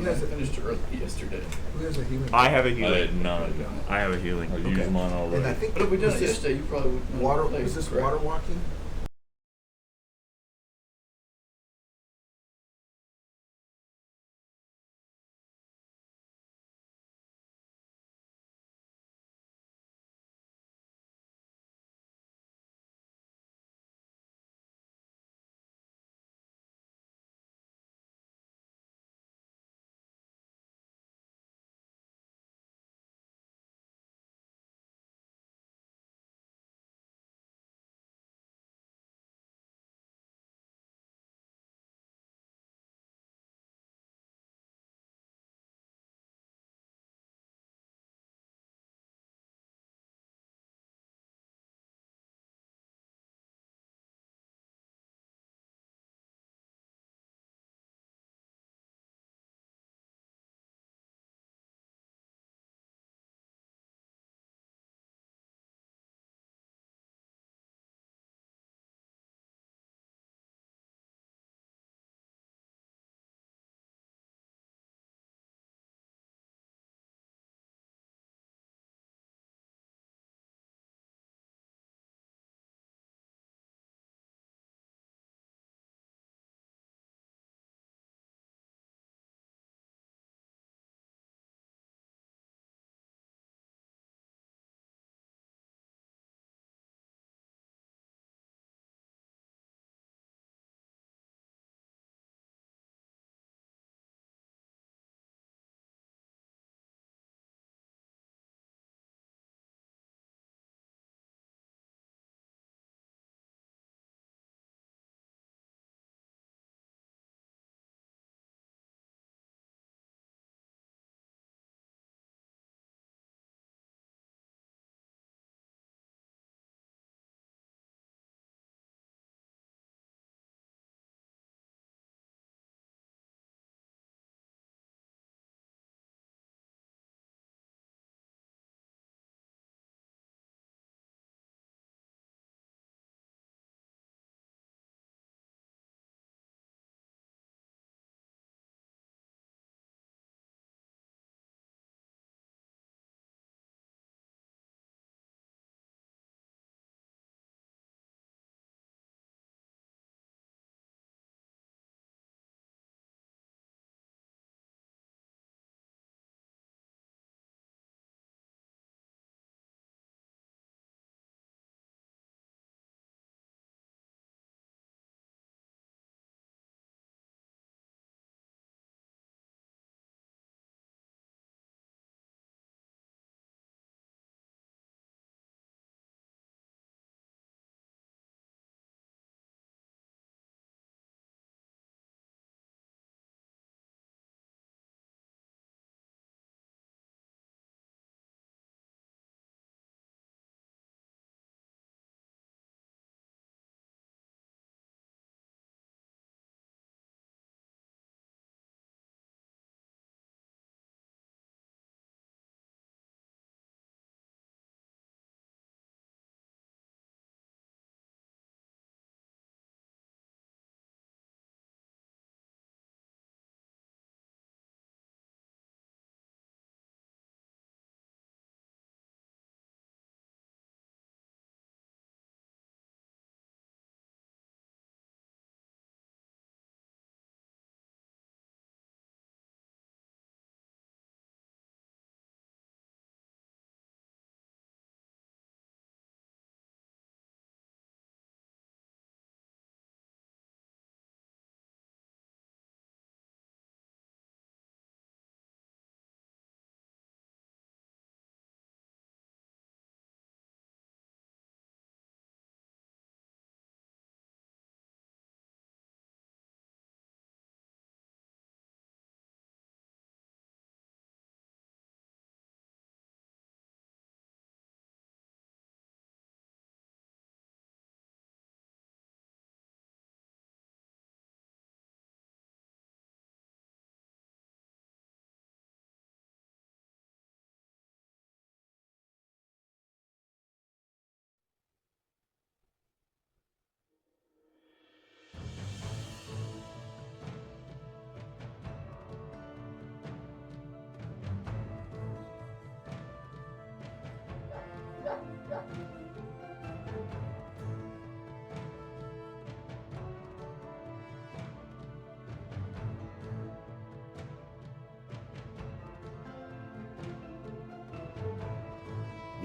has I a finished early yesterday. Who has a healing? I have a I healing. had none. I have a healing. I Okay. used mine And I already. think But if we done was it this yesterday, you probably wouldn't know water. the place, Was this correct? water walking?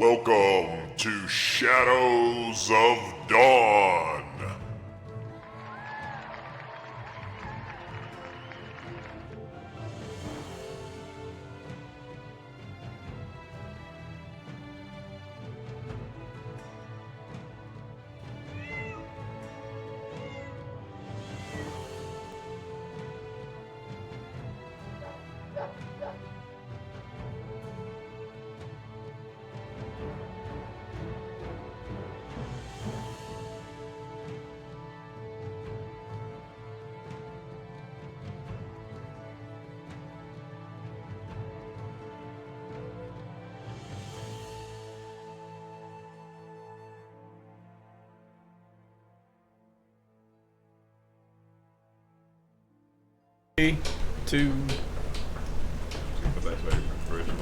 Welcome to Shadows of Dawn.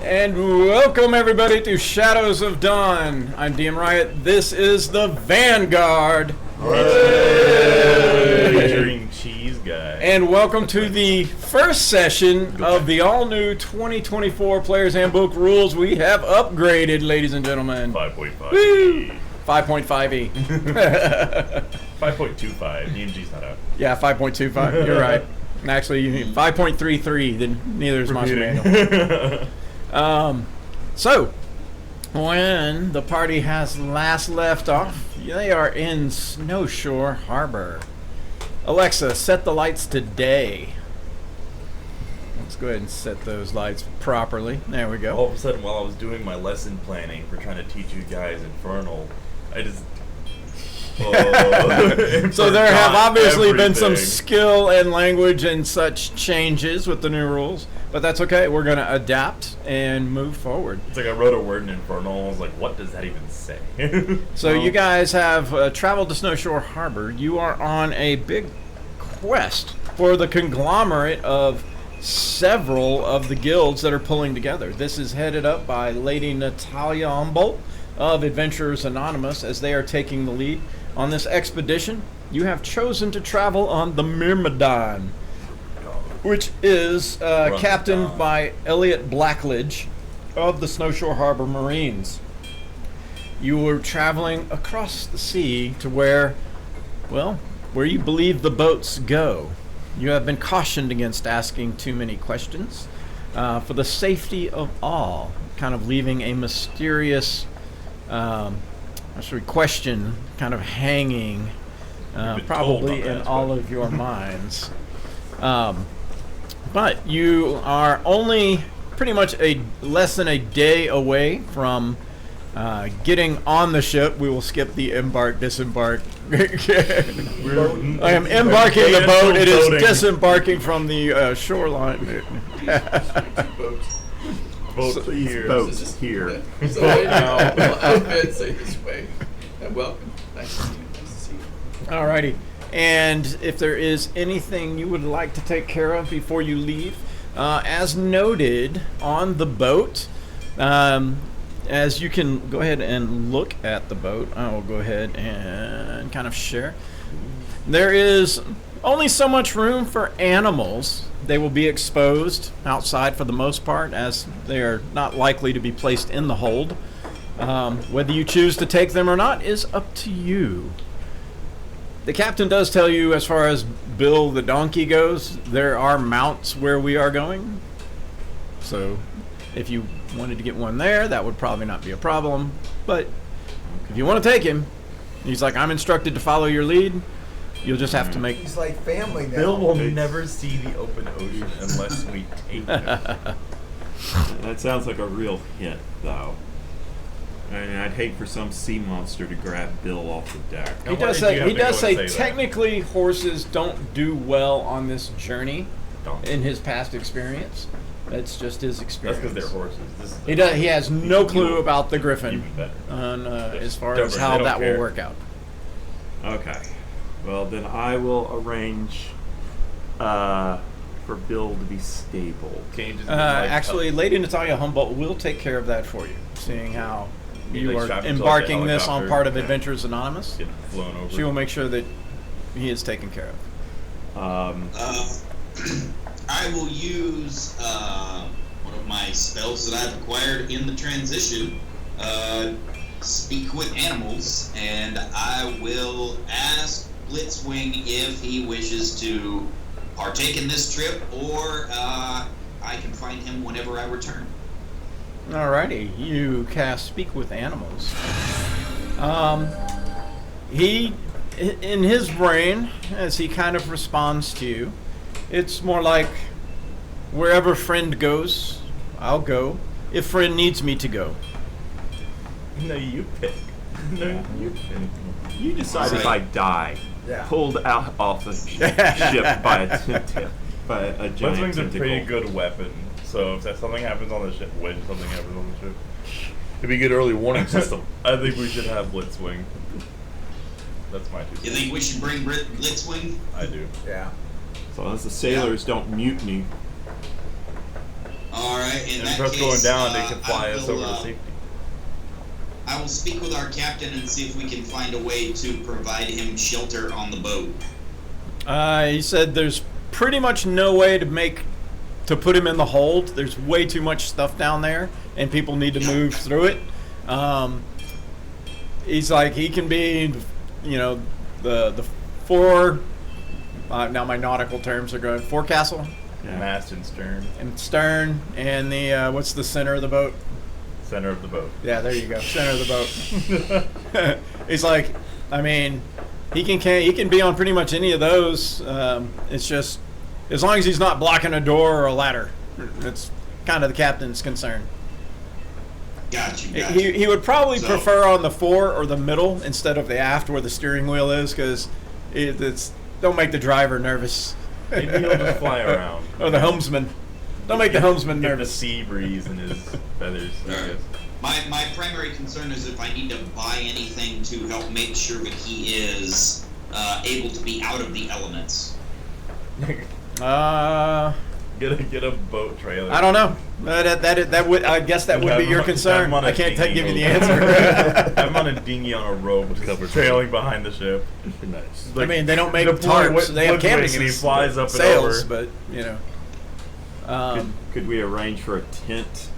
And welcome everybody to Shadows of Dawn. I'm DM Riot. This is the Vanguard. Featuring Cheese Guy. And welcome to the first session of the all-new 2024 Player's Handbook rules. We have upgraded, ladies and gentlemen. 5.5. 5.5e. 5.25. DMG's not out. Yeah, 5.25. You're right. Actually, you need 5.33. Then neither is Monster Manual. So, when the party has last left off, they are in Snowshore Harbor. Alexa, set the lights to day. Let's go ahead and set those lights properly. There we go. All of a sudden, while I was doing my lesson planning for trying to teach you guys Infernal, I just... So there have obviously been some everything. skill and language and such changes with the new rules, but that's okay. We're going to adapt and move forward. It's like I wrote a word in Infernal, I was like, what does that even say? So you guys have traveled to Snowshore Harbor. You are on a big quest for the conglomerate of several of the guilds that are pulling together. This is headed up by Lady Natalia Humboldt of Adventurers Anonymous, as they are taking the lead. On this expedition, you have chosen to travel on the Myrmidon, which is captained by Elliot Blackledge of the Snowshore Harbor Marines. You were traveling across the sea to where you believe the boats go. You have been cautioned against asking too many questions for the safety of all, kind of leaving a mysterious question kind of hanging probably in all of your minds. But you are only pretty much less than a day away from getting on the ship. We will skip the embark, disembark. I am embarking the boat. It is disembarking from the shoreline. Boat here. Boats here. So I'll say this way. Welcome. Nice to see you. Alrighty. And if there is anything you would like to take care of before you leave, as noted on the boat, as you can go ahead and look at the boat, I will go ahead and kind of share. There is only so much room for animals. They will be exposed outside for the most part, as they are not likely to be placed in the hold. Whether you choose to take them or not is up to you. The captain does tell you, as far as Bill the donkey goes, there are mounts where we are going. So if you wanted to get one there, that would probably not be a problem. But if you want to take him, he's like, I'm instructed to follow your lead. You'll just have to make... He's like family now. Bill will never see the open ocean unless we take him. That sounds like a real hit, though. I mean, I'd hate for some sea monster to grab Bill off the deck. He does say technically horses don't do well on this journey in his past experience. That's just his experience. That's because they're horses. He has no clue about the griffin Even better. on as far as how that will work out. Okay. Well, then I will arrange for Bill to be stable. Can you just Actually, Lady Natalia Humboldt will take care of that for you, seeing how you are strap him to, embarking like, a this on helicopter? part of Okay. Adventurers Anonymous. get flown over? She will make sure that he is taken care of. I will use one of my spells that I've acquired in the transition speak with animals, and I will ask Blitzwing if he wishes to partake in this trip, or I can find him whenever I return. Alrighty, you cast Speak with Animals. He, in his brain, as he kind of responds to you, it's more like, wherever friend goes, I'll go, if friend needs me to go. No, you pick. No, you pick. You decide if I die, Yeah. pulled out off the ship by a giant Blitzwing's a pretty tentacle. good weapon, so if something happens on the ship, when something happens on the ship, it'd be a good early warning system. I think we should have Blitzwing. That's my 2 You cents. think we should bring Blitzwing? I do. Yeah. So as the sailors don't mutiny. All right. In And that if it's case, going down, they can I fly us will, over to safety. I will speak with our captain and see if we can find a way to provide him shelter on the boat. He said there's pretty much no way to put him in the hold. There's way too much stuff down there, and people need to move through it. He's like, he can be, the four. Now my nautical terms are going forecastle Mast and stern, and stern, and the what's the center of the boat? center of the boat. Yeah, there you go, center of the boat. He's like, I mean, he can be on pretty much any of those. It's just as long as he's not blocking a door or a ladder. It's kind of the captain's concern. Gotcha. He would probably So- prefer on the fore or the middle instead of the aft where the steering wheel is, because it's don't make the driver nervous. Maybe he'll just fly around. Or the helmsman. Don't make the helmsman Get the nervous. sea breeze in his feathers, I Alright. guess. My primary concern is if I need to buy anything to help make sure that he is able to be out of the elements. Get a boat trailer. I don't know. That would, I guess that would be your concern. I can't give you the answer. I'm on a dinghy on a rope, just trailing behind the ship. Nice. I mean, they don't make deploy tarps. They have Blitzwing canvases, and he flies up and sails, over. but Could we arrange for a tent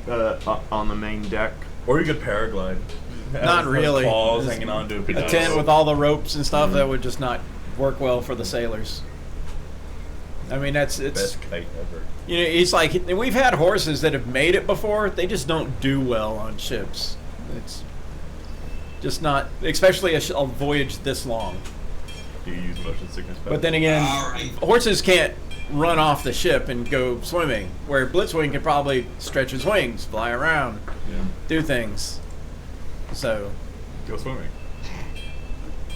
on the main deck? Or you could paraglide. Not really. Claws Just hanging onto a tent with all the ropes and stuff that would just not work well for the sailors. I mean, it's best kite ever. he's like, we've had horses that have made it before. They just don't do well on ships. It's just not, especially a voyage this long. Do you use motion sickness? But then again, All right. horses can't run off the ship and go swimming, where Blitzwing could probably stretch his wings, fly around, do things. So, go swimming.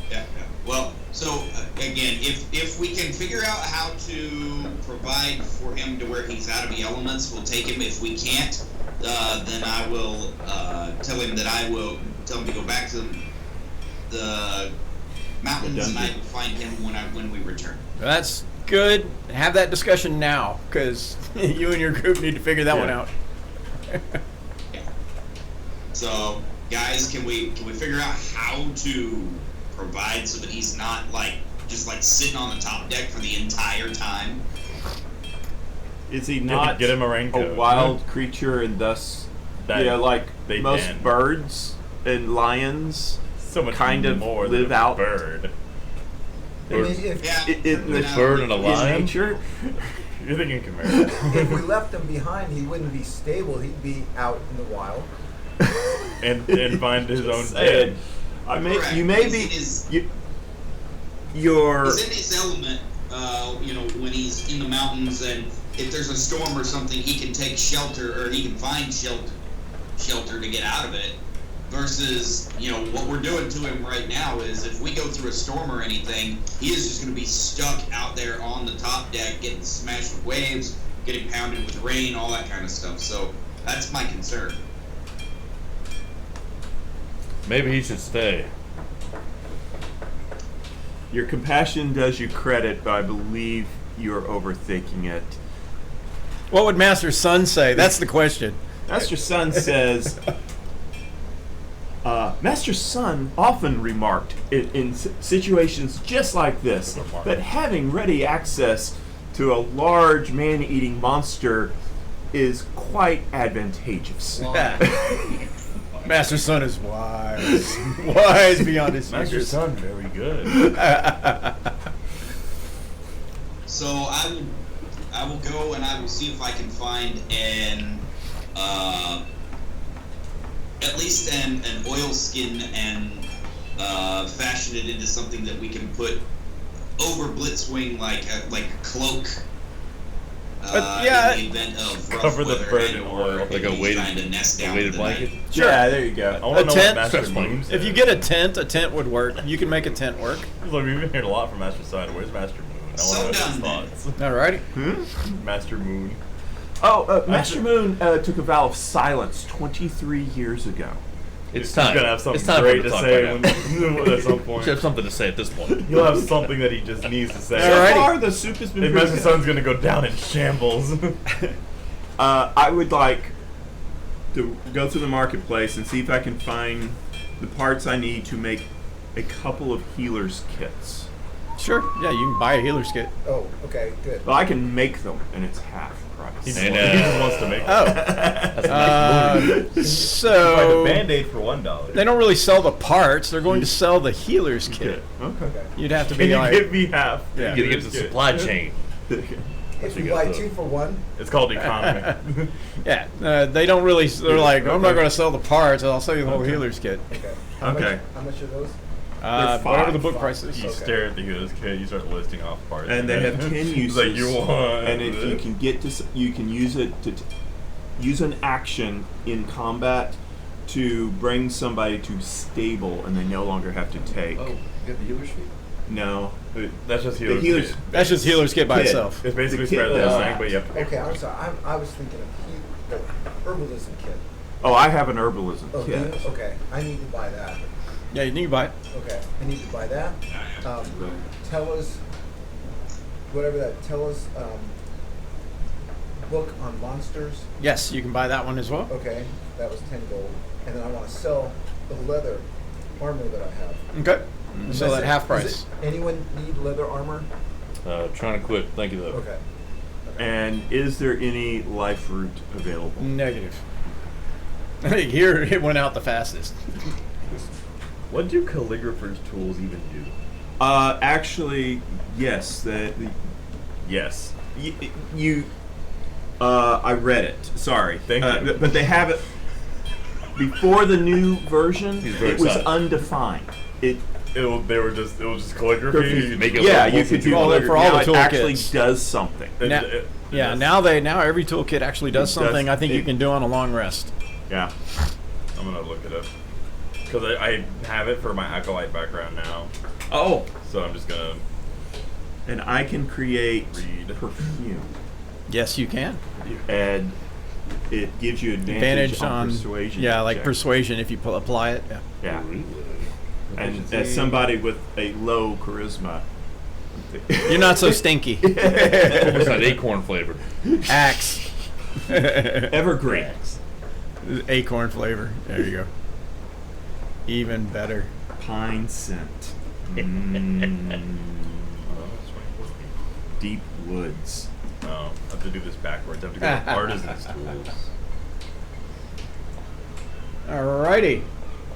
Yeah. Well, so again, if we can figure out how to provide for him to where he's out of the elements, we'll take him. If we can't, then I will tell him to go back to the mountains, and I will find him when we return. that's good. Have that discussion now, because you and your group need to figure that one out. Yeah. So, guys, can we figure out how to provide so that he's not just sitting on the top deck for the entire time? Is he not get him a raincoat. wild creature and thus, like they most bend. birds and lions So much kind of more live than a out bird. I mean, if, Yeah. in the bird and a in lion? nature? You're thinking Chimera. if we left him behind, he wouldn't be stable. He'd be out in the wild. and find his own saying. dead. I mean, Correct. you may He's be in his- you're He's in his element, when he's in the mountains, and if there's a storm or something, he can take shelter, or he can find shelter to get out of it. Versus, what we're doing to him right now is if we go through a storm or anything, he is just going to be stuck out there on the top deck, getting smashed with waves, getting pounded with rain, all that kind of stuff. So that's my concern. Maybe he should stay. Your compassion does you credit, but I believe you're overthinking it. What would Master Sun say? That's the question. Master Sun says, Master Sun often remarked in situations just like this that having ready access to a large man-eating monster is quite advantageous. Master Son is wise. Wise beyond his Master years. Son, very good. So I will go and I will see if I can find at least an oilskin and fashion it into something that we can put over Blitzwing like a cloak. Yeah. In the event of rough Cover the weather bird and in or oil. if Like a he's weighted- trying to nest a down weighted for the night. blanket? Sure. Yeah, there you I go. want to know tent? what Master Moon said. If you get a tent would work. You can make a tent work. Look, we've been hearing a lot from Master Son. Where's Master Moon? I So want to know done his then. thoughts. Alrighty. Master Moon. Oh, Master Moon took a vow of silence 23 years ago. It's He's time. gonna have something It's time great for to him to talk say right now. when, at some You point. should have something to say at this point. He'll have something that he just needs to say. So Alrighty. far, the soup has been And pretty Master good. Son's gonna go down in shambles. I would like to go through the marketplace and see if I can find the parts I need to make a couple of healers kits. Sure. Yeah, you can buy a healer's kit. Oh, okay, good. Well, I can make them, and it's half He price. just, And, he just wants to make Oh. That's a nice movie. Like a So Band-Aid for $1. they don't really sell the parts. They're going to sell the healer's kit. Okay. Okay. You'd have to Can be you like, give me half? Yeah. You gotta get to the supply chain. If you you got buy the- 2 for 1, It's called economy. yeah. They don't really. They're like, I'm not going to sell the parts. I'll sell you the whole Okay. healer's kit. okay. Okay. How much are those? Whatever the five. book price is. You stare at the hero's kit, you start listing off parts. And they have 10 He's uses. like, you want And if you this? can get to, you can use it to use an action in combat to bring somebody to stable, and they no longer have to take. Oh, you got the healer's feet? No, That's just the hero's healers. kit. That's just healer's kit by Kit. itself. It's basically the kit spread the does thing, that. but you have to pay Okay, for I'm it. sorry. I was thinking of herbalism kit. Oh, I have an herbalism Oh, do kit. you? Okay, I need to buy that. Yeah, you can buy it. Okay, I need to buy that. Tell us, whatever that, tell us, book on monsters. Yes, you can buy that one as well. Okay, that was 10 gold. And then I want to sell the leather armor that I have. Okay. Sell Does that it- half does price. it- anyone need leather armor? Trying to quit. Thank you, though. Okay. And is there any life root available? Negative. I think here it went out the fastest. What do calligrapher's tools even do? Actually, yes. Yes. I read it. Sorry. Thank you. But they have it before the new version. He's very It was excited. undefined. It It was just calligraphy. Make it yeah, look you almost could do Well, calligraphy. for all Now the it actually toolkits. does something. Now- Yeah, now every toolkit actually does It does- something I think you it- can do on a long rest. Yeah. I'm gonna look it up because I have it for my acolyte background now, Oh. so I'm just gonna And I can create read. perfume, Yes, you can. and it gives you advantage on persuasion. Yeah, like checks. persuasion if you apply it. Yeah. Yeah. And as somebody with a low charisma, You're not so stinky. Almost got acorn flavored. Axe. evergreen. Acorn flavor. There you go. Even better. Pine scent. Deep woods. Oh, I have to do this backwards. I have to go to artisan's tools. Alrighty.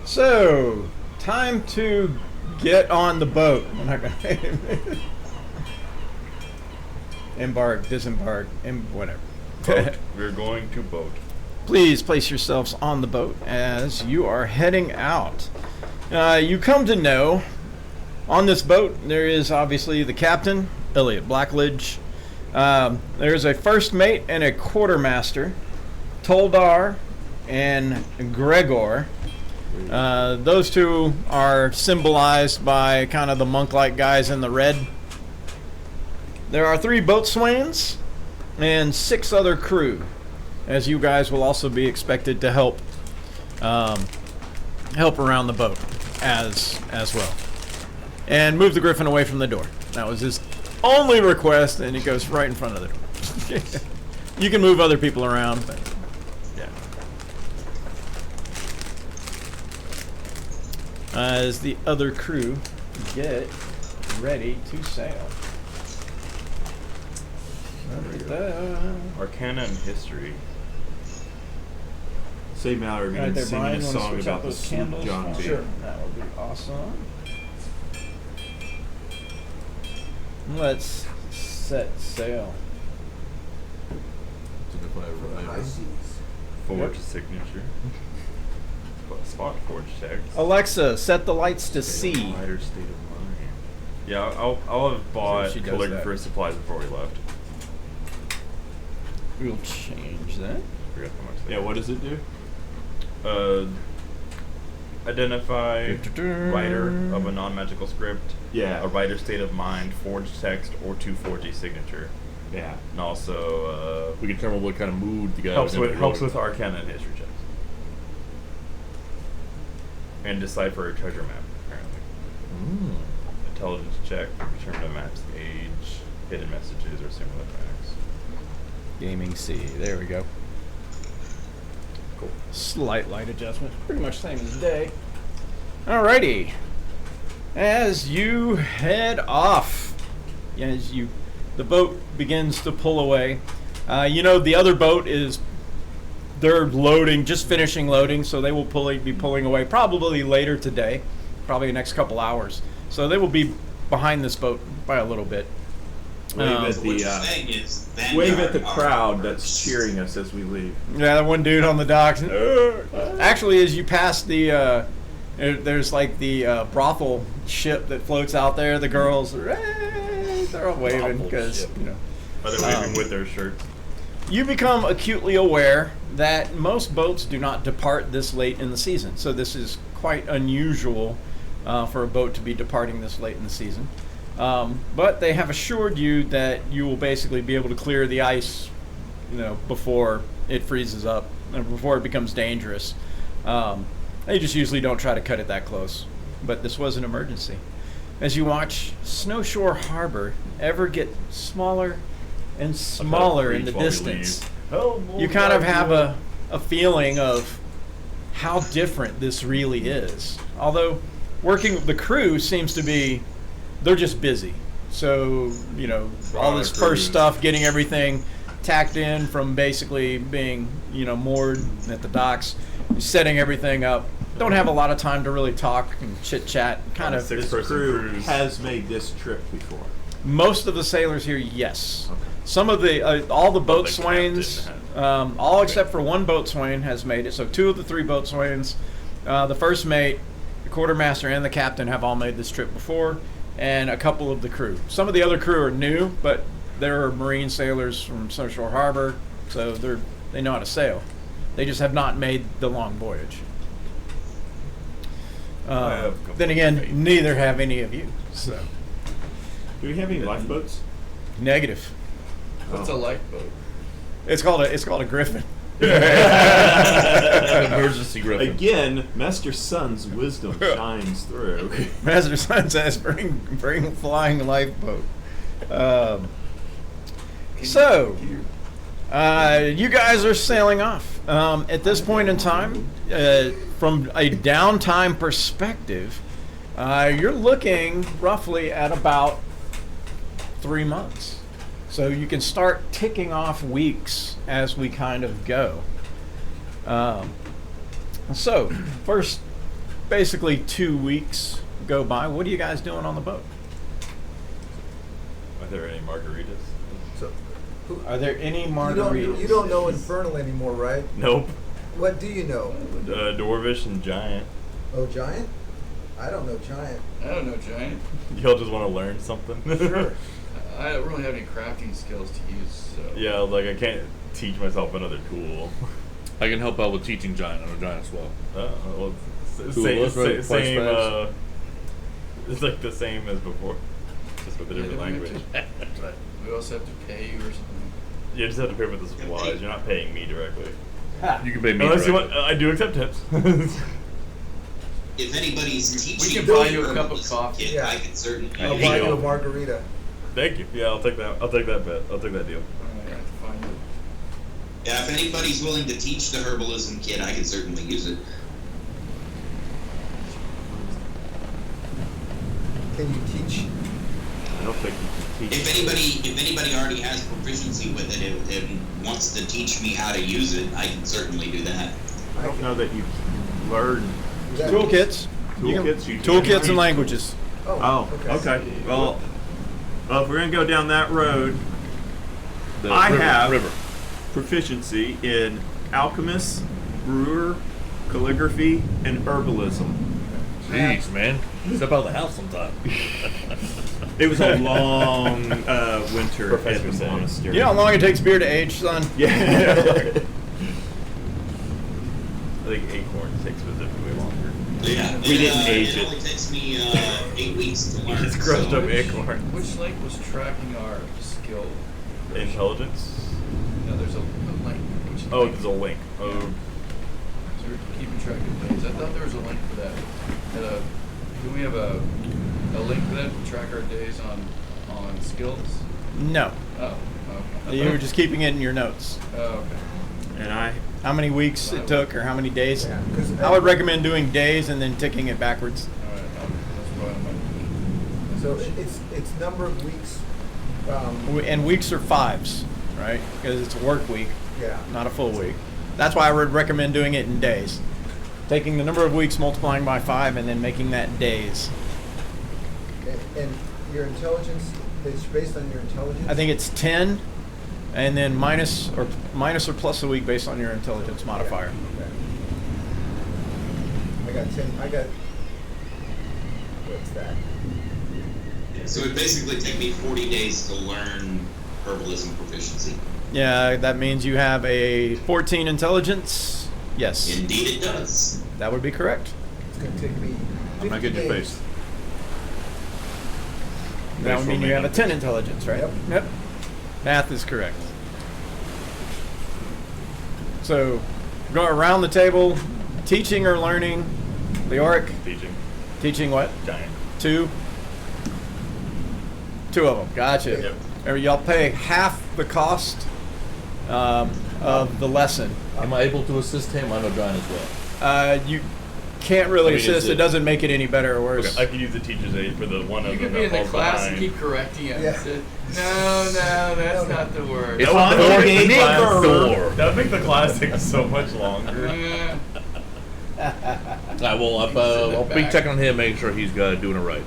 So, time to get on the boat. I'm not gonna embark, disembark, whatever. Boat. We're going to boat. Please place yourselves on the boat as you are heading out. You come to know on this boat there is obviously the captain, Elliot Blackledge. There's a first mate and a quartermaster, Toldar and Gregor. Those two are symbolized by kind of the monk-like guys in the red. There are 3 boatswains and 6 other crew, as you guys will also be expected to help around the boat as well, and move the griffin away from the door. That was his only request, and it goes right in front of the door. You can move other people around, but yeah. As the other crew get ready to sail. Arcana and history. Say, Mallory, Right we there, can sing Brian. a Want to song switch about out the those sweet candles? John B. Sure, that would be awesome. Let's set sail. For the high seas. Forge signature. Spot forge text. Alexa, set the lights to sea. Lighter state of mind. Yeah, I'll have bought she does calligrapher that. supplies before we left. We'll change that. Forgot how much. They Yeah, what does it do? Identify writer of a non-magical script. Yeah. A writer's state of mind, forged text, or to forge a signature. Yeah. And also We can determine what kind of mood the guy helps was in. with Arcana and history checks. And decipher a treasure map, apparently. Mm. Intelligence check, determine a map's age, hidden messages, or similar facts. Gaming C. There we go. Cool. Slight light adjustment. Pretty much same as day. Alrighty. As you head off, the boat begins to pull away. The other boat they're loading, just finishing loading, so they will be pulling away probably later today, probably the next couple hours. So they will be behind this boat by a little bit. Wave at So what the you're saying is Vanguard wave at the are crowd our that's first. cheering us as we leave. Yeah, that one dude on the docks. Actually, as you pass there's like the brothel ship that floats out there. The girls, they're all waving Brothel because ship. Are they waving with their shirts? you become acutely aware that most boats do not depart this late in the season. So this is quite unusual for a boat to be departing this late in the season. But they have assured you that you will basically be able to clear the ice, before it freezes up and before it becomes dangerous. They just usually don't try to cut it that close. But this was an emergency. As you watch Snowshore Harbor ever get smaller and smaller in the distance, you kind of have a feeling of how different this really is. Although working with the crew seems to be, they're just busy. So, all this first stuff, getting everything tacked in from basically being, moored at the docks, setting everything up. Don't have a lot of time to really talk and chit chat. Kind of. This Six-person crew cruise. has made this trip before. Most of the sailors here, yes. Okay. Some of all the boat the swains, captain all except for one boatswain has made it. So 2 of the 3 boatswains, the first mate, the quartermaster, and the captain have all made this trip before, and a couple of the crew. Some of the other crew are new, but there are marine sailors from Snowshore Harbor, so they know how to sail. They just have not made the long voyage. I have complete Then again, faith. neither have any of you. So Do we have any lifeboats? negative. What's a lifeboat? It's called a griffin. Emergency griffin. Again, Master Sun's wisdom shines through. Master Sun says, "Bring a flying lifeboat." You guys are sailing off. At this point in time, from a downtime perspective, you're looking roughly at about 3 months. So you can start ticking off weeks as we kind of go. So, first, basically 2 weeks go by. What are you guys doing on the boat? Are there any margaritas? So, Are there any you margaritas? don't know Infernal anymore, right? Nope. What do you know? Dwarvish and Giant. Oh, Giant? I don't know Giant. I don't know, Giant. Y'all just want to learn something? Sure. I don't really have any crafting skills to use, so. Yeah, like I can't teach myself another tool. I can help out with teaching giant. I'm a giant as well. Well, Two of us, right? Twice same. fast. It's like the same as before, just with a Yeah, different do we have language. We also have to pay you or something. You just have to pay for the supplies. You're not paying me directly. You can pay me. Unless you directly. want, I do accept tips. If anybody's teaching We can buy you a cup of herbalism coffee. kit, Yeah. I can certainly. I'll There buy you you a go. margarita. Thank you. Yeah, I'll take that. I'll take that bet. I'll take that deal. Alright, I have to find it. Yeah, if anybody's willing to teach the herbalism kit, I can certainly use it. Can you teach? I don't think you can teach. If anybody already has proficiency with it and wants to teach me how to use it, I can certainly do that. I don't know that you learn Is that- Toolkits. toolkits. You Toolkits and languages. Oh, okay. Well, if we're gonna go down that road, The I river, have river. proficiency in alchemist, brewer, calligraphy, and herbalism. Jeez, man. Step out of the house sometime. It was a long winter at Professor the said. monastery. You know how long it takes beer to age, son? Yeah. I think acorn takes specifically longer. Yeah, We didn't age it. it. only takes me 8 weeks to learn. Just crushed so- up acorn. Which link was tracking our skill? Intelligence. No, there's a link. Which Oh, link? there's a link. Oh, So we're keeping track of days. I thought there was a link for that. Do we have a link for that to track our days on skills? No. Oh, okay. You were just keeping it in your notes. Oh, okay. And I How many weeks it took or how many days. Yeah, 'cause I would recommend doing days and then ticking it backwards. All right. That's what I'm So it's number of weeks. And weeks are fives, right? Because it's a work week, Yeah. not a full week. That's why I would recommend doing it in days. Taking the number of weeks, multiplying by 5, and then making that days. And your intelligence, it's based on your intelligence? I think it's 10, and then minus or plus a week based on your intelligence modifier. Okay. I got 10. What's that? So it basically take me 40 days to learn herbalism proficiency. Yeah, that means you have a 14 intelligence. Yes, Indeed, it does. that would be correct. It's going to take me 50 I'm not getting your days. face. That would mean you have a 10 intelligence, right? Yep. Math is correct. So, go around the table, teaching or learning. Leoric, teaching. teaching what? Giant. 2? 2 of them. Gotcha. Yep. Or y'all pay half the cost of the lesson. Am I able to assist him? I know John as well. You can't really I mean, is assist. It it- doesn't make it any better or worse. Okay, I could use the teacher's aid for the one You of could them be in that the falls class and behind. keep correcting him. Yeah. And say, no, that's No. not the word. It's on Thor, the Thor. Thor. That would make the class take so much longer. Yeah. I will. Send it I'll be back. checking on him, making sure he's doing it right.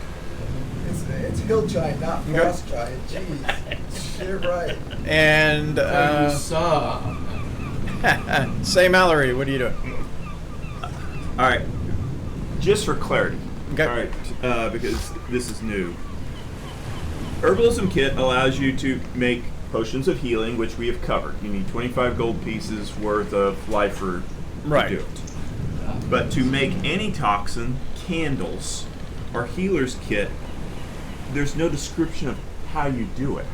It's hill giant, not Okay. frost giant. Jeez. Get it right. And You saw. say, Mallory, what are you doing? all right. Just for clarity. Okay. All right. Because this is new. Herbalism kit allows you to make potions of healing, which we have covered. You need 25 gold pieces worth of lifer Right. to do it. But to make antitoxin, candles, or healer's kit, there's no description of how you do it.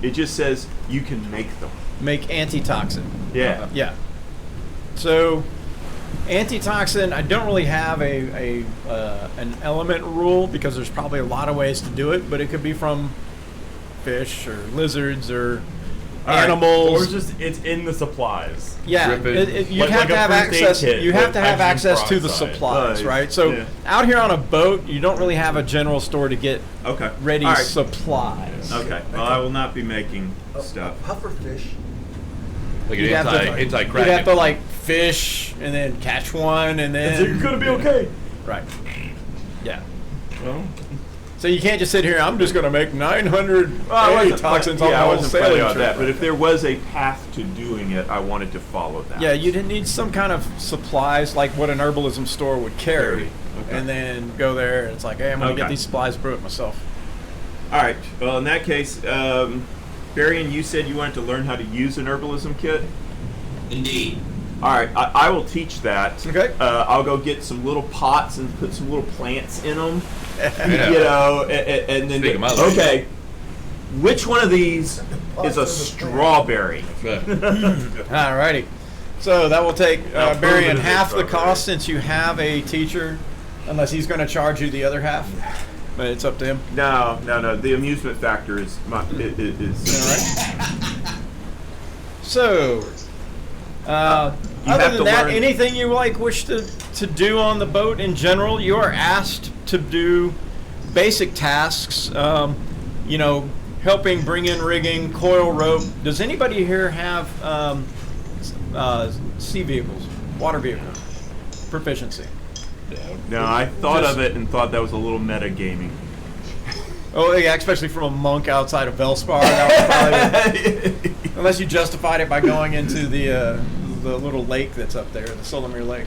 It just says you can make them. Make antitoxin. Yeah. Yeah. So, antitoxin, I don't really have an element rule because there's probably a lot of ways to do it, but it could be from fish or lizards or All right. animals. Or just it's in the supplies. Yeah, Dripping. you Like- have like to a have first aid access. kit You have with to have hydrogen access to the peroxide. supplies, Right. right? So Yeah. out here on a boat, you don't really have a general store to get Okay. ready All right. supplies. Okay. Well, I will not be making stuff. Pufferfish. Like You'd an have to, anti you'd have Kraken. to like fish and then catch one and then. So you're gonna be okay. Right. Yeah. Well, So you can't just sit here. I'm just going to make 900 I wasn't toxins plan- on yeah, the I whole wasn't sailing planning on trip. that. But if there was a path to doing it, I wanted to follow that. Yeah, you'd need some kind of supplies like what an herbalism store would carry, Okay. and then go there and it's like, hey, I'm going to get Okay. these supplies, brew it myself. All right. Well, in that case, Barian, you said you wanted to learn how to use an herbalism kit. Indeed. All right, I will teach that. Okay. I'll go get some little pots and put some little plants in them. Yeah. You know, and then Speaking my language. okay, which one of these Pots is a in the strawberry? Right. Alrighty. So that will take Now, prove Barry it in is half the strawberry. cost since you have a teacher, unless he's going to charge you the other half. But it's up to him. No. The amusement factor is So, You other have than to that, learn- anything you wish to do on the boat in general, you are asked to do basic tasks. Helping bring in rigging, coil rope. Does anybody here have sea vehicles? water vehicle proficiency. No, I thought of it and thought that was a little meta gaming. Oh yeah, especially from a monk outside of Velspar. That was probably, unless you justified it by going into the little lake that's up there, the Solomir Lake.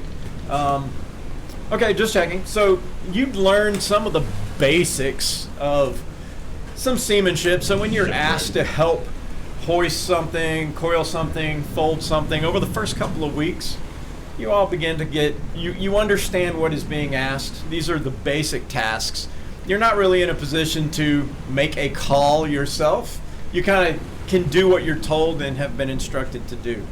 Okay, just checking. So you've learned some of the basics of some seamanship. So when you're asked to help hoist something, coil something, fold something, over the first couple of weeks, you all begin to get, you understand what is being asked. These are the basic tasks. You're not really in a position to make a call yourself. You kind of can do what you're told and have been instructed to do.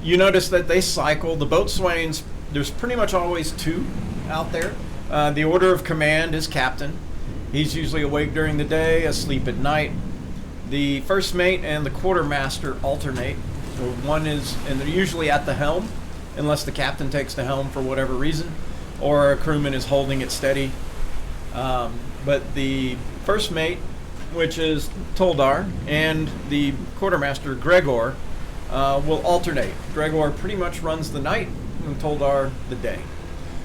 You notice that they cycle. The boatswains, there's pretty much always two out there. The order of command is captain. He's usually awake during the day, asleep at night. The first mate and the quartermaster alternate. So one is, and they're usually at the helm, unless the captain takes the helm for whatever reason, or a crewman is holding it steady. But the first mate, which is Toldar, and the quartermaster, Gregor, will alternate. Gregor pretty much runs the night, and Toldar the day.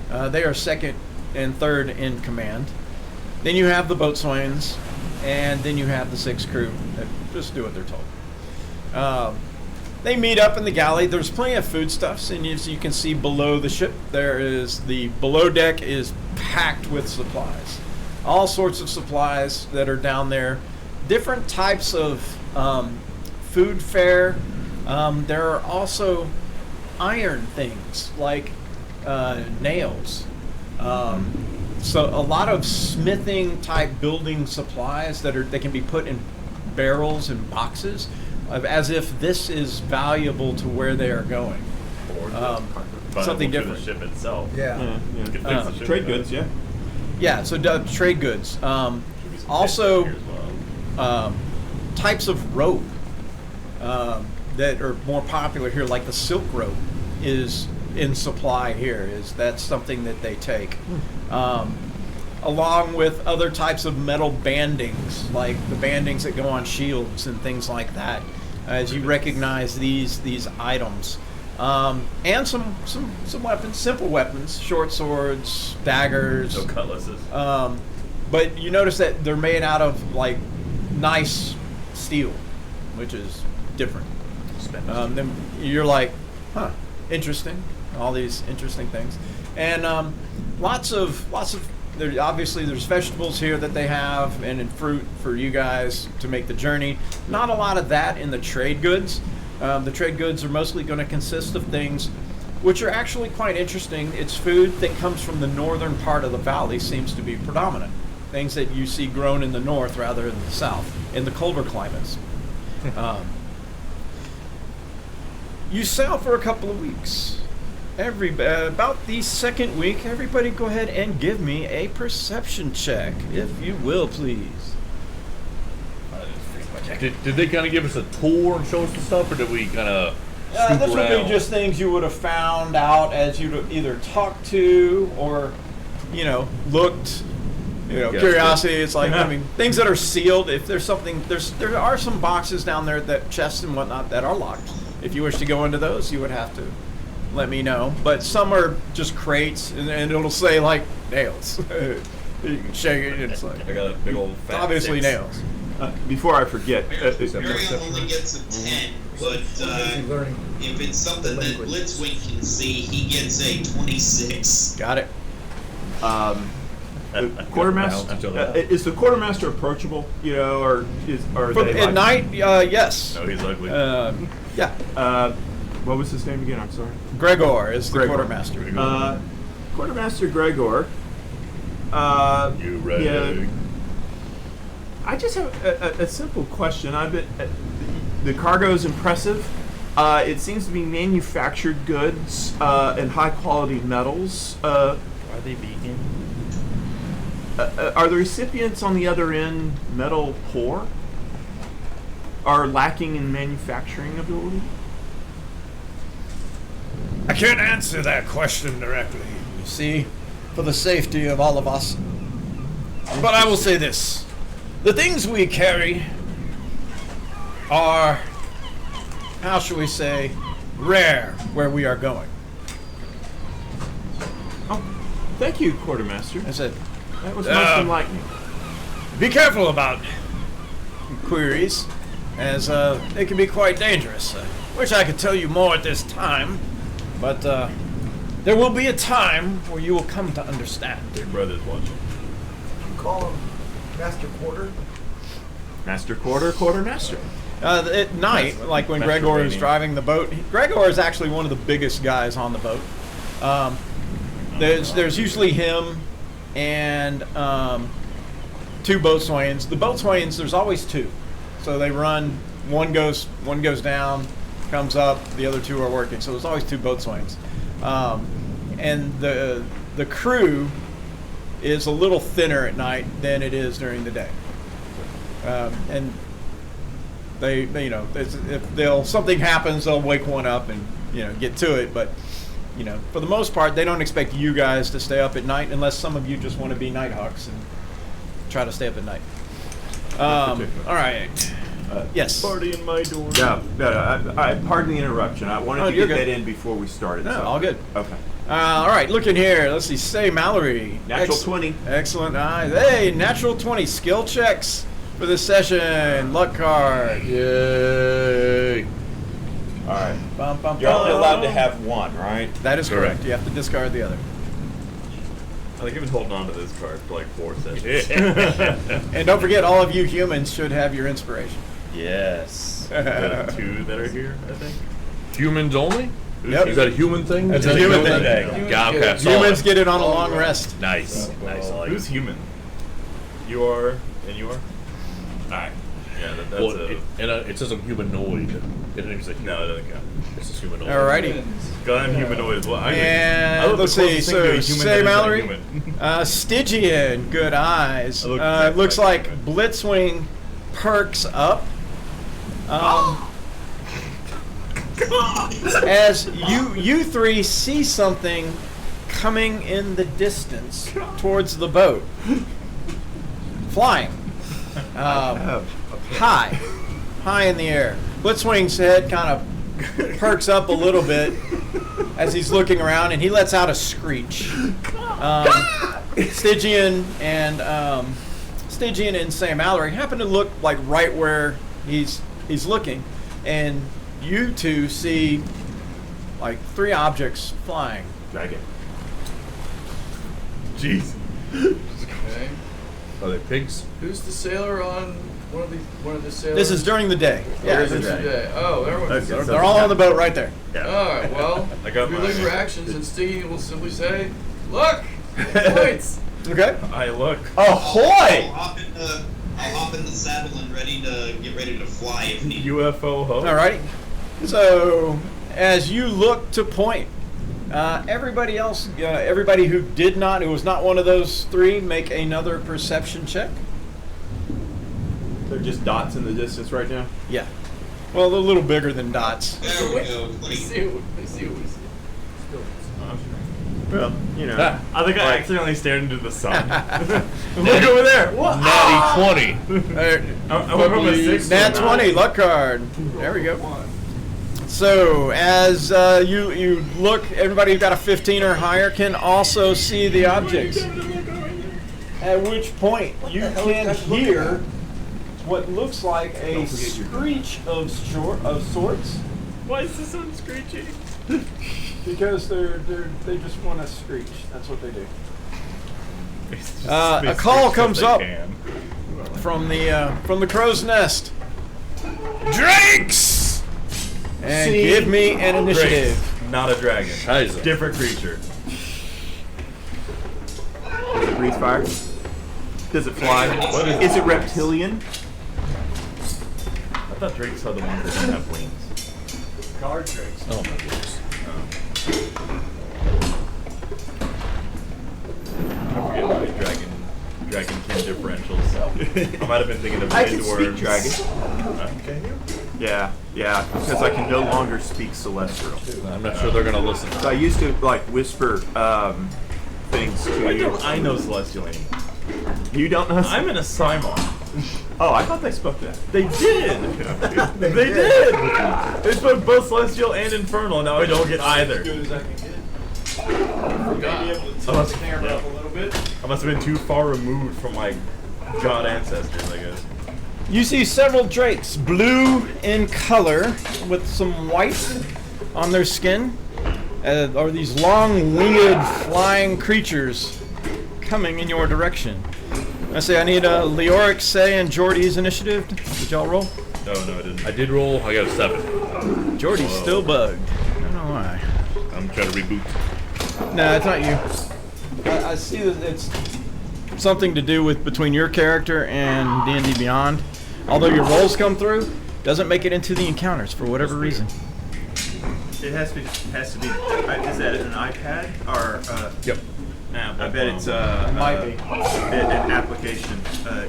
They are second and third in command. Then you have the boatswains, and then you have the 6 crew that just do what they're told. They meet up in the galley. There's plenty of foodstuffs, and as you can see below the ship, there is the below deck is packed with supplies. All sorts of supplies that are down there. Different types of food fare. There are also iron things like nails. So a lot of smithing type building supplies that can be put in barrels and boxes, as if this is valuable to where they are going. Something different. The ship itself. Yeah. You can fix the ship Trade with goods, yeah. Yeah, so trade goods. Also, types of rope that are more popular here, like the silk rope, is in supply here. That's something that they take, along with other types of metal bandings, like the bandings that go on shields and things like that. As you recognize these items, and some weapons, simple weapons, short swords, daggers, no cutlasses. But you notice that they're made out of like nice steel, which is different. Then you're like, huh, interesting. All these interesting things, and lots of. Obviously, there's vegetables here that they have, and in fruit for you guys to make the journey. Not a lot of that in the trade goods. The trade goods are mostly going to consist of things which are actually quite interesting. It's food that comes from the northern part of the valley, seems to be predominant. Things that you see grown in the north rather than the south, in the colder climates. You sail for a couple of weeks. About the second week, everybody go ahead and give me a perception check, if you will, please. Did they kind of give us a tour and show us the stuff, or did we kind of This would be just things you would have found out as you either talked to or, looked. Curiosity. It's like, I mean, things that are sealed. If there's something, there are some boxes down there, that chests and whatnot, that are locked. If you wish to go into those, you would have to let me know. But some are just crates, and it'll say like nails. You can shake it, and it's like I got a big old fat obviously 6. nails. Before I forget, Miriam only gets a 10, but He's learning. if it's something that language. Blitzwing can see, he gets a 26. Got it. the quartermaster is the quartermaster approachable? Or are they At like, night, yes. No, he's ugly. Yeah. What was his name again? I'm sorry. Gregor is the Gregor. quartermaster. Quartermaster Gregor. You ready? Yeah, I just have a simple question. The cargo is impressive. It seems to be manufactured goods and high quality metals. Are they vegan? Are the recipients on the other end metal poor? Are lacking in manufacturing ability? I can't answer that question directly, you see, for the safety of all of us. But I will say this. The things we carry are, how shall we say, rare where we are going. Oh, thank you, Quartermaster. I said, That was most enlightening. be careful about queries, as they can be quite dangerous. Wish I could tell you more at this time, but there will be a time where you will come to understand. Big brother's watching. You call him Master Quarter? Master Quartermaster. At night, like when Master Gregor is Rainy. driving the boat, Gregor is actually one of the biggest guys on the boat. There's usually him and two boatswains. The boatswains, there's always two, so they run. One goes down, comes up. The other two are working. So there's always two boatswains, and the crew is a little thinner at night than it is during the day, and they you know if something happens, they'll wake one up and get to it, but. For the most part, they don't expect you guys to stay up at night unless some of you just want to be Nighthawks and try to stay up at night. All right. Yes. Party in my door. No, I pardon the interruption. I wanted to you're get good. that in before we started. No, so. all good. Okay. All right, look in here. Let's see. Say Mallory. Natural 20. Excellent eyes. Hey, natural 20. Skill checks for this session. Luck card. Yay! All right. Bum, bum, You're only bum. allowed to have one, right? That is correct. Correct. You have to discard the other. I think I've been holding on to this card for like 4 sessions. And don't forget, all of you humans should have your inspiration. Yes. The 2 that are here, I think. Humans only? Yep. Is that a human thing? That's Is a that human human thing. Yeah, okay, I saw Humans it. get it on a long rest. Nice. Nice. I like Who's it. human? You are, and you are? Alright. Yeah, that's Well, it says I'm humanoid. It doesn't even say No, it doesn't count. It's just humanoid. Alrighty. God, I'm humanoid as well. I And look let's the see. closest thing to a So human say that isn't a Mallory, human. Stygian, good eyes. I look exactly Looks like like a Blitzwing perks up. As you three see something coming in the distance towards the boat, flying, high in the air. Blitzwing's head kind of perks up a little bit as he's looking around, and he lets out a screech. Stygian and Sam Mallory happen to look like right where he's looking, and you two see like 3 objects flying. Dragon. Jeez. Okay. Are they pigs? Who's the sailor on one of the sailors? This is during the day. Yeah, During the During the day. day. Oh, everyone's. Okay, they're all on the boat right there. Alright, well, I got if we mine. look for actions, and Stiggy will simply say, look! Points! Okay. I look. Ahoy! I'll hop in the saddle and get ready to fly if needed. UFO ho. Alrighty. So, as you look to point, everybody else, everybody who was not one of those 3, make another perception check. They're just dots in the distance right now. Yeah. Well, they're a little bigger than dots. There we go. Let's see what we see. Well, I think I accidentally stared into the sun. Look over there. What? Natty 20. I went from a 6 to a Nat 9. 20, luck card. There we go. So, as you look, everybody who got a 15 or higher can also see the objects. At which point, you can hear what looks like a screech of sorts, Why is this one screeching? because they just want to screech. That's what they do. A call comes up from the crow's nest. Drakes! And give me an initiative. Great. Not a dragon. Scheiße. Different creature. Does it breathe fire? Does it fly? Is it reptilian? I thought drakes are the ones that don't have wings. Guard drakes. Oh my goodness. I forget my dragon kin differentials. I might have been thinking of I can Lindworms. speak dragon. Can you? Yeah, because I can no longer speak celestial. I'm not sure they're gonna listen. So I used to whisper things to Why you. don't I know Celestial anymore? You don't know? I'm in a Simon. Oh, I thought they spoke that. They did. They did. They spoke both celestial and infernal. Now I don't get either. As I can get. I must, yeah. a little bit. I must have been too far removed from my god ancestors, I guess. You see several drakes, blue in color with some white on their skin, are these long-winged flying creatures coming in your direction. I say I need Leoric, Say, and Jordy's initiative. Did y'all roll? No, I didn't. I did roll. I got a 7. Jordy's still bugged. I don't know why. I'm trying to reboot. No, it's not you. I see that it's something to do with between your character and D&D Beyond. Although your rolls come through, doesn't make it into the encounters for whatever reason. It has to be. Is that an iPad or? Yep. I bet it's Might be. an application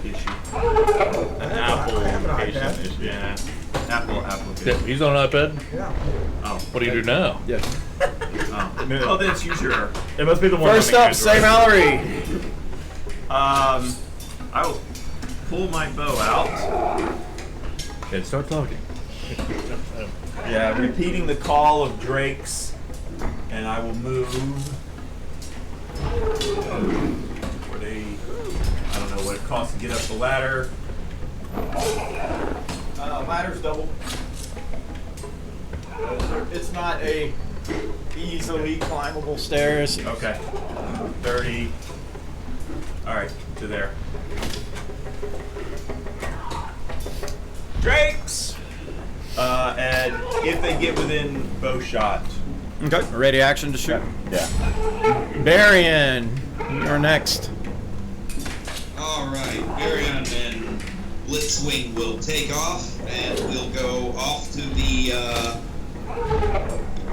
issue. An Apple application issue. Yeah. Apple Yeah, application. he's on an iPad. Yeah. Oh. What do you do now? Yes. Oh. Well, then it's use your. It must be the one. First on up, the Say Android. Mallory. I will pull my bow out. And start talking. Yeah, repeating the call of drakes, and I will move. What I don't know what it costs to get up the ladder. Ladder's double. It's not a easily climbable stairs. Okay. 30. Alright, to there. Drakes! And if they get within bow shot. Okay, ready action to shoot. Yeah. Barian, you're next. Alright, Varian and Blitzwing will take off, and we'll go off to the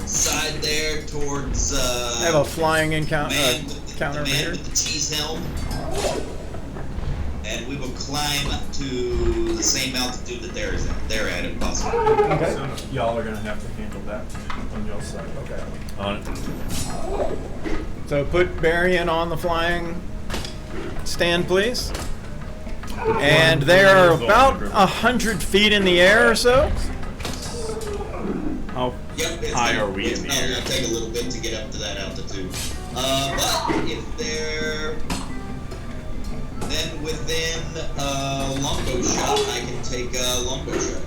side there towards I have a flying encounter the over man here. with the cheese helm. And we will climb to the same altitude that they're at if possible. Okay. So y'all are gonna have to handle that on y'all's side. Okay. On it. So put Barian on the flying stand, please. And they are about 100 feet in the air or so. How Yep, high are we in the It's air? gonna take a little bit to get up to that altitude. But if they're then within longbow shot, I can take a longbow shot.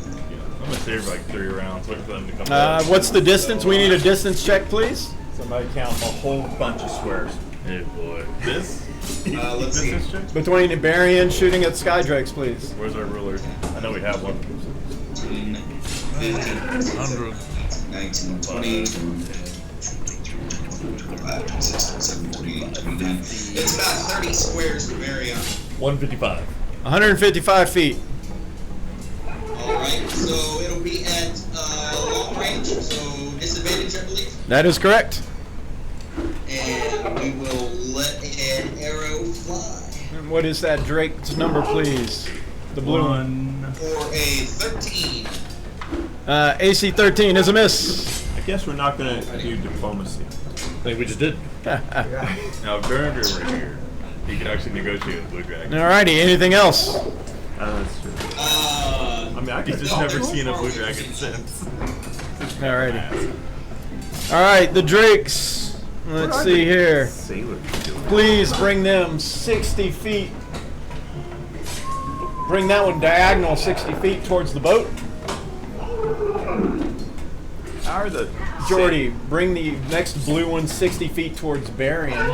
I'm gonna save like 3 rounds. Wait for them to come back. What's the distance? We need a distance check, please. Somebody count a whole bunch of squares. Hey boy. This? Let's see. Distance check? Between Barian shooting at Skydrakes, please. Where's our ruler? I know we have one. 15, 100. 19, 20, 25, 26, 27, 28, 29. It's about 30 squares to vary on. 155. 155 feet. Alright, so it'll be at long range, so disadvantage, I believe. That is correct. And we will let an arrow fly. And what is that Drake's number, please? The blue one. For a 13. AC 13 is a miss. I guess we're not gonna do diplomacy. I think we just did. Now, if Berendir were here, he could actually negotiate with Blue Dragon. Alrighty, anything else? That's true. I mean, I He's could just No, never it's seen a far Blue away. Dragon since. Alrighty. Alright, the Drakes. Let's see here. Sailor. Please bring them 60 feet. Bring that one diagonal 60 feet towards the boat. How are the Jordy, bring the next blue one 60 feet towards Barian.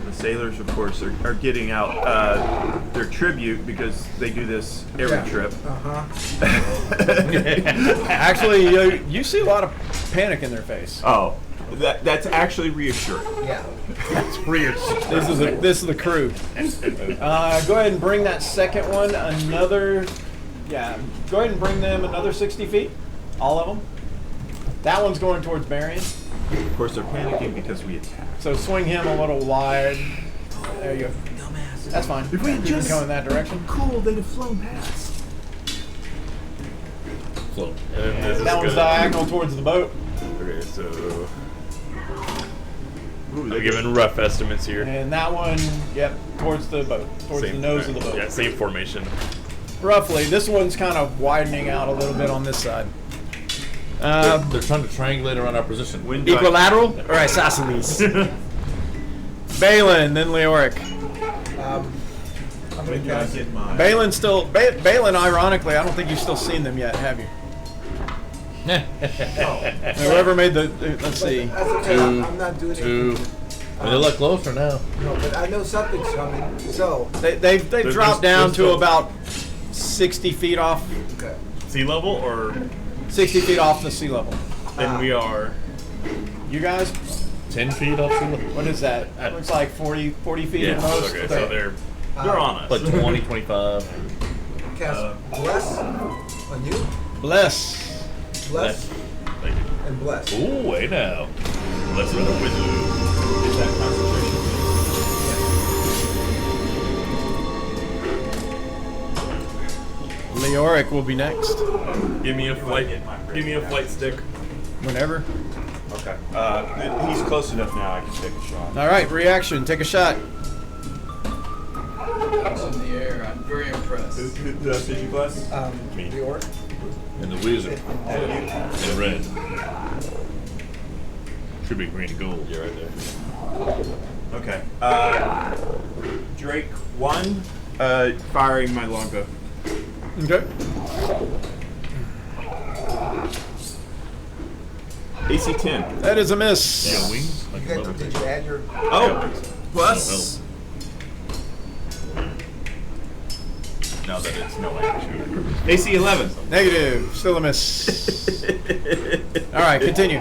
The sailors, of course, are getting out their tribute because they do this every trip. Actually, you see a lot of panic in their face. Oh, that's actually reassuring. Yeah. That's weird. This is the crew. Go ahead and bring that second one another. Yeah, go ahead and bring them another 60 feet. All of them. That one's going towards Barian. Of course, they're panicking because we attacked. So swing him a little wide. There you go. That's fine. If we You can just- go in that direction. Cool, they'd have flown past. Float. And this is That one's good. diagonal towards the boat. Okay, so Ooh, I'm giving rough estimates here. And that one, yep, towards the boat, towards the nose of the boat. Yeah, same formation. Roughly. This one's kind of widening out a little bit on this side. They're trying to triangulate around our position. Equilateral or isosceles? Balin, then Leoric. I'm going to cast it. Balin still. Balin, ironically, I don't think you've still seen them yet, have you? Whoever made the. Let's see. That's okay. I'm not doing Two. anything. They're a lot closer now. No, but I know something's coming. So, They've dropped down there's to still- about 60 feet off. okay. Sea level or 60 feet off the sea level. then we are. You guys, 10 feet up to what is that? That looks like 40 feet at most. Okay, so they're on us. like 20, 25. Cast bless on you. Bless. Bless Thank you. and bless. Ooh, hey now. Let's run with you. Is that concentration? Leoric will be next. Give me a flight. Give me a flight stick. Whenever. Okay. He's close enough now. I can take a shot. All right, reaction. Take a shot. It's in the air. I'm very impressed. Who else did you bless? Me. The orc. And the wizard. And you. In red. Should be green and gold. You're right there. Okay. Drake 1. Firing my longbow. Okay. AC 10. That is a miss. Yeah, wings. Like You a got, leopard. did you add your? Oh, plus. Now that it's no action. AC 11. Negative. Still a miss. All right, continue.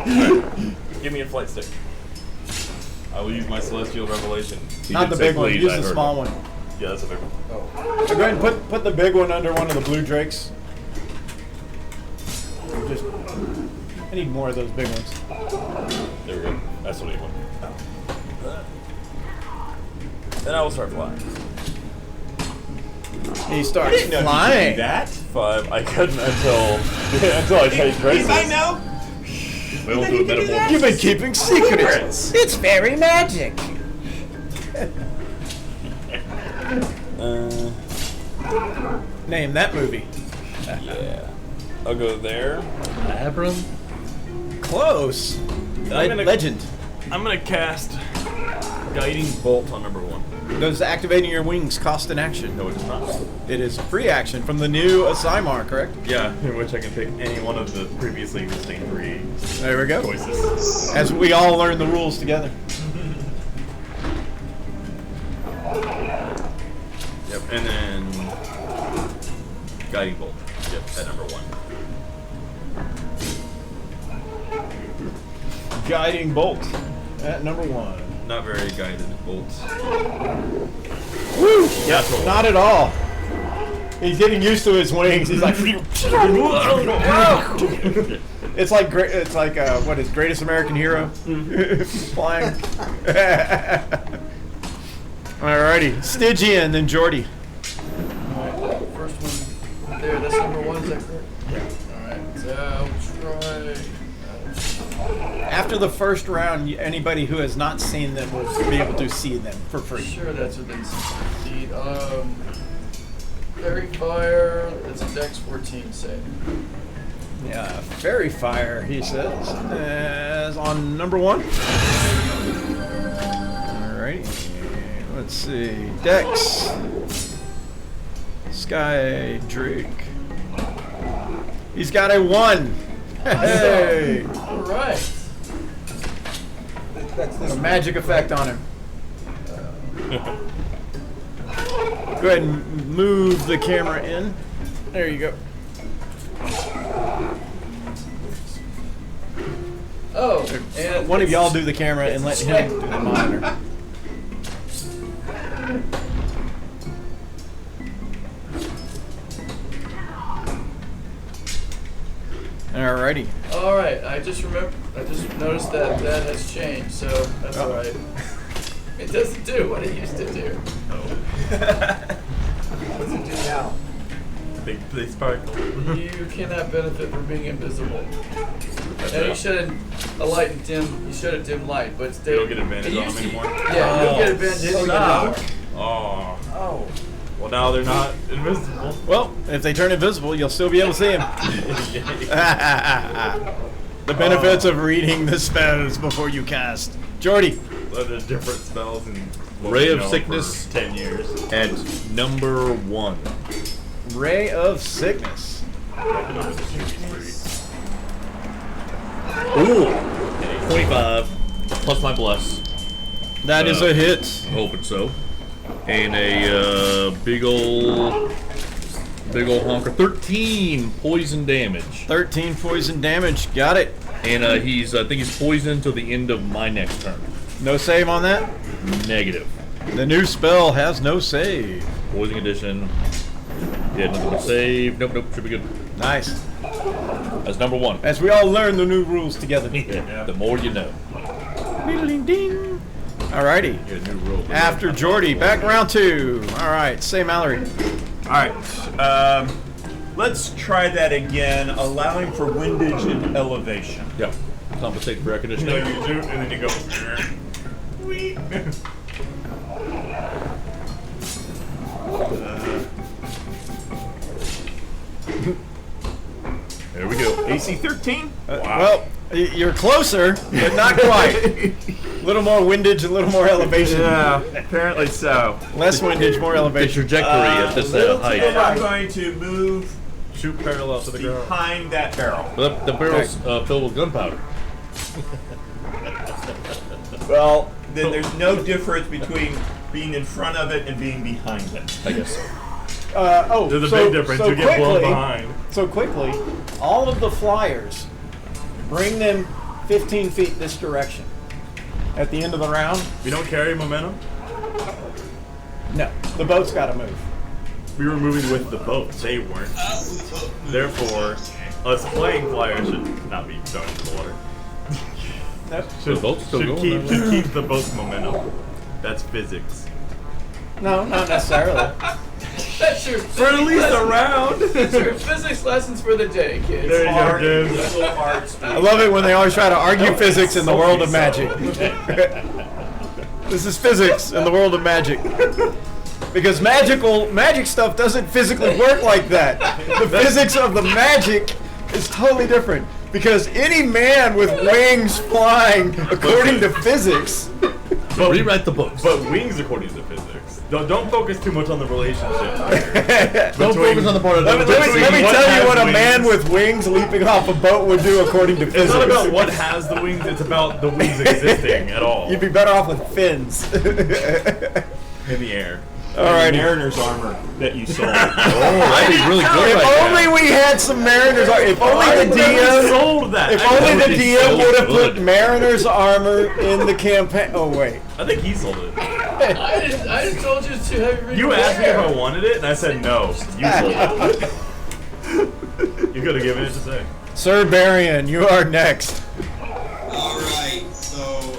Give me a flight stick. I will use my celestial revelation. He Not did the say big one. please, Use I the heard small him. one. Yeah, that's a big one. So go ahead and put the big one under one of the blue drakes. Just, I need more of those big ones. There we go. That's what I want. Then I will start flying. He starts flying. That? 5. I couldn't until I changed races. I know. We won't do a metamorphosis. You've been keeping secrets. It's fairy magic. Name that movie. Yeah. I'll go there. Abram? Close. gonna- Legend. I'm gonna cast Guiding Bolt on number 1. Does activating your wings cost an action? No, it does not. It is a free action from the new Asimar, correct? Yeah, in which I can pick any one of the previously existing 3 There we go. choices. As we all learn the rules together. Yep, and then Guiding Bolt. Yep, at number 1. Guiding bolt at number 1. Not very guided bolts. Woo! Yep, Not at all. He's getting used to his wings. He's like, it's like what is Greatest American Hero flying. Alrighty, Stygian, then Jordy. Alright, first one there, that's number 1, is that correct? Yeah. Alright, so I'll try. After the first round, anybody who has not seen them will be able to see them for free. Sure, that's within 60 feet. Fairy Fire, it's a Dex 14 save. Yeah, fairy fire, he says, is on number 1. Alright, let's see. Dex. Sky Drake. He's got a 1. Hey! Alright. That's this A magic effect on him. Go ahead and move the camera in. There you go. Oh, and One of y'all do the camera and let him do the monitor. Alrighty. Alright, I just noticed that has changed, so that's Oh. alright. It doesn't do what it used to do. What's it do now? They sparkle. You cannot benefit from being invisible. And you shouldn't a light and dim. You should have dim light, but You don't get advantage on them anymore. Yeah, you don't get advantage anymore. Oh. Oh. Well, now they're not invisible. Well, if they turn invisible, you'll still be able to see him. The benefits of reading the spells before you cast. Jordy. There's different spells and Ray of Sickness. for 10 years. At number 1. Ray of Sickness. Ooh. 25. Plus my bless. That is a hit. I'm hoping so. And a big ol' honker. 13 poison damage. 13 poison damage. Got it. And I think he's poisoned until the end of my next turn. No save on that? Negative. The new spell has no save. Poison condition. Yeah, nothing to save. Nope, should be good. Nice. That's number 1. As we all learn the new rules together. Yeah. The more you know. Ding. Alrighty. Get a new rule. After Jordy, back round 2. Alright, say Mallory. Alright. Let's try that again, allowing for windage and elevation. Yeah. Compensate for air conditioning. You do, and then you go. There we go. AC 13? Well, you're closer, but not quite. A little more windage, a little more elevation. Yeah, apparently so. Less windage, more The elevation. trajectory at this height. And I'm going to move Shoot parallel to the ground. behind that barrel. The barrel's filled with gunpowder. Well, then there's no difference between being in front of it and being behind it. I guess. There's a big difference. You get blown behind. So quickly, all of the flyers, bring them 15 feet this direction. At the end of the round, We don't carry momentum. no, the boat's got to move. We were moving with the boat. They weren't. Therefore, us playing flyers should not be thrown into the water. Nope. The boat's still going. Should keep the boat's momentum. That's physics. No, not necessarily. That's your For at least a round. That's your physics lessons for the day, kids. There you go, kids. I love it when they always try to argue physics in the world of magic. This is physics in the world of magic. Because magic stuff doesn't physically work like that. The physics of the magic is totally different. Because any man with wings flying, according to physics, Rewrite the books. But wings according to physics. Don't focus too much on the relationship. Don't focus on the part of let me tell you what a man with wings leaping off a boat would do according to physics. It's not about what has the wings, it's about the wings existing at all. You'd be better off with fins. In the air. The mariner's armor that you sold. I'd be really good If right only now. we had some mariners. If only the DM sold that. If I only know the he DM sold would have it. put Mariner's armor in the campaign. Oh wait. I think he sold it. I just told you to have your You asked me if I wanted it, and I said no. You sold it. You could have given it to say. Sir Barian, you are next. Alright, so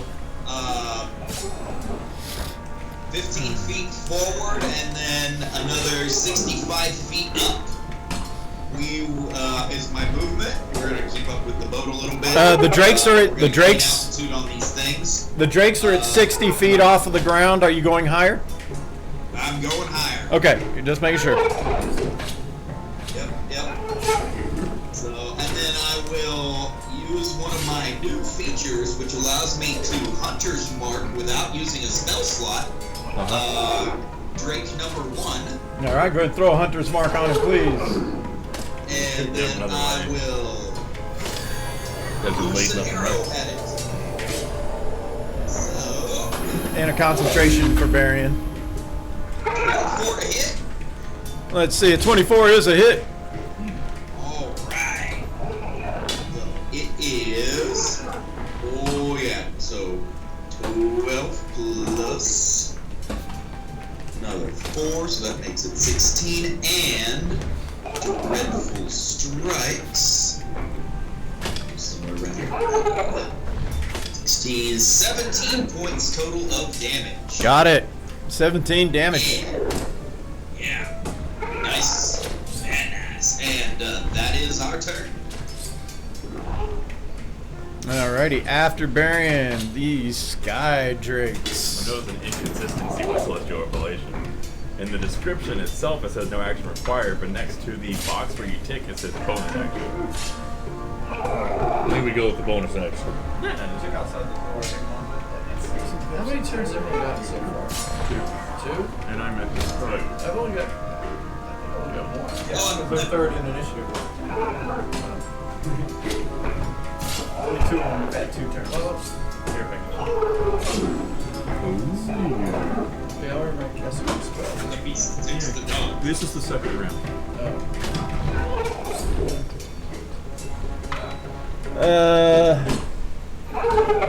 15 feet forward and then another 65 feet up. Is my movement. We're gonna keep up with the boat a little bit. The drakes are at We're the gonna gain drakes. altitude on these things. The drakes are at 60 feet off of the ground. Are you going higher? I'm going higher. Okay, you're just making sure. Yep. So, and then I will use one of my new features, which allows me to Hunter's Mark without using a spell slot. Drake number 1. All right, go ahead and throw a hunter's mark on it, please. And then I will That's a loose late an nothing, arrow right? at it. So, And a concentration for Barian. 4 to hit. Let's see, a 24 is a hit. Alright. So it is. Oh, yeah. So 12 plus another 4, so that makes it 16. And Dreadful Strikes. Somewhere around here. 16, 17 points total of damage. Got it. 17 damage. Yeah. Nice. And our turn. Alrighty, after Barian, these Sky Drakes. I noticed an inconsistency with Celestial Revelation. In the description itself, it says no action required, but next to the box where you tick, it says bonus action. I think we go with the bonus action. How many turns have everyone gotten so far? Two? And I'm at this point. I've only got more. The third in initiative. Only two of them have had 2 turns. Yeah, I remember casting a spell. Maybe 6 the dog. This is the second round.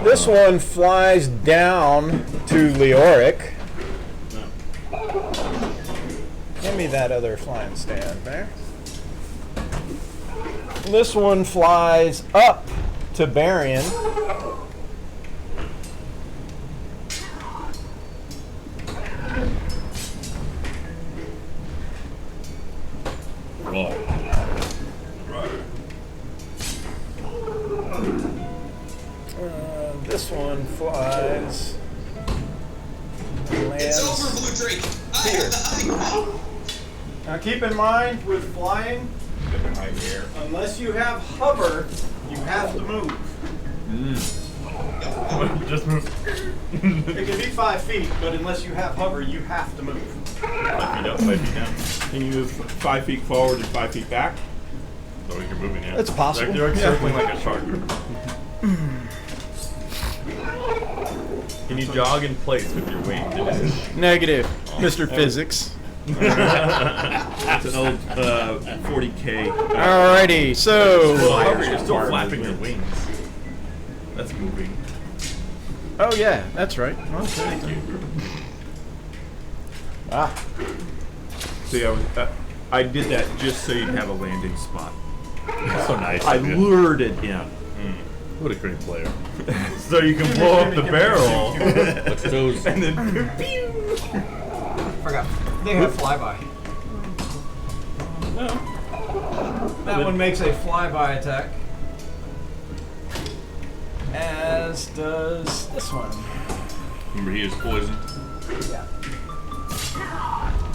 This one flies down to Leoric. Give me that other flying stand there. This one flies up to Barian. Right. This one flies. Lands. It's over, Blue Drake. I have the high ground. Now keep in mind with flying, unless you have hover, you have to move. Just move. It can be 5 feet, but unless you have hover, you have to move. 5 feet up, 5 feet down. Can you move 5 feet forward and 5 feet back? So you're moving, yeah. It's possible. You're like Yeah. circling like a shark. Can you jog in place with your weight? Negative, Mr. Physics. That's an old 40K. Alrighty, so. However, you're still Fire flapping your movement. wings. That's moving. Oh yeah, that's right. Okay. Ah, See, I did that just so you'd have a landing spot. That's so nice. I of you. lured it in. What a great player. So you can blow up the barrel. Let's those. And then Forgot. They have flyby. That one makes a flyby attack. As does this one. Remember, he is poisoned. Yeah.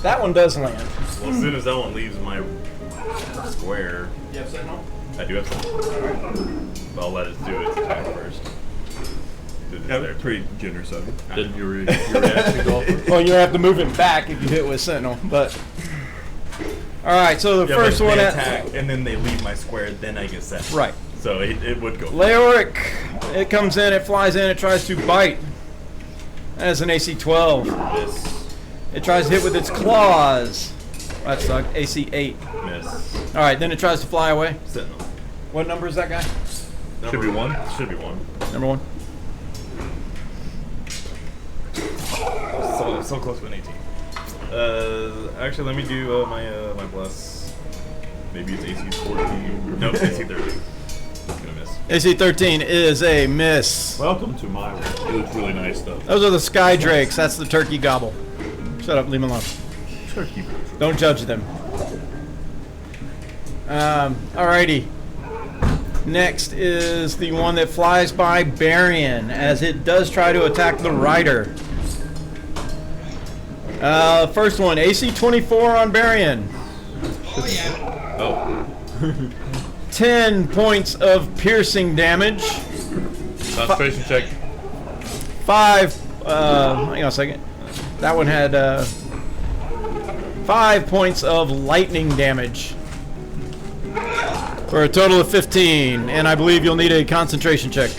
that one does land. well, as soon as that one leaves my square, You have Sentinel? I do have something. But I'll let it do its attack first. Do this Yeah, there. pretty generous of you. Didn't your reaction go off? Well, you have to move him back if you hit with Sentinel, but. Alright, so the Yeah, first but one they at. attack, and then they leave my square, then I get set. Right. So it would go. Leoric, it comes in, it flies in, it tries to bite. That is an AC 12. Miss. It tries to hit with its claws. That sucked. AC 8. Miss. Alright, then it tries to fly away. Sentinel. What number is that guy? Should be one. Should be one. Number 1. So close to an 18. Actually, let me do my bless. Maybe it's AC 14. No, it's AC 13. It's gonna miss. AC 13 is a miss. Welcome to my world. It looks really nice, though. Those are the Sky Drakes. That's the turkey gobble. Shut up, leave them alone. Turkey. Don't judge them. Alrighty. Next is the one that flies by Barian, as it does try to attack the rider. First one, AC 24 on Barian. Oh yeah. Oh. 10 points of piercing damage. Concentration check. 5, hang on a second. That one had 5 points of lightning damage. For a total of 15, and I believe you'll need a concentration check.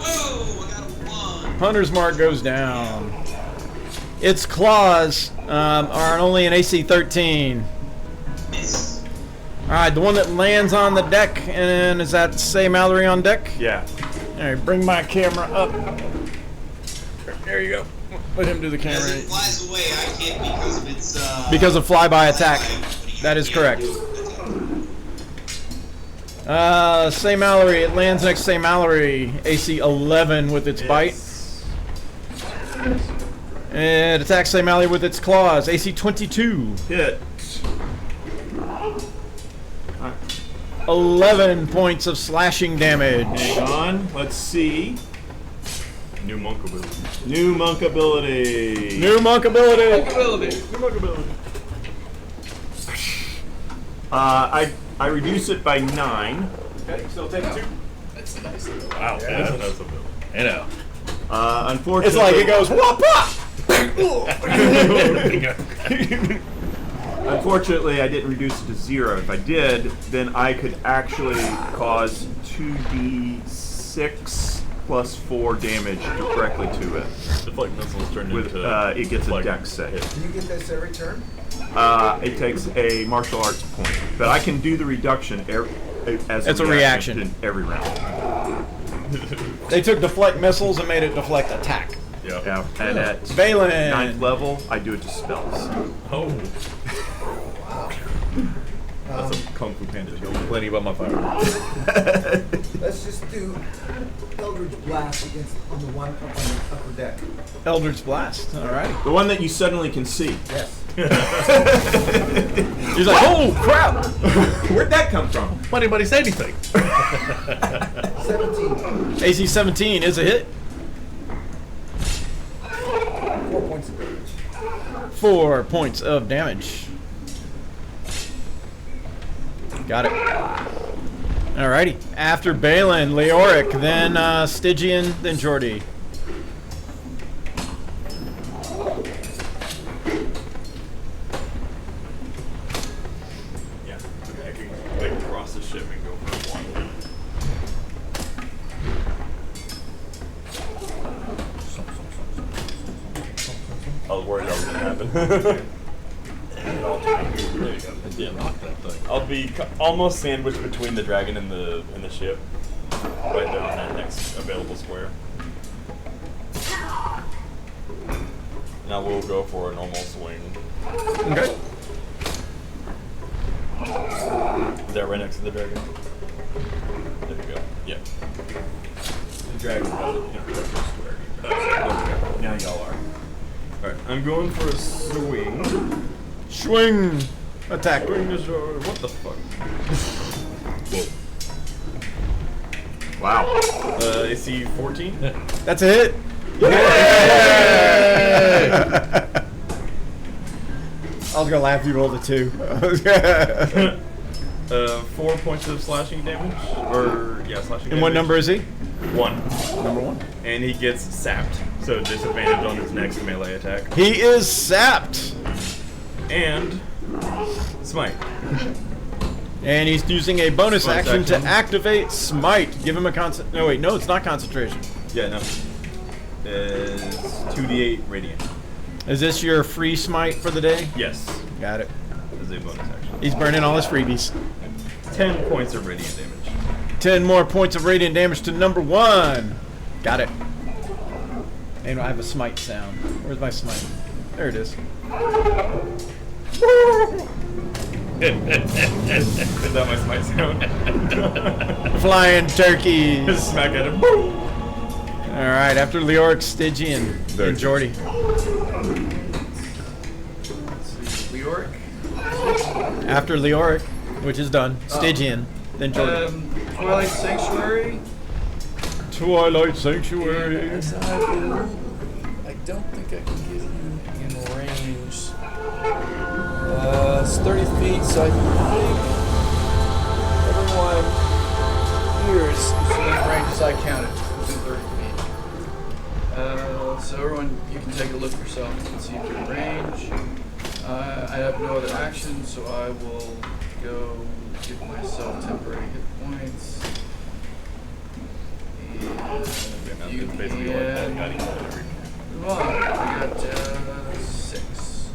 Oh, I got a 1. Hunter's Mark goes down. Its claws are only an AC 13. Miss. Alright, the one that lands on the deck, and is that Say Mallory on deck? Yeah. Alright, bring my camera up. There you go. Let him do the As camera. it flies away, I hit because of its Because of flyby attack. flyby. That is Yeah. correct. Say Mallory, it lands next to Say Mallory. AC 11 with its bite. It attacks St. Mally with its claws. AC 22. Hit. 11 points of slashing damage. Hang on. Let's see. New monk ability. New monk ability. New monk ability. Ability. New monk ability. I reduce it by 9. Okay, so take 2. That's a nice. Wow, Yeah. that's a nice ability. You know. Unfortunately, It's like it goes whoop up. Unfortunately, I didn't reduce it to 0. If I did, then I could actually cause 2d6 plus 4 damage directly to it. Deflect missiles turned With into. it gets a like, dex save. Do you get this every turn? It takes a martial arts point, but I can do the reduction as It's a reaction. in every round. They took deflect missiles and made it deflect attack. Yeah. Yeah, and at Valen. 9th level, I do it to spells. Oh. That's a Kung Fu Panda joke. Plenty about my fire. Let's just do Eldritch Blast against on the one up on the upper deck. Eldritch Blast. All right. The one that you suddenly can see. Yes. He's like, oh crap! Where'd that come from? Why anybody say anything? 17. AC 17 is a hit. 4 points of damage. 4 points of damage. Got it. Alrighty. After Balin, Leoric, then Stygian, then Jordy. Yeah. Okay, I can like cross the ship and go for one. I was worried that was gonna happen. There you go. I did rock that thing. I'll be almost sandwiched between the dragon and the ship, right there on that next available square. And I will go for a normal swing. Okay. Is that right next to the dragon? There we go. Yeah. The dragon wasn't in a perfect square. Now y'all are. Alright, I'm going for a swing. Swing. Attack. Swing the sword. What the fuck? Wow. AC 14? That's a hit. I was gonna laugh if you rolled a 2. 4 points of slashing damage. Or, yeah, slashing damage. And what number is he? 1. Number 1. And he gets sapped. So disadvantage on his next melee attack. He is sapped. And smite. And he's using a bonus Bonus action to action. activate Smite. Give him a concent. No, wait, no, it's not concentration. Yeah, no. Is 2d8 radiant. Is this your free Smite for the day? Yes. Got it. As a bonus action. He's burning all his freebies. 10 points of radiant damage. 10 more points of radiant damage to number 1. Got it. And I have a Smite sound. Where's my Smite? There it is. Is that my smite sound? Flying turkeys. Smack at him. Boom! All right, after Leoric, Stygian, and Jordy. Leoric. After Leoric, which is done, Stygian, then Jordy. Twilight Sanctuary. Twilight Sanctuary. I don't think I can get you in range. It's 30 feet, so I think everyone here is within range as I counted, within 30 feet. So everyone, you can take a look yourself and see if you're in range. I have no other action, so I will go give myself temporary hit points. And you Basically, can move on. I got 6.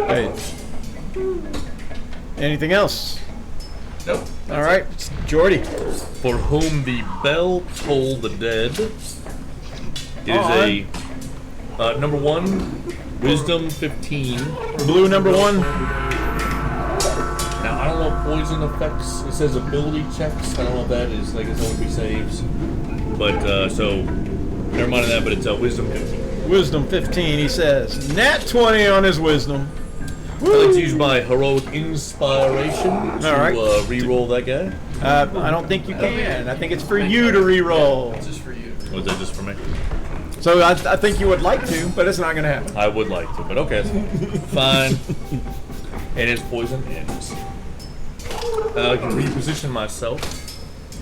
Hey. Anything else? Nope. All right, it's Jordy. For whom the bell toll the dead is number 1, wisdom 15. Blue number 1. Now I don't know poison effects. It says ability checks. I don't know if that is like it's only be saves. But so Never mind that, but it's a wisdom 15. Wisdom 15, he says. Nat 20 on his wisdom. I like to use my heroic inspiration to right. re-roll that guy. I don't think you can. I think it's for you to re-roll. It's just for you. Or is that just for me? So I think you would like to, but it's not going to happen. I would like to, but okay. Fine. And it's poison. I can reposition myself.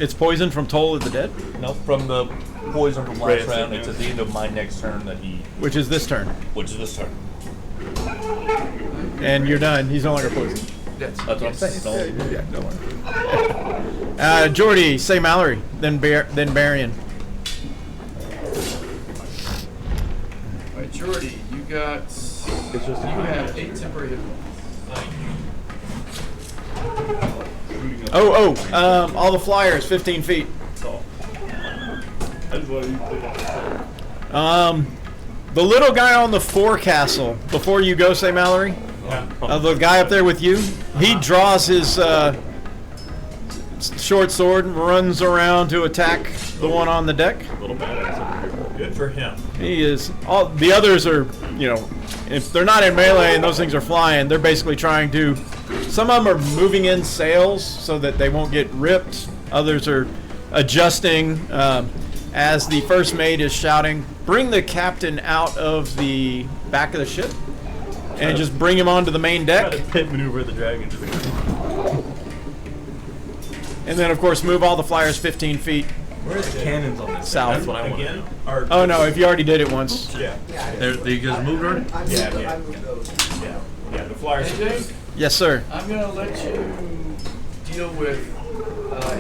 It's poison from Toll of the Dead, No, from the poison from last Right, round. yeah. It's at the end of my next turn that he, which is this turn. which is this turn. And you're done. He's no longer poisoned. That's what I'm saying. Don't- Yeah, don't worry. Jordy, say Mallory, then Barian. Alright, Jordy, you got. You have 8 temporary hit points. All the flyers, 15 feet. The little guy on the forecastle, before you go, say Mallory, the guy up there with you, he draws his short sword and runs around to attack the one on the deck. Little badass over here. Good for him. He is. All the others are, if they're not in melee and those things are flying, they're basically trying to. Some of them are moving in sails so that they won't get ripped. Others are adjusting as the first mate is shouting, "Bring the captain out of the back of the ship and just bring him onto the main Try deck." to pit maneuver the dragon to the ground. And then, of course, move all the flyers 15 feet Where are the cannons on this? south. That's what I want to Again? know. Or Oh no! If you already did it once. Yeah. You guys moved already? I moved those. Yeah, the flyers. AJ, Yes, sir. I'm gonna let you deal with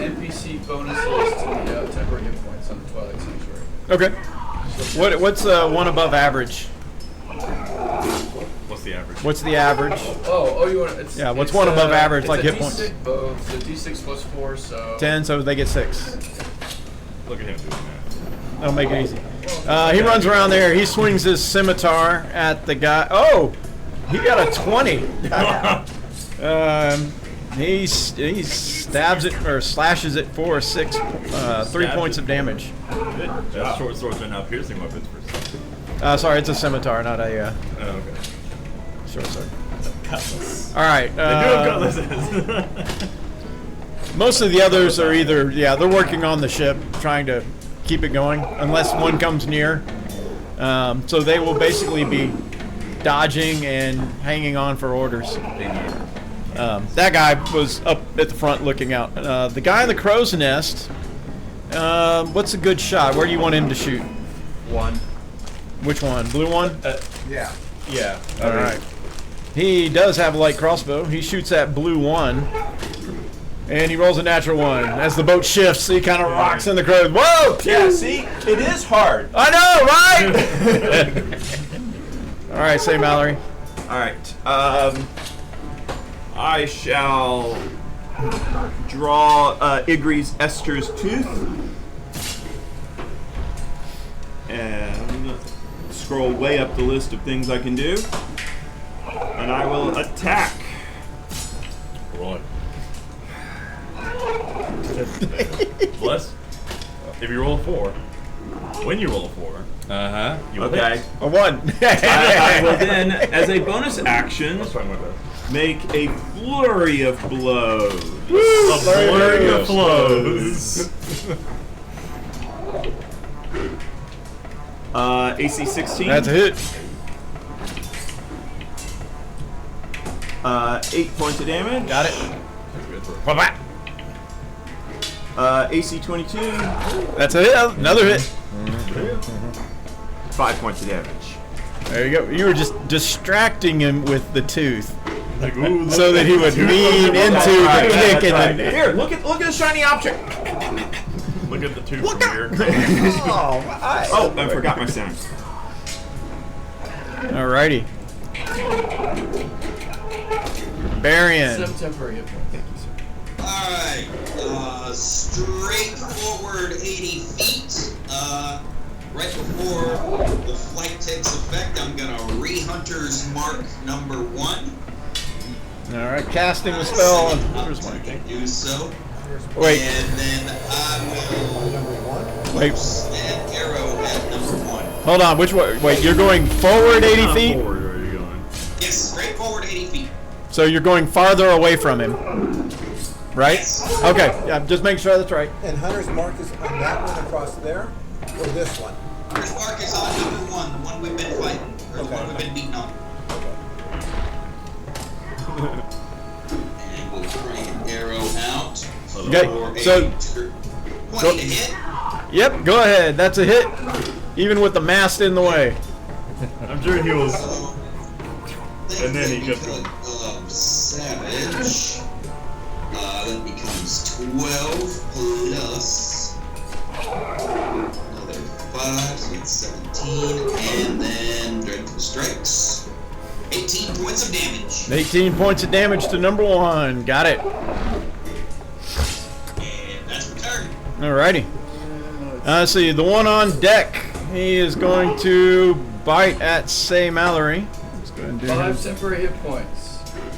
NPC bonuses to the temporary hit points on the Twilight Sanctuary. Okay. What's one above average? What's the average? What's the average? Oh, you want? It's, Yeah, what's it's, one above average, it's like a hit D6, points? Oh, it's a D6 plus 4, so 10, so they get 6. Look at him doing that. That'll make it easy. He runs around there. He swings his scimitar at the guy. Oh, he got a 20. He stabs it or slashes it for 6, 3 points of damage. Good. That short swords are now piercing weapons for. Sorry, it's a scimitar, not a Oh, okay. short sword. Cutlass. All right. They do have cutlasses. Most of the others are either, they're working on the ship, trying to keep it going, unless one comes near. So they will basically be dodging and hanging on for orders. That guy was up at the front looking out. The guy in the crow's nest, what's a good shot? Where do you want him to shoot? 1. Which one? Blue one? Yeah. Yeah. All right. He does have a light crossbow. He shoots at blue 1. And he rolls a natural 1. As the boat shifts, he kind of rocks in the crowd. Whoa! Yeah, see? It is hard. I know, right? All right, say Mallory. All right. I shall draw Igri's Esther's Tooth and scroll way up the list of things I can do, and I will attack. Right. Bless. If you roll a 4, when you roll a 4, you will Okay. hit. A 1. I will then, as a bonus action, What's wrong with that? make a flurry of blows. A flurry of of blows. AC 16. That's a hit. 8 points of damage. Got it. AC 22. That's a hit. Another hit. 5 points of damage. There you go. You were just distracting him with the tooth, Like, ooh, so that he would lean into the kick and then. Here, look at the shiny object. Look at the two from here. Oh, I forgot my sound. Alrighty. Barian. 7 temporary hit points. Alright, straight forward 80 feet. Right before the flight takes effect, I'm gonna re-Hunter's Mark number 1. Alright, casting the spell. Up to do so. Wait, And then I will wait. an arrow at number Hold on, which way? Wait, you're going forward 80 feet? Forward, where are you going? Yes, straight forward 80 feet. So you're going farther away from him, right? Yes. Okay, yeah, just make sure that's right. And Hunter's mark is on that one across there, or this one? First mark is on number 1, the one we've been fighting, or the Okay. one we've been beating on. And we'll bring an arrow out. Okay, For so- a 20 to hit. Yep, go ahead. That's a hit, even with the mast in the way. I'm sure he was. So, And then he just Savage. That becomes 12 plus another 5, so that's 17, and then Dreadful Strikes. 18 points of damage. 18 points of damage to number 1. Got it. And that's my turn. Alrighty. Let's see, the one on deck. He is going to bite at Say Mallory. Let's go ahead and do 5 his- temporary hit points.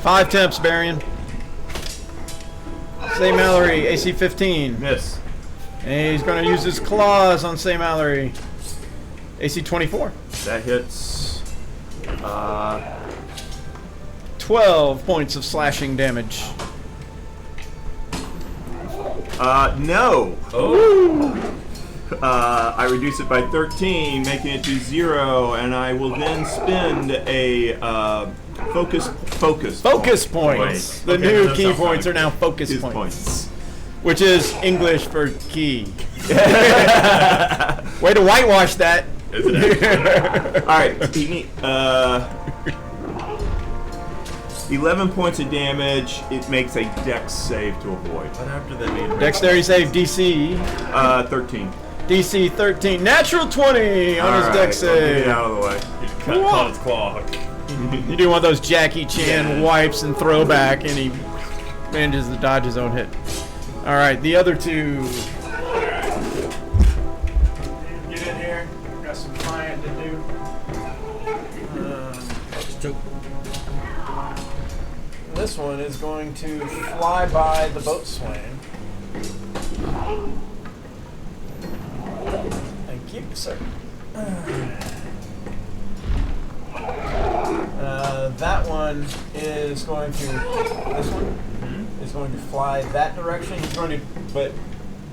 5 temps, Barian. Say Mallory, AC 15. miss. And he's going to use his claws on Say Mallory. AC 24. That hits. 12 points of slashing damage. No. Oh. I reduce it by 13, making it to 0, and I will then spend a focus Focus points. Points. The Okay, new that key sounds points fine. are now focus his points, points. which is English for key. Way to whitewash that. Is it actually? All right, he need, 11 points of damage. It makes a dex save to avoid. What after that made Dexterity save DC. 13. DC 13. Natural 20 on his All dex right, I'll get it save. out of the way. He caught his claw. You do one of those Jackie Chan wipes and throwback, and he manages to dodge his own hit. All right, the other two. Get in here. Got some flying to do. This one is going to fly by the boatswain. Thank you, sir. That one is going to. This one is going to fly that direction. He's going to, but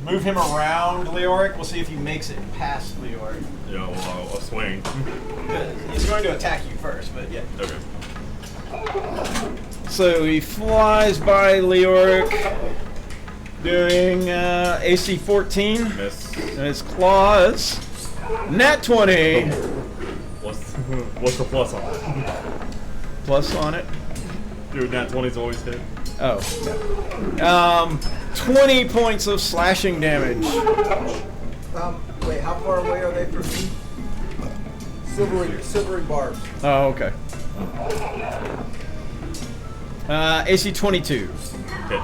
move him around Leoric. We'll see if he makes it past Leoric. Yeah, well, I'll swing. He's going to attack you first, but yeah. Okay. So he flies by Leoric, doing AC 14. Miss. And his claws. Nat 20. What's the plus on it? Plus on it. Dude, nat 20's always hit. Oh. 20 points of slashing damage. Wait, how far away are they from me? Silvery barbs. Oh, okay. AC 22. Hit.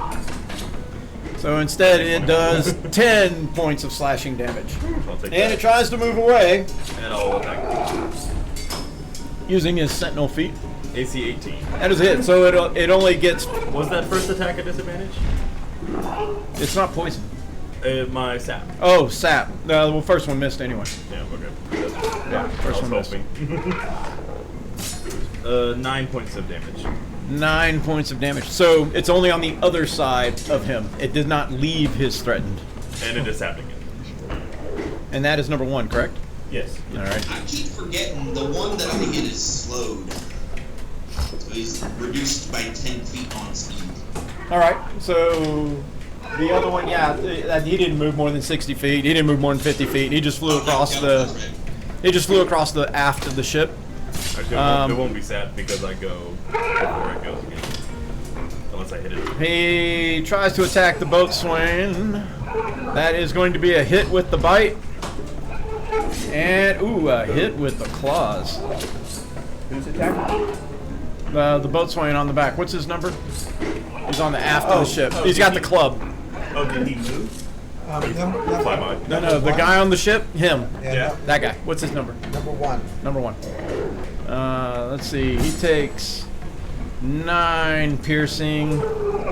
So instead it does 10 points of slashing damage. I'll take And that. it tries to move away And I'll attack. using his sentinel feet. AC 18. That is a hit, so it only gets. Was that first attack a disadvantage? It's not poison. My sap. Oh, sap. Well, first one missed anyway. Yeah, okay. Yeah, first one missed. 9 points of damage. 9 points of damage. So it's only on the other side of him. It did not leave his threatened. And it is happening. And that is number 1, correct? Yes. All right. I keep forgetting the one that I hit is slowed. So he's reduced by 10 feet on speed. All right. So the other one, yeah, he didn't move more than 60 feet. He didn't move more than 50 feet. He just flew across the. He just flew across the aft of the ship. Actually, it won't be sad because I go before it goes again. Unless I hit it. He tries to attack the boatswain. That is going to be a hit with the bite. And, ooh, a hit with the claws. Who's attacking? The boatswain on the back. What's his number? He's on the aft of the ship. He's got the club. Oh, did he move? Number, Fly by. No, the guy on the ship, him. Yeah. That guy. What's his number? Number 1. Number 1. Let's see. He takes 9 piercing,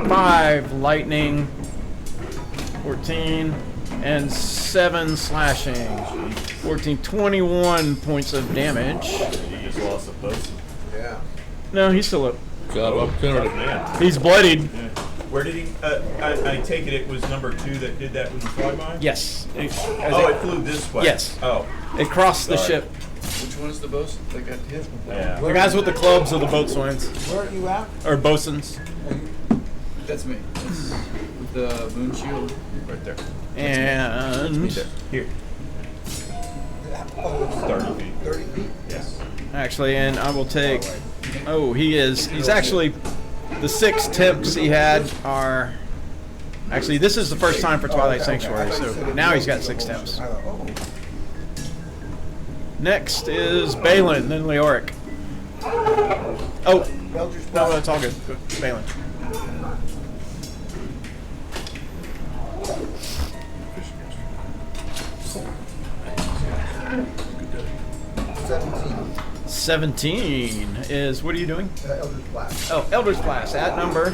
5 lightning, 14, and 7 slashing. 14, 21 points of damage. You just lost a post. Yeah. No, he's still up. Got Oh, opportunity. man. He's bloodied. Where did he? I take it was number 2 that did that with the flyby. Yes. It flew this way. Yes. Oh. It crossed the Sorry. ship. Which one is the boss that got hit? Yeah. The guys with the clubs are the boatswains. Where are you at? Or bosuns. That's me. That's with the moon shield right there. And Here. Oh, 30 feet. 30 feet? Yes. actually, and I will take. Oh, he's actually. The 6 temps he had are. Actually, this is the first time for Twilight Sanctuary, so now he's got 6 temps. I thought, oh. Next is Balin, then Leoric. Oh, Eldritch no, Blast. it's all good. Balin. Seventeen. 17 is. What are you doing? Eldritch Blast. Oh, Eldritch Blast. At number.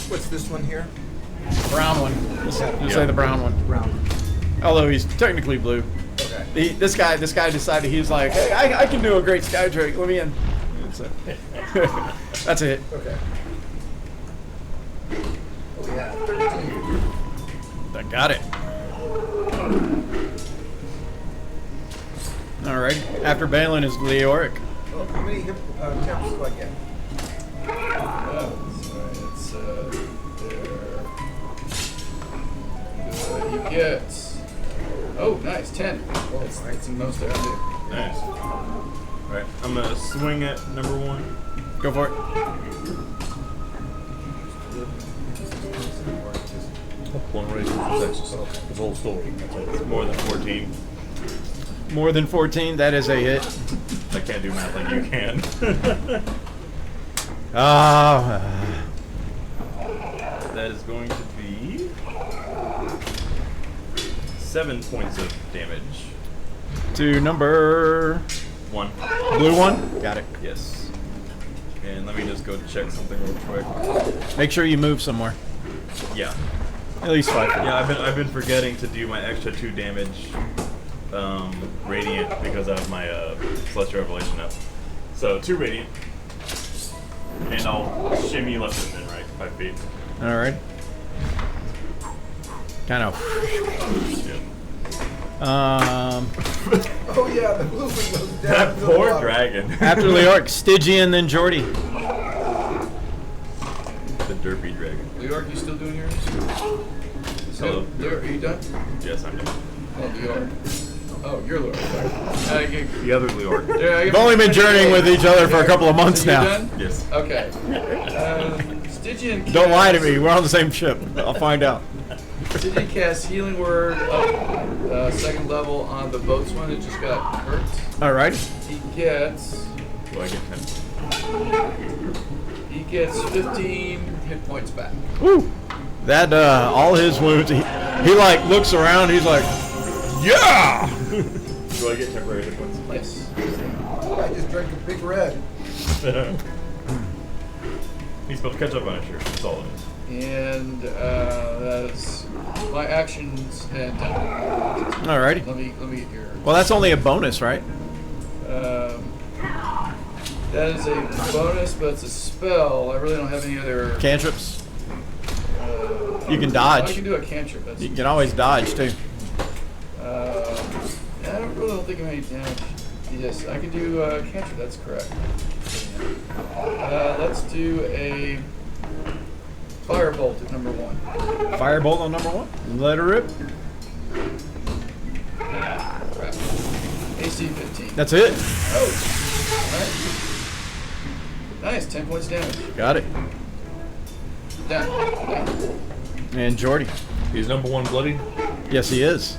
What's this one here? Brown one. Just say the brown one. Brown. Although he's technically blue. Okay. This guy decided he's like, hey, I can do a great sky trick. Let me in. That's a hit. Okay. Oh yeah, 13. I got it. All right. After Balin is Leoric. Oh, how many temps do I get? It's there. You get. Oh, nice, 10. That's the most I do. Nice. Alright, I'm gonna swing at number 1. Go for it. One raise for Texas. It's whole story. That's it. It's more than 14. More than 14. That is a hit. I can't do math like you can. That is going to be 7 points of damage. To number 1. blue one. Got it. Yes. And let me just go check something real quick. Make sure you move somewhere. Yeah. At least 5. Yeah, I've been forgetting to do my extra 2 damage radiant because I have my Celestial Revelation up. So 2 radiant. And I'll shimmy left and then right 5 feet. All right. Kind of. Oh yeah, the blue one goes down. That to the poor water. dragon. After Leoric, Stygian, then Jordy. The derpy dragon. Leoric, you still doing yours? Hello. Leoric, are you done? Yes, I'm done. Oh, Leoric. Oh, you're Leoric. Sorry. The other Leoric. We've only been journeying with each other for a couple of months So you're now. done? Yes. Okay. Stygian. Don't lie to me. We're on the same ship. I'll find out. Stygian casts Healing Word up 2nd level on the boatswain that just got hurt. All right. He gets. Do I get 10? He gets 15 hit points back. Woo. That all his wounds. He like looks around. He's like, yeah. Do I get temporary hit points? Yes. I just drank a big red. He's supposed to catch up on it, sure. That's all it is. And that is my actions and time. All righty. Let me get your. Well, that's only a bonus, right? That is a bonus, but it's a spell. I really don't have any other. Cantrips. You can I dodge. can do a cantrip. That's, You can always dodge too. I really don't think of any damage. Yes, I can do cantrip. That's correct. Let's do a firebolt at number 1. Firebolt on number 1. Let her rip. Crap. AC 15. That's it. Oh. All right. Nice. 10 points damage. Got it. Done. And Jordy. He's number 1 bloody. Yes, he is.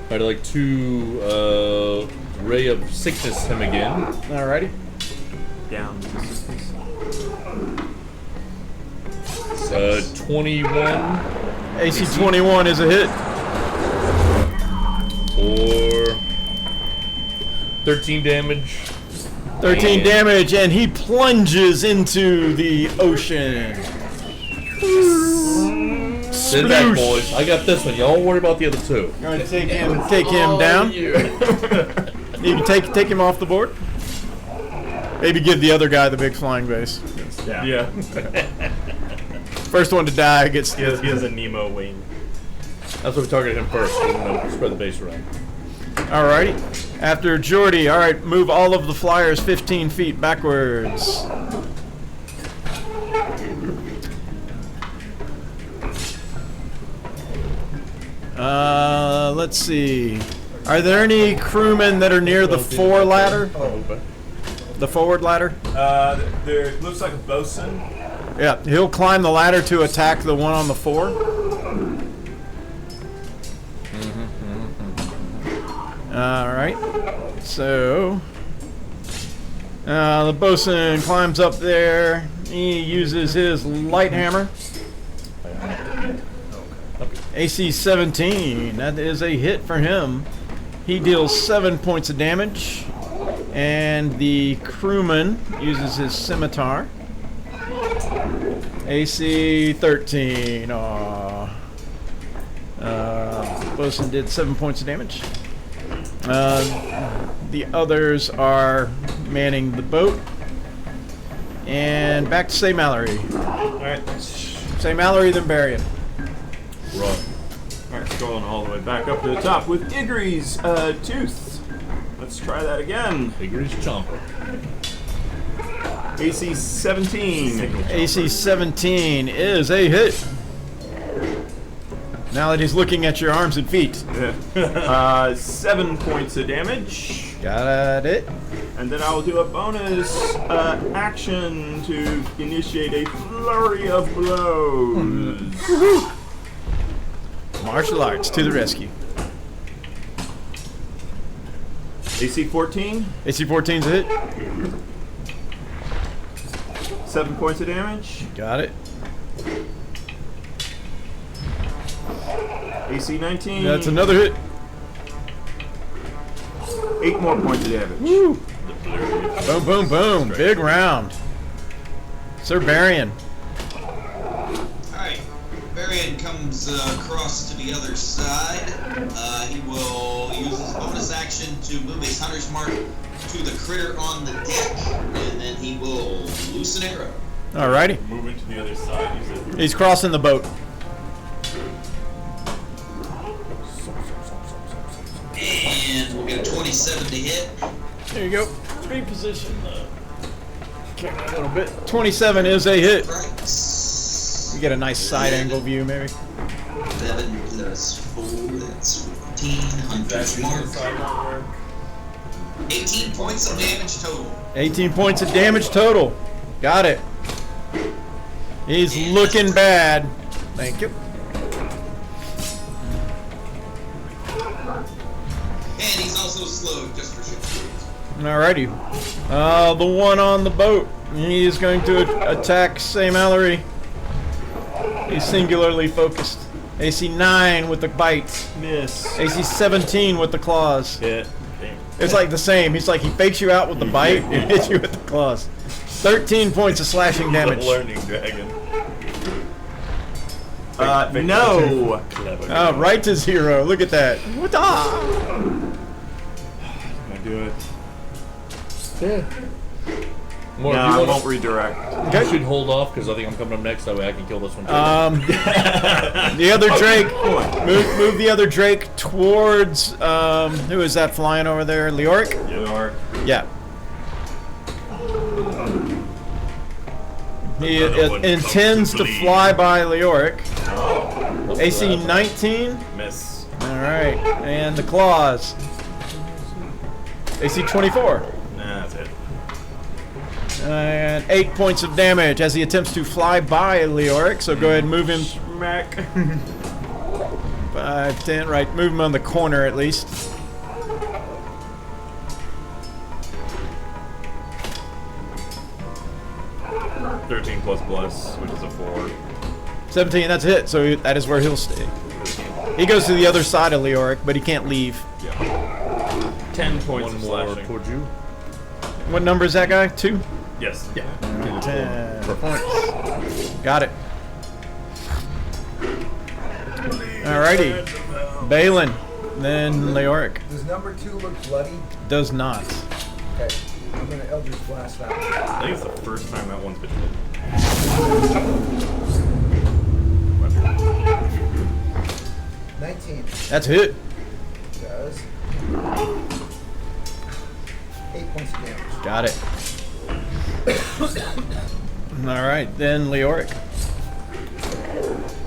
I'd like to Ray of Sickness him again. Alrighty. Down. 21 AC 21 is a hit. or 13 damage. 13 And- damage, and he plunges into the ocean. Sit back, boys. I got this one. Y'all don't worry about the other two. Going to take him down. You can take him off the board. Maybe give the other guy the big flying base. Yeah. First one to die gets. He has a Nemo wing. That's what we targeted him first. So we'll spread the base around. Alrighty. After Jordy, alright, move all of the flyers 15 feet backwards. Let's see. Are there any crewmen that are near the fore ladder? The forward ladder? There looks like a bosun. Yeah, he'll climb the ladder to attack the one on the fore. Alright. So the bosun climbs up there. He uses his light hammer. AC 17. That is a hit for him. He deals 7 points of damage. And the crewman uses his scimitar. AC 13. Aww. Bosun did 7 points of damage. The others are manning the boat. And back to Say Mallory. Alright. Say Mallory, then Barian. Run. Alright, scrolling all the way back up to the top with Igri's tooth. Let's try that again. Igri's chomper. AC 17. AC 17 is a hit. Now that he's looking at your arms and feet. Yeah. 7 points of damage. Got it. And then I will do a bonus action to initiate a flurry of blows. Martial arts to the rescue. AC 14. AC 14's a hit. 7 points of damage. Got it. AC 19. That's another hit. 8 more points of damage. Woo. Boom, boom, boom. Big round. Sir Barian. Alright, Varian comes across to the other side. He will use his bonus action to move his hunter's mark to the critter on the deck, and then he will loose an arrow. Alrighty. Moving to the other side. He's crossing the boat. And we'll get a 27 to hit. There you go. Reposition the camera a little bit. 27 is a hit. Strikes. We get a nice side angle view, maybe. 11 plus 4, that's 14. Hunter's mark. 18 points of damage total. 18 points of damage total. Got it. He's looking bad. Thank you. And he's also slowed just for 6 turns. Alrighty. The one on the boat. He is going to attack Say Mallory. He's singularly focused. AC 9 with the bite. Miss. AC 17 with the claws. Hit. It's like the same. He's like he fakes you out with the bite and hits you with the claws. 13 points of slashing damage. Learning dragon. No. Right to 0. Look at that. What the? Can I do it? Yeah. More, No, you I wanna- won't redirect. You should hold off because I think I'm coming up next. That way I can kill this one too. The other Drake. Move the other Drake towards. Who is that flying over there? Leoric? York. Yeah. He Another one intends comes to to bleed. fly by Leoric. AC 19. Miss. Alright. And the claws. AC 24. Nah, that's it. And 8 points of damage as he attempts to fly by Leoric. So go ahead and move him. Smack. 5, 10. Right. Move him on the corner at least. ++, which is a 4. 17. That's a hit. So that is where he'll stay. He goes to the other side of Leoric, but he can't leave. 10 points One of more slashing. towards you. What number is that guy? 2? Yes. Yeah. 10 points. Got it. Alrighty. Balin, then Leoric. Does number 2 look bloody? Does not. Okay. I'm gonna Eldritch Blast that one. I think it's the first time that one's been hit. 19 That's a hit. does 8 points of damage. Got it. Alright, then Leoric.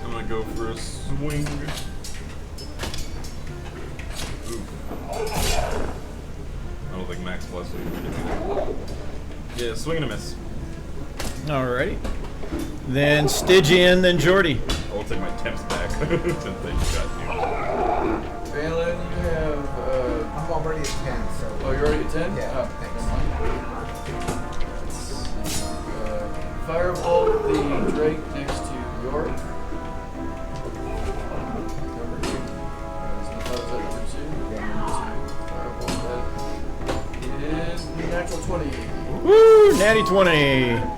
I'm gonna go for a swing. I don't think Max Leslie would hit me. Yeah, swing and a miss. Alrighty. Then Stygian, then Jordy. I'll take my temps back since they got you. Balin, you have. I'm already at 10, so. Oh, you're already at 10? Yeah, Oh, thanks. never mind. Firebolt the Drake next to York. Number 2. Is that number 2? Yeah, number 2. Firebolt that is the natural 20. Woo! Natty 20.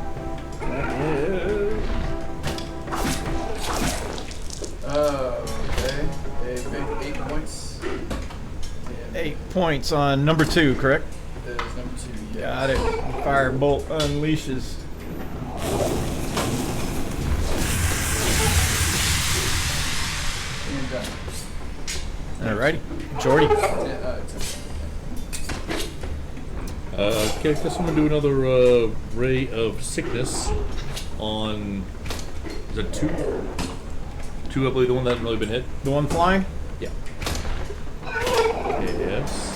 Okay. A big 8 points. And 8 points on number 2, correct? that is number 2, yes. Got it. Firebolt unleashes. And done. Alrighty. Jordy. Okay, I guess I'm gonna do another ray of sickness on. Is that 2? 2, I believe, the one that hasn't really been hit. The one flying? Yeah. Yes.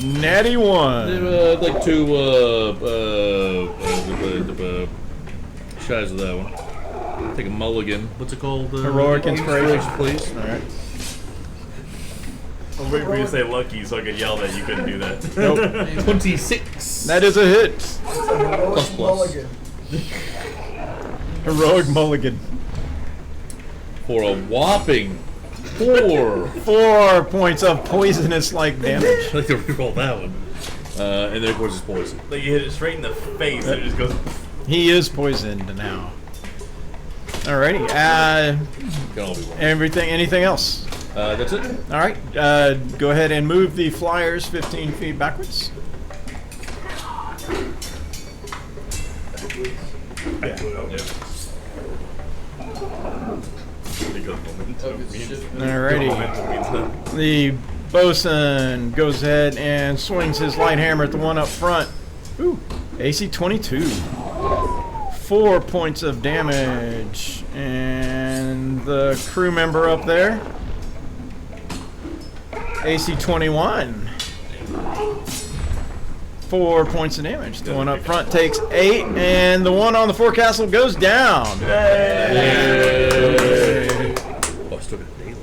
Natty 1. I'd like to size of that one. Take a mulligan. What's it called? Heroic inspiration, please. Alright. I was waiting for you to say lucky so I could yell that you couldn't do that. Nope. 26. That is a hit. It's a heroic Plus. mulligan. Heroic mulligan. For a whopping 4. 4 points of poisonous-like damage. I'd like to reroll that one. And then of course it's poison. Like you hit it straight in the face and it just goes. He is poisoned now. Alrighty. Can all be one. Anything else? That's it. Alright. Go ahead and move the flyers 15 feet backwards. Alrighty. The bosun goes ahead and swings his light hammer at the one up front. Ooh, AC 22. 4 points of damage. And the crew member up there, AC 21. 4 points of damage. The one up front takes 8, and the one on the forecastle goes down. Yay. Oh, I still got daylight.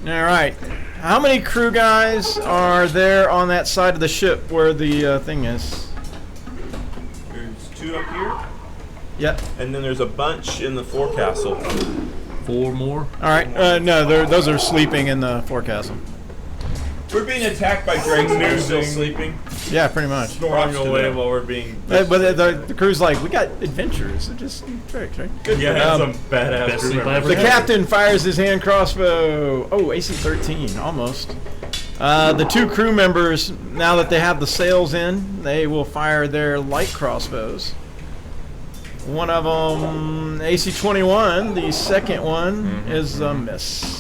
All right. How many crew guys are there on that side of the ship where the thing is? There's 2 up here, Yep. and then there's a bunch in the forecastle. 4 more. All right. No, those are sleeping in the forecastle. We're being attacked by drakes and we're still sleeping. Yeah, pretty much. Snoring Props to away them. while we're being. But the crew's like, we got adventurers. They're just tricks, right? Yeah, Um, some badass best crew sleep I members. ever The had. captain fires his hand crossbow. Oh, AC 13, almost. The 2 crew members, now that they have the sails in, they will fire their light crossbows. One of them, AC 21. The second one is a miss.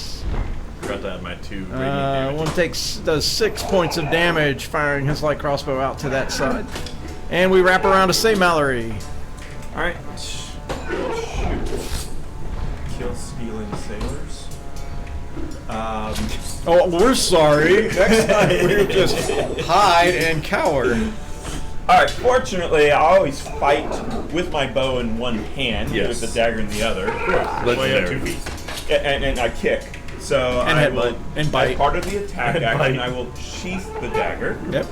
Forgot to add my 2 radiant damage. One does 6 points of damage, firing his light crossbow out to that side. And we wrap around to say Mallory. Alright. We'll shoot. Kill stealing sailors. Oh, we're sorry. Next time we'll just hide and cower. Alright, fortunately, I always fight with my bow in one hand, Yes. with the dagger in the other. Well, you have 2 Legendary. feet. And I kick. So And I headbutt. will, And bite. as part of the attack And action, bite. I will sheath the dagger, Yep.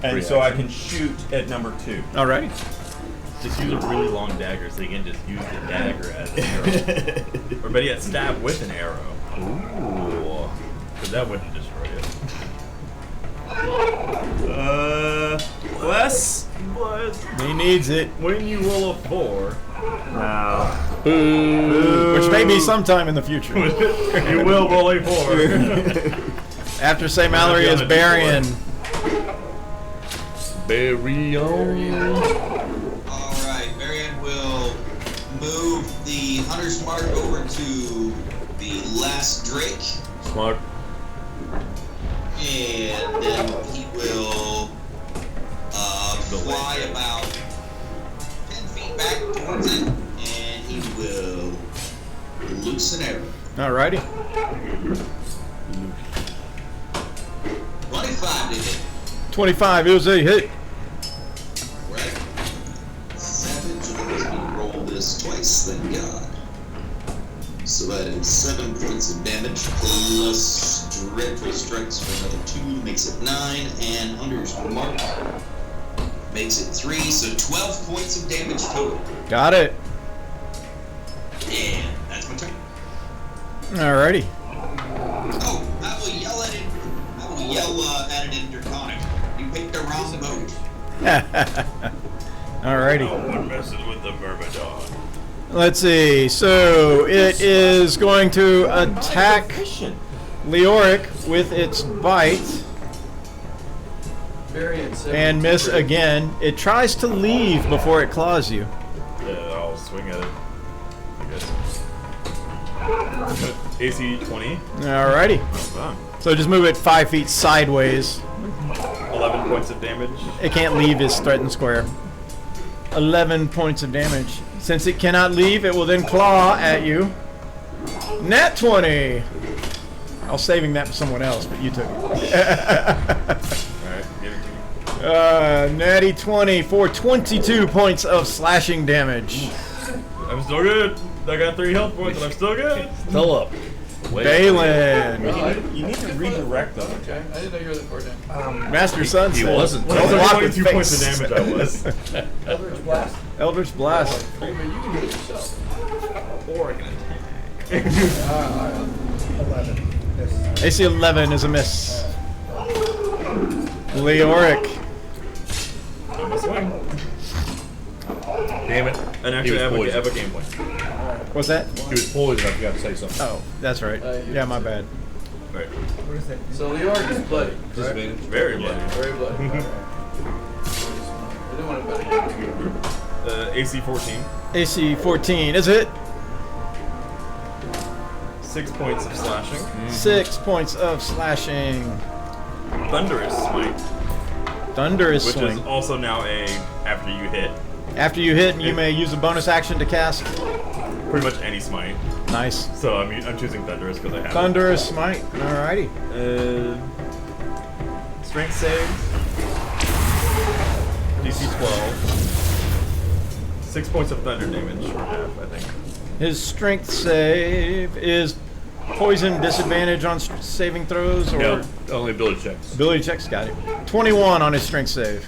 and Free so I action. can shoot at number 2. Alrighty. Just use a really long dagger so you can just use the dagger as an arrow. Or better yet, stab with an arrow. Ooh. Because that wouldn't destroy it. Plus Blast. He needs it. When you roll a 4, Which may be sometime in the future. you will roll a 4. After St. Mallory is Barian. Bury on. Alright, Marion will move the Hunter's Mark over to the last Drake. Smart. And then he will fly about 10 feet back towards it. And he will loose an arrow. Alrighty. 25 to hit. 25 is a hit. Right. Savage. Let me roll this twice, thank God. So that is 7 points of damage plus dreadful strikes for another 2, makes it 9, and Hunter's Mark makes it 3, so 12 points of damage total. Got it. And that's my turn. Alrighty. Oh, I will yell at it. I will yell at it in Draconic. You picked the wrong boat. Alrighty. No one messes with the Myrmidon. Let's see. So it is going to attack Leoric with its bite and miss again. It tries to leave before it claws you. Yeah, I'll swing at it. I guess. AC 20. Alrighty. Well done. So just move it 5 feet sideways. 11 points of damage. It can't leave its threatened square. 11 points of damage. Since it cannot leave, it will then claw at you. Nat 20! I was saving that for someone else, but you took it. Alright, give it to me. Natty 20 for 22 points of slashing damage. I'm still good. I got 3 health points, and I'm still good. Still up. Balin. You need to redirect them. Okay, I didn't know you were the coordinator. Master Sunset. He wasn't. Don't Well, block only with 2 points face. of damage I was. Eldritch Blast. Eldritch Blast. But you can do it yourself. Or I can attack. 11. Yes. AC 11 is a miss. Leoric. I'm a swing. Damn it. And He actually, was I poisoned. have a game point. What's that? He was poisoned. I forgot to say something. Oh, that's right. Yeah, my bad. Right. What is that? So Leoric is bloody. Correct? Disadvantage. Very bloody. Very bloody. Alright. I didn't want to bet against you. AC 14. AC 14 is it? 6 points of slashing. 6 points of slashing. Thunderous Smite. Thunderous Which swing. is also now a after you hit. After you hit, you may use a bonus action to cast. Pretty much any smite. Nice. So I'm choosing Thunderous because I have Thunderous smite. Alrighty. it. Strength save. DC 12. 6 points of thunder damage or half, I think. His strength save is poison disadvantage on saving throws or No, only ability checks. ability checks. Got it. 21 on his strength save.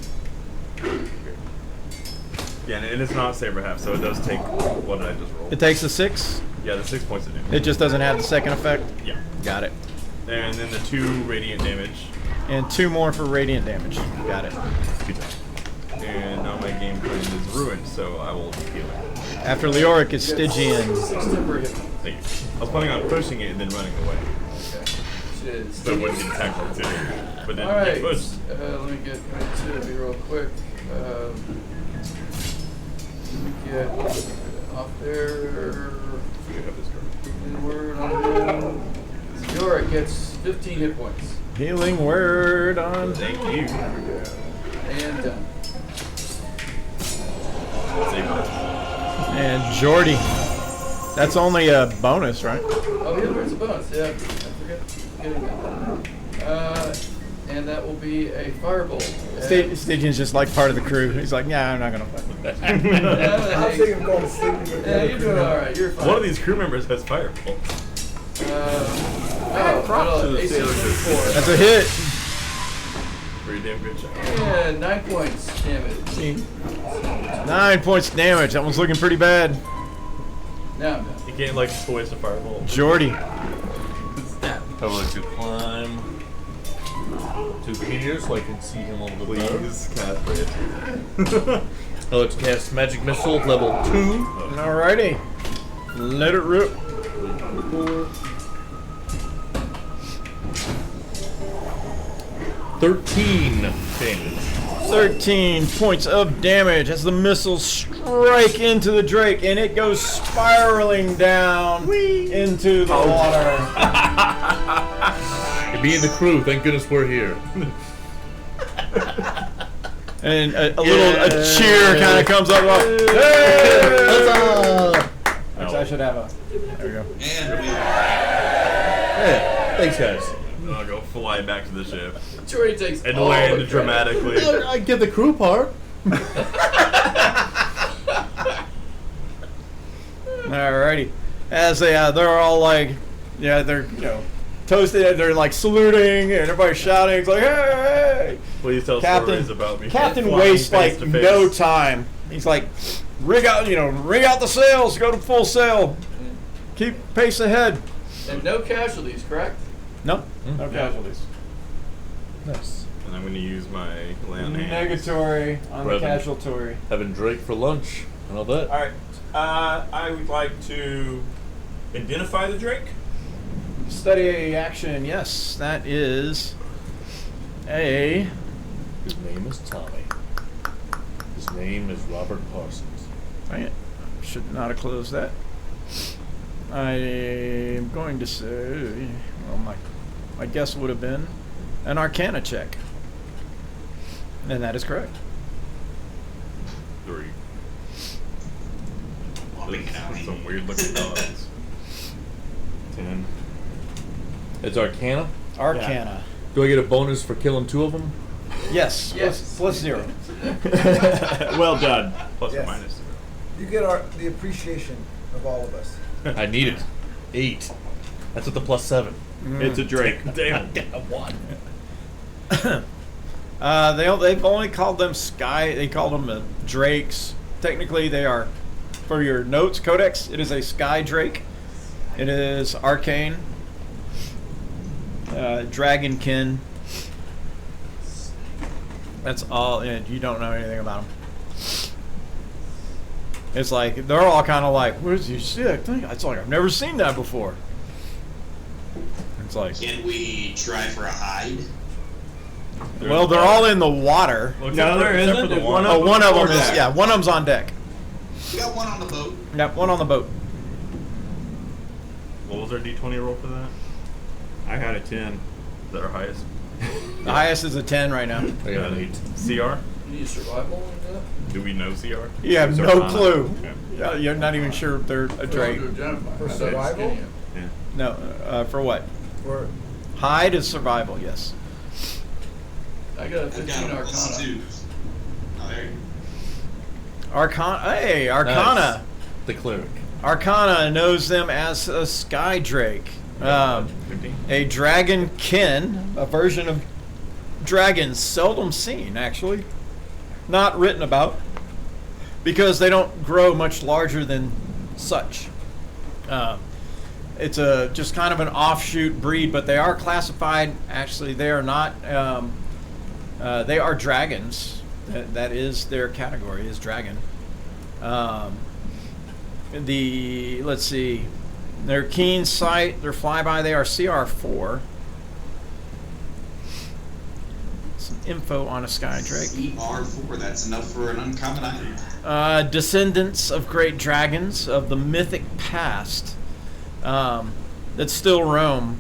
Yeah, and it's not saber half, so it does take. What did I just roll? It takes a 6. Yeah, the 6 points of damage. It just doesn't have the second effect. Yeah. Got it. And then the 2 radiant damage. And 2 more for radiant damage. Got it. And now my game plan is ruined, so I will heal it. After Leoric is Stygian. 6 temporary hit. Thank you. I was planning on pushing it and then running away. Okay. So it wouldn't get tackled too. But then Alright, get pushed. let me get right to it real quick. Let me get off there. You have this card. Inward on him. Yorick gets 15 hit points. Healing word on. Thank you. And done. Save that. And Jordy. That's only a bonus, right? Oh, yeah, there's a bonus. Yeah, I forget getting that. And that will be a firebolt. Stygian's just like part of the crew. He's like, yeah, I'm not going to fight with that. I'm thinking of going to sleep. Yeah, you're doing all right. You're fine. One of these crew members has firebolt. Props to the AC 24. That's a hit. Pretty damn good shot. And 9 points damage. 9 points damage. That one's looking pretty bad. Now I'm done. You can't like twist a firebolt. Jordy. How about you climb to here so I can see him a little bit better. Please cast it. Oh, let's cast Magic Missile, level 2. Alrighty. Let it rip. 13 damage. 13 points of damage as the missiles strike into the Drake, and it goes spiraling down into the water. Me and the crew, thank goodness we're here. And a cheer kind of comes up. Hey! Which I should have a. There we go. And we Yeah, thanks, guys. I'll go fly back to the ship Jordy takes and all land the credit. dramatically. I get the crew part. Alrighty. As they're all like, they're toasted. They're like saluting, and everybody's shouting. It's like, hey! Please tell Captain, stories about me. Captain Flying wastes face like to face. no time. He's like, rig out the sails, go to full sail, keep pace ahead. And no casualties, correct? No, no casualties. Nice. And I'm going to use my lay on hands. Negatory on the Revan. casualty. Having Drake for lunch and all that. All right. I would like to identify the Drake. Study action. Yes, that is a. His name is Tommy. His name is Robert Parsons. I should not have closed that. I am going to say, well, my guess would have been an Arcana check, and that is correct. 3. Whopping it out. Some weird looking dogs. 10. It's Arcana. Arcana. Do I get a bonus for killing 2 of them? Yes. Plus 0. Well done. Plus Yes. or minus. You get the appreciation of all of us. I need it. 8. That's with the plus 7. It's a Drake. Damn. One. They've only called them Sky. They called them Drakes. Technically, they are, for your notes codex, it is a Sky Drake. It is arcane. Dragonkin. That's all. You don't know anything about them. It's like they're all kind of like, "Where's your shit?" It's like I've never seen that before. It's like, Can we try for a hide? well, they're all in the water. Well, No, there except for isn't. the There's one. Oh, one of them on is deck. one of them's on deck. We got one on the boat. Yep, one on the boat. What was our D20 roll for that? I had a 10. Is that our highest? The highest is a 10 right now. I got an 8. CR? You need survival in that? Do we know CR? You have Is there no fun? clue. Okay. Yeah, you're not even sure if they're a Drake. For survival? No, for what? Or Hide is survival, yes. I got a I've 15 got a plus Arcana. 2. Oh, there you go. Arcana. Hey, Arcana. Nice. The cleric. Arcana knows them as a Sky Drake. 15. A dragonkin, a version of dragons seldom seen, actually. Not written about, because they don't grow much larger than such. It's just kind of an offshoot breed, but they are classified. Actually, they are not. They are dragons. That is their category. Is dragon. Let's see. Their keen sight, their flyby. They are CR4. Some info on a Sky Drake. CR4, that's enough for an uncommon item. Descendants of great dragons of the mythic past that still roam.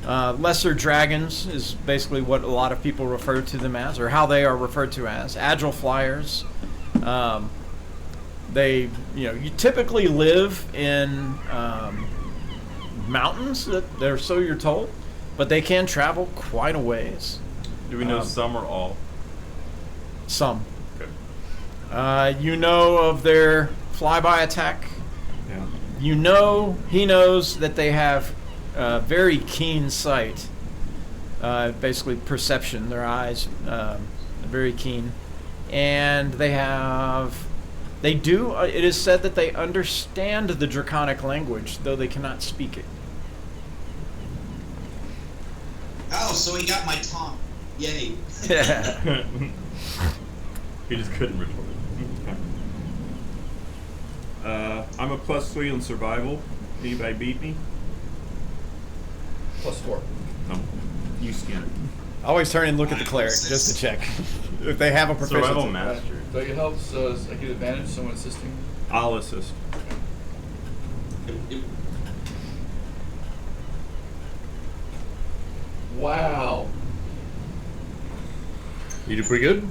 Lesser dragons is basically what a lot of people refer to them as, or how they are referred to as. Agile flyers. You typically live in mountains. They're so you're told, but they can travel quite a ways. Do we know some or all? Some. Okay. You know of their flyby attack. Yeah. He knows that they have very keen sight, basically perception. Their eyes are very keen, and it is said that they understand the Draconic language, though they cannot speak it. Oh, so he got my taunt. Yay. Yeah. He just couldn't record it. I'm a +3 on survival. Anybody beat me? +4. No. You skin it. Always turn and look at the cleric just to check if they have a proficiency. Survival master. So it helps I get advantage to someone assisting. I'll assist. Yep. Wow. You do pretty good.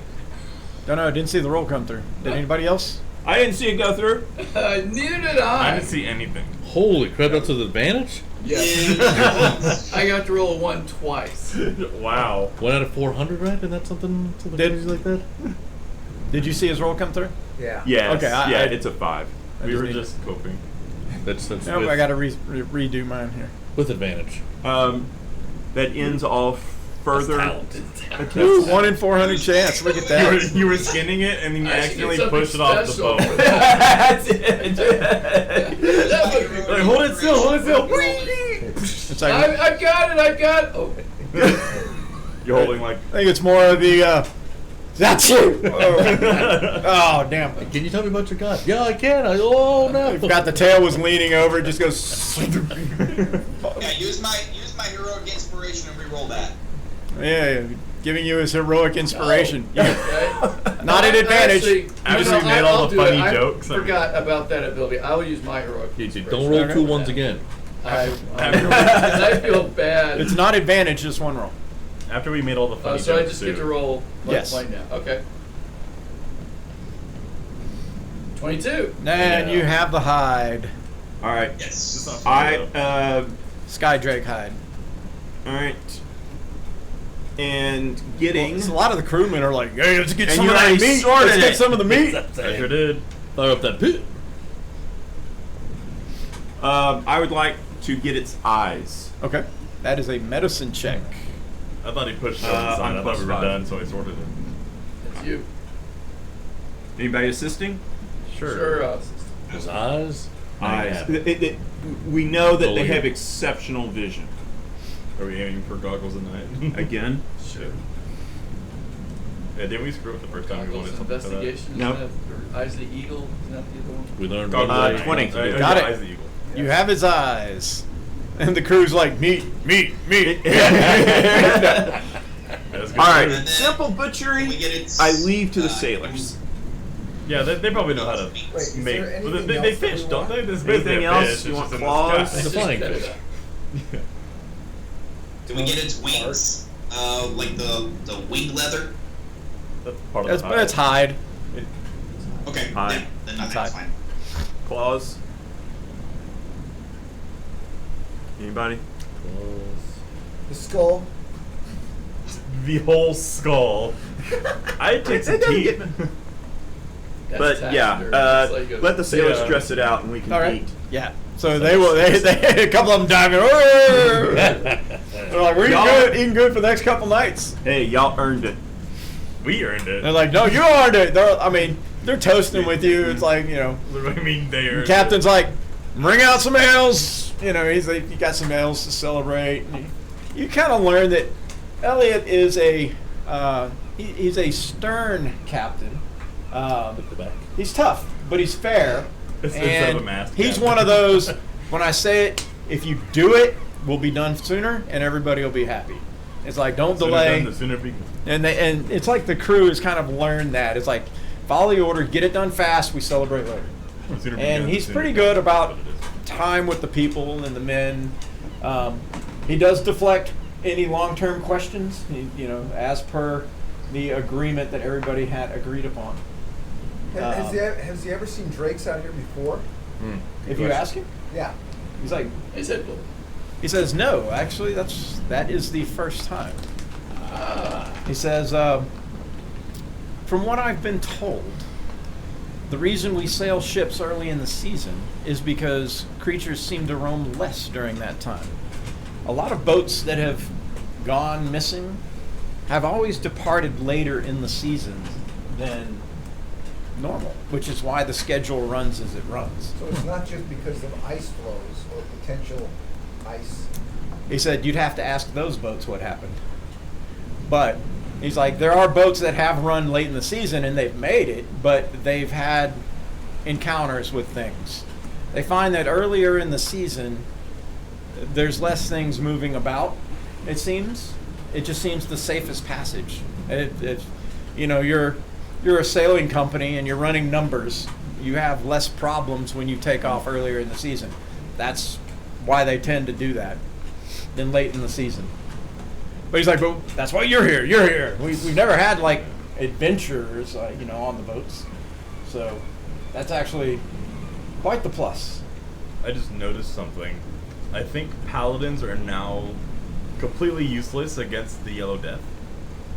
Don't know. Didn't see the roll come through. Did anybody else? I didn't see it go through. Neither did I I. didn't see anything. Holy crap! That's an advantage. Yes. I got to roll a 1 twice. Wow. 1 out of 400, right? Isn't that something crazy like that? Did you see his roll come through? Yeah. Yes. Okay, yeah, I- it's a 5. We were need- just coping. That's No, with, I got to redo mine here. with advantage. That ends off further. Talented. Ooh, 1 in 400 chance. Look at that. You were skinning it and then you I should accidentally get something pushed it off the special. boat. That's it. That would be Like, hold it still, hold it still. It's like, I I've got it. Okay. You're holding like. think it's more of the. That's you. Oh damn! Can you tell me about your god? Yeah, I can. Oh no! I forgot the tail was leaning over. It just goes. Yeah, use my heroic inspiration and re-roll that. Yeah, giving you his heroic inspiration. Okay. Not an advantage. Actually, After you we know, made I'll all the do it. funny I jokes, I mean- forgot about that ability. I will use my heroic. Don't roll Okay. 2 1s again. I feel bad. It's not advantage, just one roll. After we made all the funny So I jokes just too. get to roll Yes. like now. Okay. 22. And you have the hide, All right. Yes. It's not funny, though. Sky Drake hide. All right. And getting. Well, a lot of the crewmen are like, "Hey, let's get And some you of that already meat. sorted Let's get it." some of the meat." I sure did. Fire up that pit. I would like to get its eyes. Okay, that is a medicine check. I thought he pushed it on the side. I'm I thought we were +5. done, so I sorted it. It's you. Anybody assisting? Sure. His eyes. Eyes. Yeah. We know that they Believe. have exceptional vision. Are we aiming for goggles at night? Again. Sure. Yeah, didn't we screw up the first time we Goggles, wanted something for that? investigation. No. Isn't that, or Eyes of the Eagle. Isn't that the other one? We learned Goggles one at day. night. 20. Got it. Eyes of the Eagle. You have his eyes, and the crew's like, "Meat, meat, meat." That's good. All right. And then Simple butchery. we get its, I leave to the sailors. Yeah, they probably know how to Wait, is make. there Well, anything they else that fish, we don't want? they? This is basically Anything a else? fish, it's You want just in the claws? sky. It's a flying Just fish. cut it up. Do we get its wings? Like the wing leather? That's part of the That's hide. Okay. Hide. Then That's that's hide. fine. Claws. Anybody? The skull. The whole skull. I take some teeth. That's But taxidermy. yeah, It's like a- let the sailors Yeah. dress it out and we can All right. eat. Yeah. So they will. They a couple of them diving. "Arr!" They're like, "We're eating Y'all- good, eating good for the next couple nights." Hey, y'all earned it. We earned it. They're like, "No, you earned it." They're toasting with you. It's like, I mean, they earned Captain's like, "Bring out some ales." He's like, "You got some ales to celebrate." And you kind of learn that Elliot is he's a stern captain. At the back. He's tough, but he's fair. Instead And of a masked he's captain. one of those, when I say it, if you do it, we'll be done sooner and everybody will be happy. It's like, don't Sooner delay. done, the sooner be. And it's like the crew has kind of learned that. It's like, follow the order, get it done fast, we celebrate later. The sooner be And done, he's the sooner pretty be good done. about That's what it is. time with the people and the men. He does deflect any long-term questions, as per the agreement that everybody had agreed upon. Has he ever seen drakes out here before? If you ask him, Yeah. he's like, He said, he says, "No, actually, that is the first time." He says, "From what I've been told, the reason we sail ships early in the season is because creatures seem to roam less during that time. A lot of boats that have gone missing have always departed later in the season than normal, which is why the schedule runs as it runs." So it's not just because of ice flows or potential ice. He said, "You'd have to ask those boats what happened. But He's like, there are boats that have run late in the season and they've made it, but they've had encounters with things. They find that earlier in the season, there's less things moving about, it seems. It just seems the safest passage. You're a sailing company and you're running numbers. You have less problems when you take off earlier in the season. That's why they tend to do that than late in the season. But he's like, but that's why you're here. You're here. We've never had like adventurers, on the boats. So that's actually quite the plus. I just noticed something. I think paladins are now completely useless against the Yellow Death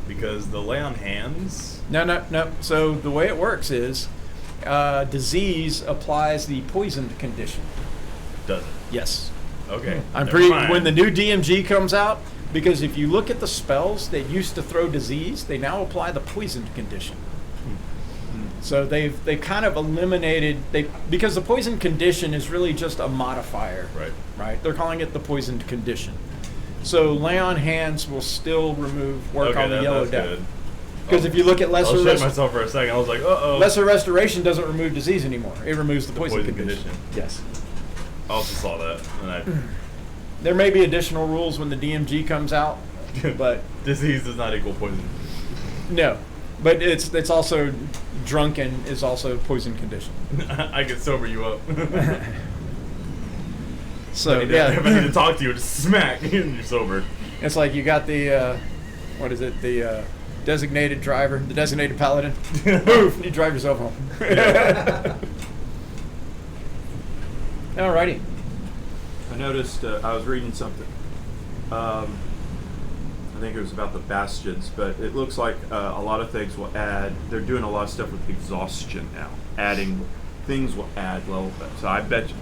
because the lay on hands. No. So the way it works is disease applies the poisoned condition. Does it? Yes. Okay. I'm never pretty. mind. When the new DMG comes out, because if you look at the spells that used to throw disease, they now apply the poisoned condition. So they kind of eliminated because the poisoned condition is really just a modifier. Right. They're calling it the poisoned condition. So lay on hands will still work on the Yellow Death. Because if you look at lesser I was myself for a second. I was like, uh-oh. Lesser restoration doesn't remove disease anymore. It removes the poison condition. Yes. I also saw that, and There may be additional rules when the DMG comes out, but disease does not equal poison. no. But it's also drunken is also poison condition. I can sober you up. So if I need to talk to you, just smack, and you're sober. It's like you got the the designated driver, the designated paladin. Move, you drive yourself home. Alrighty. I noticed, I was reading something. I think it was about the bastions, but it looks like a lot of things will add. They're doing a lot of stuff with exhaustion now. Adding things will add level. So I bet you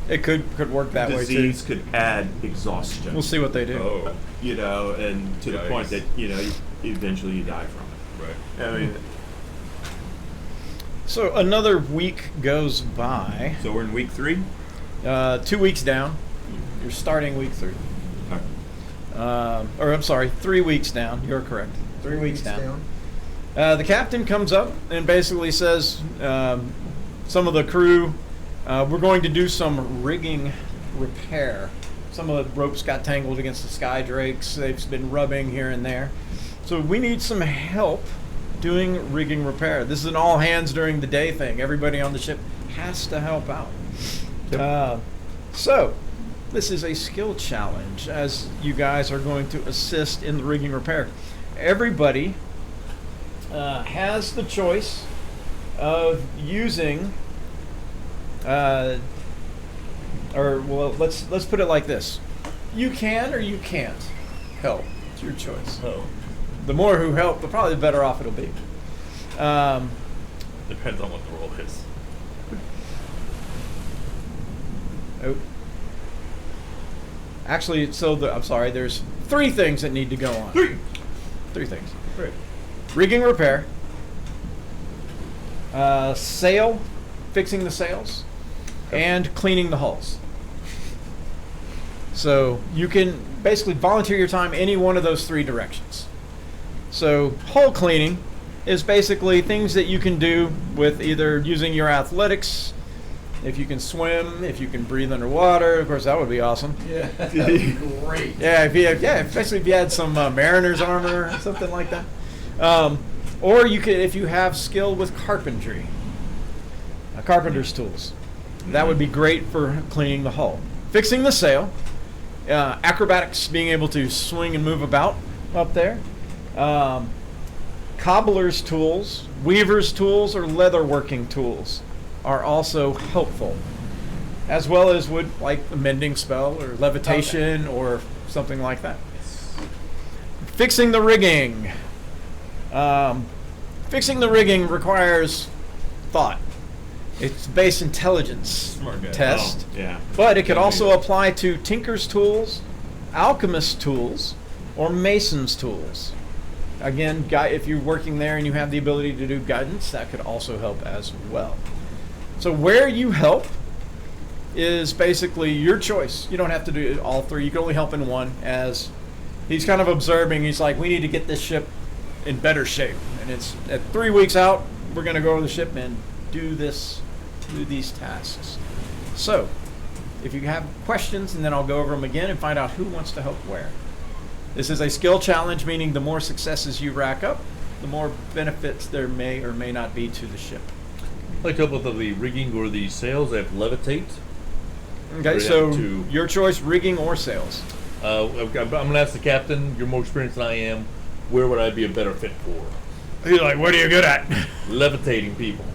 It could work that way too. disease could add exhaustion. We'll see what they do. Oh, And to the point that eventually you die from it. right. I mean, So another week goes by. so we're in week 3. 2 weeks down. You're starting week 3. Okay. Or I'm sorry, 3 weeks down. You're correct. 3 weeks down. The captain comes up and basically says, some of the crew, we're going to do some rigging repair. Some of the ropes got tangled against the sky drakes. They've been rubbing here and there. So we need some help doing rigging repair. This is an all hands during the day thing. Everybody on the ship has to help out. So this is a skill challenge as you guys are going to assist in the rigging repair. Everybody has the choice of using let's put it like this. You can or you can't help. It's your choice. Oh, The more who help, probably the better off it'll be. depends on what the role is. Oh. Actually, I'm sorry, there's 3 things that need to go on. 3 things. Great. Rigging repair, fixing the sails, and cleaning the hulls. So you can basically volunteer your time any one of those 3 directions. So hull cleaning is basically things that you can do with either using your athletics, if you can swim, if you can breathe underwater. Of course, that would be awesome. Yeah, that'd be great. Yeah, especially if you had some mariner's armor or something like that. Or you could, if you have skill with carpentry, carpenter's tools. That would be great for cleaning the hull. Fixing the sail, acrobatics, being able to swing and move about up there. Cobbler's tools, weaver's tools, or leatherworking tools are also helpful, as well as would like a mending spell or levitation or something like that. Fixing the rigging. Fixing the rigging requires thought. It's base intelligence Smart guy. test, Yeah. but it could also apply to tinker's tools, alchemist's tools, or mason's tools. Again, if you're working there and you have the ability to do guidance, that could also help as well. So where you help is basically your choice. You don't have to do all 3. You can only help in one, as he's kind of observing. He's like, we need to get this ship in better shape. And it's at 3 weeks out, we're going to go over the ship and do these tasks. So, if you have questions, and then I'll go over them again and find out who wants to help where. This is a skill challenge, meaning the more successes you rack up, the more benefits there may or may not be to the ship. I'd like to help with the rigging or the sails. I have levitate. Okay, so your choice, rigging or sails. I'm going to ask the captain, you're more experienced than I am, where would I be a better fit for? He's like, what are you good at? Levitating people.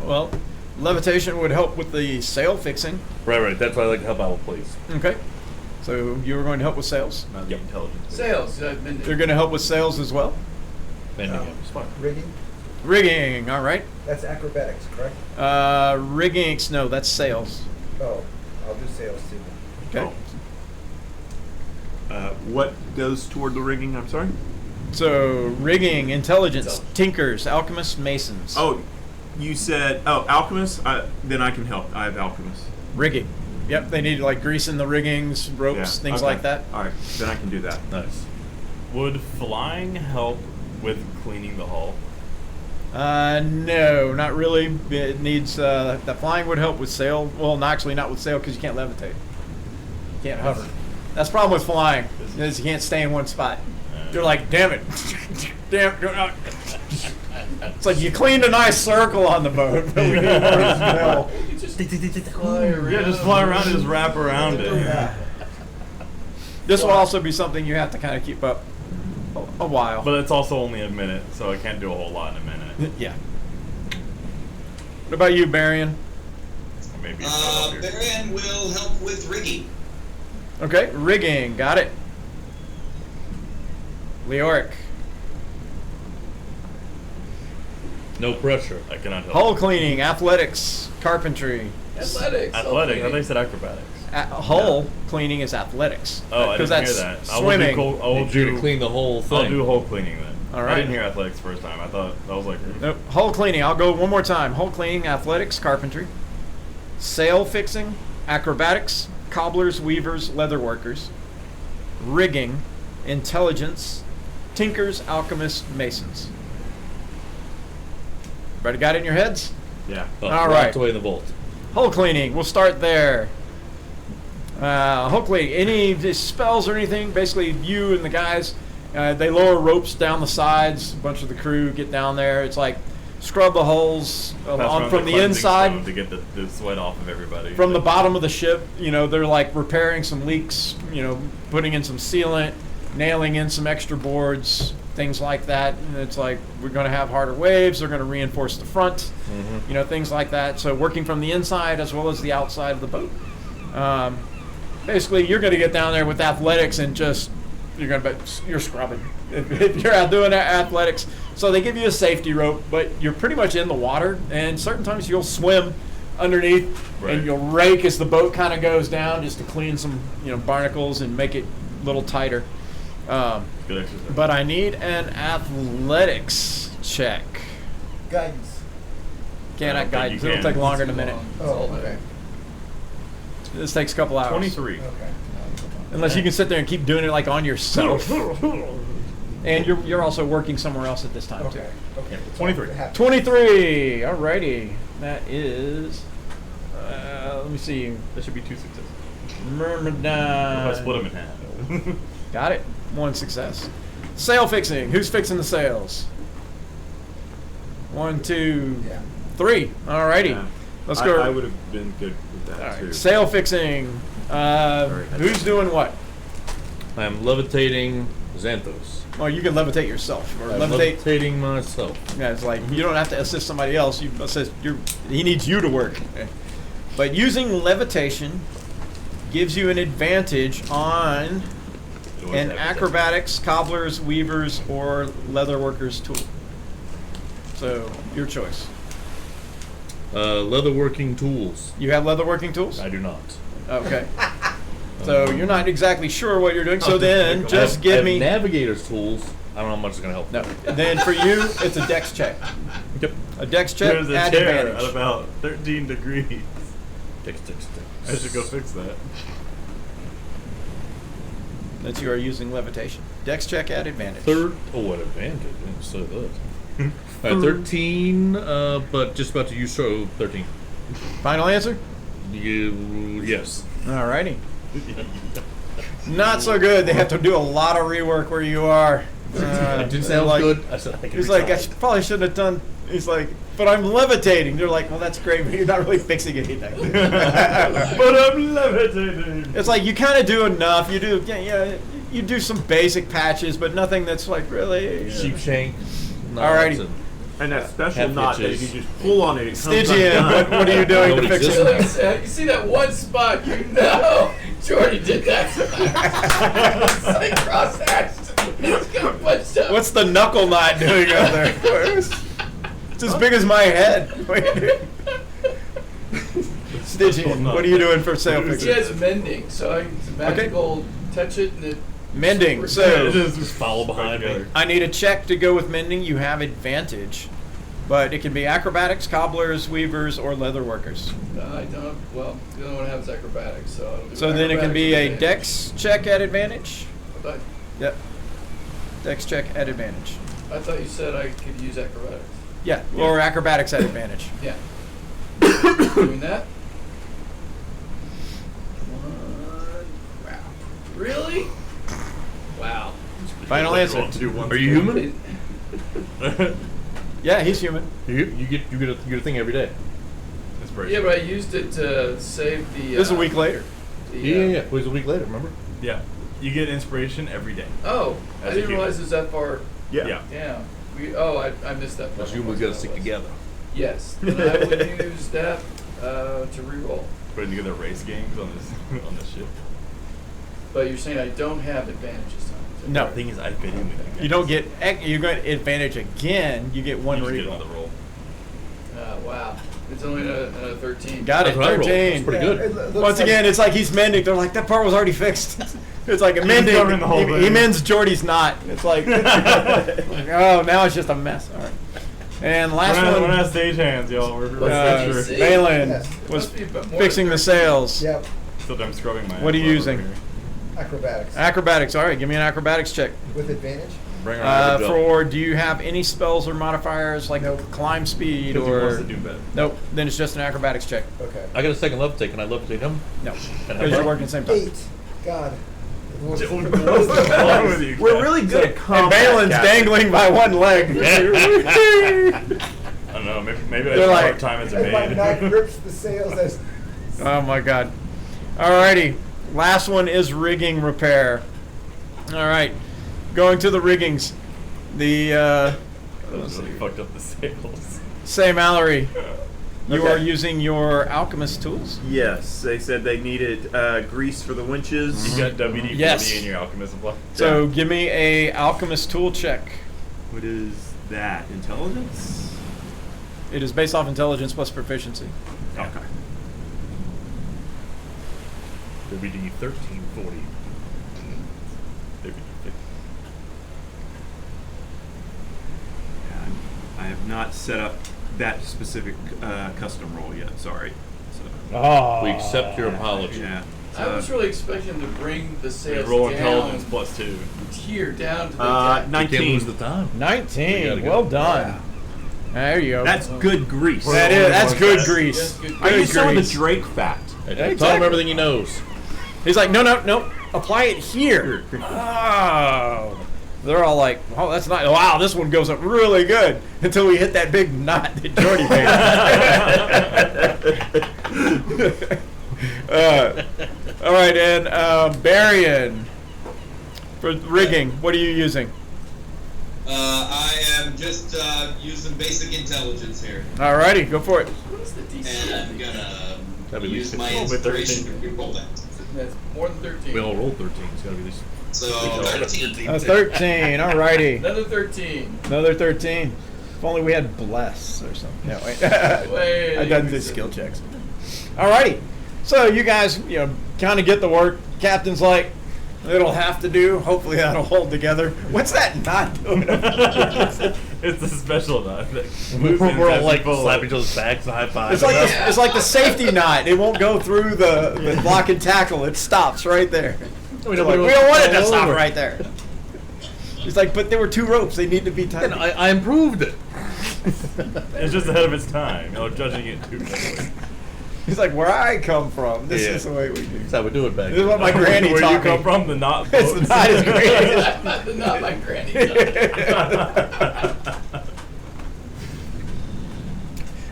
Well, levitation would help with the sail fixing. Right. That's why I like to help out with, please. Okay. So you were going to help with sails? Not the intelligence. Sales. You're going to help with sails as well? It's fine. Rigging? Rigging, all right. That's acrobatics, correct? Rigging, no, that's sails. Oh, I'll do sales too. Okay. What goes toward the rigging? I'm sorry. So rigging, intelligence, tinkers, alchemists, masons. Oh, you said alchemist. Then I can help. I have alchemist. Rigging. Yep, they need like greasing the riggings, ropes, things okay. like that. All right, then I can do that. Nice. Would flying help with cleaning the hull? No, not really. It needs the flying would help with sail. Well, actually not with sail because you can't levitate. You can't hover. That's the problem with flying is you can't stay in one spot. You're like, damn it, damn. It's like you cleaned a nice circle on the boat, but we need more sail. Yeah, just fly around and just wrap around it. Yeah. This will also be something you have to kind of keep up a while. But it's also only a minute, so I can't do a whole lot in a minute. Yeah. What about you, Barian? Or maybe it's not up here. Baron will help with rigging. Okay, rigging, got it. Leoric. No pressure. I cannot help. Hull cleaning, athletics, carpentry. Athletics. Athletics. I thought you said acrobatics. Hull cleaning is athletics. Oh, I didn't hear that's that. Swimming. I will Need you do to clean the whole thing. I'll do hull cleaning then. All I right. didn't hear athletics first time. I thought that was like. Nope. Hull cleaning. I'll go one more time. Hull cleaning, athletics, carpentry, sail fixing, acrobatics, cobblers, weavers, leather workers, rigging, intelligence, tinkers, alchemists, masons. Everybody got it in your heads? Yeah. All locked right. away in the vault. Hull cleaning. We'll start there. Hopefully, any spells or anything. Basically, you and the guys, they lower ropes down the sides. A bunch of the crew get down there. It's like scrub the holes from the inside. To get the sweat off of everybody. From the bottom of the ship, they're like repairing some leaks. Putting in some sealant, nailing in some extra boards, things like that. And it's like we're going to have harder waves. They're going to reinforce the front. Things like that. So working from the inside as well as the outside of the boat. Basically, you're going to get down there with athletics and you're scrubbing if you're out doing athletics. So they give you a safety rope, but you're pretty much in the water. And certain times you'll swim underneath and you'll rake as the boat kind of goes down just to clean some barnacles and make it a little tighter. Good exercise. But I need an athletics check. Guidance. Cannot guide. you It'll can. take longer than a minute. Oh, okay. This takes a couple hours. 23. Okay. Unless you can sit there and keep doing it like on yourself. And you're also working somewhere else at this time Okay. Okay. Yeah, 23. It happened. 23. Alrighty. That is. Let me see. That should be 2 successes. Myrmidon. If I split them in half. Got it. 1 success. Sail fixing. Who's fixing the sails? 1, 2, Yeah. 3. Alrighty. Yeah. Let's go. I would have been good with that All right. too. Sail fixing. Who's doing what? I'm levitating Xanthos. Well, you can levitate yourself or I'm levitate. levitating myself. Yeah, it's like you don't have to assist somebody else. You assist. He needs you to work. But using levitation gives you an advantage on an acrobatics, cobblers, weavers, or leather workers tool. So your choice. Leatherworking tools. You have leatherworking tools? I do not. Okay. So you're not exactly sure what you're doing. So then I just have give me. navigator's tools. I don't know how much it's going to help. No. Then for you, it's a dex check. Yep. A dex check There's a at chair advantage. at about 13 degrees. Dex. I should go fix that. since you are using levitation. Dex check at advantage. At advantage. I didn't say that. 13, but just about to use 13. Final answer? Yes. Alrighty. Not so good. They have to do a lot of rework where you are. It didn't sound like, good. I said I can he's like, I retry. probably shouldn't have done. He's like, but I'm levitating. They're like, well, that's great, but you're not really fixing anything. But I'm levitating. It's like you kind of do enough. You do, you do some basic patches, but nothing that's like really. Sheepshank. Alrighty. And that special Half knot that inches. if you just pull on it, it comes Stygian, undone. what are you doing to Nobody fix exists. it? You see that one spot, you know Jordy did that. It's like cross-hatched. It's gonna punch up. What's the knuckle knot doing up there? It's as big as my head. What are you doing? Stygian, what are you doing for sail She fixing? has mending, so it's a magical touch it and it. Mending. So Just follow behind me. I need a check to go with mending. You have advantage, but it can be acrobatics, cobblers, weavers, or leather workers. I don't. Well, the other one has acrobatics, so. I'll do So then it can be a acrobatics dex check at advantage. advantage. Yep. Dex check at advantage. I thought you said I could use acrobatics. Yeah, or acrobatics at advantage. Yeah. Doing that. Wow. Really? Wow. Final answer. Are you human? Yeah, he's human. You get a thing every day. Yeah, but I used it to save the. This is a week later. the, It was a week later. Remember? Yeah. You get inspiration every day. Oh, I As a didn't human. realize it was that far. Yeah. Yeah. I missed that part. Because humans gotta stick together. Yes. And I would use that to reroll. Putting together race games on this on the ship. But you're saying I don't have advantage this time. Is that No. correct? The thing is, I've been in with you guys. You don't get you get advantage again. You get one You just get reroll. another roll. Wow. It's only another 13. Got it. That's what I rolled. 13. That's pretty good. Once again, it's like he's mending. They're like, that part was already fixed. It's like a mending. covering the whole He thing. mends Jordy's knot. It's like, oh, now it's just a mess. All right. And last We're one, not stagehands, y'all. We're Let's sure. see. Balin Yes. was Must be a bit more fixing than the 13. sails. Yep. Still, I'm scrubbing my. What are you over using? here. Acrobatics. Acrobatics. All right, give me an acrobatics check. With advantage? Bring her For do you have any spells or modifiers like Nope. climb speed Because he wants or? to do better. Nope. Then it's just an acrobatics check. Okay. I got a second levitate. Can I levitate him? No, And because you're working at the same time. 8. God. What's wrong with you? We're really good at And combat. Balin's Captain. dangling by one leg. I don't know. Maybe I They're should like- have time as a And my knife maid. rips the sails as. Oh my god. Alrighty. Last one is rigging repair. Alright. Going to the riggings. The Those really fucked up the sails. say Mallory. You Okay. are using your alchemist tools. Yes, they said they needed grease for the winches. You got WD-40 Yes. in your alchemist supply. So give me a alchemist tool check. What is that? Intelligence? It is based off intelligence plus proficiency. Okay. WD 1340. Yeah, I have not set up that specific custom roll yet. Sorry. So, Oh. We accept your apology. yeah. I was really expecting to bring the You sails roll down intelligence +2. here down to the Uh, deck. You can't 19. lose the time. We 19. gotta go. Well done. There you go. That's good grease. That's good That's grease. good. I Good use some of the grease. Drake fat. Hey, Yeah, Tell exactly. him everything he knows. He's like, no. Apply it here. Oh. They're all like, oh, that's not. Wow, this one goes up really good until we hit that big knot that Jordy made. All right, and Barian, for rigging, what are you using? I am just using basic intelligence here, All righty, go for it. What is the DC? and I'm That'd gonna be use my 12 with inspiration 13. to reroll that. That's more than 13. We all rolled 13. It's got to be this. So 13. 13. All righty, Another 13. another 13. If only we had bless or something. No, wait. Wait, I done the skill checks. All righty. So you guys, kind of get the work. Captain's like, it'll have to do. Hopefully that'll hold together. What's that knot doing? It's a special knot. We're all like slapping each other's backs and high five. It's like the safety knot. It won't go through the block and tackle. It stops right there. They're like, we don't want it to stop right there. He's like, but there were 2 ropes. They need to be tied. And I improved it. It's just ahead of its time. You know, judging it too quickly. He's like, where I come from, this is the way we do. That's how we do it back This is what my then. granny Where taught you come me. from, the not It's boats. not as great. Not my granny.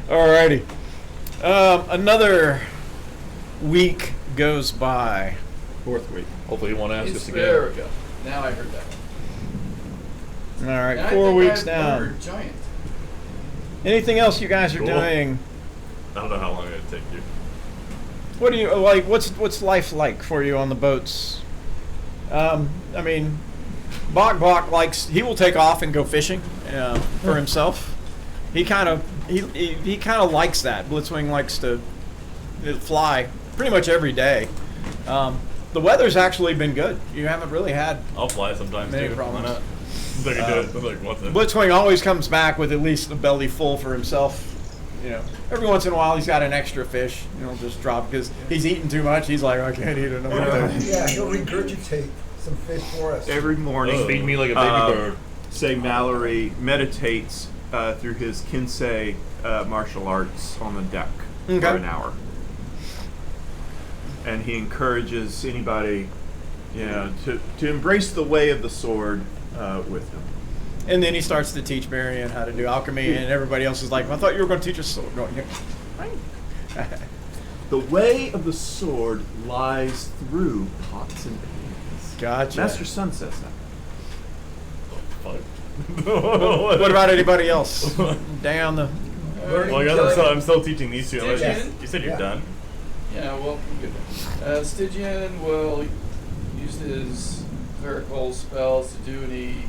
Alrighty. Another week goes by. 4th week. Hopefully you won't ask us There again. we go. Now I heard that. All right, And I 4 think weeks I've down. ordered Giant. Anything else you guys are Cool. doing? I don't know how long it'd take you. What do you like? What's life like for you on the boats? I mean, Bok likes, he will take off and go fishing for himself. He kind of likes that. Blitzwing likes to fly pretty much every day. The weather's actually been good. You haven't really had I'll fly sometimes many too. problems. Why not? I can do it. I'm like, what the? Blitzwing always comes back with at least a belly full for himself. You know, every once in a while he's got an extra fish. You know, just drop because he's eating too much. He's like, I can't eat another thing. Yeah, he'll regurgitate some fish for us. Every morning, Feed me like a baby bird. Say Mallory meditates through his Kinsei martial arts on the deck Okay. for an hour. And he encourages anybody, to embrace the way of the sword with him. And then he starts to teach Marion how to do alchemy, and everybody else is like, I thought you were going to teach us sword. No, The way of the sword lies through pots and pans. Gotcha. Master Sun says that. What about anybody else? Down the. Well, I guess I'm still teaching these two. Unless Stygian? you said you're Yeah. done. Yeah, well, good. Stygian will use his clerical spells to do any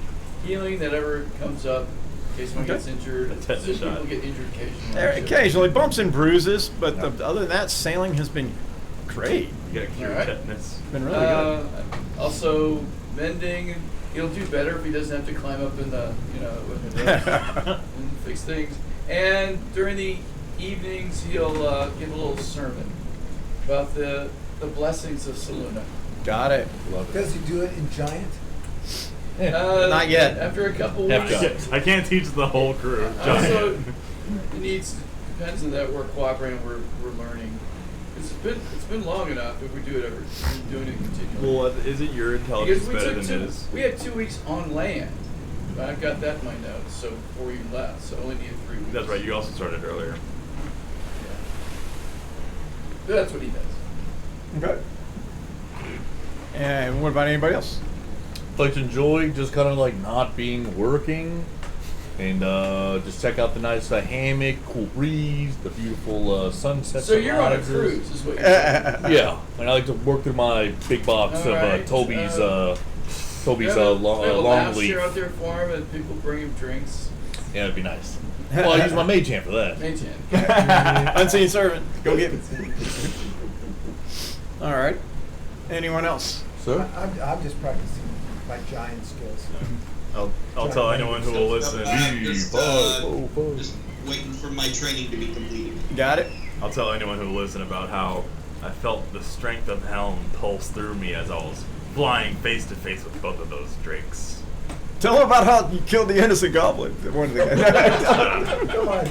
healing that ever comes up in case one Okay. gets injured. A tetanus Some shot. people get injured occasionally. Occasionally bumps and bruises, but other than that, sailing has been great. You gotta cure Alright. tetanus. Been really good. Also, mending. He'll do better if he doesn't have to climb up in the, and fix things. And during the evenings, he'll give a little sermon about the blessings of Saluna. Got it. Does he do it in giant? Not yet. After a couple Half weeks. job. I can't teach the whole crew. Also, it depends on that we're cooperating. We're learning. It's been long enough if we do it ever. We're doing it continually. Well, isn't your intelligence Because better than his? we had 2 weeks on land. I've got that in my notes. So before we left, so I only needed 3 weeks. That's right. You also started earlier. Yeah. That's what he does. Okay. And what about anybody else? Like to enjoy just kind of like not being working, and just check out the nice hammock, cool breeze, the beautiful sunsets. So you're on a sunrises. cruise, is what you're saying. Yeah, and I like to work through my big box of Alright, Toby's We have a long lounge leaf. chair out there for him, and people bring him drinks. Yeah, it'd be nice. Well, I use my mage hand for that. Maintain. Unseen servant. Go get it. All right. Anyone else? Sir? I'm just practicing my giant skills. I'll tell anyone who will listen. Just waiting for my training to be completed. Got it? I'll tell anyone who will listen about how I felt the strength of Helm pulse through me as I was flying face to face with both of those drakes. Tell them about how you killed the innocent goblin. One of the guys. Come on.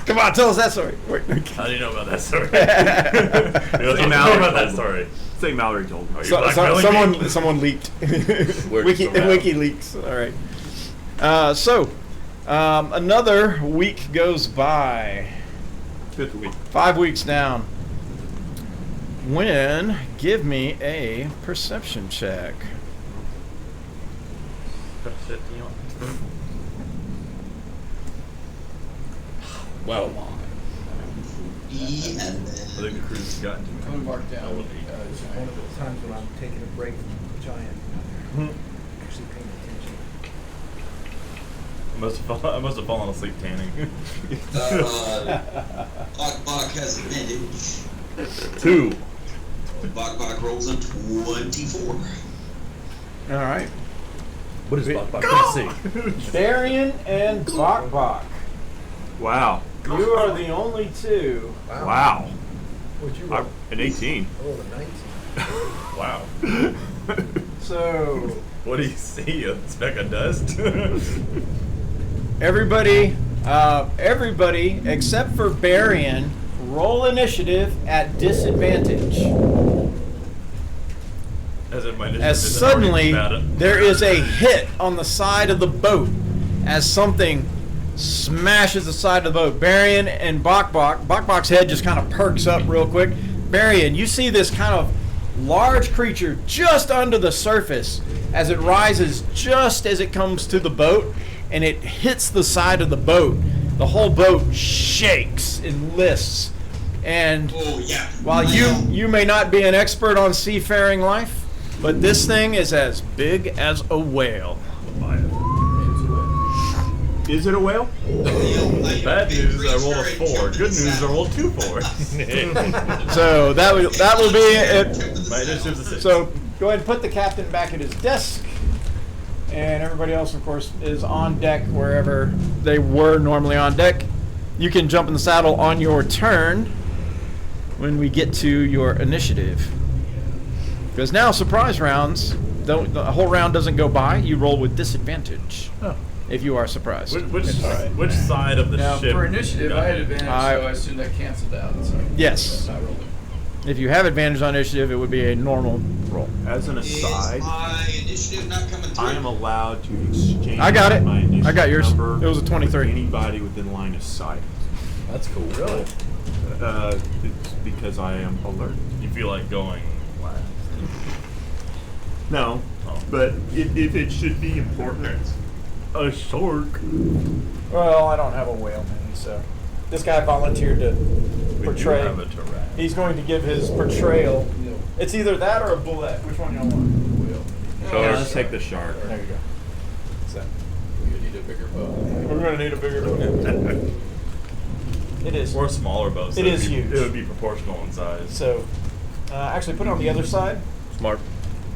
Come on, tell us that story. Wait. How do you know about that story? You know about that story. Say Mallory told me. Someone leaked. Where'd you go? WikiLeaks. All right. So another week goes by. 5th week. 5 weeks down. Give me a perception check. Wow. I think the crew's has gotten to me. I'm gonna mark down. One of those times when I'm taking a break from giant, actually paying attention. I must have fallen asleep tanning. Bok has advantage. 2. Bok rolls a 24. All right. What is Bok? Let's see. Darian and Bok. Wow. You are the only two. Wow. What'd you roll? An 18. I rolled a 19. Wow. So What do you see? A speck of dust? everybody except for Barian, roll initiative at disadvantage. As if my initiative As isn't already suddenly bad. there is a hit on the side of the boat as something smashes the side of the boat. Barian and Bokbok's head just kind of perks up real quick. Barian, you see this kind of large creature just under the surface as it rises just as it comes to the boat, and it hits the side of the boat. The whole boat shakes and lists. And Oh yeah. while you may not be an expert on seafaring life, but this thing is as big as a whale. Is it a whale? Bad news, I rolled a 4. Good news, I rolled 2 4s. So that will be it. My initiative's a 6. So go ahead and put the captain back at his desk, and everybody else, of course, is on deck wherever they were normally on deck. You can jump in the saddle on your turn when we get to your initiative. Because now surprise rounds, the whole round doesn't go by. You roll with disadvantage if you are surprised. Which side of the Now, ship? for initiative, I had advantage, so I assume that canceled out. So Yes. I rolled it. If you have advantage on initiative, it would be a normal roll. As an Is aside, my initiative not coming through? I am allowed to exchange I got it. my initiative I got yours. number It was a 23. with anybody within line of sight. That's cool. Really? It's because I am alert. You feel like going last. No, but if it should be important, A shark. Well, I don't have a whale mini, so this guy volunteered to We do portray. have a Tarak. He's going to give his portrayal. It's either that or a bullet. Which one y'all want? yeah, let's take the shark. There you go. So, We need a bigger boat. we're going to need a bigger boat. It is. Or smaller boats. It It is huge. It would be proportional in size. So, actually, put it on the other side. Smart.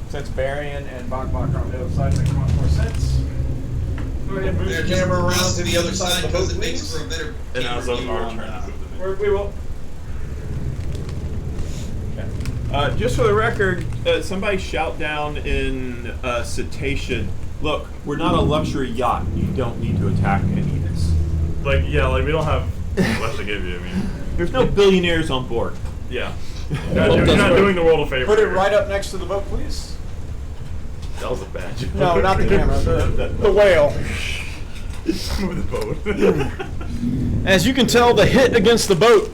Since Barian and Bokbok are on the other side, makes much more sense. Go ahead and move There, the just camera around press to the other side of the because boat, it makes please. for a better And now camera it's view our on turn. the- We will. Just for the record, somebody shout down in Cetacean, look, we're not a luxury yacht. You don't need to attack any of this. Like, yeah, like we don't have much to give you. I mean, There's no billionaires on board. yeah. You're not doing the world a favor. Put it here. right up next to the boat, please. That was a bad joke. No, not the camera. The whale. Move the boat. As you can tell, the hit against the boat,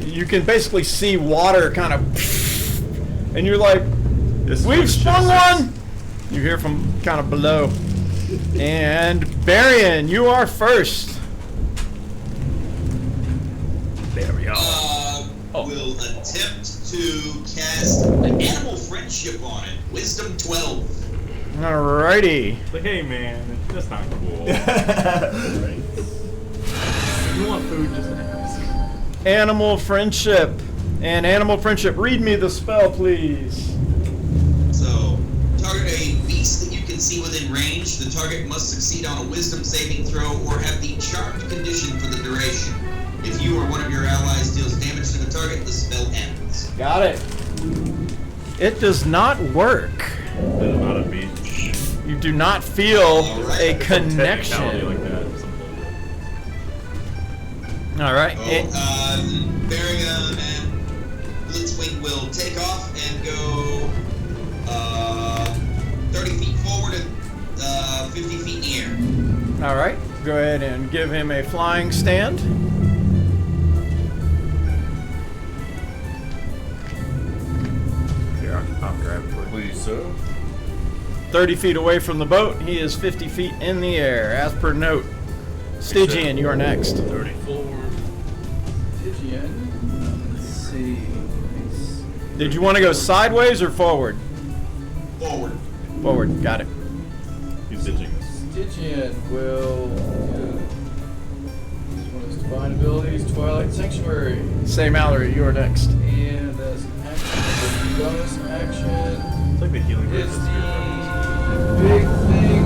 you can basically see water kind of, and you're like, This we've was sprung just- one. You hear from kind of below. And Barian, you are first. There we go. Will attempt to cast an animal friendship on it. Wisdom 12. Alrighty. Like, hey man, that's not cool. You want food, just ask. Animal friendship. And animal friendship, read me the spell, please. So, target a beast that you can see within range. The target must succeed on a wisdom saving throw or have the charmed condition for the duration. If you or one of your allies deals damage to the target, the spell ends. Got it. It does not work. There's not a beach. You do not feel a Technicality connection. like that. Some bullshit. All right. Barian and Blitzwing will take off and go 30 feet forward and 50 feet in the air. All right. Go ahead and give him a flying stand. Here, I'll grab it for you. Please, sir. 30 feet away from the boat. He is 50 feet in the air, as per note. Stygian, you are next. 34. Stygian. Let's see. Did you want to go sideways or forward? Forward. Forward. Got it. He's ditching us. Stygian will. This one is Divine Abilities, Twilight Sanctuary. Say Mallory, you are next. And as an action, the bonus action It's like the healing is versus the big thing.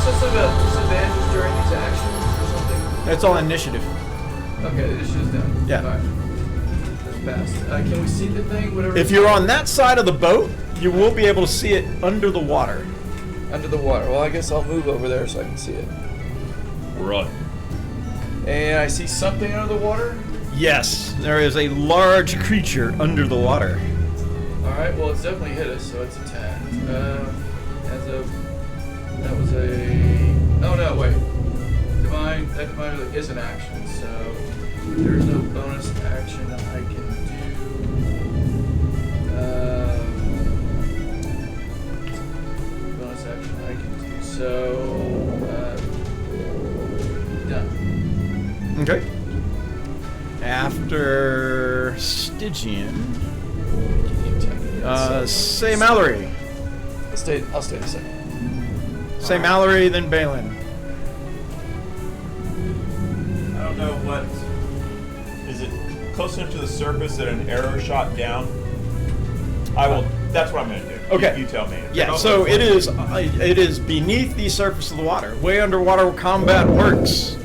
Some sort of disadvantage during these actions or something. That's all initiative. Okay, this is done. Yeah. Alright. past. Can we see the thing? Whatever. If you're on that side of the boat, you will be able to see it under the water. Under the water. Well, I guess I'll move over there so I can see it. We're on. And I see something under the water. Yes, there is a large creature under the water. All right. Well, it's definitely hit us, so it's a 10. That was a. Oh no! Wait. That divine is an action, so there's no bonus action that I can do. Bonus action I can do. So done. Okay. After Stygian, say Mallory. I'll stay a second. Say Mallory, then Balin. I don't know what. Is it close enough to the surface that an arrow shot down? I will. That's what I'm going to do. Okay. You tell me. Yeah, so it is beneath the surface of the water. Way underwater combat works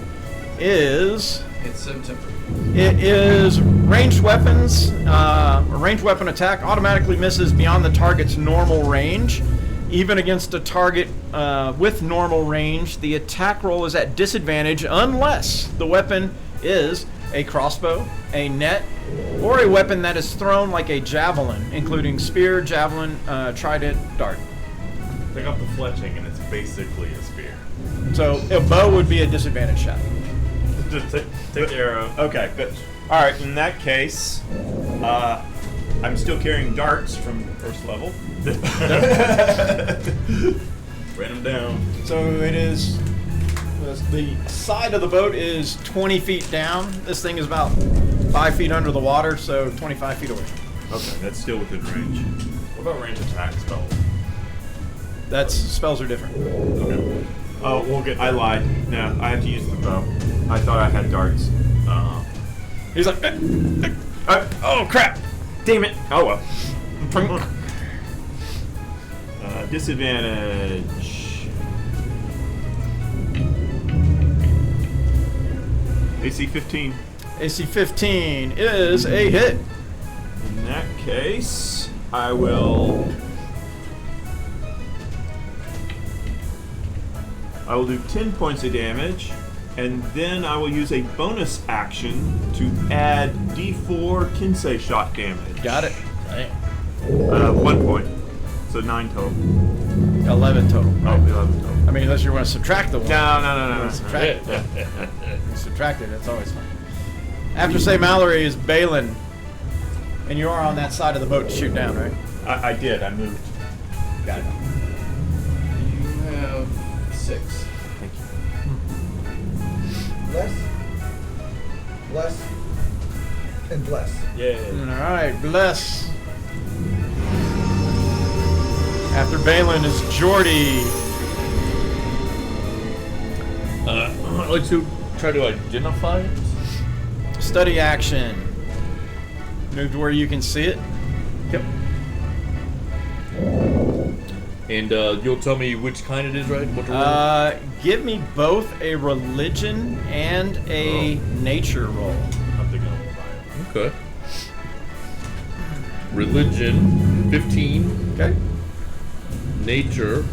is It's temper. it is ranged weapons. A ranged weapon attack automatically misses beyond the target's normal range. Even against a target with normal range, the attack roll is at disadvantage unless the weapon is a crossbow, a net, or a weapon that is thrown like a javelin, including spear, javelin, trident, dart. Take off the fletching, and it's basically a spear. So a bow would be a disadvantage shot. Just take the arrow. Okay, good. All right. In that case, I'm still carrying darts from first level. Ran him down. So it is. The side of the boat is 20 feet down. This thing is about 5 feet under the water, so 25 feet away. Okay, that's still within range. What about range attack spells? That's spells are different. Okay. Oh, we'll get. I lied. No, I have to use the bow. I thought I had darts. He's like, oh crap! Damn it! Oh well. Disadvantage. AC 15. AC 15 is a hit. In that case, I will do 10 points of damage, and then I will use a bonus action to add D4 Kinsei shot damage. Got it. 1 point. So 9 total. 11 total. Oh, 11 total. I mean, unless you want to subtract the one. No. Subtract it. Subtract it. That's always fine. After say Mallory is Balin, and you are on that side of the boat to shoot down, right? I did. I moved. Got it. You have 6. Thank you. Bless, and bless. Yeah. All right, bless. After Balin is Jordy. I'd like to try to identify it. Study action. Move to where you can see it. Yep. And you'll tell me which kind it is, right? What to roll? Give me both a religion and a nature roll. I'm thinking of fire. Okay. Religion, 15. Okay. Nature,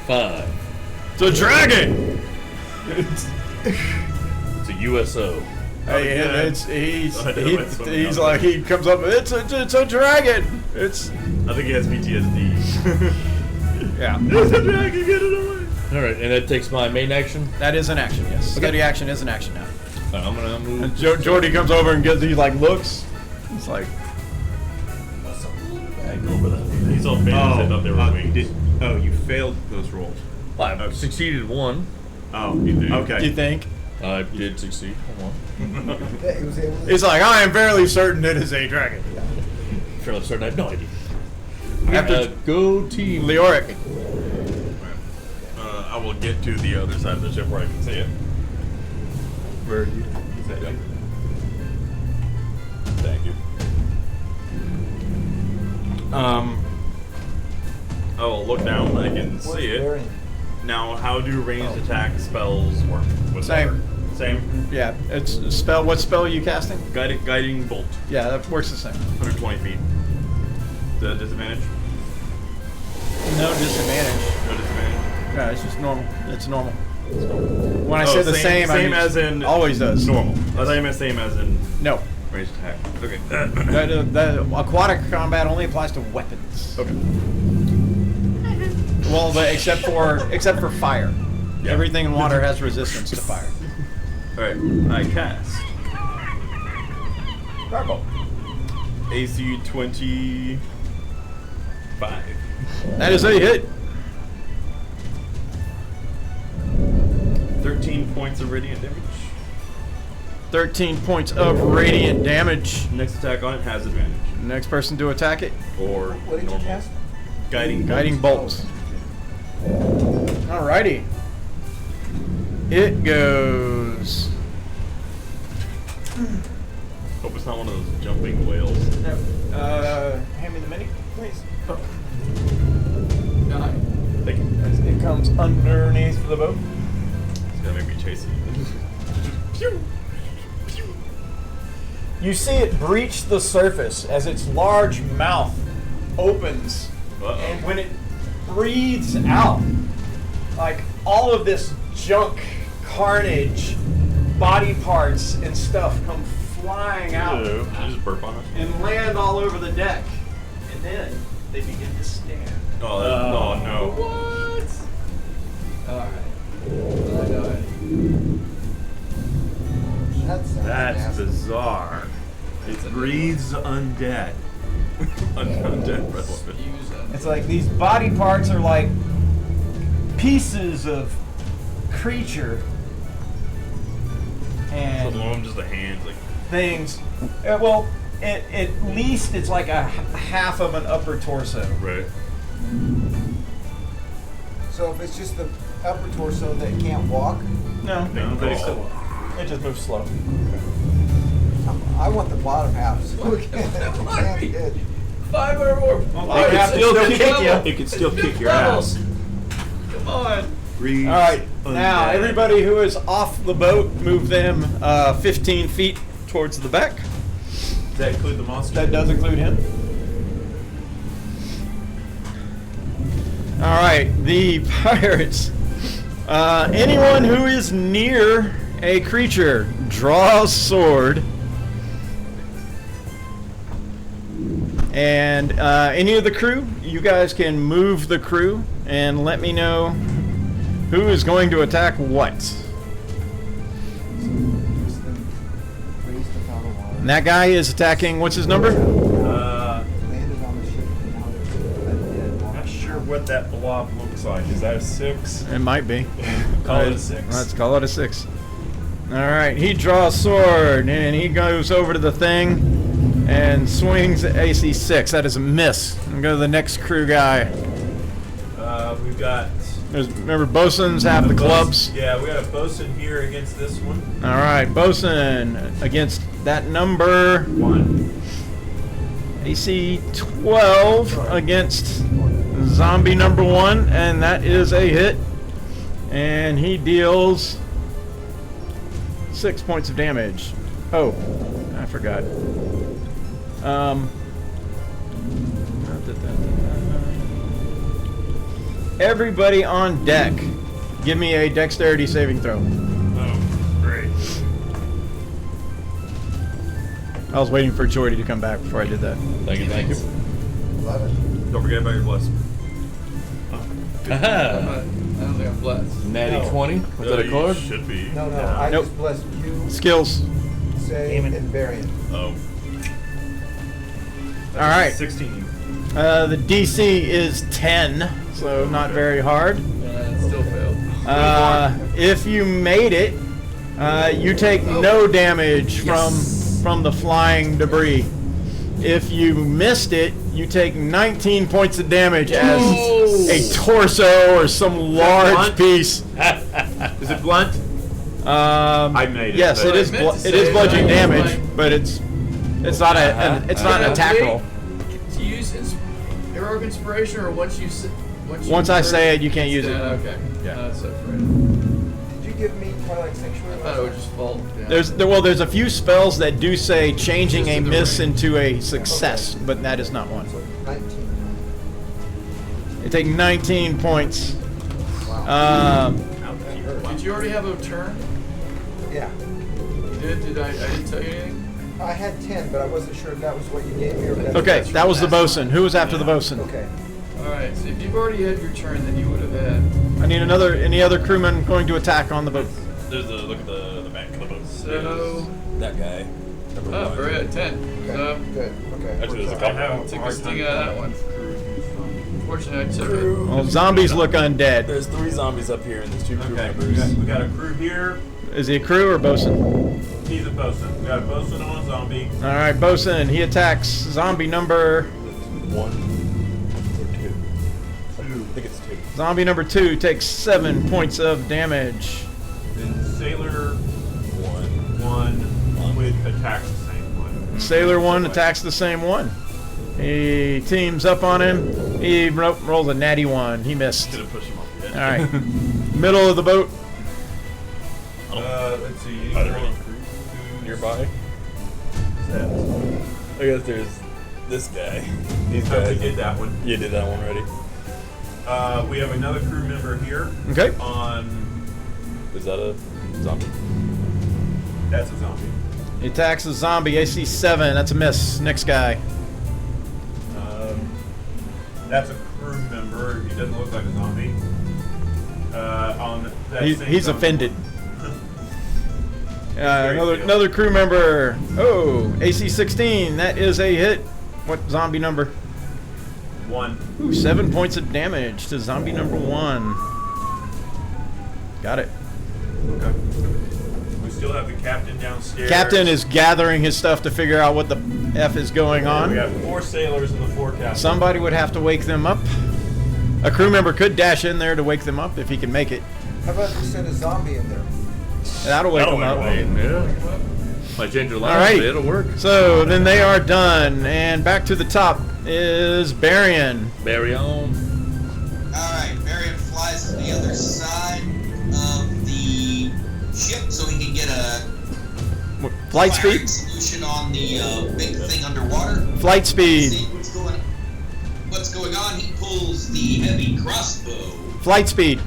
5. It's a dragon. It's a USO. Hey, yeah. he's like he comes up. It's a dragon. It's I think he has PTSD. yeah. There's a dragon, get it away. All right, and that takes my main action. That is an action. Yes. Study action is an action now. I'm gonna move. And Jordy comes over and gets these like looks. It's like I go over that. He's all famous. I thought they were wings. You failed those rolls. I've succeeded one. Oh, You do. okay. you think? I did succeed. Hold Yeah, he was able to. It's like I am fairly certain it is a dragon. on. Fairly certain I have no idea. After Go team. Leoric. I will get to the other side of the ship where I can see it. Where are you? Is that you? Thank you. I will look down. I can see it. Now, how do ranged attack spells work? With Same. water? Same. Yeah, it's a spell. What spell are you casting? Guiding bolt. Yeah, that works the same. 120 feet. The disadvantage? No disadvantage. No disadvantage. No, it's just normal. It's normal. When I say the same same, I mean, as in always does. normal. I thought you meant same as in No. ranged attack. Okay. The aquatic combat only applies to weapons. Okay. Well, except for fire. Yeah. Everything in water has resistance to fire. All right. I cast. Firebolt. AC 25. That is a hit. 13 points of radiant damage. 13 points of radiant damage. Next attack on it has advantage. Next person to attack it. Or What did you normal. cast? Guiding bolt. Alrighty. It goes. Hope it's not one of those jumping whales. Hand me the mini, please. Thank you. It comes underneath the boat. It's gonna make me chase it. Pew! Pew! You see it breach the surface as its large mouth opens. Uh-oh. And when it breathes out, like all of this junk, carnage, body parts, and stuff come flying out Did you just burp on us? and land all over the deck. And then they begin to stand. Oh, oh no. What? Alright. That sounds That's nasty. bizarre. It breathes undead. Undead breath weapon. Use that. It's like these body parts are like pieces of creature So and one of them just a hand, like things. Well, at least it's like a half of an upper torso. right. So if it's just the upper torso that can't walk, No, No, but no. it still it just moves slow. I want the bottom half. So we can Why? get 5 or more. I It have can to still still kick kick you. you. It can still kick your Levels. ass. Come on. Breathe All right, now undead. everybody who is off the boat, move them 15 feet towards the back. Does that include the monster? That does include him. All right, the pirates. Anyone who is near a creature, draw a sword. And any of the crew, you guys can move the crew and let me know who is going to attack what. And that guy is attacking, what's his number? landed on the ship and now there's a dead Not sure what that blob looks like. Is that a 6? It might be. Call it a 6. Let's call it a 6. All right, he draws sword and he goes over to the thing and swings at AC 6. That is a miss. And go to the next crew guy. We've got Remember, bosuns have the clubs. Yeah, we got a bosun here against this one. All right, bosun against that number. 1. AC 12 against zombie number 1, and that is a hit. And he deals 6 points of damage. Oh, I forgot. Everybody on deck, give me a dexterity saving throw. Oh, great. I was waiting for Jordy to come back before I did that. Thank you, thank you. 11. Don't forget about your bless. I Aha! don't think I'm blessed. Natty No. 20. Was that a card? Should be. No, no, Yeah. I Nope. just blessed you, Skills. say, and Varian. Oh. All right. 16. The DC is 10, so not very hard. Still failed. If you made it, you take no damage from the flying debris. If you missed it, you take 19 points of damage as a torso or some large blunt? piece. Is it blunt? I made it. Yes, but- it is. I meant to It is say bludgeoning that. damage, but it's not it's not an attack roll. To use heroic inspiration, or once you Once I say it, you can't use it. Okay. Yeah. That's so afraid. Did you give me Twilight Sanctuary? I thought it would just fall down. There's a few spells that do say changing Just a in the miss range. into a success, but that is not one. So 19. You take 19 points. Did you already have a turn? Yeah. You did? Did I didn't tell you anything? I had 10, but I wasn't sure if that was what you gave me or if that's Okay, that was the bosun. Who was after the bosun? Okay. Alright, so if you've already had your turn, then you would have had. I need any other crewmen going to attack on the boat. There's a look at the back of the boat. So. That guy. Oh, very good. 10. Okay. So, Good. Okay. Actually, there's a I couple. have Take a hard sting time out of that telling one. crew who's from. fortunately, I took it. Well, zombies look undead. There's 3 zombies up here and there's 2 crew Okay, members. we got a crew here. Is he a crew or bosun? He's a bosun. We got a bosun on a zombie. All right, bosun. He attacks zombie number. 1 or 2. I think it's 2. Zombie number 2 takes 7 points of damage. Then sailor 1 with attacks the same one. Sailor 1 attacks the same one. He teams up on him. He rolls a natty 1. He missed. Should have pushed him off the edge. All right. Middle of the boat. Let's see. Are there any crew nearby? I guess there's this guy. These We guys. did that one. You did that one already. We have another crew member here. Okay. On Is that a zombie? that's a zombie. He attacks the zombie. AC 7. That's a miss. Next guy. That's a crew member. He doesn't look like a zombie. On that same He's zombie. offended. Very good. Another crew member. Oh, AC 16. That is a hit. What zombie number? 1. Ooh, 7 points of damage to zombie number 1. Got it. Okay. We still have the captain downstairs. Captain is gathering his stuff to figure out what the F is going We on. got 4 sailors and the 4 captains. Somebody would have to wake them up. A crew member could dash in there to wake them up if he can make it. How about you send a zombie in there? That'll wake That'll them up. wake 'em Yeah. Might change your life, Alright. but it'll work. So then they are done, and back to the top is Barian. Barry on. Alright, Marion flies to the other side of the ship so he can get a Flight firing speed. solution on the big thing underwater. Flight speed. See what's going on. He pulls the heavy crossbow. Flight speed.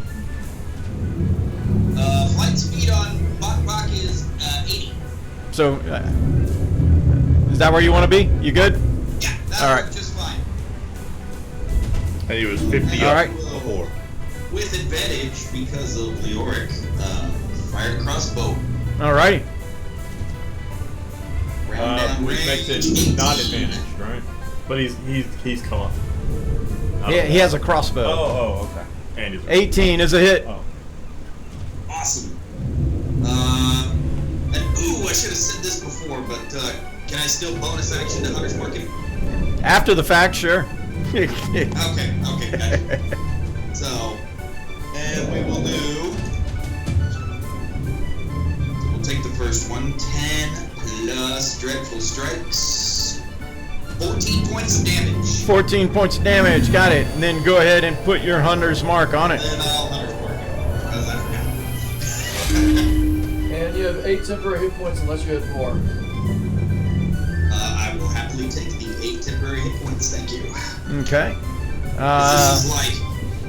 Flight speed on Bok is 80. So, is that where you want to be? You good? Yeah, that'll All right. work just fine. And he was 50 All up right. before. With advantage because of Leoric fired crossbow. Alrighty. Round down Which range, makes it not 18. advantaged, right? But he's come up. He has a crossbow. Oh, okay. And he's 18 is a hit. Oh. Awesome. And ooh, I should have said this before, but can I still bonus action to Hunter's Market? After the fact, sure. Okay, gotcha. So, and we will do. So we'll take the first one. 10 plus Dreadful Strikes. 14 points of damage. 14 points of damage. Got it. And then go ahead and put your hunter's mark on it. And I'll Hunter's Market. Because I forgot. And you have 8 temporary hit points unless you had 4. I will happily take the 8 temporary hit points. Thank you. Okay. This is like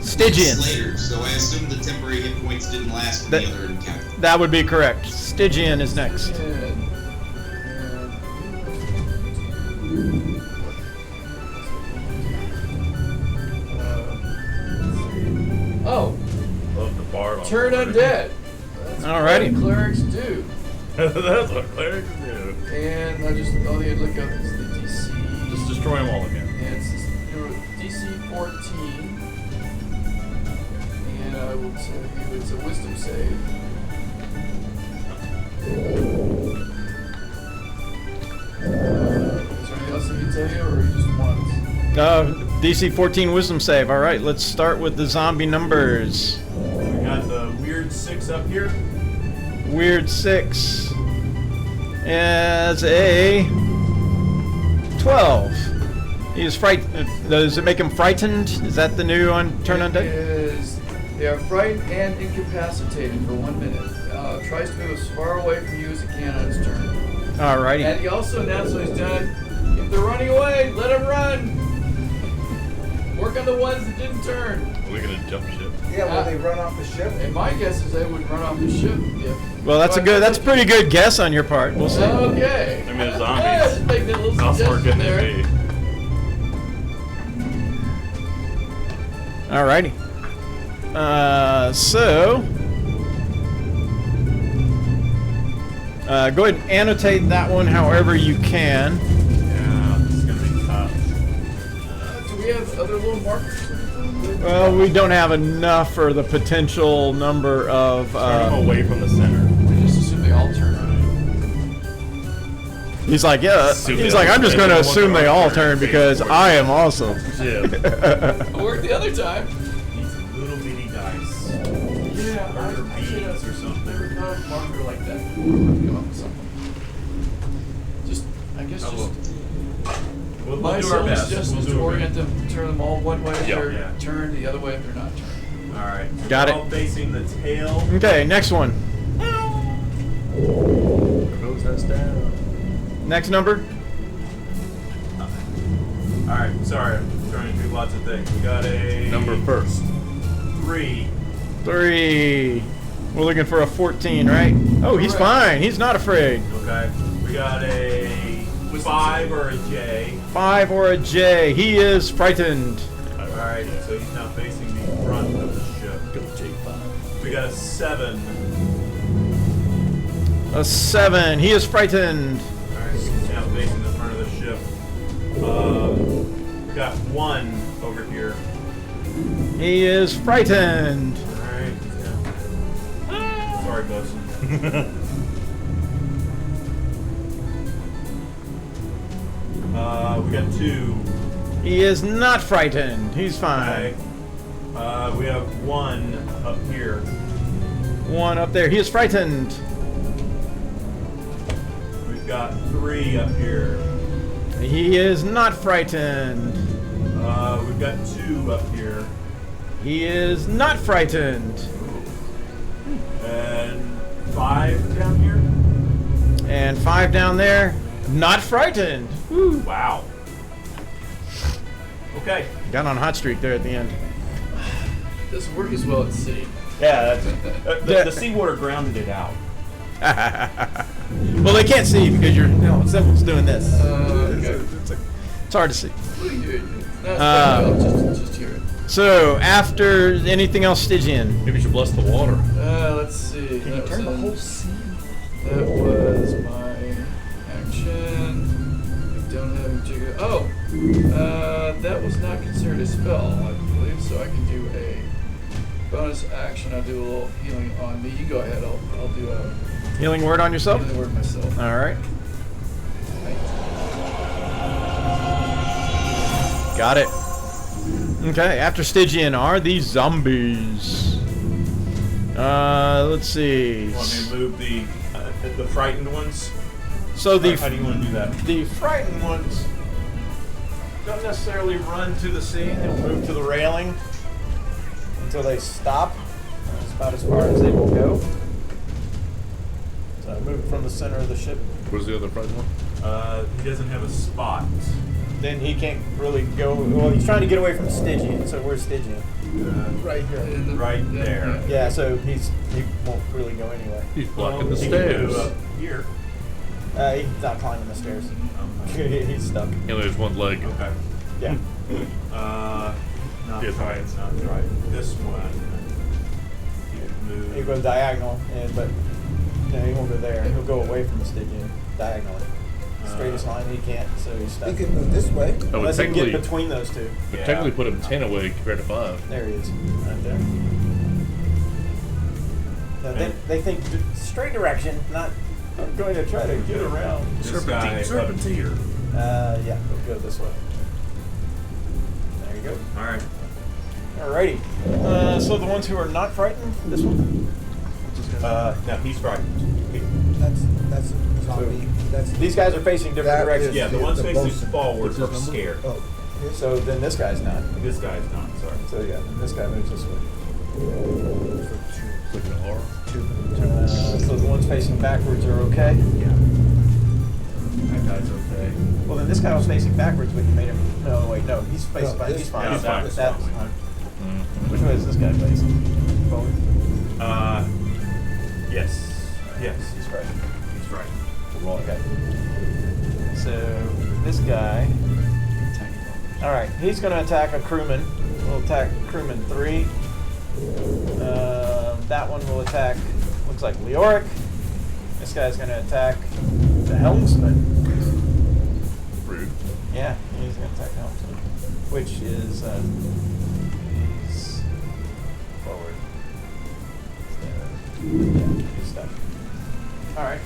Stygian. later, so I assume the temporary hit points didn't last for the That- other encounter. That would be correct. Stygian is next. Oh, Love the bard on turn the undead. That's Alrighty. what clerics do. That's what clerics do. And all you had to look up is the DC. Just destroy them all again. And it's DC 14. And I will tell you it's a wisdom save. Is there anything else I can tell you, or you just want? DC 14 wisdom save. All right, let's start with the zombie numbers. We got the weird 6 up here. Weird 6 as a 12. He is frightened. Does it make him frightened? Is that the new on turn It undead? is They are frightened and incapacitated for 1 minute. Tries to move as far away from you as he can on his turn. Alrighty. And he also announced when he's done, if they're running away, let them run. Work on the ones that didn't turn. Are we gonna jump ship? Yeah, will they run off the ship? And my guess is they would run off the ship. Well, that's a pretty good guess on your part. We'll see. Okay. I mean, the Yeah, just zombies. make that little How smart suggestion can there. they be? Alrighty. So go ahead and annotate that one however you can. Yeah, this is gonna be tough. Do we have other little markers? Well, we don't have enough for the potential number of. Turn them away from the center. We just assume they all turn. He's like, yeah. Assume He's they like, all I'm just turn. going to They assume want they to all turn turn face because forward. I am awesome. Yeah. It worked the other time. Need some little bitty dice. Yeah, Or beads or something. Never thought of a marker like that. Come up with something. Just, I guess We'll my do our silly best. suggestion is We'll to do our orient them, turn them all one way if Yeah. they're Yeah. turned, the other way if they're not turned. All right. Got it. All facing the tail. Okay, next one. Nose us down. Next number. All right. Sorry, I'm trying to do lots of things. We got a Number first. 3. 3. We're looking for a 14, right? Oh, he's Correct. fine. He's not afraid. Okay. We got a 5 or a J. 5 or a J. He is frightened. All right. So he's now facing the front of the ship. Go J5. We got a 7. A 7. He is frightened. All right. He's now facing the front of the ship. We got 1 over here. He is frightened. All right. Yeah. Sorry, Bosun. We got 2. He is not frightened. He's Okay. fine. We have 1 up here. 1 up there. He is frightened. We've got 3 up here. He is not frightened. We've got 2 up here. He is not frightened. And 5 down here. And 5 down there. Not frightened. Wow. Okay. Got on a hot streak there at the end. Doesn't work as well at sea. Yeah, the seawater grounded it out. Well, they can't see because someone's doing this. Okay. It's hard to see. What are you doing? It's not just hear it. So, after anything else Stygian? Maybe you should bless the water. Let's see. Can you That turn the was whole in- scene? That was my action. I don't have a particular. Oh, that was not considered a spell, I believe. So I can do a bonus action. I'll do a little healing on me. You go ahead. I'll do a Healing word on yourself? healing word myself. All right. Thank you. Got it. Okay, after Stygian are these zombies. Let's see. Want me to move the frightened ones? So Or how do you want to do that? the frightened ones don't necessarily run to the sea. They'll move to the railing until they stop. That's about as far as they will go. So I move from the center of the ship. Where's the other friend one? He doesn't have a spot. Then he can't really go. Well, he's trying to get away from Stygian. So where's Stygian? Right here. Right there. Yeah, so he won't really go anywhere. He's blocking the He can stairs. go up here. He's not climbing the stairs. He's stuck. He only has one leg. Okay. Yeah. Not Yes, right. right. Not right. This one. He can move. He'll go diagonal, but no, he won't go there. He'll go away from the Stygian diagonally. Straightest line he can't, so he's stuck. He could move this way. I would Unless he can technically, get between those two. would Yeah. technically put him 10 away compared to 5. There he is, right there. No, they think straight direction, not. I'm going to try to get around. This guy. Serpentine. Yeah, we'll go this way. There you go. All right. Alrighty. So the ones who are not frightened, this one. No, he's frightened. That's a zombie. That's These guys are facing different That directions. is- Yeah, the ones the facing bosun. forward What's his are number? scared. oh. So then this guy's not. This guy's not. Sorry. So yeah, this guy moves this way. Click the R. So the ones facing backwards are okay? Yeah. That guy's okay. Well, then this guy was facing backwards when you made him. No, wait, no, he's facing No, back. this- He's fine. yeah, He's fine. fine. That's Fine. fine. Which way is this guy facing? Forward? Yes. Yes. He's right. He's right. Okay. So this guy. All right, he's going to attack a crewman. We'll attack crewman 3. That one will attack. Looks like Leoric. This guy's going to attack the helmsman. Rude. Yeah, he's going to attack the helmsman, which is he's forward. He's stuck. All right.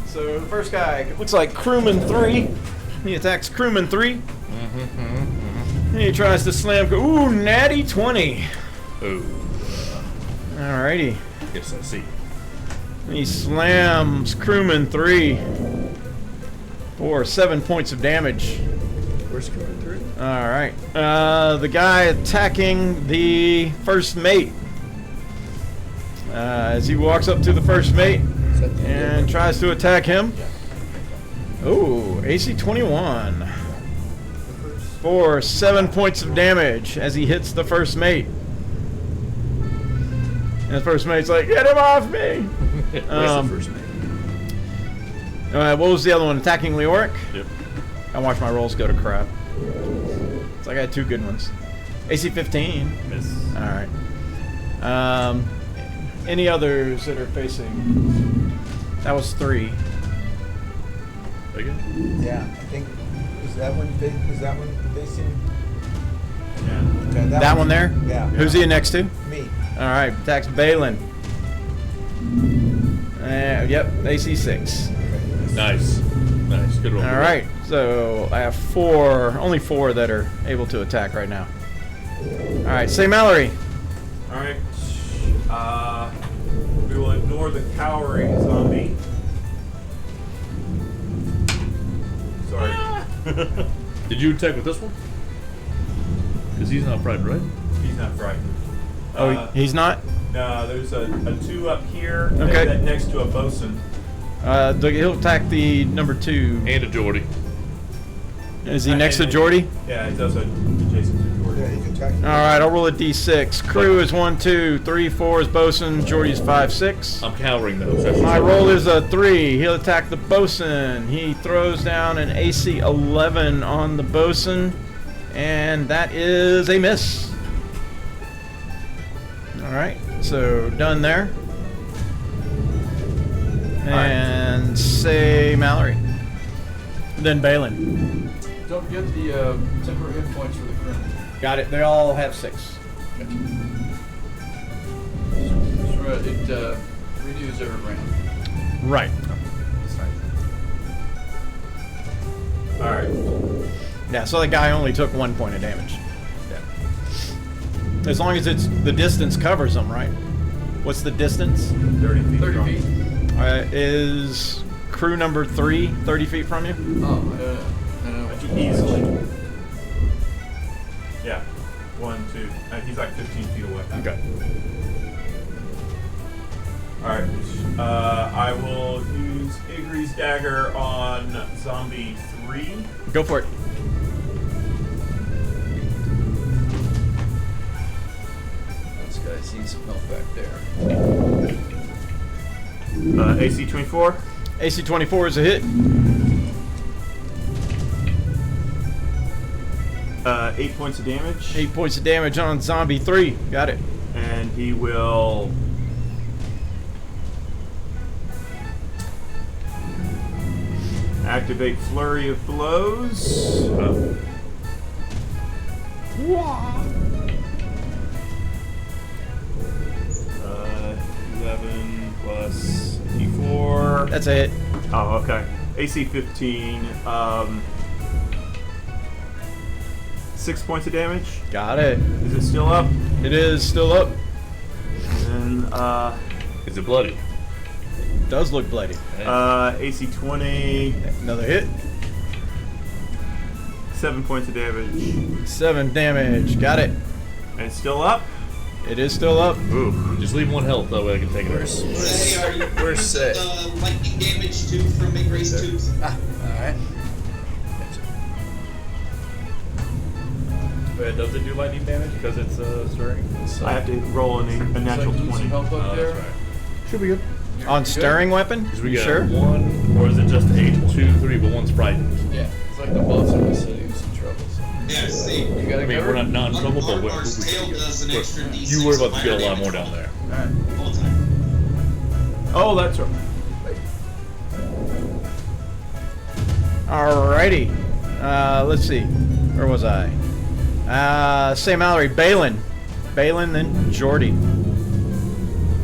So the first guy looks like crewman 3. He attacks crewman 3. And he tries to slam. Ooh, natty 20. Oh. Alrighty. Yes, I see. He slams crewman 3 for 7 points of damage. Where's Crewman 3? Alright. The guy attacking the first mate. As he walks up to the first mate and tries to attack him. Oh, AC 21 for 7 points of damage as he hits the first mate. And the first mate's like, "Get him off me!" Where's the first name? What was the other one? Attacking Leoric? Yep. I watched my rolls go to crap. So I got 2 good ones. AC 15. Miss. Alright. Any others that are facing? That was 3. Again? Yeah, I think is that one facing? Yeah. Okay, That one there? Yeah. Who's he next to? Me. Alright, attacks Balin. Yep, AC 6. Nice. Nice. Good roll. Alright, so I have 4, only 4 that are able to attack right now. Alright, say Mallory. Alright. We will ignore the cowering zombie. Sorry. Did you attack with this one? Because he's not frightened, right? He's not frightened. Oh, he's not? No, there's a 2 up here. Okay. Next to a bosun. He'll attack the number 2. And a Geordie. Is he next to Jordy? Yeah, it's also adjacent to Jordan. Yeah, he's attacking. Alright, I'll roll a d6. Crew is 1, 2, 3, 4 is bosun. Jordy's 5, 6. I'm cowering those. That's My just- roll is a 3. He'll attack the bosun. He throws down an AC 11 on the bosun, and that is a miss. Alright, so done there. And say Mallory. Then Balin. Don't forget the temporary hit points for the crew. Got it. They all have 6. It renews every round. Right. Alright. Yeah, so the guy only took 1 point of damage. As long as it's the distance covers them, right? What's the distance? 30 feet. 30 from- feet. Is crew number 3 30 feet from you? Oh, I know. Easily. Yeah. 1, 2. He's like 15 feet away. Okay. Alright. I will use Igri's dagger on zombie 3. Go for it. This guy's seen some help back there. AC 24. AC 24 is a hit. 8 points of damage. 8 points of damage on zombie 3. Got it. And he will activate Flurry of Blows. 11 plus D4. That's a hit. Oh, okay. AC 15. 6 points of damage. Got it. Is it still up? It is still up. And Is it bloody? Does look bloody. AC 20. Another hit. 7 points of damage. 7 damage. Got it. And it's still up? It is still up. Ooh. Just leave 1 health, that way I can take it. Say, are you We're set. lightning damage too from Big Race Tooth? Alright. But does it do lightning damage because it's stirring? I have to roll a natural 20. Help up Oh, there. that's right. Should be good. On stirring weapon? Because we You got sure? 1, Or is it just 8? 2, 3, but 1's frightened. Yeah, it's like the boss of the city was in trouble. So. Yeah, see. You got I it mean, covered? we're not in trouble, but Armar's tail does an extra D6 you worry about to fire get a lot damage more down there. Alright. all the time. Oh, that's right. Alrighty. Let's see. Where was I? Same Mallory. Balin. Balin, then Jordy.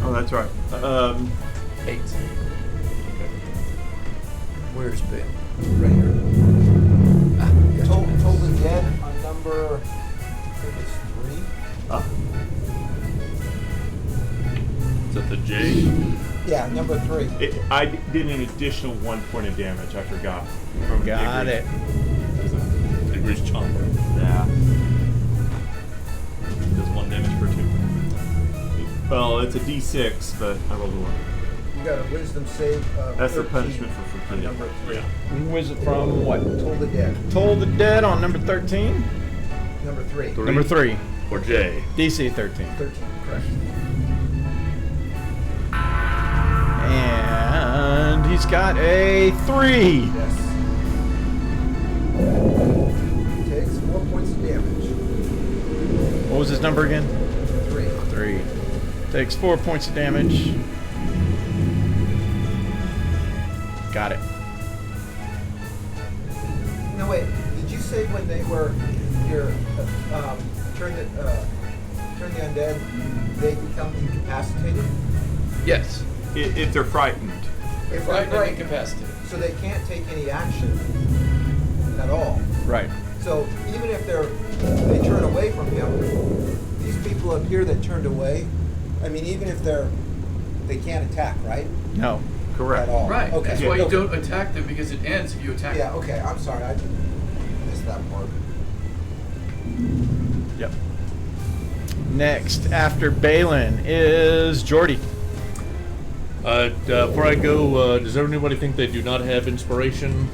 Oh, that's right. 8. Where's Ben? Right here. Told the dead on number, I think it's 3. Is that the J? Yeah, number 3. I did an additional 1 point of damage. I forgot. From Got Diggory. it. Degrees Chomper. Yeah. Does 1 damage per 2. Well, it's a D6, but I rolled a 1. You got a wisdom save. That's the 13 punishment for on forgetting. number 3. Who was it from? What? Told the dead. Toll the Dead on number 13? Number 3. Number 3. Or J? DC 13. 13, correct. And he's got a 3. Yes. Takes 4 points of damage. What was his number again? 3. 3. Takes 4 points of damage. Got it. No, wait. Did you say when they were your turn the undead, they become incapacitated? Yes. If they're frightened. If Right, they're incapacitated. so they can't take any action at all. Right. So even if they turn away from him, these people up here that turned away, I mean, even if they can't attack, right? No. Correct. At all. Right. Okay. That's why you Okay. don't attack them, because it ends if you attack Yeah. them. Okay. I'm sorry. I missed that part. Yep. Next, after Balin, is Jordy. Before I go, does everybody think they do not have inspiration?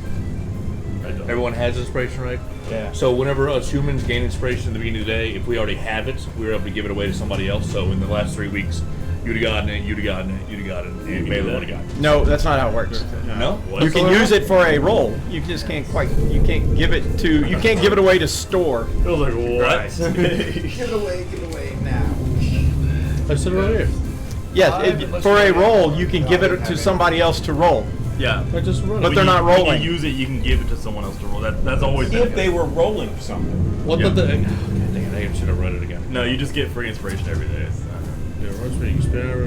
I don't. Everyone has inspiration, right? Yeah. So whenever us humans gain inspiration at the beginning of the day, if we already have it, we're able to give it away to somebody else. So in the last 3 weeks, you'd have gotten it, you'd have gotten it, you'd have gotten it, and Bailey would have gotten it. No, that's not how it works. No? You can use it for a roll. You just can't you can't give it to, you can't give it away to store. I was like, what? Give it away now. I said it right here. Yes, for a roll, you can give it to somebody else to roll. Yeah. I just wrote But it. they're not When rolling. you use it, you can give it to someone else to roll. That's always been. If they were rolling something. What Yeah. the? Oh, God dang it! I should have read it again. No, you just get free inspiration every day. It's, Yeah, roasting, spare,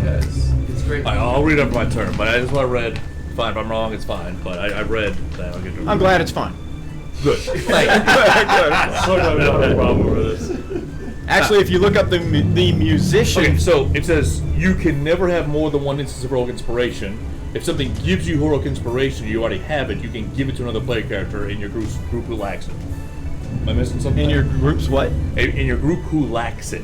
Yes. It's great. I'll read up my turn, but that's what I read. Fine, if I'm wrong, it's fine. But I read that. I'll get to I'm glad it's fun. Good. Thank you. I don't have a problem with this. Actually, if you look up the musician, Okay, so it says you can never have more than one instance of heroic inspiration. If something gives you heroic inspiration, you already have it. You can give it to another player character in your group who lacks it. Am I missing something? in your group's what? In your group who lacks it.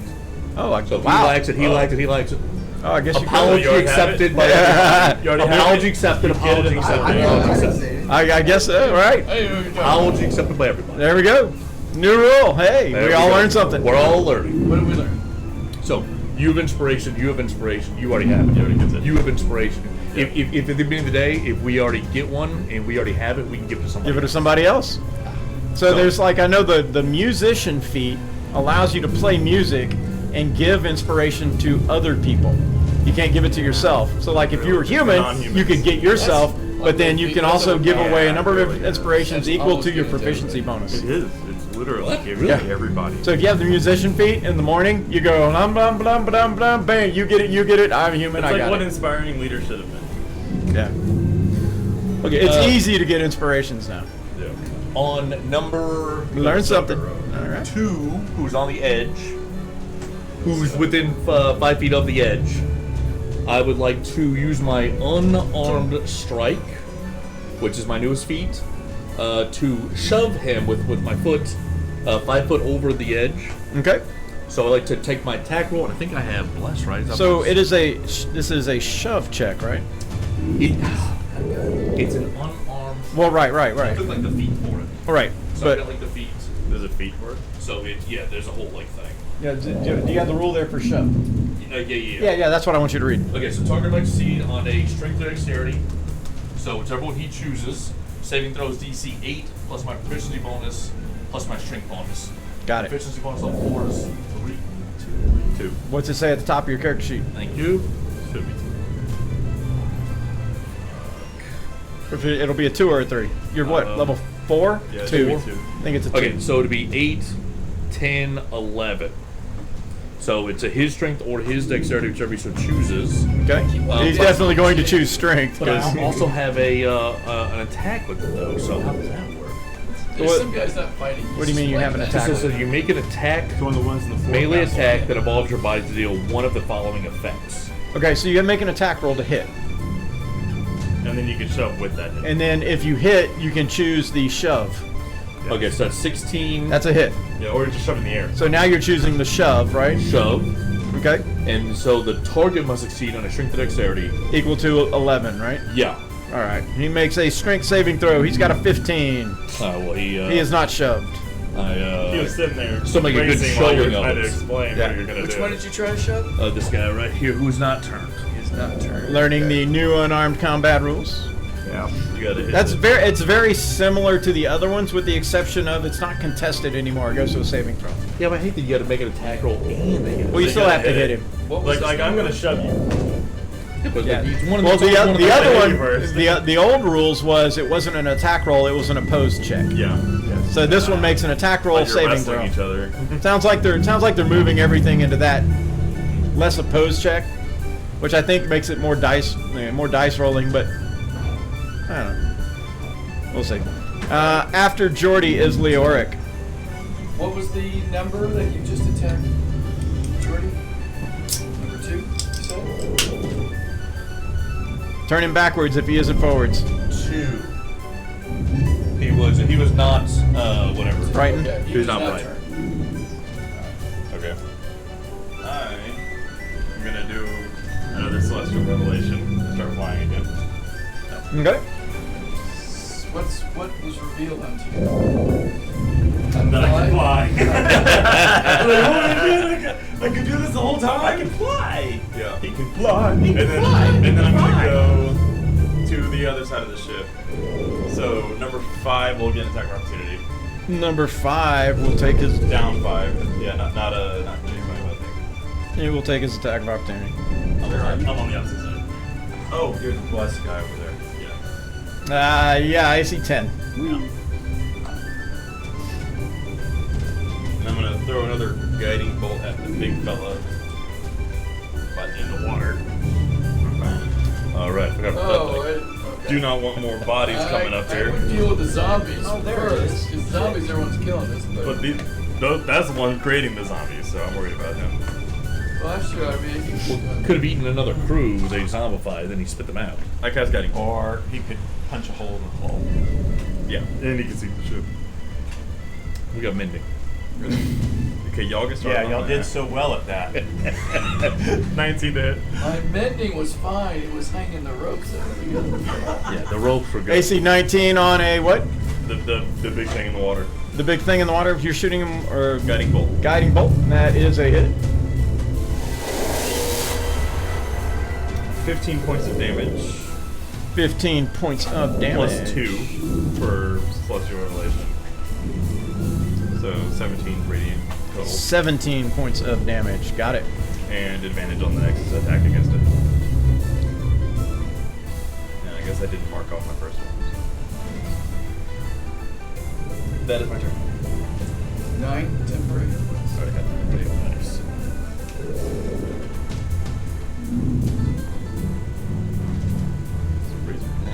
Oh, So if wow. he likes it, he likes it, he likes it. Oh, I guess you Apology already have accepted it? by everybody. You already have Apology it? accepted. You get Apology it? accepted. I Apology didn't accepted. say it. I guess so, right? Apology accepted by everybody. There we go. New rule. Hey, There we all go. learned something. We're all learning. What did we learn? So you have inspiration. You have inspiration. You already have it. You already get it. You have inspiration. Yeah. If at the beginning of the day, if we already get one and we already have it, we can give it to somebody. Give it to somebody else. So there's like, I know the musician feat allows you to play music and give inspiration to other people. You can't give it to yourself. So like if you were human, Non-humans. you could get yourself, but then you can also give away a Yeah, number of really. inspirations That's equal almost to your good to proficiency everybody. bonus. It is. It's literally What? giving Yeah. it to everybody. So if you have the musician feat in the morning, you go blam blam blam blam blam, bang, you get it, I'm human, It's I like got what it. inspiring leader should have been. Yeah. Okay, It's easy to get inspirations now. Yeah. On number Learn something. All right. 2, who's on the edge, who's within 5 feet of the edge, I would like to use my unarmed strike, which is my newest feat, to shove him with my foot 5 foot over the edge. Okay. So I like to take my attack roll, and I think I have bless, right? So this is a shove check, right? It's an unarmed. Well, right. I took like the feet for it. All right, So I but got like the feet. There's a feat for it. So there's a whole like thing. yeah, do you have the rule there for shove? Yeah. That's what I want you to read. Okay, so target might succeed on a strength or dexterity. So whichever one he chooses, saving throws DC 8 plus my proficiency bonus plus my strength bonus. Got it. Proficiency bonus on 4 is 3, 2. What's it say at the top of your character sheet? Thank you. Should be 2. If it'll be a 2 or a 3. You're what? Level 4? Yeah, 2. it'll be 2. I think it's a 2. Okay, so it'd be 8, 10, 11. So it's a his strength or his dexterity, whichever he so chooses. Okay. He's definitely going to choose strength. But I 'cause- also have an attack with it though. So how does that work? There's some guys not fighting. What do you mean you have an So, attack? so you make an attack, It's one of the ones in the melee forecast. attack that involves your body to deal one of the following effects. Okay, so you gotta make an attack roll to hit. And then you can shove with that. And then if you hit, you can choose the shove. Yeah. Okay, so that's 16. That's a hit. Yeah, or just shove in the air. So now you're choosing the shove, right? shove, Okay. and so the target must succeed on a strength or dexterity. Equal to 11, right? Yeah. All right. He makes a strength saving throw. He's got a 15. Well, he He is not shoved. He was sitting there Still make a good racing while you were showing of trying to it. explain Yeah. what you're gonna Which do. one did you try to shove? this guy right here who's not turned. He's not turned. Learning the new unarmed combat rules. Yeah, you gotta hit That's it. it's very similar to the other ones, with the exception of it's not contested anymore. It goes to a saving throw. Yeah, but I hate that you got to make an attack roll and they get. Well, you You still gotta have to hit hit it. him. Like I'm gonna shove you. But Yeah. one of Well, the other the one, first. the old rules was it wasn't an attack roll; it was an opposed check. Yeah. So this one makes an attack roll Like you're saving wrestling throw. each other. Sounds like they're moving everything into that less opposed check, which I think makes it more dice rolling. But I don't know. We'll see. After Jordy is Leoric. What was the number that you just attacked, Jordy? Number 2, you said? Turn him backwards if he isn't forwards. 2. He was not whatever. Frightened. Okay, He was not right. turned. Okay. I'm gonna do another celestial revelation and start flying again. Okay. What was revealed unto you? That I can fly. I can do this the whole time. I can fly. Yeah. He can fly. And then I'm gonna go to the other side of the ship. So number 5 will get an attack of opportunity. Number 5 will take his Down 5. Yeah, not 25, I think. He will take his attack of opportunity. I'm on the opposite side. Oh, you're the blessed guy over there. Yeah. Yeah, I see 10. And I'm gonna throw another guiding bolt at the big fella, but in the water. All right. Forgot about Oh, that. okay. Do not want more bodies coming up I here. would deal with the zombies there it is. first. Because zombies, everyone's killing us. But That's the one creating the zombies, so I'm worried about him. well, that's true. I mean, he Could have eaten another crew. They zombified, then he spit them out. That guy's guiding bolt. Or he could punch a hole in the hull. Yeah, and he can see the ship. We got mending. Okay, y'all get started. Yeah, on y'all that. did so well at that. 19 to hit. my mending was fine. It was hanging the ropes. Yeah, the ropes were good. AC 19 on a what? The big thing in the water. The big thing in the water. If you're shooting him or Guiding bolt. guiding bolt, that is a hit. 15 points of damage. 15 points of damage. Plus 2 for Celestial Revelation. So 17 radiant total. 17 points of damage. Got it. And advantage on the next attack against it. And I guess I didn't mark off my first one. That is my turn. 9 temporary. Already had that. Pretty nice.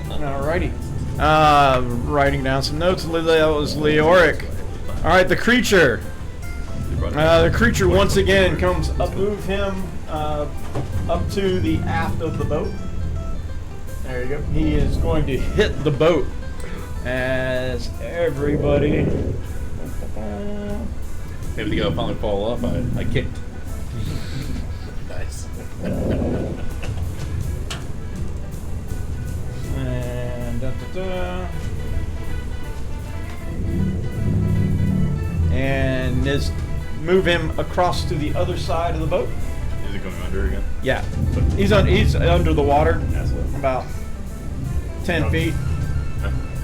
Alrighty. Writing down some notes. That was Leoric. Alright, the creature. The creature once again comes up, move him up to the aft of the boat. There you go. He is going to hit the boat as everybody Maybe the guy will finally fall off. I kicked. Nice. And and just move him across to the other side of the boat. Is it going under again? Yeah, he's under the water, about 10 feet.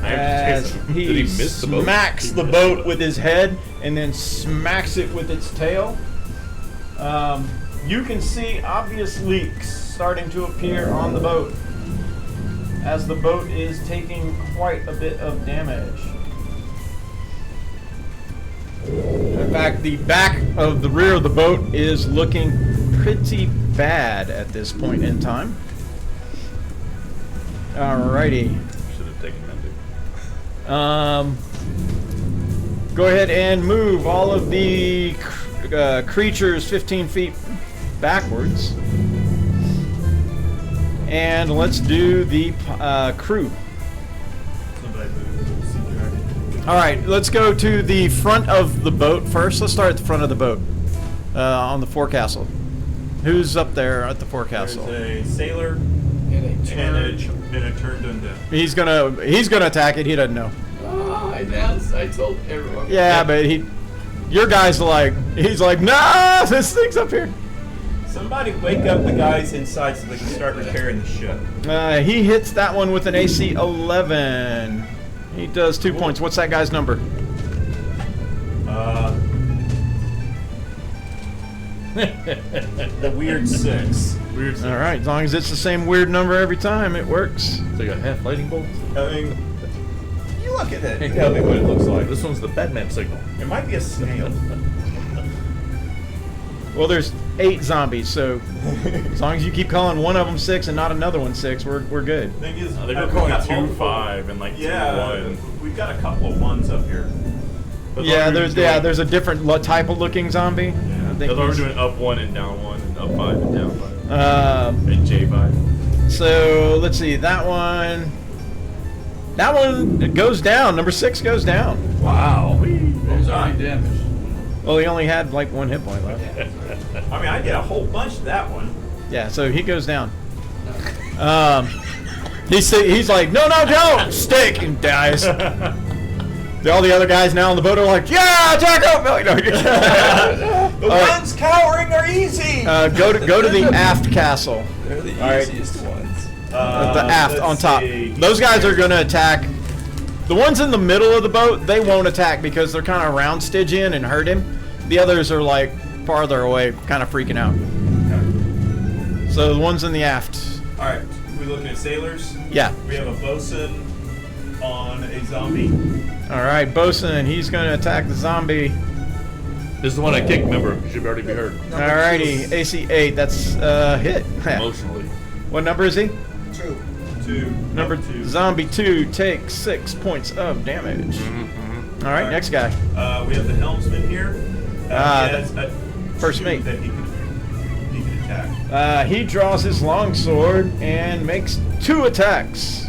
As he Did he miss the boat? smacks the boat with his head and then smacks it with its tail. You can see obvious leaks starting to appear on the boat as the boat is taking quite a bit of damage. In fact, the back of the rear of the boat is looking pretty bad at this point in time. Alrighty. Should have taken Mendy. Go ahead and move all of the creatures 15 feet backwards. And let's do the crew. All right, let's go to the front of the boat first. Let's start at the front of the boat on the forecastle. Who's up there at the forecastle? There's a sailor And a turn. and a turned undone. He's gonna attack it. He doesn't know. I told everyone. Yeah, but your guy's he's like, nah, this thing's up here. Somebody wake up the guys inside so they can start repairing the ship. He hits that one with an AC 11. He does 2 points. What's that guy's number? The weird 6. Weird. All right, as long as it's the same weird number every time, it works. So you got half lightning bolts? I mean, you look at Hey, it. tell me what it looks like. This one's the Batman signal. It might be a snail. Well, there's 8 zombies, so as long as you keep calling one of them 6 and not another one 6, we're good. Thing is, I think we we're calling got 2 multiple- 5 and like 2 Yeah, 1. we've got a couple of ones up here. But Yeah, thought we were there's a different type of looking zombie. Yeah, I I think thought we were he's- doing up 1 and down 1 and up 5 and down 5 and J 5. So let's see, that one goes down. Number 6 goes down. Wow. There's already damage. Well, he only had like 1 hit point left. I mean, I did a whole bunch of that one. Yeah, so he goes down. He's like, no, don't stick, and dies. All the other guys now on the boat are like, yeah, attack him! No, The ones cowering are easy. go to the aft castle. They're the All right. easiest ones. The aft let's on top. see. Those guys are going to attack. The ones in the middle of the boat, they won't attack because they're kind of round Stygian and hurt him. The others are like farther away, kind of freaking out. So the ones in the aft. All right, we looking at sailors. Yeah. We have a bosun on a zombie. All right, Bosun, he's going to attack the zombie. This is the one I kicked, remember? Should already be hurt. Alrighty, AC 8, that's hit. Emotionally. What number is he? 2. 2. Number 2. Zombie 2 takes 6 points of damage. Mm-hmm. All right, next guy. We have the helmsman here. He has a first shoot mate. that he can attack. He draws his longsword and makes 2 attacks.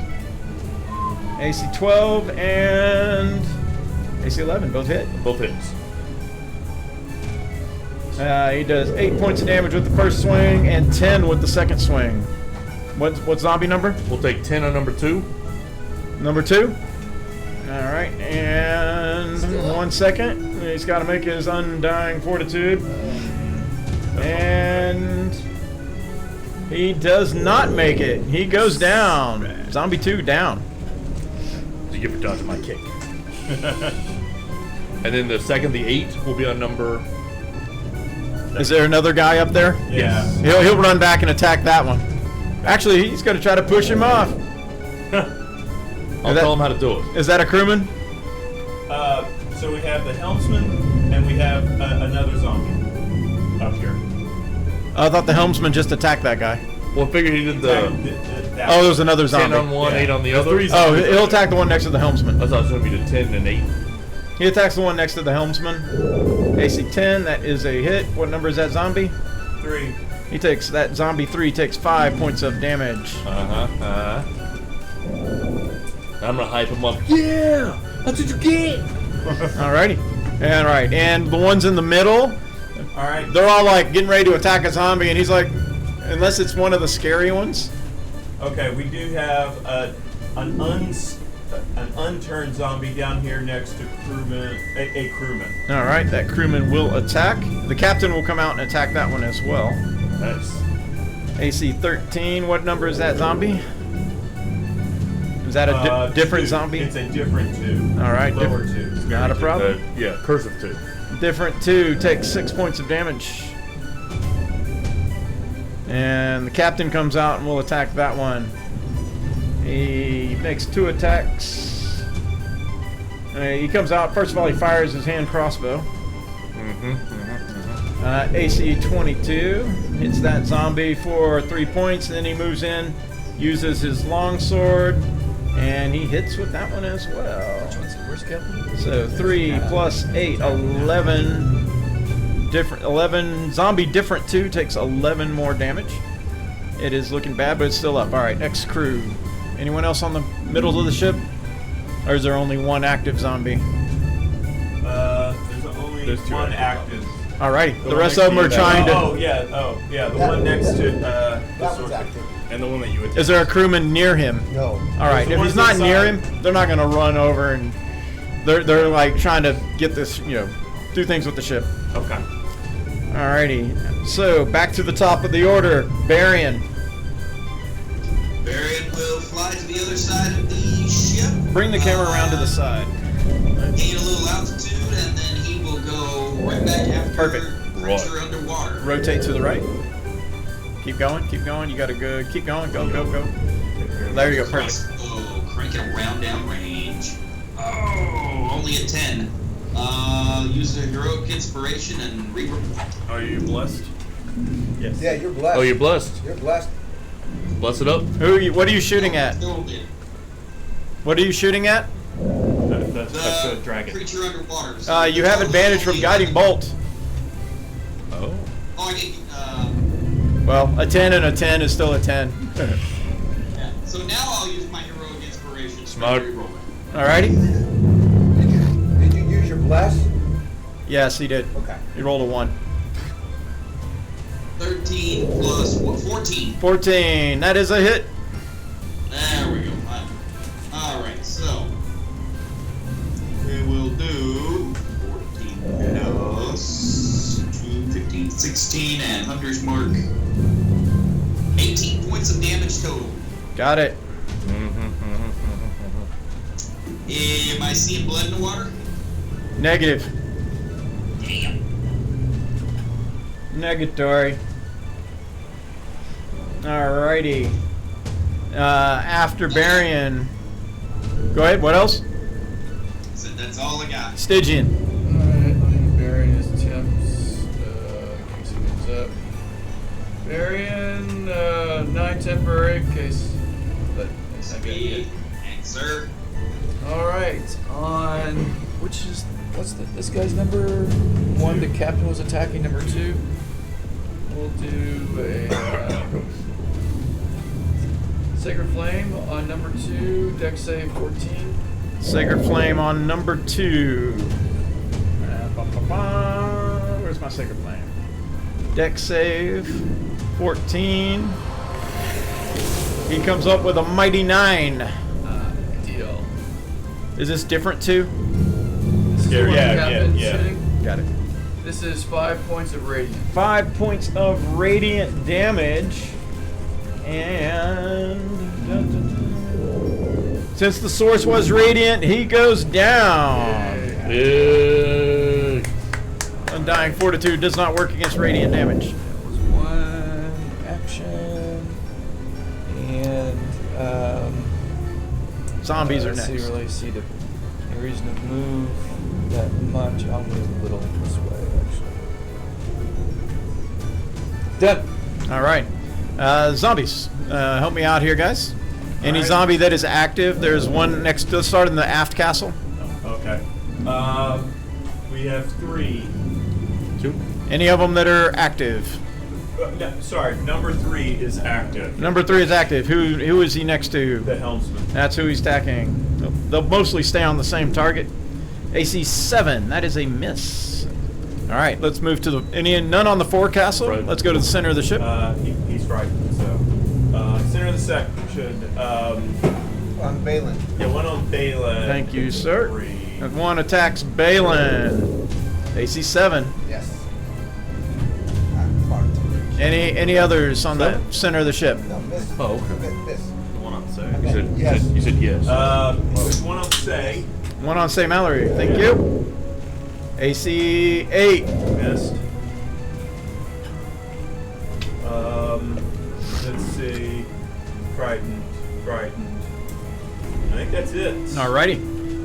AC 12 and AC 11, both hit. Both hits. He does 8 points of damage with the first swing and 10 with the second swing. What zombie number? We'll take 10 on number 2. Number 2. All right, and 1 second. He's got to make his undying fortitude. And he does not make it. He goes down. Zombie 2 down. To give for dodging my kick. And then the second, the 8, will be on number. Is there another guy up there? Yeah. He'll run back and attack that one. Actually, he's going to try to push him off. I'll tell him how to do it. Is that a crewman? So we have the helmsman and we have another zombie up here. I thought the helmsman just attacked that guy. Well, I figured he did the Oh, there's another 10 zombie. on one, Yeah. 8 on the There's other. 3 Oh, he'll attack the one next to the helmsman. I thought it was going to be the 10 and 8. He attacks the one next to the helmsman. AC 10, that is a hit. What number is that zombie? 3. He takes, that zombie 3 takes 5 points of damage. I'm going to hype him up. Yeah! That's what you get! Alrighty. And right, and the ones in the middle, All right. they're all like getting ready to attack a zombie, and he's like, unless it's one of the scary ones. Okay, we do have an unturned zombie down here next to crewman, a crewman. All right, that crewman will attack. The captain will come out and attack that one as well. Nice. AC 13. What number is that zombie? Is that a different 2. zombie? It's a different 2. All right, Lower different. 2. Not a problem. Yeah, cursive 2. Different 2 takes 6 points of damage. And the captain comes out and will attack that one. He makes 2 attacks. He comes out, first of all, he fires his hand crossbow. AC 22 hits that zombie for 3 points. Then he moves in, uses his longsword, and he hits with that one as well. Where's Captain? So 3 plus 8, 11. Different 11. Zombie different 2 takes 11 more damage. It is looking bad, but it's still up. All right, next crew. Anyone else on the middle of the ship? Or is there only one active zombie? There's only There's 2 one active. active. Alrighty, the one rest next of them to are you, trying to. Oh yeah, the one next to the That one's sorcerer. active. And the one that you attacked. Is there a crewman near him? No. Alright, the if ones he's not near inside. him, they're not gonna run over and they're like trying to get this, do things with the ship. Okay. Alrighty, so back to the top of the order. Barian, Varian will fly to the other side of the ship. bring the camera around to the side. Gain a little altitude, and then he will go right back after Perfect. creature underwater. Rotate to the right. Keep going, keep going. You gotta go. Keep going. Go, go, go. There you go. Perfect. Oh, cranking around down range. Oh, only a 10. Use a heroic inspiration and reroll. Are you blessed? Yes. Yeah, you're blessed. Oh, you're blessed. You're blessed. Bless it up. What are you shooting at? Killed it. What are you shooting at? That's a dragon. Creature underwater. So You have advantage from guiding bolt. Oh. Oh, I get. Well, a 10 and a 10 is still a 10. Yeah. So now I'll use my heroic inspiration. Smart. And reroll it. Alrighty. Did you use your bless? Yes, he did. Okay. He rolled a 1. 13 plus what? 14. 14. That is a hit. There we go. Alright, so we will do 14 plus 2, 15, 16, and Hunter's Mark. 18 points of damage total. Got it. Am I seeing blood in the water? Negative. Damn. Negatory. Alrighty. After Barian. Go ahead, what else? So that's all I got. Stygian. Alright, let me bury his temps. In case he moves up. Varian, 9 temporary, in case. But it's not gonna Speed. get. Thanks, sir. Alright, on. What's this guy's number? 1, the captain was attacking, number 2. We'll do a. Sacred Flame on number 2, dex save 14. Sacred Flame on number 2. Where's my Sacred Flame? Dex save 14. He comes up with a mighty 9. Deal. Is this different too? This is the one the captain's yeah. sitting. Got it. This is 5 points of radiant. 5 points of radiant damage. And since the source was radiant, he goes down. Big. Undying Fortitude does not work against radiant damage. That was 1 action. And Zombies are let's next. see, really see the reason to move that much. I'll move a little this way, actually. Done. All right. Zombies. Help me out here, guys. Any Alright. zombie that is active, there's one next to start in the aft castle. Okay. We have 3. 2. Any of them that are active. No, sorry, number 3 is active. Number 3 is active. Who is he next to? The helmsman. That's who he's attacking. They'll mostly stay on the same target. AC 7. That is a miss. All right, let's move to the none on the forecastle. Right. Let's go to the center of the ship. He's frightened, so. Center of the section. On Balin. Yeah, one on Balin. Thank you, sir. 3. And one attacks Balin. AC 7. Yes. Far too much. Any others on the center of the ship? No, miss. Oh, okay. Miss. The one on six. You said Yes. you said yes. There's one on Say. One on St. Mallory. Thank you. AC 8. Missed. Let's see. Frightened. I think that's it. Alrighty.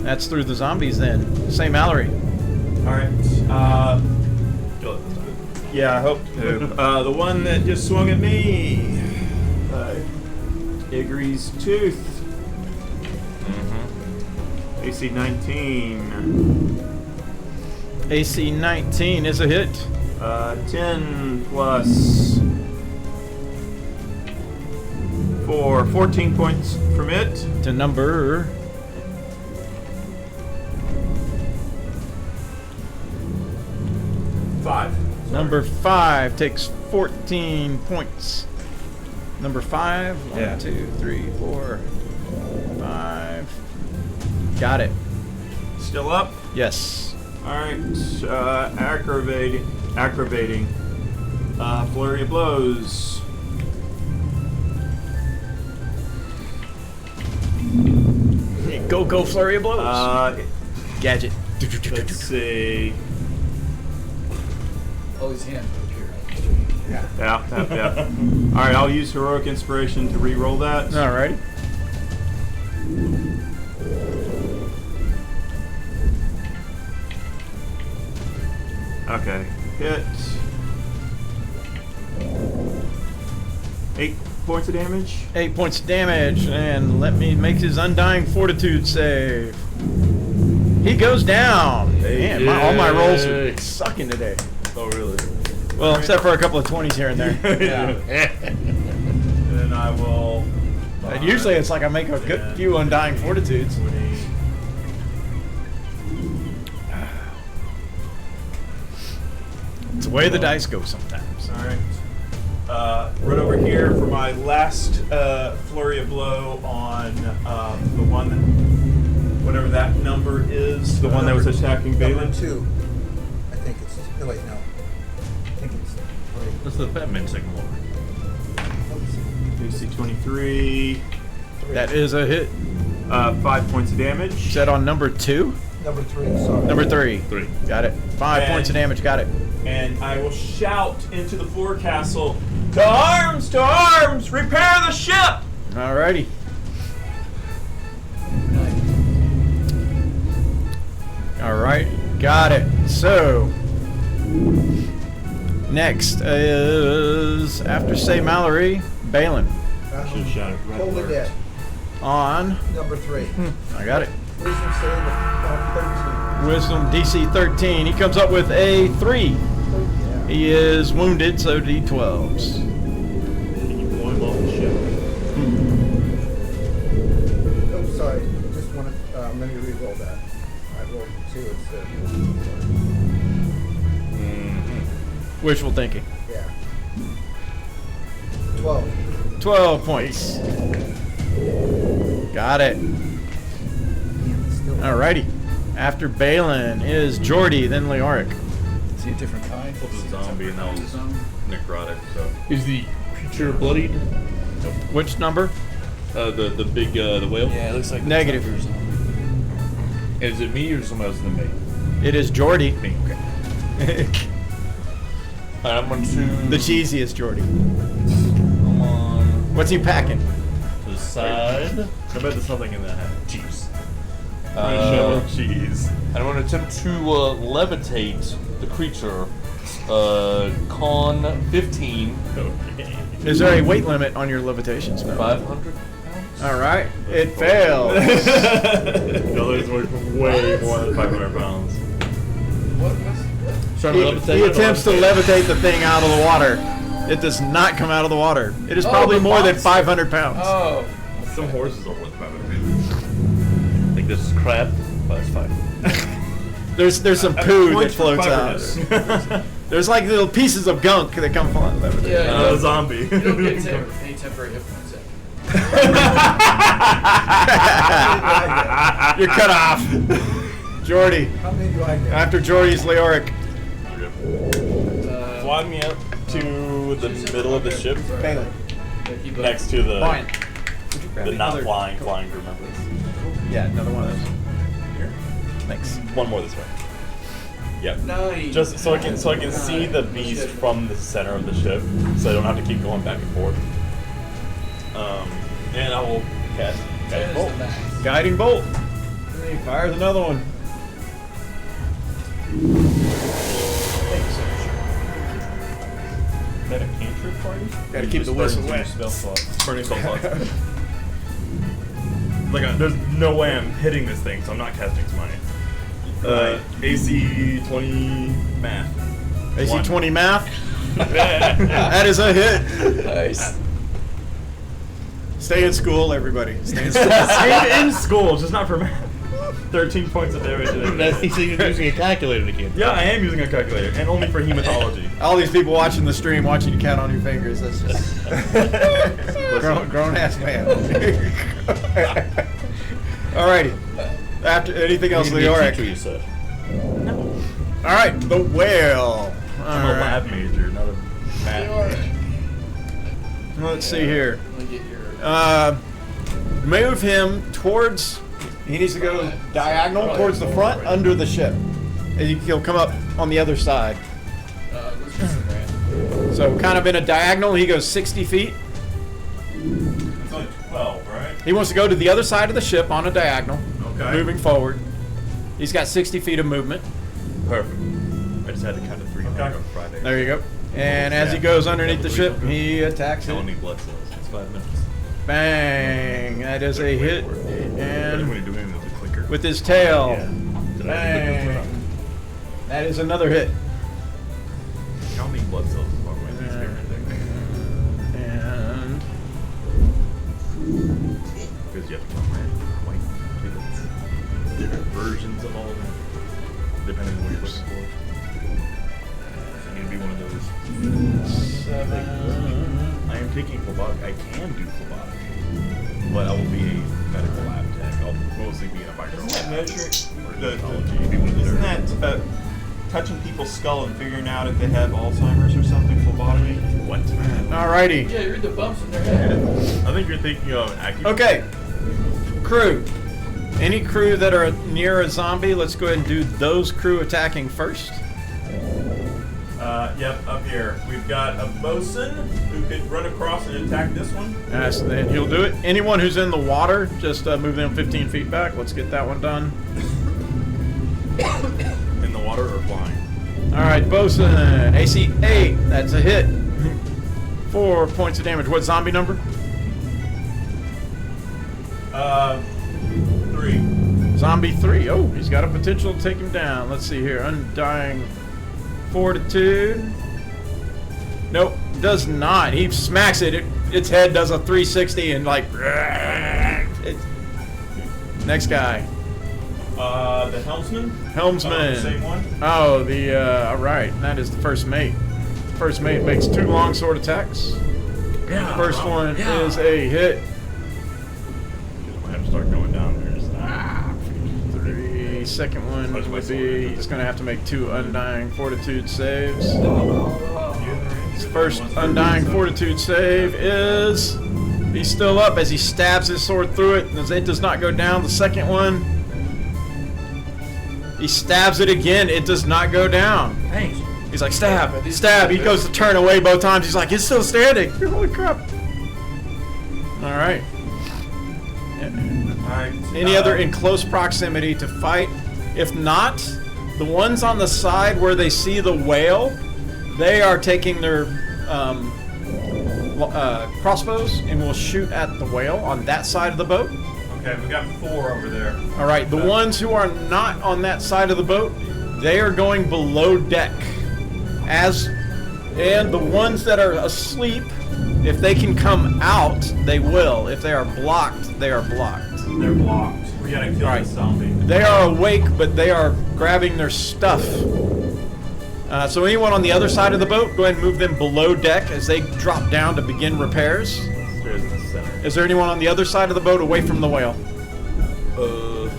That's through the zombies then. St. Mallory. Alright. Yeah, I hope to. The one that just swung at me. Igri's Tooth. AC 19. AC 19 is a hit. 10 plus 4. 14 points from it. To number 5. Number 5 takes 14 points. Number 5. Yeah. 1, 2, 3, 4, 5. Got it. Still up? Yes. Alright. Aggravating. Flurry of blows. Go, flurry of blows. Gadget. Let's see. Oh, his hand up here. Yeah. Alright, I'll use Heroic Inspiration to re-roll that. Alrighty. Okay. Hit. 8 points of damage. 8 points of damage, and let me make his Undying Fortitude save. He goes down. Man, all my rolls are sucking today. Oh, really? Well, except for a couple of 20s here and there. Then I will. And usually it's like I make a good few Undying Fortitudes. It's the way the dice go sometimes. Alright. Right over here for my last flurry of blow on the one, whatever that number is, the one that was attacking Balin. Number 2. I think it's. No, wait, no. I think it's. Wait. That's the Batman sycamore. Oops. AC 23. That is a hit. 5 points of damage. Is that on number 2? Number 3, sorry. Number 3. 3. Got it. 5 And- points of damage. Got it. And I will shout into the forecastle, "To arms! To arms! Repair the ship!" Alrighty. Alright. Got it. So, next is, after St. Mallory, Balin. Should shout it right Hold it there. dead. On. Number 3. I got it. Wisdom save of 13. Wisdom DC 13. He comes up with a 3. Yeah. He is wounded, so D12s. Can you blow him off the ship? Oh, sorry. Just want to. Let me re-roll that. I rolled 2 instead. Wishful thinking. Yeah. 12. 12 points. Got it. Still. Alrighty. After Balin is Jordy, then Leoric. Is he a different kind? Well, the zombie, and that was necrotic, so. Is the creature bloodied? Which number? The big the whale. Yeah, it looks like Negative. And is it me or somebody else than me? It is Jordy. Me. Okay. I'm going to The cheesiest Jordy. Come on What's he packing? to the side. I bet there's something in that hat. Cheese. Shovel cheese. And I'm going to attempt to levitate the creature. Con 15. Okay. Is there a weight limit on your levitation spell? 500 pounds. Alright. It fails. Dollars worth way more than 500 pounds. What was? Trying to levitate He it. attempts to levitate the thing out of the water. It does not come out of the water. It is Oh, probably the more than monster. 500 pounds. Oh. Some horses are worth 500 pounds. I think this is crab, but it's fine. There's some poo that Points for floats out. cleverness. There's like little pieces of gunk that come flying. Yeah, Zombie. you don't get any temporary hit points. You're cut off. Jordy. How many do I get? After Jordy's Leoric. Fly me up to the middle of the ship, Bailey. next to the Fine. Would you grab the me not another- flying. Flying, remember this. Yeah, another one of those. Here. Thanks. One more this way. Yep. Nice. Just so I can see the beast from the center of the ship, so I don't have to keep going back and forth. And I will cast guiding bolt. Guiding bolt. And he fires another one. Is that a cantrip for you? Gotta keep the whistle wet. Spell slot. Burning spell slot. There's no way I'm hitting this thing, so I'm not casting Smite. AC 20 math. AC One. 20 math. That is a hit. Nice. Stay in school, everybody. Stay in school. in school, just not for math. 13 points of damage. That's he's using a calculator again. Yeah, I am using a calculator, and only for hematology. All these people watching the stream, watching you count on your fingers. That's just grown ass man. Alrighty. After anything else, You need to be a Leoric. teacher, you said. All right, the whale. I'm a lab major, not a math. Let's see here. Let me get your. Move him towards. He needs to go diagonal towards the front, under the ship. And he'll come up on the other side. Let's get some rand. So kind of in a diagonal. He goes 60 feet. It's only 12, right? He wants to go to the other side of the ship on a diagonal, Okay. moving forward. He's got 60 feet of movement. Perfect. I just had to count to 3 on Friday. There you go. And as he goes underneath the ship, he attacks I don't it. need blood cells. It's 5 minutes. Bang! That is a hit. Especially when And you're doing it with the clicker. with his tail. Yeah. Bang! That is another hit. Counting blood cells is one of my least favorite things. And Because you have to count red, white, pivots, different versions of all of them, depending on what you're looking for. So you need to be one of those. 7. I am taking phlebotomy. I can do phlebotomy, but I will be a medical lab tech. I'll mostly be in a micro Isn't that lab. measuring Dermatology, be one of those. Isn't that touching people's skull and figuring out if they have Alzheimer's or something? Phlebotomy. What? Alrighty. Yeah, read the bumps in their head. I think you're thinking of an acupuncture. Okay. Crew. Any crew that are near a zombie, let's go ahead and do those crew attacking first. Yep, up here. We've got a bosun who could run across and attack this one. Yes, and he'll do it. Anyone who's in the water, just move them 15 feet back. Let's get that one done. In the water or flying? All right, Bosun. AC 8. That's a hit. 4 points of damage. What zombie number? 3. Zombie 3. Oh, he's got a potential to take him down. Let's see here. Undying Fortitude. Nope, does not. He smacks it. Its head does a 360 and like. Next guy. The helmsman. Helmsman. Same one. Oh, all right. That is the first mate. First mate makes 2 longsword attacks. Yeah. First one is a hit. I have to start going down there. Just, 3. Second one would be. He's going to have to make 2 undying fortitude saves. His first undying fortitude save is. He's still up as he stabs his sword through it. As it does not go down. The second one. He stabs it again. It does not go down. Thanks. He's like, stab, stab. He goes to turn away both times. He's like, it's still standing. Holy crap. All right. Any other in close proximity to fight? If not, the ones on the side where they see the whale, they are taking their crossbows and will shoot at the whale on that side of the boat. Okay, we got 4 over there. All right, the ones who are not on that side of the boat, they are going below deck. And the ones that are asleep, if they can come out, they will. If they are blocked, they are blocked. They're blocked. We gotta kill Alright. this zombie. They are awake, but they are grabbing their stuff. So anyone on the other side of the boat, go ahead and move them below deck as they drop down to begin repairs. Stairs in the center. Is there anyone on the other side of the boat away from the whale?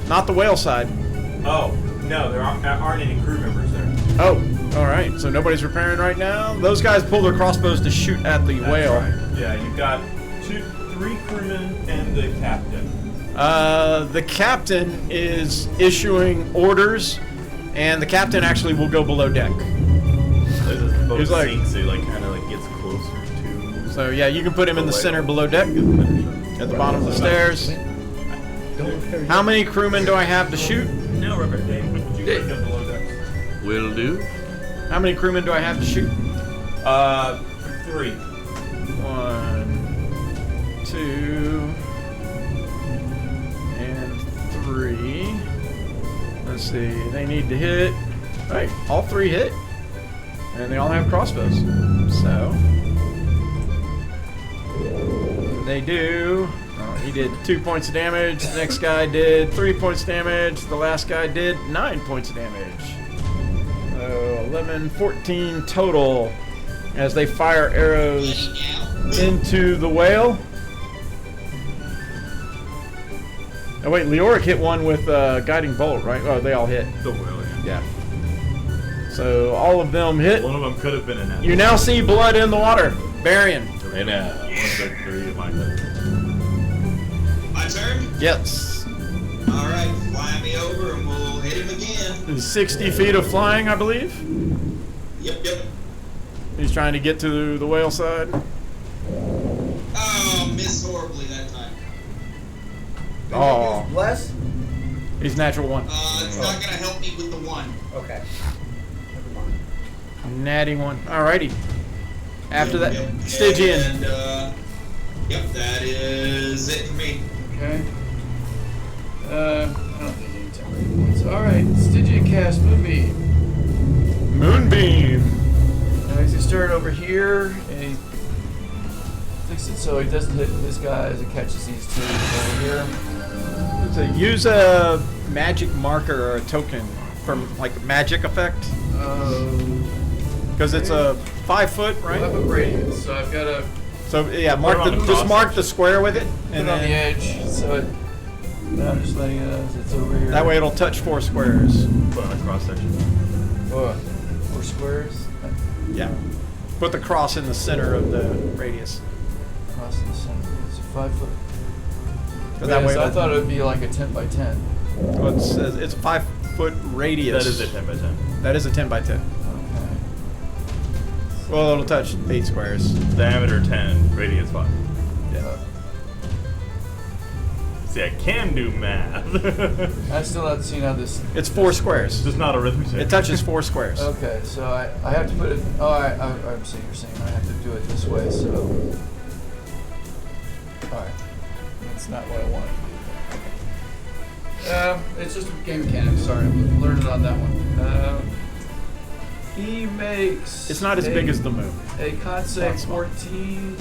Not the whale side. Oh, no, there aren't any crew members there. Oh, all right. So nobody's repairing right now. Those guys pull their crossbows to shoot at the That's whale. right. Yeah, you've got 3 crewmen and the captain. The captain is issuing orders, and the captain actually will go below deck. There's this boat He's like- sinks, so he like kind of like gets closer to. So yeah, you can put him in the center below deck, at the bottom of the stairs. How many crewmen do I have to shoot? No, Robert, Dave, would you Dave. put them below decks? Will do. How many crewmen do I have to shoot? 3. 1, 2, and 3. Let's see. They need to hit. Right, all 3 hit, and they all have crossbows. So they do. Oh, he did 2 points of damage. The next guy did 3 points of damage. The last guy did 9 points of damage. So 11, 14 total as they fire arrows into the whale. Oh wait, Leoric hit one with guiding bolt, right? Oh, they all hit. The whale, Yeah. So all of them hit. One of them could have been an You now see blood in the water. Barian. And now. One of the 3 of my turn. My turn? Yes. Alright, fly me over and we'll hit him again. 60 feet of flying, I believe. Yep. He's trying to get to the whale side. Oh, miss horribly that time. Oh, Bless? he's natural 1. It's not gonna help me with the 1. Okay. Never mind. Natty 1. Alrighty. After that, Yep. Stygian. And, yep, that is it for me. Okay. I don't think any temporary points. Alright, Stygian cast Moonbeam. Moonbeam. He's gonna start over here, and he fix it so he doesn't hit this guy as it catches these 2 over here. So use a magic marker or a token from like magic effect. Because it's a 5 foot, right? 5 foot radius, so I've got to So yeah, mark Put it the on the just cross mark the square with it, put and it on the then edge, so it. Now I'm just letting it as it's over here. that way it'll touch 4 squares. Put on a cross section. Oh, 4 squares. Yeah. Put the cross in the center of the radius. Across the center. It's a 5 foot. So that way so I it'll- thought it would be like a 10 by 10. Well, it says it's a 5 foot radius. That is a 10 by 10. That is a 10 by 10. Okay. Well, it'll touch 8 squares. Diameter 10, radius 5. Yeah. See, I can do math. I still haven't seen how this. It's 4 squares. Just not arithmetic. It touches 4 squares. Okay, so I have to put it. Oh, I'm seeing you're saying I have to do it this way. So. Alright. That's not what I wanted. It's just a game mechanic. Sorry, I'm learning on that one. He makes. It's not as big as the moon. A con save 14.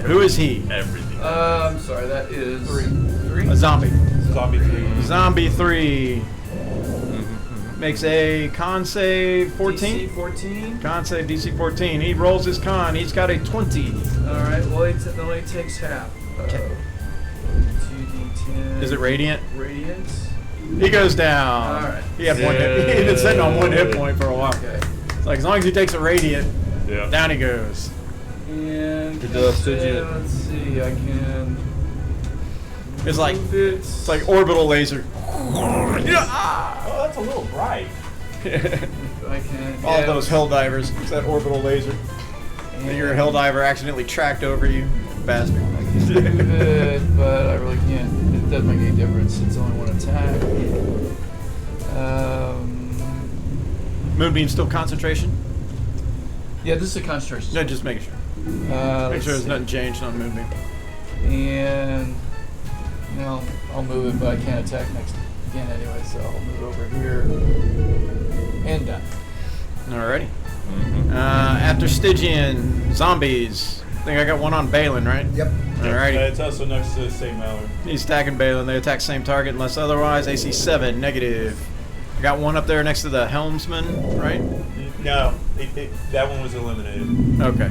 Who is he? Everything. I'm sorry, that is 3. A zombie. Zombie 3. Zombie 3 makes a con save 14. DC 14. Con save DC 14. He rolls his con. He's got a 20. Alright, well, he only takes half. Okay. 2d10. Is it radiant? Radiant. He goes down. Alright. He had one. He'd been sitting on 1 hit point for a while. Okay. It's like as long as he takes a radiant, Yeah. down he goes. And Good job, Stygian. let's see, I can It's like move it. it's like orbital laser. Oh, that's a little bright. I can. All yeah, those hell divers. It's that orbital laser. And your hell diver accidentally tracked over you, bastard. move it, but I really can't. It doesn't make any difference. It's only 1 attack. Moonbeam still concentration? Yeah, this is a concentration. No, just making sure. Make Let's sure there's see. nothing changed on Moonbeam. And no, I'll move it, but I can't attack next again anyway, so I'll move it over here. And done. Alrighty. After Stygian, zombies. think I got one on Balin, right? Yep. Alrighty. It's also next to St. Mallory. He's attacking Balin. They attack same target unless otherwise. AC 7, negative. I got one up there next to the helmsman, right? No, that one was eliminated. Okay.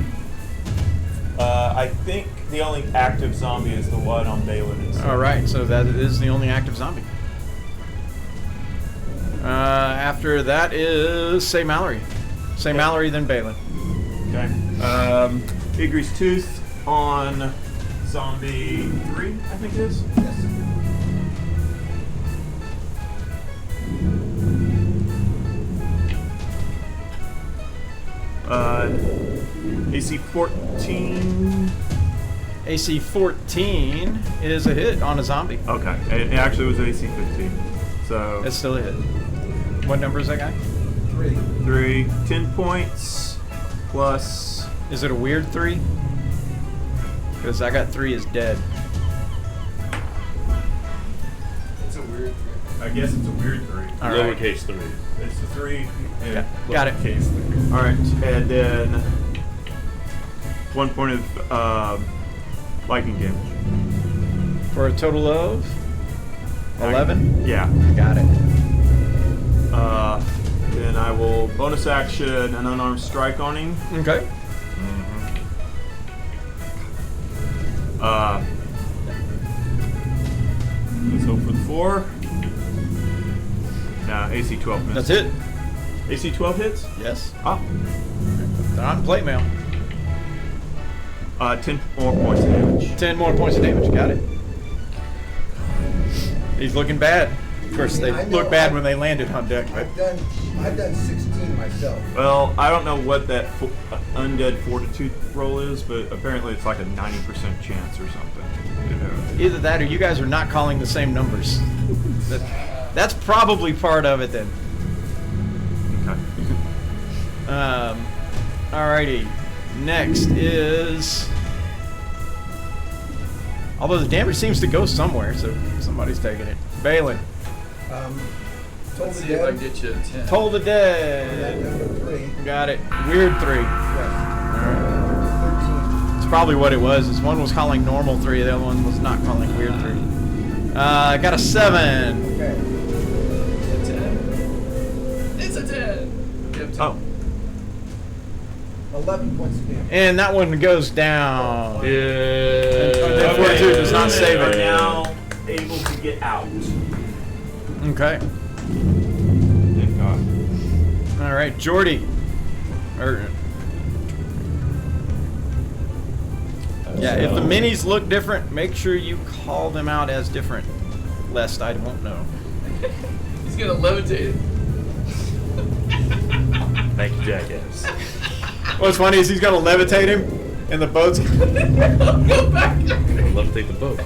I think the only active zombie is the one on Balin. Alright, so that is the only active zombie. After that is St. Mallory. St. Mallory, then Balin. Okay. Igri's Tooth on zombie 3, I think it is. Yes. AC 14. AC 14 is a hit on a zombie. Okay, it actually was AC 15. So It's still a hit. What number is that guy? 3. 10 points plus. Is it a weird 3? Because I got 3 is dead. It's a weird. I guess it's a weird 3. All right. Lowercase 3. It's the 3. Got it. Case 3. All right, and then 1 point of lightning damage. For a total of 11? Yeah. Got it. Then I will bonus action an unarmed strike on him. Okay. Let's hope for the 4. No, AC 12 That's misses. it? AC 12 hits? Yes. Ah. They're on plate mail. 10 more points of damage. 10 more points of damage. Got it. He's looking bad. Of course, they I know look bad when they landed on deck. But I've done 16 myself. Well, I don't know what that undead fortitude roll is, but apparently it's like a 90% chance or something. either that or you guys are not calling the same numbers. That's probably part of it then. Okay. Alrighty. Next is. Although the damage seems to go somewhere, so somebody's taking it. Balin. Toll Let's the see if I Dead. can get you a 10. Toll the That Dead. number 3. Got it. Weird 3. Yes. It's probably what it was. Is one was calling normal 3, the other one was not calling weird 3. I got a 7. 13. Okay. It's a 10. It's a 10. You have 10. Oh. 11 points of damage. And that one goes down. Yeah. Fortitude does not save Are it. now able to get out. Okay. Thank God. All right, Jordy. Yeah, if the minis look different, make sure you call them out as different, lest I won't know. He's gonna levitate it. Thank you, jackass. What's funny is he's gonna levitate him, and the boat's. Go back. Levitate the boat.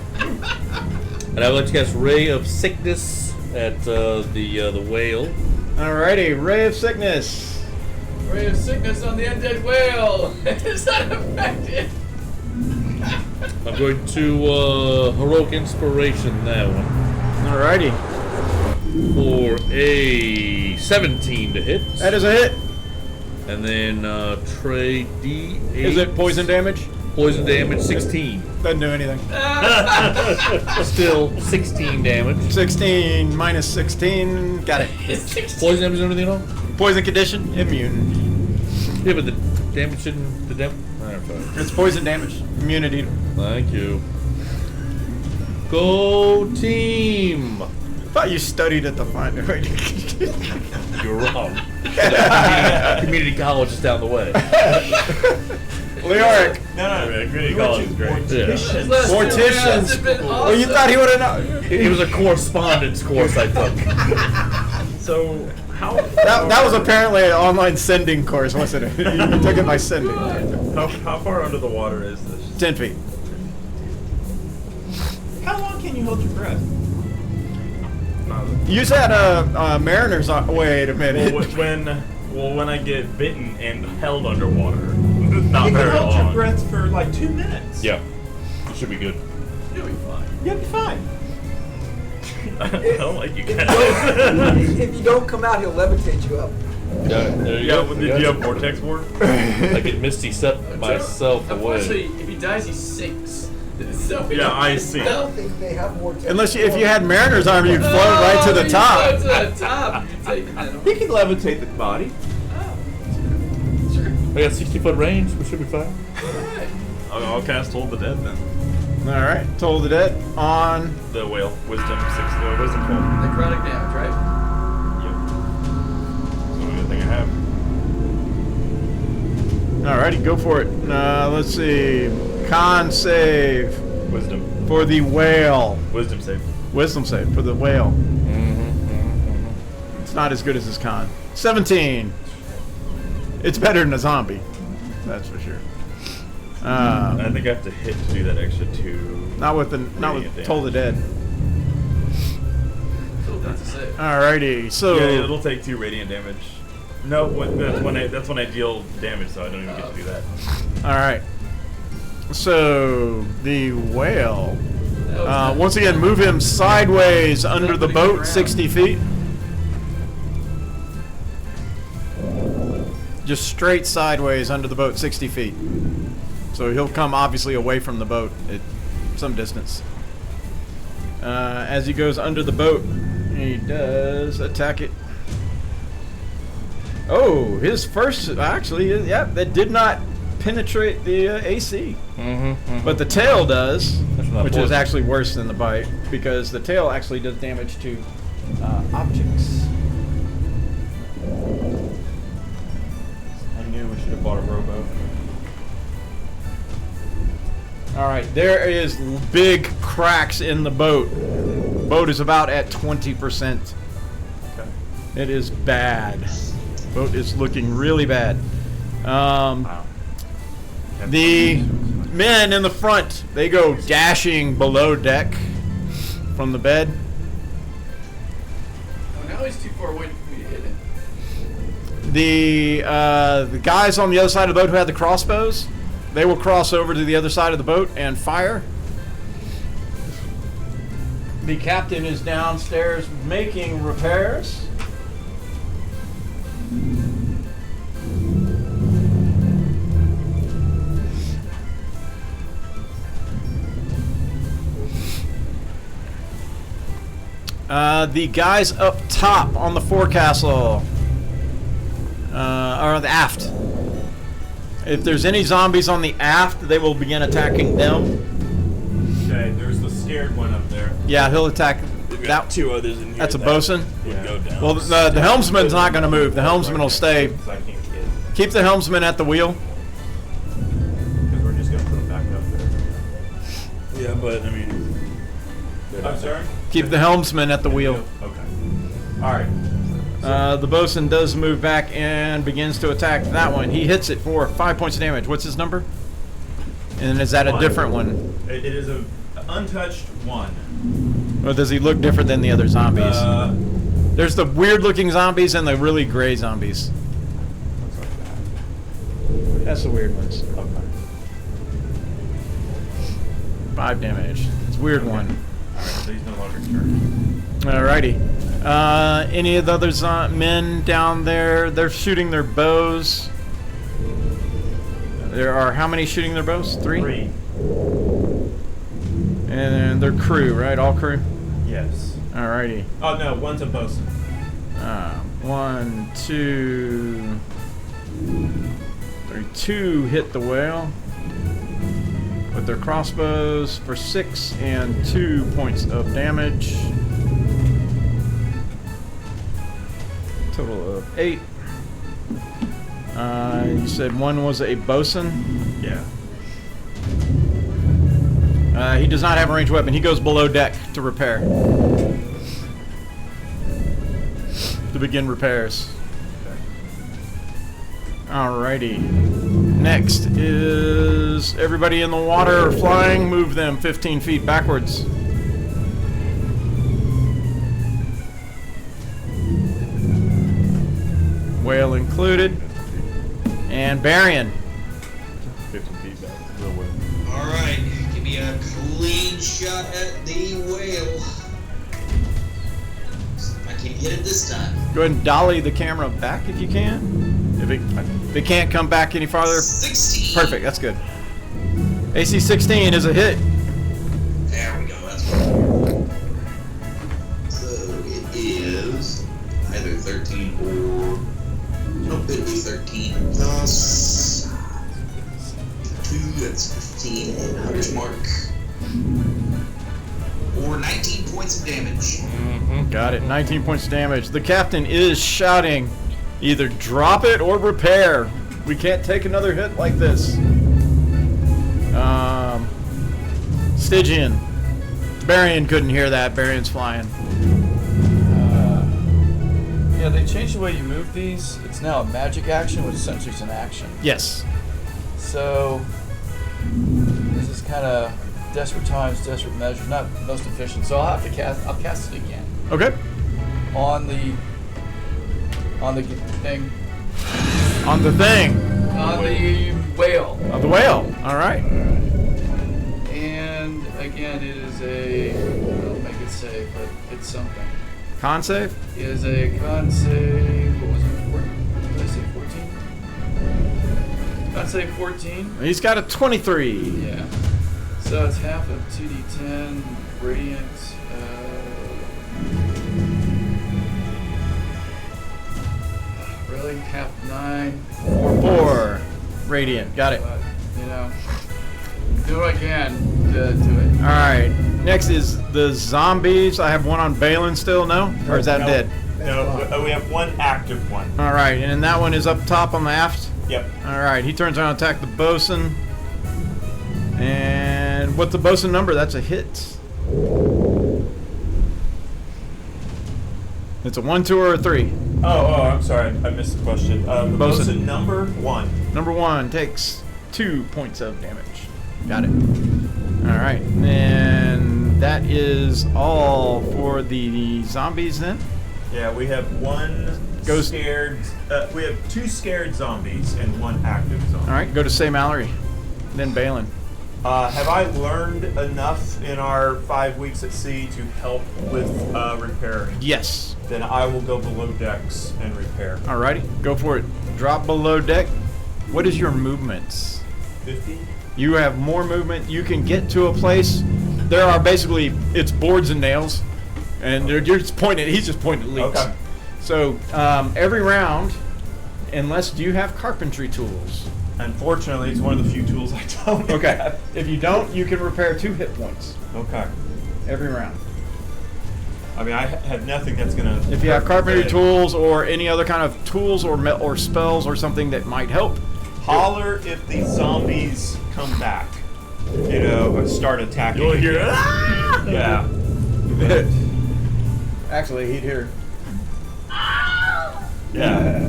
And I would like to cast Ray of Sickness at the whale. Alrighty, Ray of Sickness. Ray of sickness on the undead whale. Is that affected? I'm going to Heroic Inspiration that one. Alrighty, For a 17 to hit. that is a hit. And then Trey D8. Is it poison damage? Poison damage 16. Doesn't do anything. Still 16 damage. 16 minus 16, got it. Poison damage and everything at all? Poison condition, immune. Yeah, but the damage shouldn't. The damage. Alright, fine. It's poison damage, immunity. Thank you. Go team! Thought you studied at the fine. You're wrong. Community college is down the way. Leoric. No, community college is great. Yeah. Morticians. Well, you thought he would have known. It was a correspondence course I took. So how That was apparently an online sending course, wasn't it? You took it by sending. how far under the water is this? 10 feet. How long can you hold your breath? You said mariners on. Wait a minute. When I get bitten and held underwater, not You can very hold your long. breath for like 2 minutes. Yeah. It should be good. You'll be fine. You'll be fine. I don't like you guys. If you don't come out, he'll levitate you up. There you Yeah, go. did you have Vortex Ward? I get Misty Step myself Unfortunately, away. if he dies, he sinks. So Yeah, I see. I don't think they have more. Unless if you had Mariner's armor, you'd float right to the top. Float to the top. You take that. He can levitate the body. I got 60-foot range. We should be fine. Alright. I'll cast Hold the Dead then. All right, Toll the Dead on. The whale. Wisdom 6. Wisdom 12. Necrotic damage, right? Yep. That's the only thing I have. Alrighty, go for it. Let's see. Con save Wisdom. for the whale. Wisdom save. Wisdom save for the whale. It's not as good as his con. 17. It's better than a zombie. That's for sure. I think I have to hit to do that extra 2. Not with Radiant Toll the Dead. So that's a save. Alrighty, so Yeah, it'll take 2 radiant damage. No, that's when I deal damage, so I don't even get to do that. all right. So the whale. Once again, move him sideways under the boat, 60 feet. Just straight sideways under the boat, 60 feet. So he'll come obviously away from the boat at some distance. As he goes under the boat, he does attack it. Oh, his first, actually, yeah, that did not penetrate the AC. But the tail does, not which is poison. actually worse than the bite, because the tail actually does damage to objects. I knew we should have bought a rowboat. All right, there is big cracks in the boat. Boat is about at 20%. Okay. It is bad. Boat is looking really bad. Wow. The men in the front, they go dashing below deck from the bed. Oh, now he's too far away for me to hit him. The guys on the other side of the boat who had the crossbows, they will cross over to the other side of the boat and fire. The captain is downstairs making repairs. The guys up top on the forecastle, or the aft. If there's any zombies on the aft, they will begin attacking them. Okay, there's the scared one up there. Yeah, he'll attack that. 2 others in here. That's a bosun. Would go down. Well, the helmsman's not going to move. The helmsman will stay. So I can't get. Keep the helmsman at the wheel. Because we're just gonna put them back up there. Yeah, but I mean, I'm sorry. Keep the helmsman at the wheel. Okay. All right. The bosun does move back and begins to attack that one. He hits it for 5 points of damage. What's his number? And is that a different one? It is a untouched 1. Or does he look different than the other zombies? There's the weird looking zombies and the really gray zombies. Looks like that. That's the weird ones. Okay. 5 damage. It's a weird one. All right. So he's no longer turned. Alrighty. Any of the other men down there, they're shooting their bows. There are how many shooting their bows? 3? 3. And their crew, right? All crew? Yes. Alrighty. Oh no, one's a bosun. 1, 2, 3. 2 hit the whale with their crossbows for 6 and 2 points of damage. Total of 8. You said 1 was a bosun. yeah. He does not have a ranged weapon. He goes below deck to repair. To begin repairs. Alrighty. Next is everybody in the water flying. Move them 15 feet backwards. Whale included. And Barian. 15 feet back. Real weird. Alright, give me a clean shot at the whale. I can't hit it this time. Go ahead and dolly the camera back if you can. If it can't come back any farther. 16. Perfect. That's good. AC 16 is a hit. There we go. That's right. So it is either 13 or nope. It'd be 13 plus 2. That's 15. And Hunter's Mark. Or 19 points of damage. Got it. 19 points of damage. The captain is shouting, either drop it or repair. We can't take another hit like this. Stygian. Barian couldn't hear that. Barian's flying. Yeah, they changed the way you move these. It's now a magic action, which essentially is an action. Yes. So this is kind of desperate times, desperate measures, not most efficient. So I'll have to cast. I'll cast it again Okay. on the thing, On the thing. on the whale. Of the whale. All right. And again, it is a. I'll make it safe, but it's something. Con save. It is a con save. What was it? 14? Did I say 14? Con save 14. He's got a 23. Yeah. So it's half of 2d10 radiant. Really? Half 9. 4 radiant. Got it. But, you know, do what I can to do it. All right. Next is the zombies. I have one on Balin still. No? Or is that No. dead? No, we have one active one. All right. And then that one is up top on the aft. Yep. All right. He turns around and attack the bosun. And what's the bosun number? That's a hit. It's a 1, 2, or a 3. Oh, I'm sorry. I missed the question. The Bosun. bosun number 1. Number 1 takes 2 points of damage. Got it. All right. And that is all for the zombies then. Yeah, we have one Goes- scared. We have 2 scared zombies and 1 active zombie. All right. Go to Say Mallory. Then Balin. Have I learned enough in our 5 weeks at sea to help with repairing? Yes. Then I will go below decks and repair. Alrighty, go for it. Drop below deck. What is your movements? 50? You have more movement. You can get to a place. There are basically, it's boards and nails, and you're just pointing. He's just pointing at leaks. Okay. So every round, unless do you have carpentry tools? Unfortunately, it's one of the few tools I don't Okay. have. If you don't, you can repair 2 hit points Okay. every round. I mean, I have nothing that's gonna. If you have carpentry hurt. tools or any other kind of tools or spells or something that might help. Holler if the zombies come back. You know, or start attacking. You'll hear again. Yeah. Actually, he'd hear. Yeah.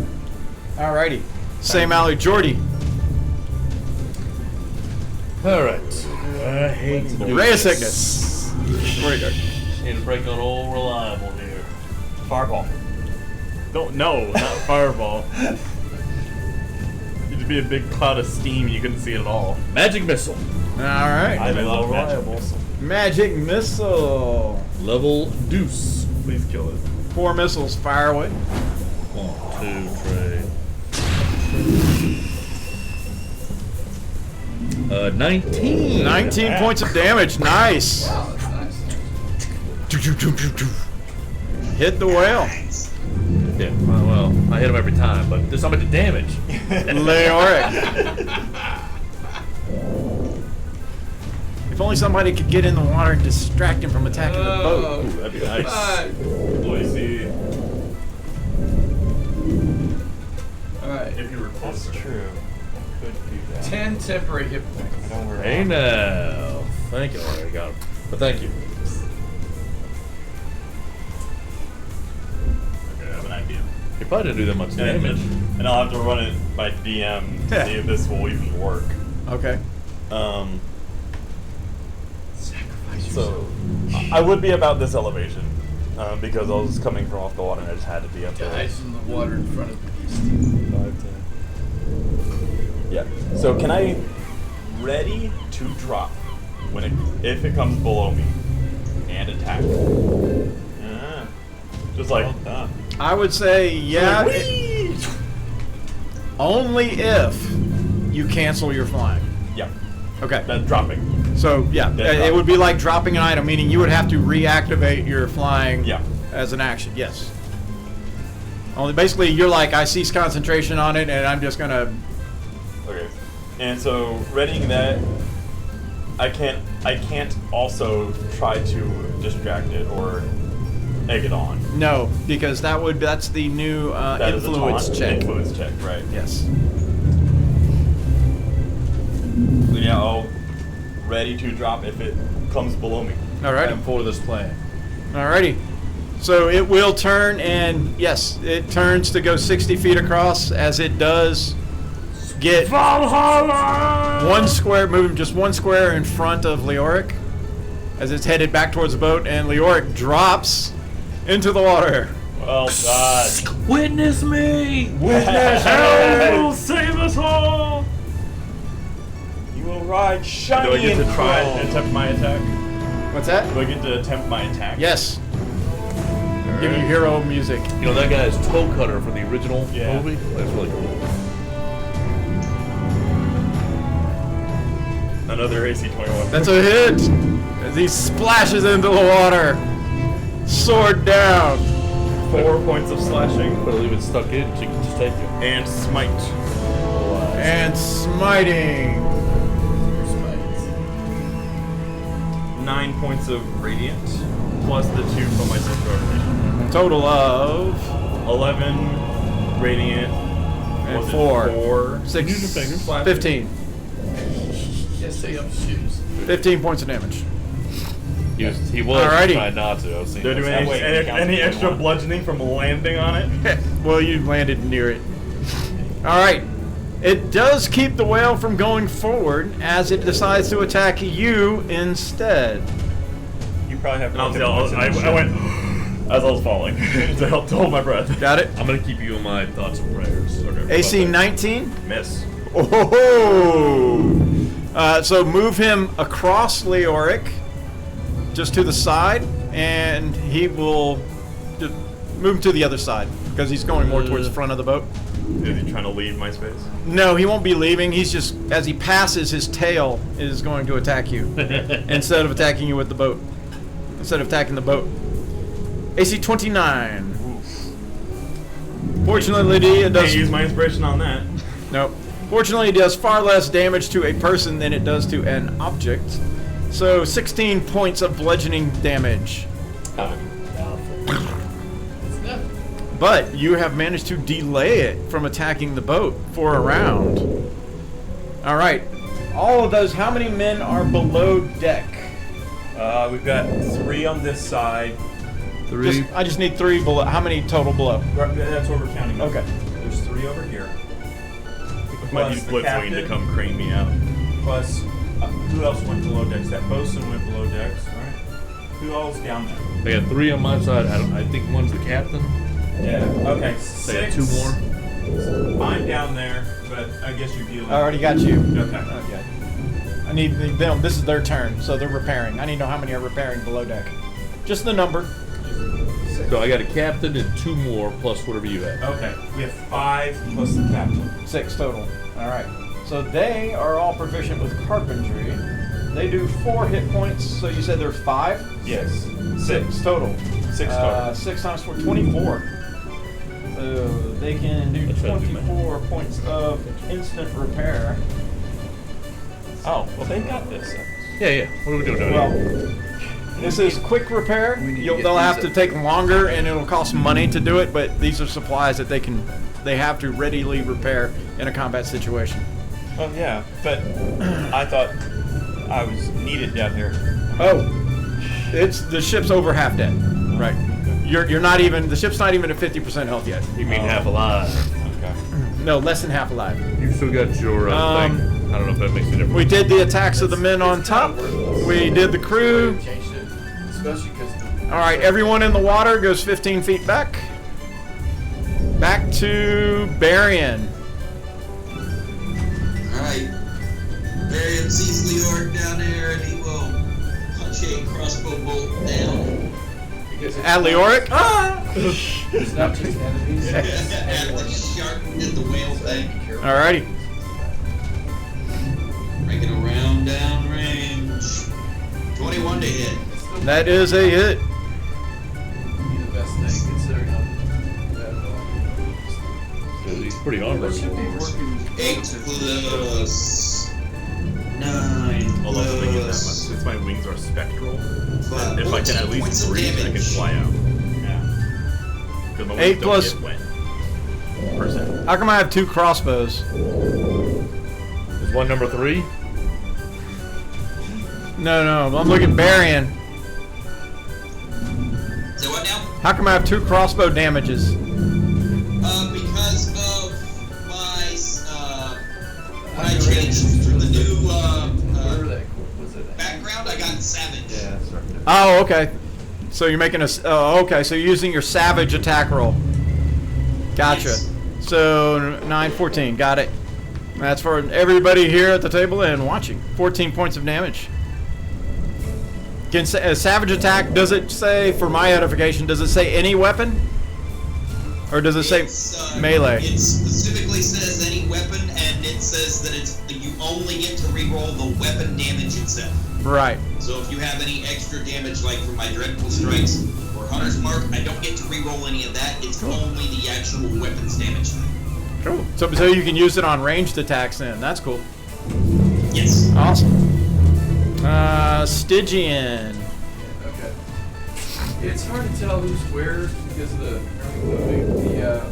Alrighty. Say Mallory, Jordy. All right. I hate to do Ray of this. sickness. Where you go? Need to break on old reliable here. Fireball. Don't no, not fireball. It'd be a big cloud of steam. You couldn't see it at all. Magic missile. All right. I Level love magic reliable. missile. Magic missile. Level deuce. Please kill it. 4 missiles fire away. 1, 2, 3. 19. 19 points of damage. Nice. Wow, that's nice. Hit the whale. Yeah, well, I hit him every time, but there's not much damage. Leoric. If only somebody could get in the water and distract him from attacking the boat. Ooh, that'd be nice. Boise. Alright. If you were That's closer. true. I could do that. 10 temporary hit points. Don't worry. Hey now. Thank you, I already got him. But thank you. Okay, I have an idea. You probably didn't do that much damage. And I'll have to run it by DM to see if this will even work. Okay. So I would be about this elevation because I was coming from off the water and I just had to be up there. Dies in the water in front of the beast. 5, 10. Yeah. So can I ready to drop when if it comes below me and attack? Just like, I would say, yeah. Only if you cancel your flying. yeah, Okay. that's dropping. So, yeah, That's it would be like dropping an item, meaning you would have to reactivate your flying Yeah. as an action. Yes. Only basically, you're like, I cease concentration on it, and I'm just going to... Okay. And so readying that, I can't also try to distract it or egg it on. No, because that's the new That is a influence taunt. check. Influence check, right? Yes. So yeah, I'll ready to drop if it comes below me. Alrighty. I'm for this plan. Alrighty. So it will turn, and yes, it turns to go 60 feet across as it does get one square, moving just one square in front of Leoric as it's headed back towards the boat, and Leoric drops into the water. Well, God. Witness me! Witness Hell, save us all! You will ride shiny. Do I get to and try chrome. and attempt my attack? What's that? Do I get to attempt my attack? Yes. Give you hero music. You know, that guy is Toe Cutter from the original Yeah. movie? That's really cool. Another AC 21. That's a hit as he splashes into the water. Sword down. 4 points of slashing But leave it stuck in so you can just take it. and smite. And smiting. 9 points of radiant plus the 2 from my situation. Total of 11 radiant and was it 4. 4 6, Use your fingers. 15. Yes, stay up shoes. 15 points of damage. He was Alrighty. trying not to. I was Do I thinking do that's- any extra bludgeoning from landing on it? Well, you landed near it. Alright. It does keep the whale from going forward as it decides to attack you instead. You probably have. And obviously I went as I was falling to help to hold my breath. Got it? I'm going to keep you in my thoughts and prayers. Okay. AC 19. Miss. Oh! So move him across Leoric, just to the side, and he will just move him to the other side because he's going more towards the front of the boat. Is he trying to leave my space? No, he won't be leaving. He's just, as he passes, his tail is going to attack you instead of attacking you with the boat. Instead of attacking the boat. AC 29. Fortunately, it Can't does. use my inspiration on that. No. Fortunately, it does far less damage to a person than it does to an object. So 16 points of bludgeoning damage. But you have managed to delay it from attacking the boat for a round. All right. All of those, how many men are below deck? We've got 3 on this side. 3. I just need 3 below. How many total below? That's what we're counting. Okay. There's 3 over here. Might Plus use the Blitzwing to captain. come crane me out. Plus, who else went below decks? That bosun went below decks, right? Who else down there? They got 3 on my side. I think one's the captain. Yeah. Okay. They had 6. 2 more. I'm down there, but I guess you're dealing. I already got you. Okay. Okay. I need them. This is their turn, so they're repairing. I need to know how many are repairing below deck. Just the number. So I got a captain and 2 more plus whatever you have. Okay. We have 5 plus the captain. 6 total. All right. So they are all proficient with carpentry. They do 4 hit points. So you said there's 5? Yes. 6 total. 6 total. 6 times 4, 24. So they can do That's not too 24 points of instant repair. Oh, well they got this. Yeah. What are we doing down Well, here? this is quick repair. We need to get They'll these have to up. take longer, and it'll cost money to do it. But these are supplies that they have to readily repair in a combat situation. Oh yeah, but I thought I was needed down here. Oh, it's the ship's over half dead. Right. You're not even. The ship's not even at 50% health yet. You mean half alive. Okay. No, less than half alive. You still got your thing. I don't know if that makes a difference. We did the attacks of the men on top. We did the crew. Changed it, especially because. All right, everyone in the water goes 15 feet back. Back to Barian. Alright. Varian sees Leoric down there and he will punch a crossbow bolt down. At Leoric? It's not just enemies. At the shark did the whale thing. Alrighty. Making a round down range. 21 to hit. That is a hit. Be the best thing considering how bad Dude, he's pretty armored. should be working. 8 plus 9 Although the wing is that much. plus Since my wings are spectral, But if I can at 14 points least of breathe, I can damage. fly out. Yeah. Because my 8 wings plus- don't get wet. Percent. How come I have 2 crossbows? Is one number 3? No, I'm looking Barian. So what now? How come I have 2 crossbow damages? Because of my when I changed to the new Whatever that was it? background, I got savage. Yeah, sorry. Oh, okay. So you're making a. Oh, okay. So you're using your savage attack roll. Gotcha. Yes. So 9, 14. Got it. That's for everybody here at the table and watching. 14 points of damage. Can a savage attack? Does it say, for my edification, does it say any weapon, or does it say It's, melee? It specifically says any weapon, and it says that you only get to reroll the weapon damage itself. Right. So if you have any extra damage, like from my Dreadful Strikes or Hunter's Mark, I don't get to reroll any of that. It's only the actual weapons damage. Cool. So you can use it on ranged attacks then. That's cool. Yes. Awesome. Stygian. Okay. It's hard to tell who's where because of the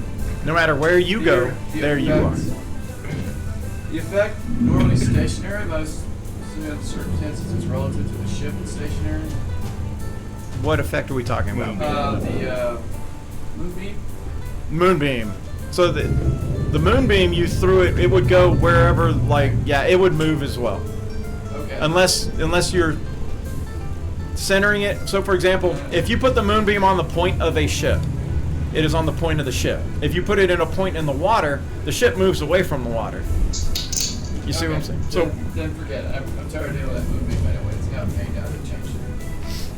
No matter where you go, the there you are. effect- The effect normally stationary, but I was assuming under circumstances it's relative to the ship and stationary. What effect are we talking about? The moonbeam. Moonbeam. So the moonbeam, you threw it, it would go wherever, like, yeah, it would move as well. Okay. Unless you're centering it. So for example, if you put the moonbeam on the point of a ship, it is on the point of the ship. If you put it in a point in the water, the ship moves away from the water. You see what I'm saying? So Then forget it. I'm tired of dealing with that moonbeam anyway. It's got pain down to change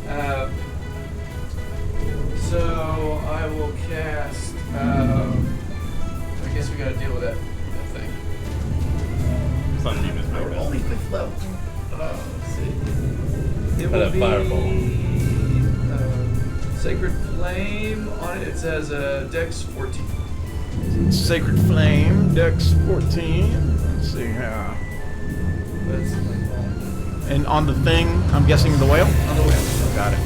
it. So I will cast. I guess we gotta deal with that thing. It's on Demon's Power. Only if they float. Let's see. It How will about be fireball? Sacred Flame on it. It says Dex 14. Sacred Flame, Dex 14. Let's see how. That's And on the thing, I'm guessing the whale? on the way. Got it.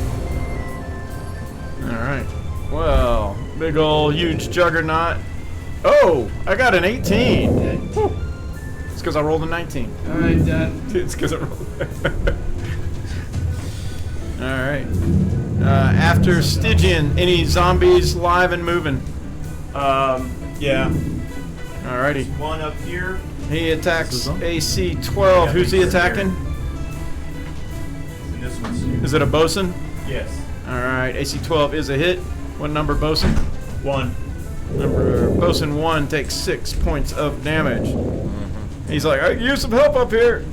Alright. Well, big ol' huge juggernaut. Oh, I got an 18. Whew. It's because I rolled a 19. All right, done. It's because I rolled. Alright. After Stygian, any zombies live and moving? Yeah. Alrighty. One up here. He attacks AC 12. Who's he attacking? And this one's Is it a bosun? yes. Alright, AC 12 is a hit. What number bosun? 1. Number bosun 1 takes 6 points of damage. He's like, I can use some help up here.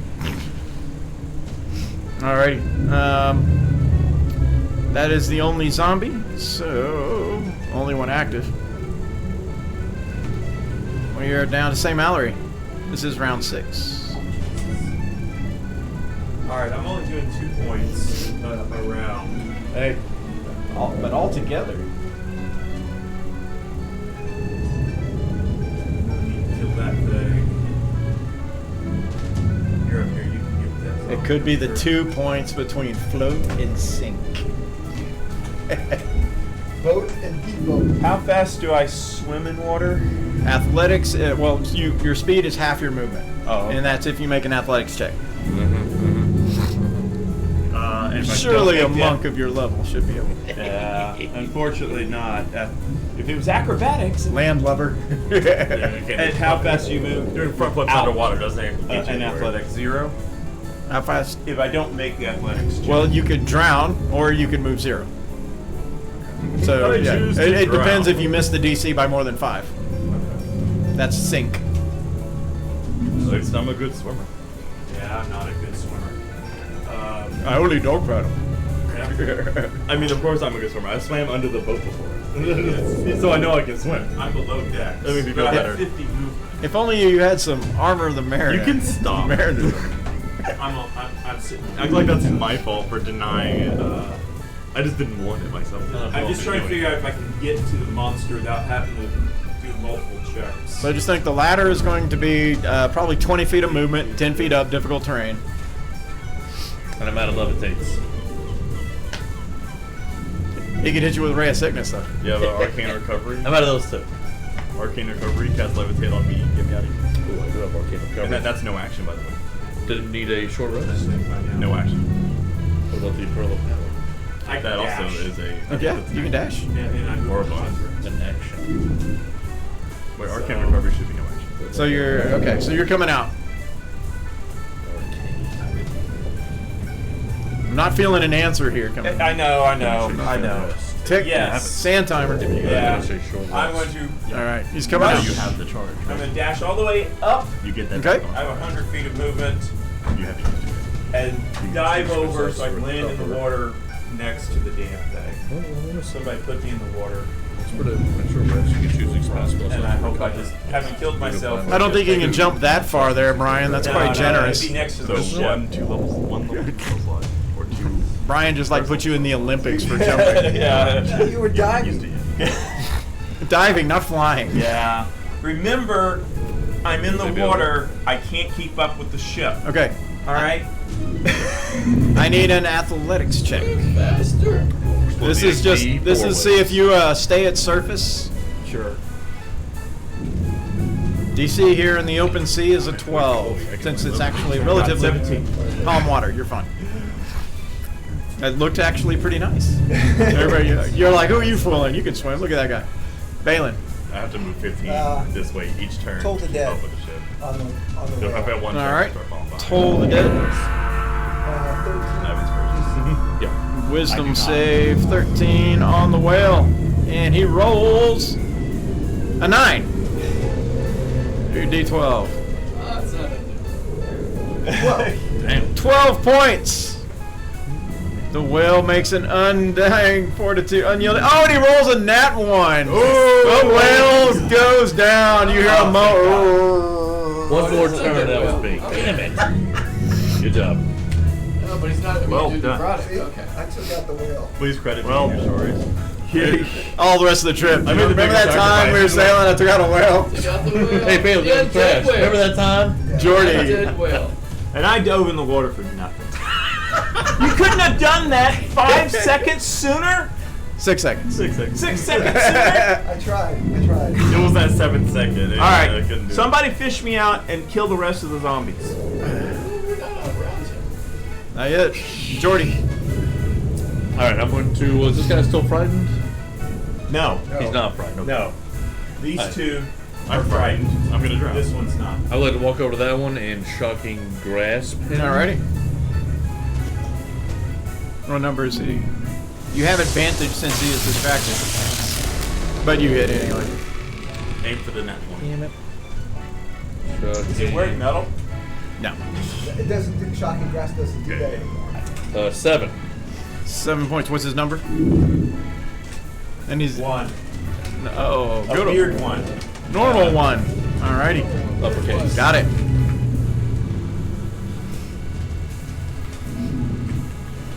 Alrighty. That is the only zombie, so only one active. We are down to St. Mallory. This is round 6. Alright, I'm only doing 2 points a round. Hey, but all together. I need to kill that thing. You're up here, you can give that. It could be the 2 points between float and sink. Boat and deboat. How fast do I swim in water? Athletics, well, your speed is half your movement. Oh, okay. And that's if you make an athletics check. And if I Surely a don't make monk of your level should be able. that- Yeah, unfortunately not. If it was acrobatics, Landlubber. and how fast do you move? Doing front flips Out. underwater doesn't get you In anywhere. athletics, 0. How fast? If I don't make the athletics check. Well, you could drown, or you could move 0. So I yeah, choose to it depends drown. if you miss the DC by more than 5. That's sink. At least I'm a good swimmer. Yeah, I'm not a good swimmer. I only dog paddle. I mean, of course I'm a good swimmer. I swam under the boat before, so I know I can swim. I'm below deck. That makes me feel but I better. have 50 movement. If only you had some armor of the Mariner. You can stop. Mariner. I'm sitting. Act like that's my fault for denying it. I just didn't want it myself. I'm just trying to figure out if I can get to the monster without having to do multiple checks. So I just think the ladder is going to be probably 20 feet of movement, 10 feet up, difficult terrain. And I'm out of levitates. He could hit you with a ray of sickness, though. You have an arcane recovery. I'm out of those two. Arcane recovery, cast levitate on me, get me out of here. Ooh, I do have arcane recovery. And that's no action, by the way. Didn't need a short rest. No action. What about the pearl of power? That also is a. Yeah, you can dash. And I Or a bonus. An action. Wait, arcane recovery should be no action. So you're okay. So you're coming out. I'm not feeling an answer here. Coming. I know. Tick. Yes. Sand timer. Yeah. Say short rest. I'm going to. All right. He's coming Now out. you have the charge. I'm going to dash all the way up. You get that. Okay. back on. I have 100 feet of movement You have to use it. and dive over so I can land in the water next to the damn thing. Somebody put me in the water, For the short rest, you can choose expense plus. and I hope I just haven't killed myself. I don't think you can jump that far there, Brian. That's No, quite no, generous. It'd be next to So the ship. one level slide, or two. Brian just like put you in the Olympics for jumping. Yeah. You were diving. Diving, not flying. Yeah. Remember, I'm in the water. I can't keep up with the ship. Okay. All right. I need an athletics check. This is just see if you stay at surface. Sure. DC here in the open sea is a 12, since it's actually relatively 17. calm water. You're fine. It looked actually pretty nice. Everybody, you're like, who are you fooling? You can swim. Look at that guy. Balin. I have to move 15 this way each turn. Toll to keep death. up with the ship. On the So if I've rail. got one All turn, right. start falling behind. Toll the dead. 13. I have inspiration. Yeah. Wisdom save 13 on the whale. And he rolls a 9. Do your D12. Damn. 12 points. The whale makes an undying fortitude, unyielding. Oh, and he rolls a nat 1. The whale goes down. You hear a mo. One more turn, that was big. Damn it. Good job. No, but he's not. Well the done. product. See? Okay. I took out the whale. Please credit me in your stories. All the rest of the trip. I made the Remember biggest that time we were sacrifice. sailing? I took out a whale. Take out the whale. Hey, Bale, Yeah, that's trash. dead whale. Remember that time? Jordy. Dead whale. And I dove in the water for nothing. You couldn't have done that 5 seconds sooner? 6 seconds. 6 seconds. 6 seconds sooner? I tried. It was that 7th second. All I right. couldn't do Somebody fish me out and kill the rest of the zombies. Not yet. Jordy. Alright, I'm going to. Is this guy still frightened? No. He's not frightened. Okay. No. These Alright. two I'm are frightened. I'm gonna drown. This one's not. I would like to walk over to that one and shocking grasp him. Alrighty. What number is he? You have advantage since he is distracted. But you hit anyway. Aim for the net one. Damn it. Is it wearing metal? No. It doesn't do shocking grass doesn't do that anymore. 7. 7 points. What's his number? And he's One. oh, A good. weird one. Normal 1. Alrighty. Uppercase. Got it.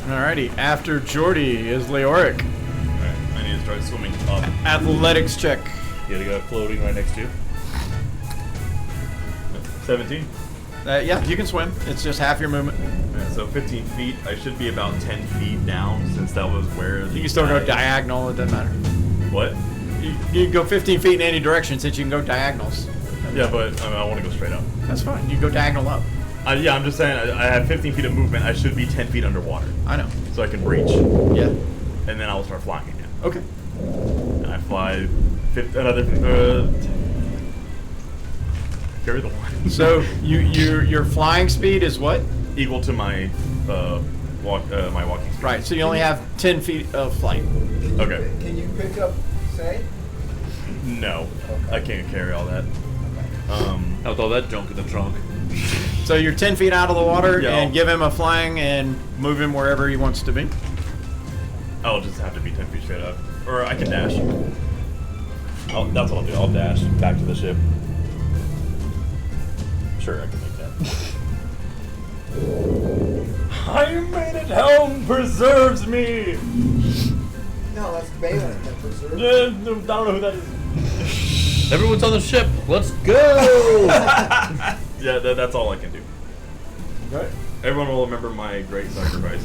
Alrighty. After Jordy is Leoric. Alright, I need to start swimming up. Athletics check. You got a guy floating right next to you. 17. Yeah, you can swim. It's just half your movement. Yeah, so 15 feet. I should be about 10 feet down since that was where You can still go diagonal. It doesn't matter. What? You can go 15 feet in any direction since you can go diagonals. Yeah, but I want to go straight up. That's fine. You can go diagonal up. Yeah, I'm just saying I have 15 feet of movement. I should be 10 feet underwater. I know. So I can reach. Yeah. And then I will start flying again. Okay. And I fly another. Carry the one. So your flying speed is what? Equal to my my walking speed. Right. So you only have 10 feet of flight. Okay. Can you pick up, say? No, I can't carry all that. I'll throw that junk in the trunk. So you're 10 feet out of the water Yeah. and give him a flying and move him wherever he wants to be. I'll just have to be 10 feet straight up. Or I can dash. That's what I'll do. I'll dash back to the ship. Sure, I can make that. Iron Man at helm preserves me! No, that's Balin that preserves. I don't know who that is. Everyone's on the ship. Let's go. Yeah, that's all I can do. Okay. Everyone will remember my great sacrifice.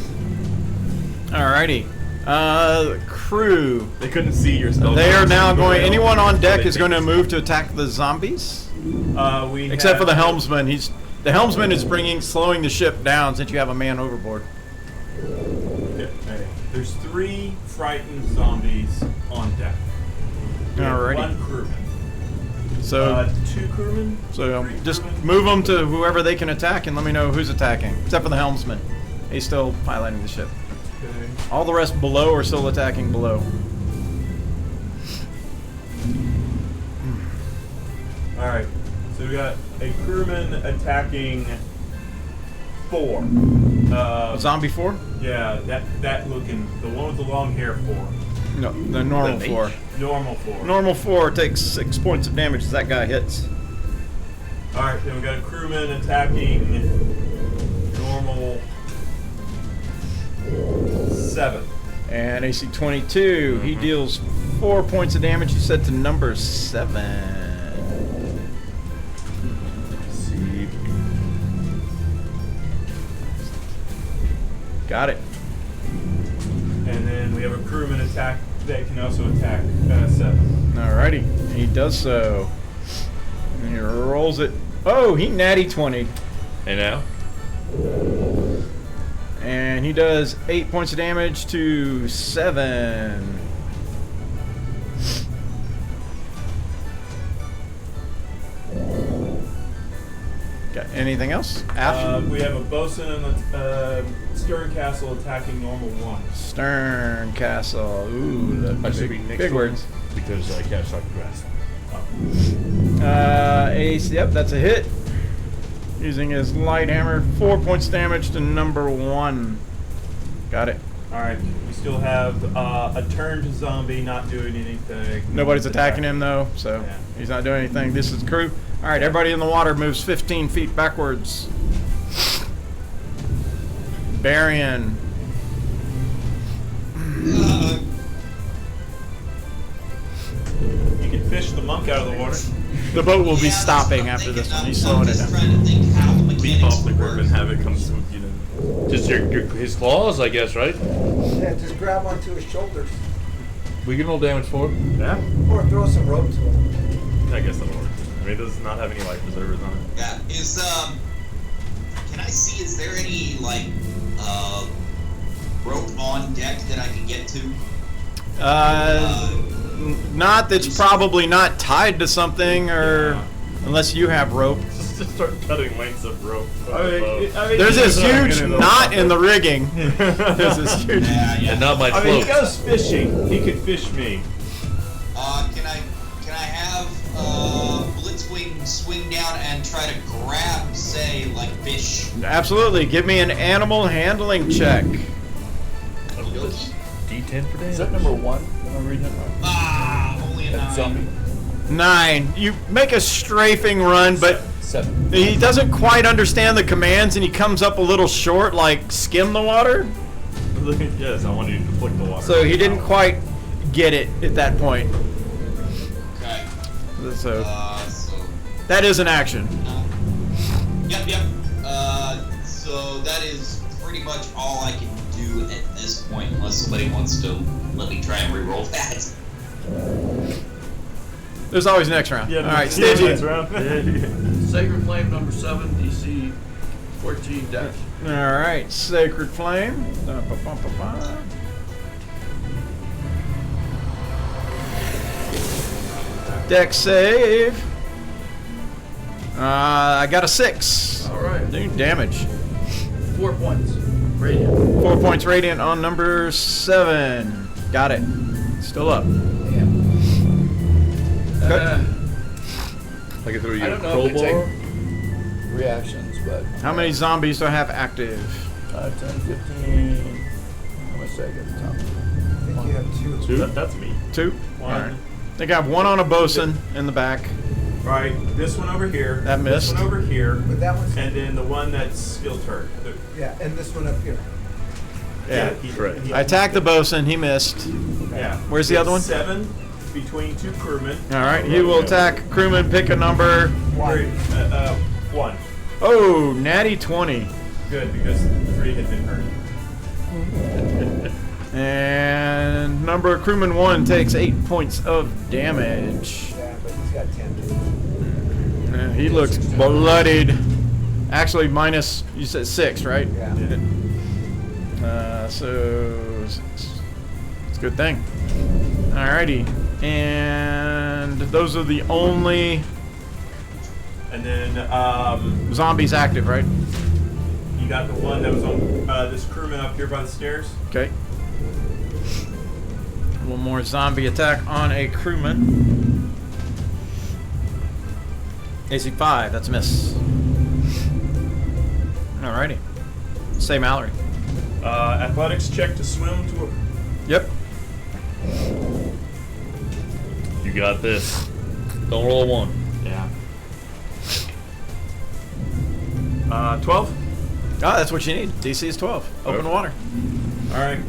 Alrighty. Crew. They couldn't see your spell. They are now Go going. ahead. Anyone on So deck they is going to think move to attack the zombies, we except for have- the helmsman. The helmsman is slowing the ship down since you have a man overboard. Okay. There's 3 frightened zombies on deck. We have Alrighty. 1 crewman. So, 2 crewmen. so 3 just crewmen? move them to whoever they can attack, and let me know who's attacking. Except for the helmsman, he's still piloting the ship. Okay. All the rest below are still attacking below. All right. So we got a crewman attacking 4. Zombie 4? Yeah, that looking, the one with the long hair 4. No, the normal The 4. Normal 4. Normal 4 takes 6 points of damage as that guy hits. All right, then we got a crewman attacking normal 7. And AC 22, he deals 4 points of damage, you said, to number 7. Let's see. Got it. And then we have a crewman attack that can also attack 7. Alrighty, he does so. And he rolls it. Oh, he natty 20. Hey now. And he does 8 points of damage to 7. Got anything else? After We have a bosun and stern castle attacking normal 1. Stern Castle. Ooh, I that's should big, be next big one words. because I can't talk grass. Ace, yep, that's a hit. Using his light hammer, 4 points of damage to number 1. Got it. All right, we still have a turned zombie not doing anything. Nobody's attacking him though, so Yeah. he's not doing anything. This is crew. All right, everybody in the water moves 15 feet backwards. Barian. You can fish the monk out of the water. The boat will be Yeah, that's stopping what I'm after this thinking. one. He's I'm slowing it just down. trying to think how the Leap mechanics off the would group work. and have it come swoop you in. Just his claws, I guess, right? Yeah, just grab onto his shoulders. We can roll damage for it. Yeah, Or throw some rope to him. I guess that'll work. I mean, it does not have any life preservers on it. Yeah. Can I see? Is there any rope on deck that I can get to? Not that's probably not tied to something, or Yeah. unless you have rope. Just start cutting lengths of rope. From the boat. There's this huge knot in the rigging. There's this huge. Yeah. And not my I mean, he float. goes fishing. He could fish me. Can I have Blitzwing swing down and try to grab, say, like fish? Absolutely. Give me an animal handling check. D10 for damage. Is that number 1? Am I reading that right? Ah, only a 9. Zombie? 9. You make a strafing run, but 7. he doesn't quite understand the commands, and he comes up a little short, like skim the water. Yes, I wanted you to flick the water. So he didn't quite get it at that point. Okay. So So. that is an action. Yep. So that is pretty much all I can do at this point, unless somebody wants to let me try and re-roll that. There's always next round. Yeah, All right, yeah, Stitchy. next round. Sacred Flame number 7, DC 14 dash. All right, Sacred Flame. Da-ba-bum-ba-bum. Deck save. I got a 6. All right. Dude, damage. 4 points. Radiant. 4 points radiant on number 7. Got it. Still up. Damn. I can throw you I a don't know if they crowbar. take reactions, but How many zombies do I have active? 10, 15. How much did I get at the top? think you have two. That's me. 2. One. All right. I think I have one on a bosun in the back. Right, this one over here. That missed. This one over here. But that one's And then the one that's skill turret. yeah, and this one up here. Yeah. Right. I attacked the bosun. He missed. Yeah. Where's the other one? 7 between 2 crewmen. All right. He will attack crewman. Pick a number. 1. Oh, natty 20. Good, because 3 had been hurt. And number crewman 1 takes 8 points of damage. Yeah, but he's got 10. He looks bloodied. Actually, minus, you said 6, right? Yeah. So it's a good thing. Alrighty. And those are the only And then zombies active, right? you got the one that was on this crewman up here by the stairs. Okay. One more zombie attack on a crewman. AC 5, that's a miss. Alrighty. Say Mallory. Athletics check to swim to a... Yep. You got this. Don't roll a 1. Yeah. 12? Ah, that's what you need. DC is 12. Open Okay. water. All right.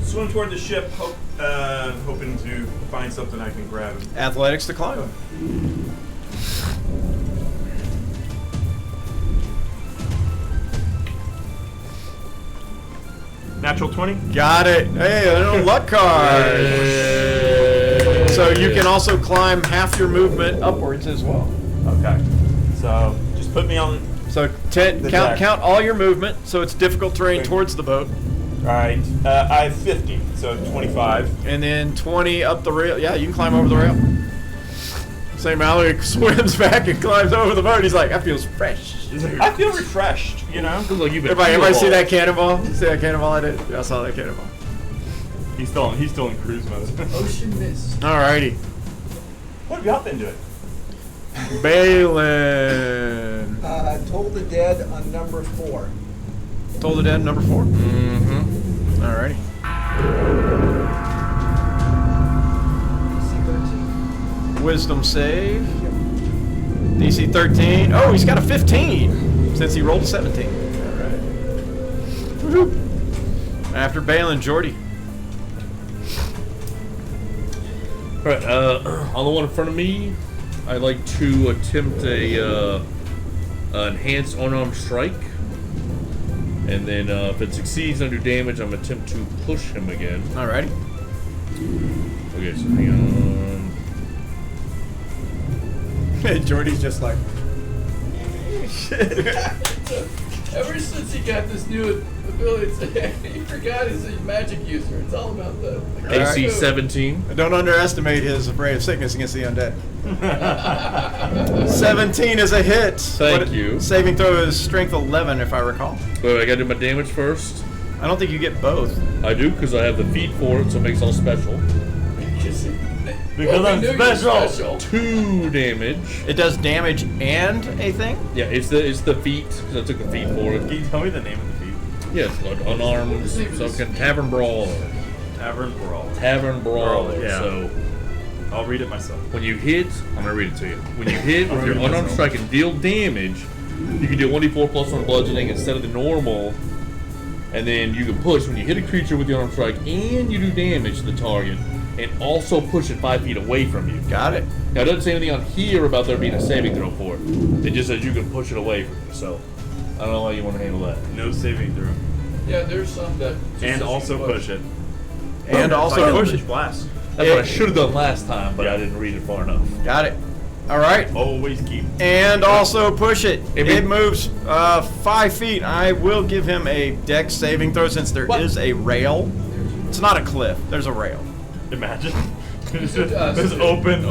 Swim toward the ship, hoping to find something I can grab. Athletics to climb. Natural 20? Got it. Hey, a little luck card. So you can also climb half your movement upwards as well. Okay. So just put me on. So 10, The count deck. count all your movement. So it's difficult terrain Okay. towards the boat, All right. I have 50, so 25. and then 20 up the rail. Yeah, you can climb over the rail. St. Mallory swims back and climbs over the boat. He's like, that feels fresh. I feel refreshed, you know? Feels like you've been Everybody see fueled. that cannonball? See that cannonball I did? Yeah, I saw that cannonball. He's still in cruise mode. Ocean mist. Alrighty. What have y'all been doing? Balin. Toll the Dead on number 4. Toll the Dead, number 4. Mm-hmm. Alrighty. DC 13. Wisdom save. DC 13. Oh, he's got a 15 since he rolled a 17. Alright. Woohoo. After Balin, Jordy. Alright, on the one in front of me, I'd like to attempt a enhanced unarmed strike. And then if it succeeds and I do damage, I'm going to attempt to push him again. Alrighty. Okay, so hang on. Jordy's just like. Ever since he got this new ability, he forgot he's a magic user. It's all about the AC 17. Don't underestimate his array of sickness against the undead. 17 is a hit. Thank you. Saving throw is strength 11, if I recall. But I got to do my damage first. I don't think you get both. I do because I have the feat for it, so it makes all special. Because I'm special. 2 damage. It does damage and a thing? Yeah, it's the feat because I took the feat for it. Can you tell me the name of the feat? Yeah, it's like unarmed. So tavern brawl. Tavern Brawl. Tavern brawl. Yeah. So I'll read it myself. when you hit, I'm gonna read it to you. When you hit with your unarmed strike and deal damage, you can do 1d4 plus 1 bludgeoning instead of the normal. And then you can push when you hit a creature with your unarmed strike and you do damage to the target, and also push it 5 feet away from you. Got it. Now, it doesn't say anything on here about there being a saving throw for it. It just says you can push it away from you. So I don't know how you want to handle that. No saving throw. Yeah, there's some that. just And says also you push it. And also push it. Blast. That's what I should have done last time, but I didn't read it far enough. Got it. Alright. Always keep. And also push it. It It moves 5 feet. I will give him a dex saving throw since there is a rail. It's not a cliff. There's a rail. Imagine. Just This open.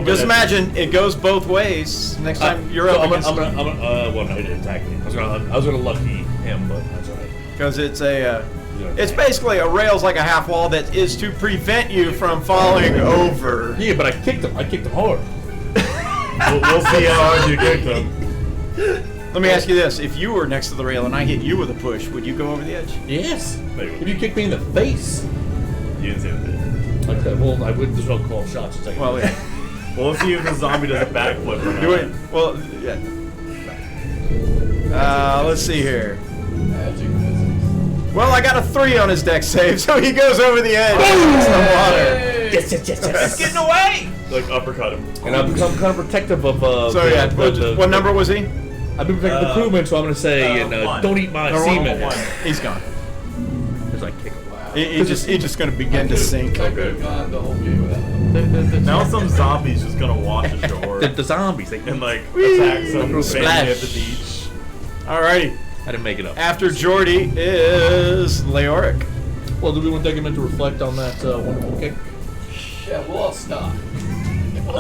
Just imagine it goes both ways. Next time you're so up I'm against gonna, well, no, he didn't attack me. I was gonna lucky him, but that's alright. because it's a it's basically a rail's like a half wall that is to prevent you from falling over. Yeah, but I kicked him. I kicked him hard. We'll see how hard you kicked him. Let me ask you this: if you were next to the rail and I hit you with a push, would you go over the edge? Yes. Maybe. If you kick me in the face. You didn't say that. Okay, well, I wouldn't just call shots. It's like, Well, yeah. Well, let's see if the zombie does a backflip or not. Do it. Well, yeah. Let's see here. Magic physics. Well, I got a 3 on his deck save, so he goes over the edge. Into the water. yes, yes, yes, yes. Getting away! Like uppercut him. And I've become kind of protective of. So yeah, what number was he? I've been protecting the crewman, so I'm going to say, one. don't eat my Number semen. one. He's gone. Because I kick him. He's just going to begin to sink. I could have gone the whole game without him. Now some zombies just gonna wash ashore The zombies. and like attack some Splash. family at the beach. Alrighty. I didn't make it up. After Jordy is Leoric. Well, do we want to take a minute to reflect on that wonderful kick? Yeah, we'll all stop. I'm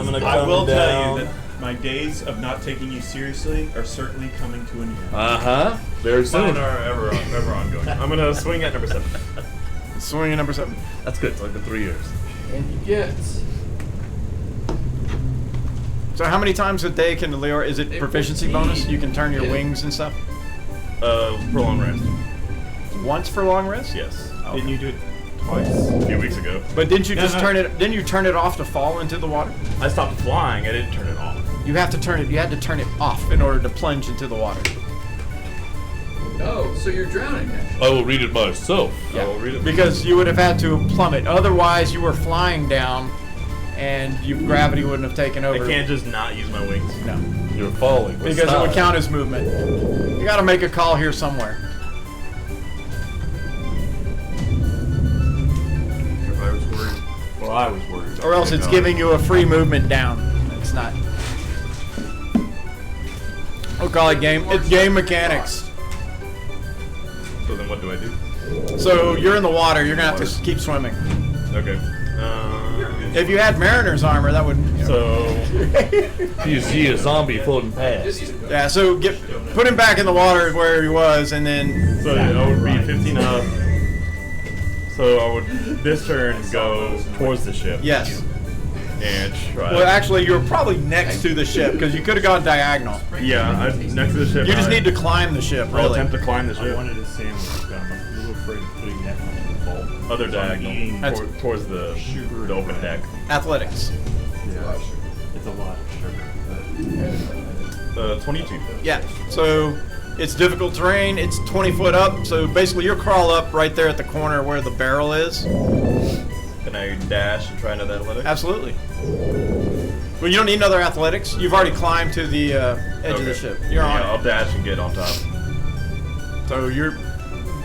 gonna I come will down. tell you that my days of not taking you seriously are certainly coming to an end. Uh-huh. Very soon. Mine are ever ongoing. I'm gonna swing at number 7. Swing at number 7. That's good. It's like the 3 years. And you get. So how many times a day can the Leoric? Is it It proficiency would be- bonus? You can turn your Yeah. wings and stuff. Prolonged rest. Once for long rest? Yes. Didn't you do it? Twice. A few weeks ago. But didn't you No, just no. turn it? Didn't you turn it off to fall into the water? I stopped flying. I didn't turn it off. You have to turn it. You had to turn it off in order to plunge into the water. Oh, so you're drowning now. I will read it myself. Yeah. I'll read it. Because you would have had to plummet. Otherwise, you were flying down, and gravity wouldn't have taken I over. can't just not use my wings. No, You're falling. because it would count as movement. You got to make a call here somewhere. If I was worried. Well, I was worried. Or else it's giving you a free movement down. It's not. We'll call it game. It's game mechanics. So then what do I do? So you're in the water. You're gonna have to keep swimming. Okay. If you had mariner's armor, that would. You know. So You see a zombie floating past. Yeah. So put him back in the water where he was, and then. So I would be 15 up. So I would this turn go towards the ship. Yes. And try. Well, actually, you're probably next to the ship because you could have gone diagonal. Yeah, next to the ship. You just need to climb the ship, I'll really. attempt to climb the ship. I wanted a sandwich, but I'm a little afraid of putting that much in the bowl. Other diagonal That's- towards the open deck. Athletics. Yeah. It's a lot of sugar. 22. Yeah. So it's difficult terrain. It's 20 foot up. So basically, you crawl up right there at the corner where the barrel is. Can I dash and try another athletic? Absolutely. Well, you don't need another athletics. You've already climbed to the edge of the ship. You're on I'll dash and get on top. it.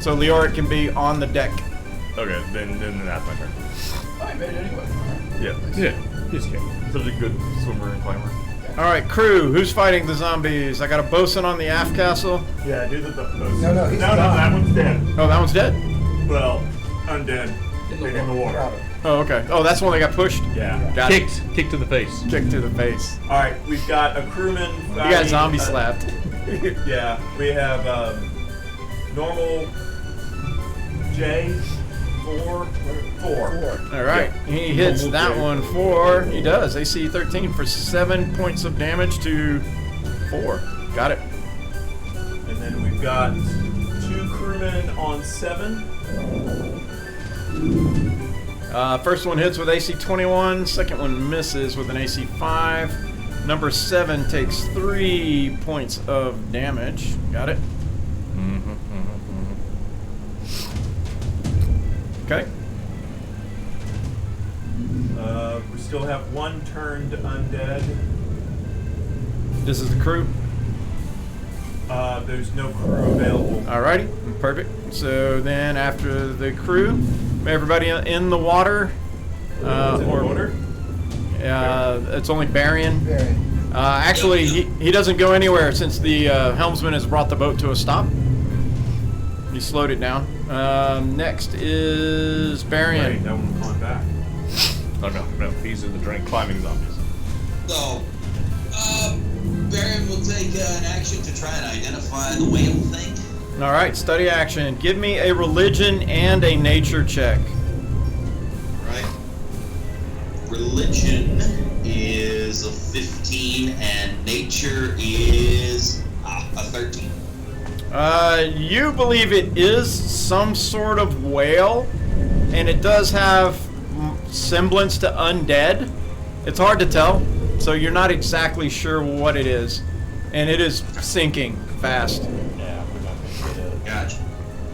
So Leoric can be on the deck. Okay, then that's my turn. I made it anyway. Yeah. Yeah. Just kidding. Such a good swimmer and climber. All right, crew. Who's fighting the zombies? I got a bosun on the aft castle. Yeah, do the No, he's gone. that one's dead. Oh, that one's dead. Well, undead. In the water. Oh, okay. Oh, that's one that got pushed. Yeah. Got it. Kick to the face. Kick to the face. All right, we've got a crewman. You got zombie slapped. slapped. Yeah, we have normal J 4. All right. He hits that one for. He does. AC 13 for 7 points of damage to 4. Got it. And then we've got 2 crewmen on 7. First one hits with AC 21. Second one misses with an AC 5. Number 7 takes 3 points of damage. Got it. Okay. We still have 1 turned undead. This is the crew. There's no crew available. Alrighty, perfect. So then after the crew, everybody in the water. Order? It's only Barian. Very. Actually, he doesn't go anywhere since the helmsman has brought the boat to a stop. He slowed it down. Next is Barian. Right, that one's coming back. Oh no, he's in the drink. Climbing zombies. So, Baron will take an action to try and identify the whale thing. All right, study action. Give me a religion and a nature check. Right. Religion is a 15 and nature is a 13. You believe it is some sort of whale, and it does have semblance to undead. It's hard to tell, so you're not exactly sure what it is, and it is sinking fast. Yeah, we're not gonna get it. Gotcha.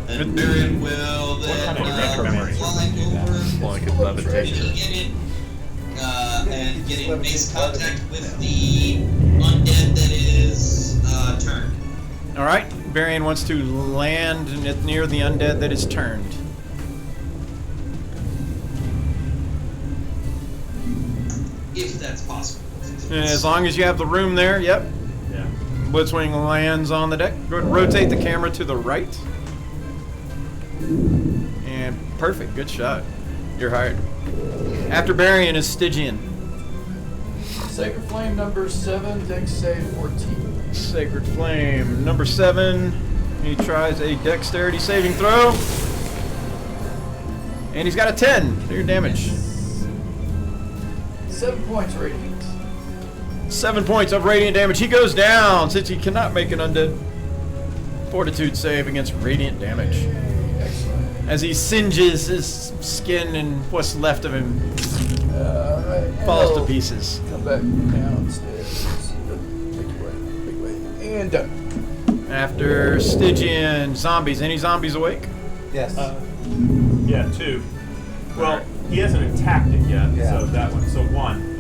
And Marion will then kind of memory fly over, Like a levitation. get it, and get in base contact with the undead that is turned. All right, Varian wants to land near the undead that is turned. If that's possible. And as long as you have the room there, yep. Yeah. Blitzwing lands on the deck. Go ahead and rotate the camera to the right. And perfect, good shot. You're hired. After Varian is Stygian. Sacred Flame number 7, dex save 14. Sacred Flame number 7. He tries a dexterity saving throw. And he's got a 10. Do your damage. 7 points radiant. 7 points of radiant damage. He goes down since he cannot make an undead fortitude save against radiant damage. Excellent. As he singes his skin and what's left of him Alright. falls to pieces. Come back downstairs. Big way. And done. After Stygian, zombies. Any zombies awake? Yes. Yeah, 2. Well, he hasn't attacked it yet, Yeah. so that one. So 1.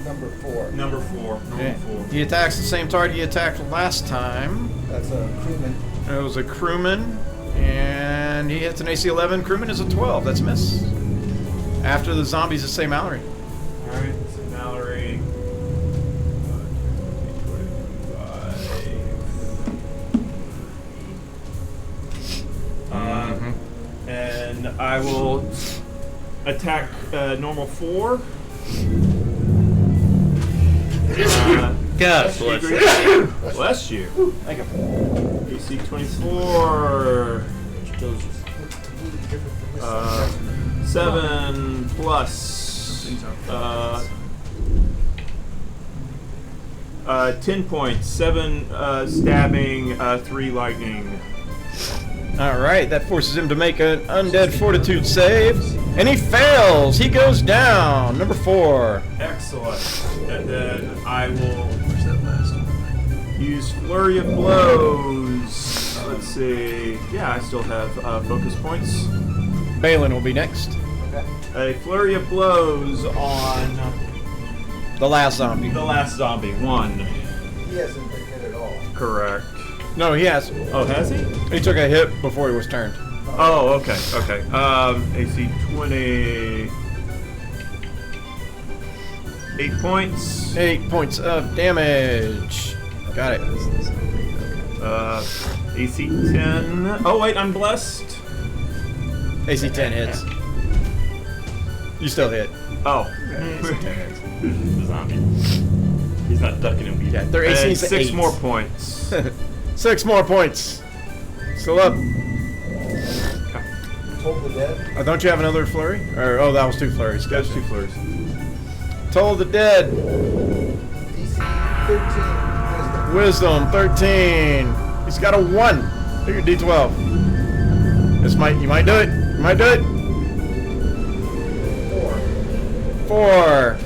Number 4. Number 4. Normal 4. He attacks the same target he attacked last time. That's a crewman. It was a crewman, and he hits an AC 11. Crewman is a 12. That's a miss. After the zombies, it's say Mallory. Alright, so Mallory. And I will attack normal 4. God bless you. Bless you. Thank you. AC 24. 7 plus 10 points. 7 stabbing, 3 lightning. All right, that forces him to make an undead fortitude save, and he fails. He goes down. Number 4. Excellent. And then I will use flurry of blows. Let's see. Yeah, I still have focus points. Balin will be next. A flurry of blows on The last zombie. the last zombie. 1. He hasn't been hit at all. Correct. No, he has. Oh, has he? He took a hit before he was turned. Oh, okay, okay. AC 20. 8 points. 8 points of damage. Got it. AC 10. Oh, wait, I'm blessed. AC 10 hits. You still hit. Oh. The zombie. He's not ducking him. Yeah, their AC And is 6 8. more points. 6 more points. Still up. Told the dead. Oh, don't you have another flurry? Or that was 2 flurries. That's 2 flurries. Toll the dead. DC 13. Wisdom 13. He's got a 1. Do your D12. You might do it. You might do it. 4.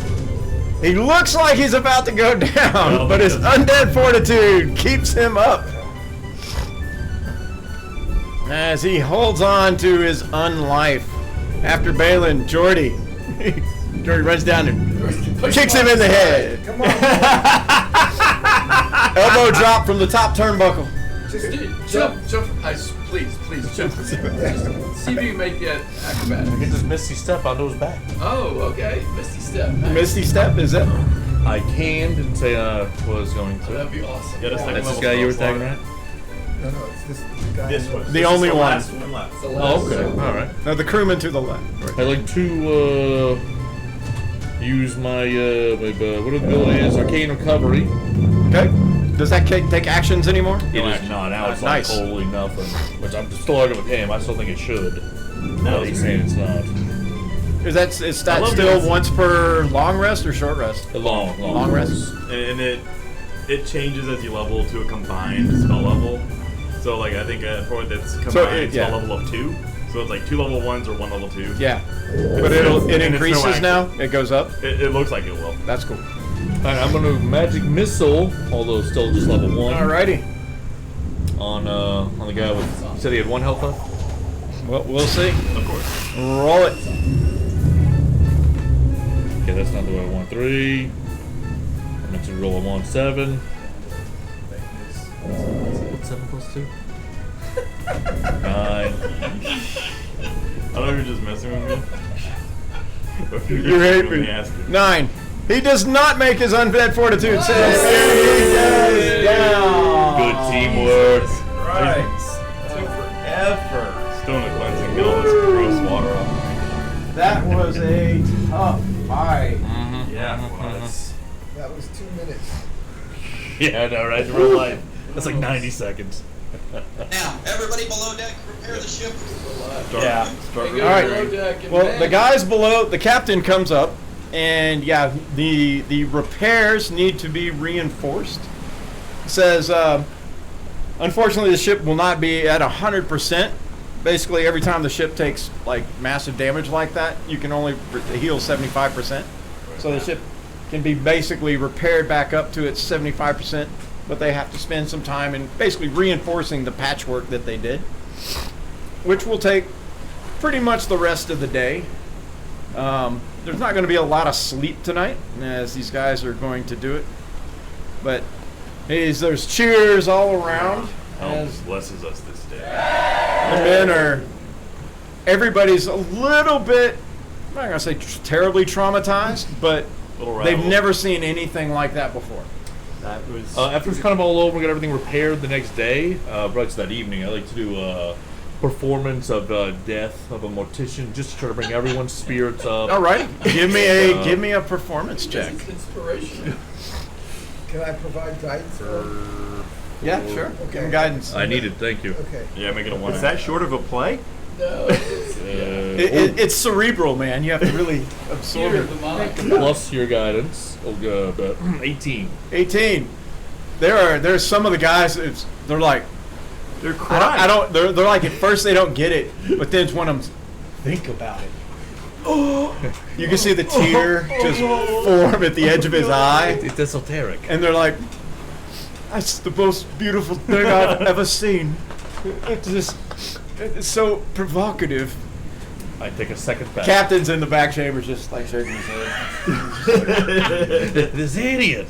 He looks like he's about to go down, Well, but his undead fortitude keeps him up. As he holds on to his unlife. After Balin, Jordy. Jordy runs down and kicks him in the head. Come on. Elbow drop from the top turnbuckle. Jump. Please jump. Just see if you can make that acrobatic. Get this misty step onto his back. Oh, okay. Misty step. Nice. Misty step, is it? I can, didn't say I was going to. That'd be awesome. Get a second That's this level guy you were spell tagging, slot. right? No, it's this guy. This one. The This only is the one. last one left. The last Oh, okay. Alright. No, the crewman to the left. I'd like to use my what ability is Arcane Recovery. Okay. Does that take actions anymore? It is not. Now it's Nice. like holy nothing. Which I'm still arguing with him. I still think it should. No, he's saying it's not. Is that love still this. once per long rest or short rest? A long Long rest. And it changes as you level to a combined spell level. So like I think for that's combined, So it's yeah. a level of 2. So it's like 2 level 1s or 1 level 2. Yeah. But it and it's no increases action. now? It goes up? It looks like it will. That's cool. Alright, I'm gonna magic missile, although still just level 1. Alrighty. On the guy with. You said he had 1 health left? Well, we'll see. Of course. Roll it. Okay, that's not the way I want. 3. I'm going to roll a 1, 7. What's 7 plus 2? 9. I don't know if you're just messing with me. Or if You hate genuinely me. asking. 9. He does not make his undead fortitude save. He goes down. Good teamwork. Christ. Took forever. Still in the cleansing. Get all this gross water off. That was a tough fight. Yeah, it was. That was 2 minutes. Yeah, I know, right? In real life. That's like 90 seconds. Now, everybody below deck, repair the ship. Yeah. Start They go All right. below deck and Well, man. the guys below, the captain comes up, and yeah, the repairs need to be reinforced. Says, unfortunately, the ship will not be at 100%. Basically, every time the ship takes like massive damage like that, you can only heal 75%. So the ship can be basically repaired back up to its 75%, but they have to spend some time in basically reinforcing the patchwork that they did, which will take pretty much the rest of the day. There's not going to be a lot of sleep tonight, as these guys are going to do it. But there's cheers all around. As Help blesses us this day. the men are, everybody's a little bit, I'm not going to say terribly traumatized, but Little they've rattled. never seen anything like that before. That was. After it's kind of all over, we got everything repaired the next day. Right to that evening, I like to do a performance of death of a mortician, just to try to bring everyone's spirits up. All right, give me a performance check. It's inspirational. Can I provide guidance? Yeah, sure. Give Okay. them guidance. I need it, thank you. Okay. Yeah, make it a 1. Is that short of a play? No, it's It's cerebral, man. You have to really absorb fear it. of the mind. Plus your guidance. 18. 18. There's some of the guys. They're like, They're crying. I don't. They're like at first they don't get it, but then it's one of them. Think about it. You can see the tear just form at the edge of his eye, It's esoteric. and they're like, "That's the most beautiful thing I've ever seen." It's so provocative. I take a second back. Captain's in the back chambers, just like shaking his head. This idiot.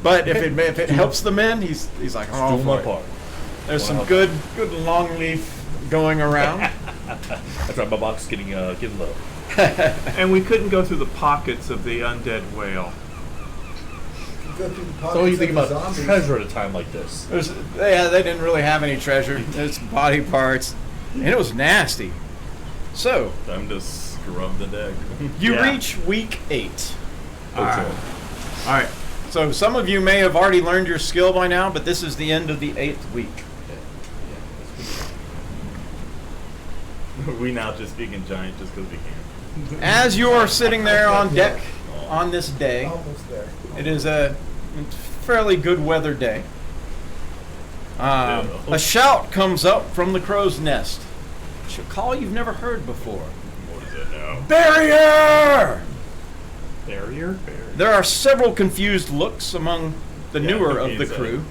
But if it helps the men, he's like, oh, Doing my part. There's some Wow. good long leaf going around. That's right, my box is getting low. And we couldn't go through the pockets of the undead whale. Go through the So what do you pockets think of the about zombies. treasure at a time like this? They didn't really have any treasure. There's body parts, and it was nasty. So Time to scrub the deck. you Yeah. reach week 8. Okay. All right. So some of you may have already learned your skill by now, but this is the end of the 8th week. We now just speak in giant just because we can. As you are sitting there on deck on this day, Almost there. it is a fairly good weather day. A shout comes up from the crow's nest. It's a call you've never heard before. What is it now? Barrier! Barrier? There are several confused looks among the Yeah, newer of the confused, crew,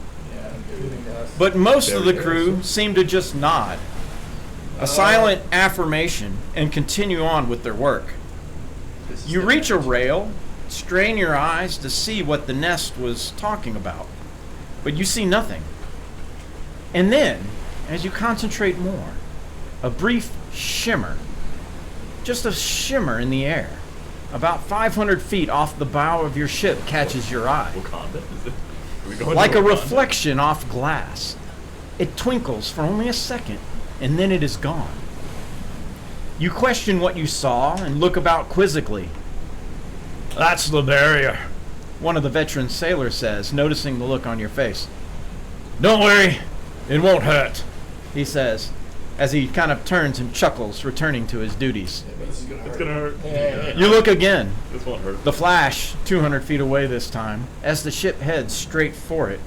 Including us. but most of the crew seem to just nod, a silent affirmation, and continue on with their work. You reach a rail, strain your eyes to see what the nest was talking about, but you see nothing. And then, as you concentrate more, a brief shimmer, just a shimmer in the air, about 500 feet off the bow of your ship catches your eye. Wakanda? Is it? Are we going Like to a Wakanda? reflection off glass. It twinkles for only a second, and then it is gone. You question what you saw and look about quizzically. That's the barrier, one of the veteran sailors says, noticing the look on your face. Don't worry, it won't hurt, he says, as he kind of turns and chuckles, returning to his duties. It's gonna hurt. Yeah. You look again. This won't hurt. The flash, 200 feet away this time, as the ship heads straight for it.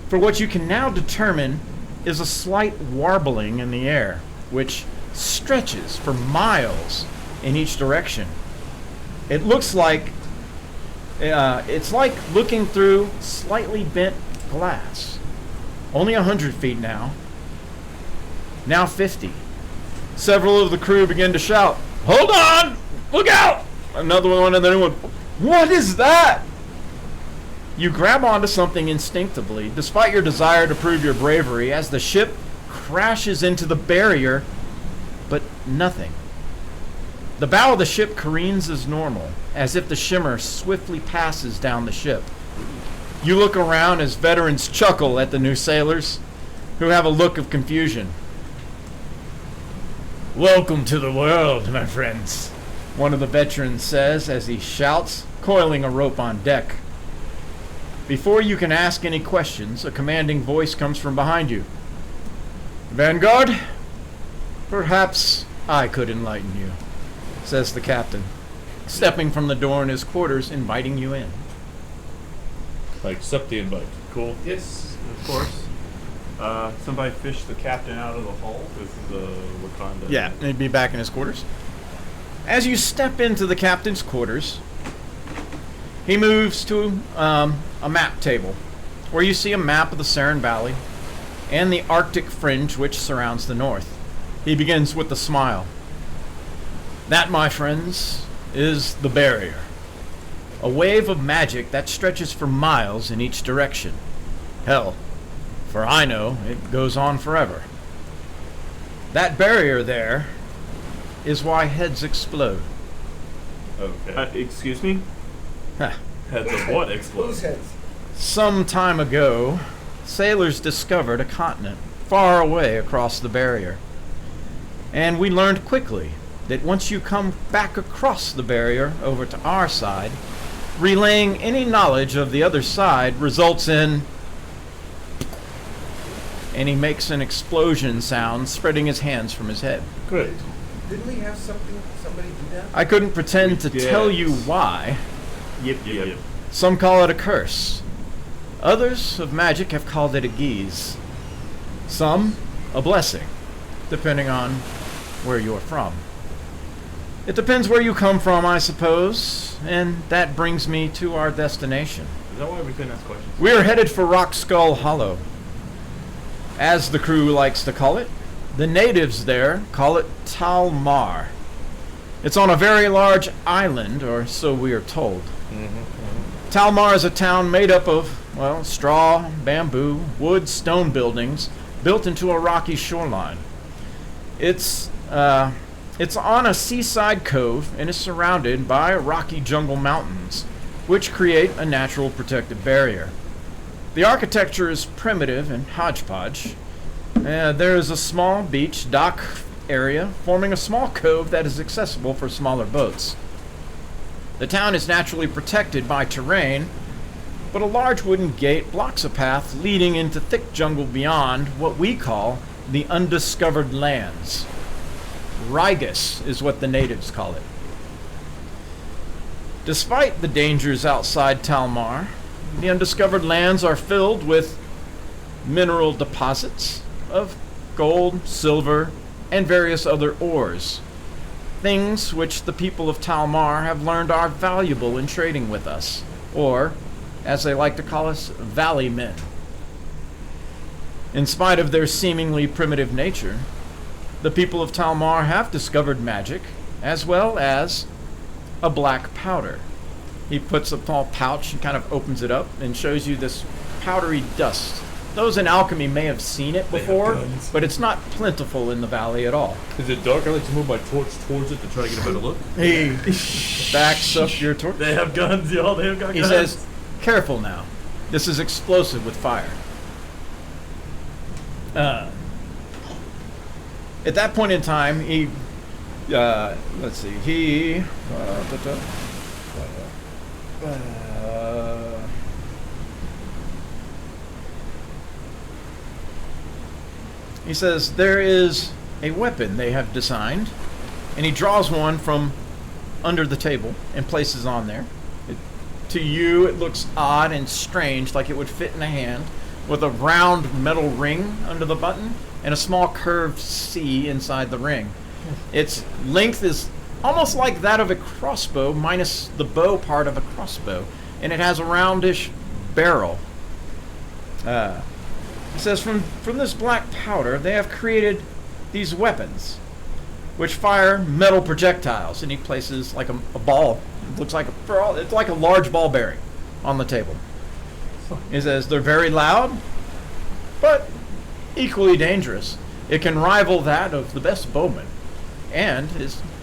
for what you can now determine is a slight warbling in the air, which stretches for miles in each direction. It looks like it's like looking through slightly bent glass. Only 100 feet now. Now 50. Several of the crew begin to shout, "Hold on! Look out!" Another one, and then one, "What is that?" You grab onto something instinctively, despite your desire to prove your bravery, as the ship crashes into the barrier, but nothing. The bow of the ship careens as normal, as if the shimmer swiftly passes down the ship. You look around as veterans chuckle at the new sailors, who have a look of confusion. "Welcome to the world, my friends," one of the veterans says as he shouts, coiling a rope on deck. Before you can ask any questions, a commanding voice comes from behind you. "Vanguard, perhaps I could enlighten you," says the captain, stepping from the door in his quarters, inviting you in. I accept the invite. Cool. Yes, of course. Somebody fished the captain out of the hull. This is Wakanda. Yeah, he'd be back in his quarters. As you step into the captain's quarters, he moves to a map table, where you see a map of the Sarin Valley and the Arctic fringe which surrounds the north. He begins with a smile. "That, my friends, is the barrier. A wave of magic that stretches for miles in each direction. Hell, for I know it goes on forever. That barrier there is why heads explode." Okay. Excuse me? Huh. Heads of what explode? Whose heads? Some time ago, sailors discovered a continent far away across the barrier. And we learned quickly that once you come back across the barrier over to our side, relaying any knowledge of the other side results in... And he makes an explosion sound, spreading his hands from his head. Great. Didn't we have somebody do that? I couldn't pretend to Yes. tell you why. Yep. Some call it a curse. Others of magic have called it a geese. Some a blessing, depending on where you're from. It depends where you come from, I suppose, and that brings me to our destination. Is that why we couldn't ask questions? We're headed for Rock Skull Hollow, as the crew likes to call it. The natives there call it Tal Mar. It's on a very large island, or so we are told. Tal Mar is a town made up of, well, straw, bamboo, wood, stone buildings built into a rocky shoreline. It's on a seaside cove and is surrounded by rocky jungle mountains, which create a natural protective barrier. The architecture is primitive and hodgepodge. There is a small beach dock area forming a small cove that is accessible for smaller boats. The town is naturally protected by terrain, but a large wooden gate blocks a path leading into thick jungle beyond what we call the undiscovered lands. Rygus is what the natives call it. Despite the dangers outside Talmar, the undiscovered lands are filled with mineral deposits of gold, silver, and various other ores. Things which the people of Talmar have learned are valuable in trading with us, or, as they like to call us, valley men. In spite of their seemingly primitive nature, the people of Talmar have discovered magic, as well as a black powder. He puts a small pouch and kind of opens it up and shows you this powdery dust. Those in alchemy may have seen it before, but it's not plentiful in the valley at all. Is it dark? I like to move my torch towards it to try to get a better look. He backs up your torch. They have guns, y'all. They have got He guns. says, "Careful now. This is explosive with fire." At that point in time, he, let's see, he, he says there is a weapon they have designed, and he draws one from under the table and places on there. To you, it looks odd and strange, like it would fit in a hand, with a round metal ring under the button and a small curved C inside the ring. Its length is almost like that of a crossbow, minus the bow part of a crossbow, and it has a roundish barrel. It says from this black powder they have created these weapons, which fire metal projectiles. And he places like a ball. It looks like it's like a large ball bearing on the table. He says they're very loud, but equally dangerous. It can rival that of the best bowman, and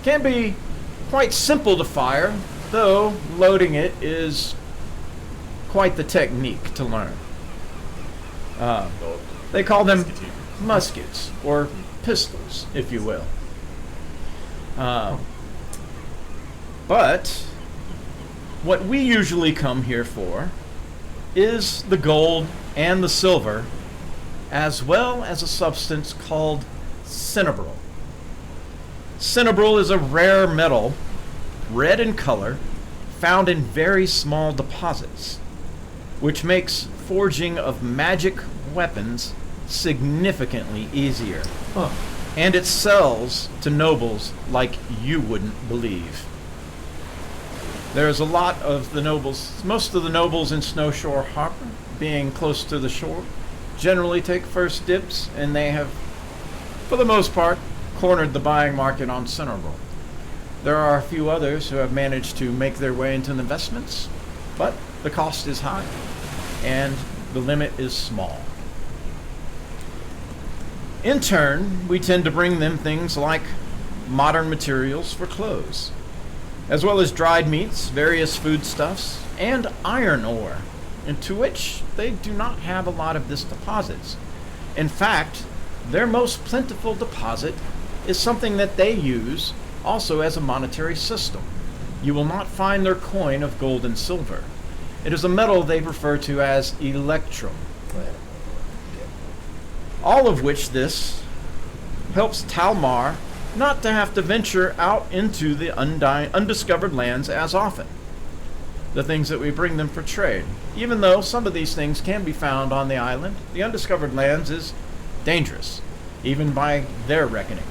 can be quite simple to fire, though loading it is quite the technique to learn. They call them muskets, or pistols, if you will. But what we usually come here for is the gold and the silver, as well as a substance called cinnabril. Cinnabril is a rare metal, red in color, found in very small deposits, which makes forging of magic weapons significantly easier. And it sells to nobles like you wouldn't believe. There's a lot of the nobles, most of the nobles in Snowshore Harbor, being close to the shore, generally take first dibs, and they have, for the most part, cornered the buying market on cinnabril. There are a few others who have managed to make their way into the investments, but the cost is high, and the limit is small. In turn, we tend to bring them things like modern materials for clothes, as well as dried meats, various foodstuffs, and iron ore, into which they do not have a lot of this deposits. In fact, their most plentiful deposit is something that they use also as a monetary system. You will not find their coin of gold and silver. It is a metal they refer to as electrum. All of which this helps Talmar not to have to venture out into the undiscovered lands as often. The things that we bring them for trade. Even though some of these things can be found on the island, the undiscovered lands is dangerous, even by their reckoning.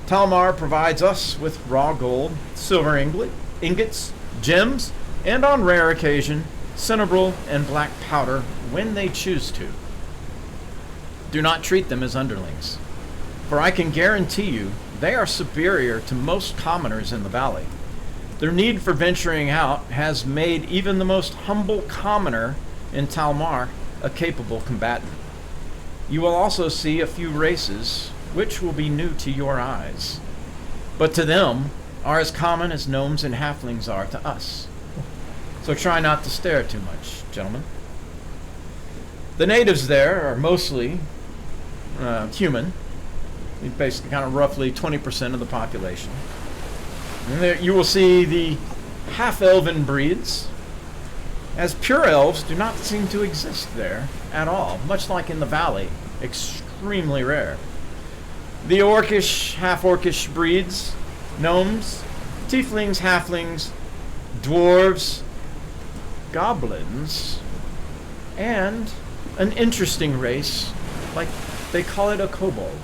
Talmar provides us with raw gold, silver ingots, gems, and on rare occasion, cinnabril and black powder when they choose to. Do not treat them as underlings, for I can guarantee you they are superior to most commoners in the valley. Their need for venturing out has made even the most humble commoner in Talmar a capable combatant. You will also see a few races which will be new to your eyes, but to them are as common as gnomes and halflings are to us. So try not to stare too much, gentlemen. The natives there are mostly human, basically kind of roughly 20% of the population. And there you will see the half-elven breeds, as pure elves do not seem to exist there at all, much like in the valley, extremely rare. The orcish, half-orcish breeds, gnomes, tieflings, halflings, dwarves, goblins, and an interesting race, like they call it a kobold.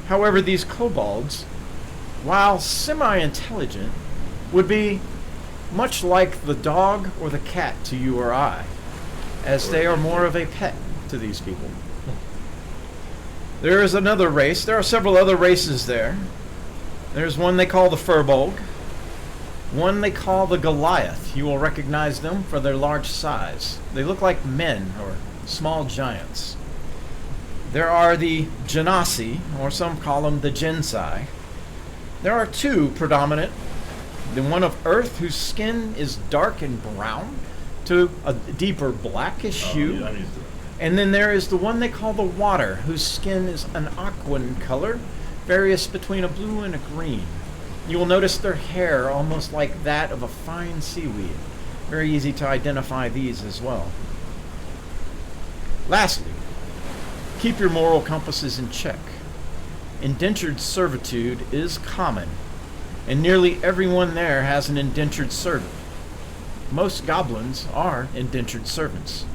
However, these kobolds, while semi-intelligent, would be much like the dog or the cat to you or I, as they are more of a pet to these people. There is another race. There are several other races there. There's one they call the Furbolg, one they call the Goliath. You will recognize them for their large size. They look like men or small giants. There are the Genasi, or some call them the Gensai. There are two predominant. The one of Earth, whose skin is dark and brown to a deeper blackish hue. Yeah, I'm used to it. And then there is the one they call the Water, whose skin is an aquan color, various between a blue and a green. You will notice their hair almost like that of a fine seaweed. Very easy to identify these as well. Lastly, keep your moral compasses in check. Indentured servitude is common, and nearly everyone there has an indentured servant. Most goblins are indentured servants.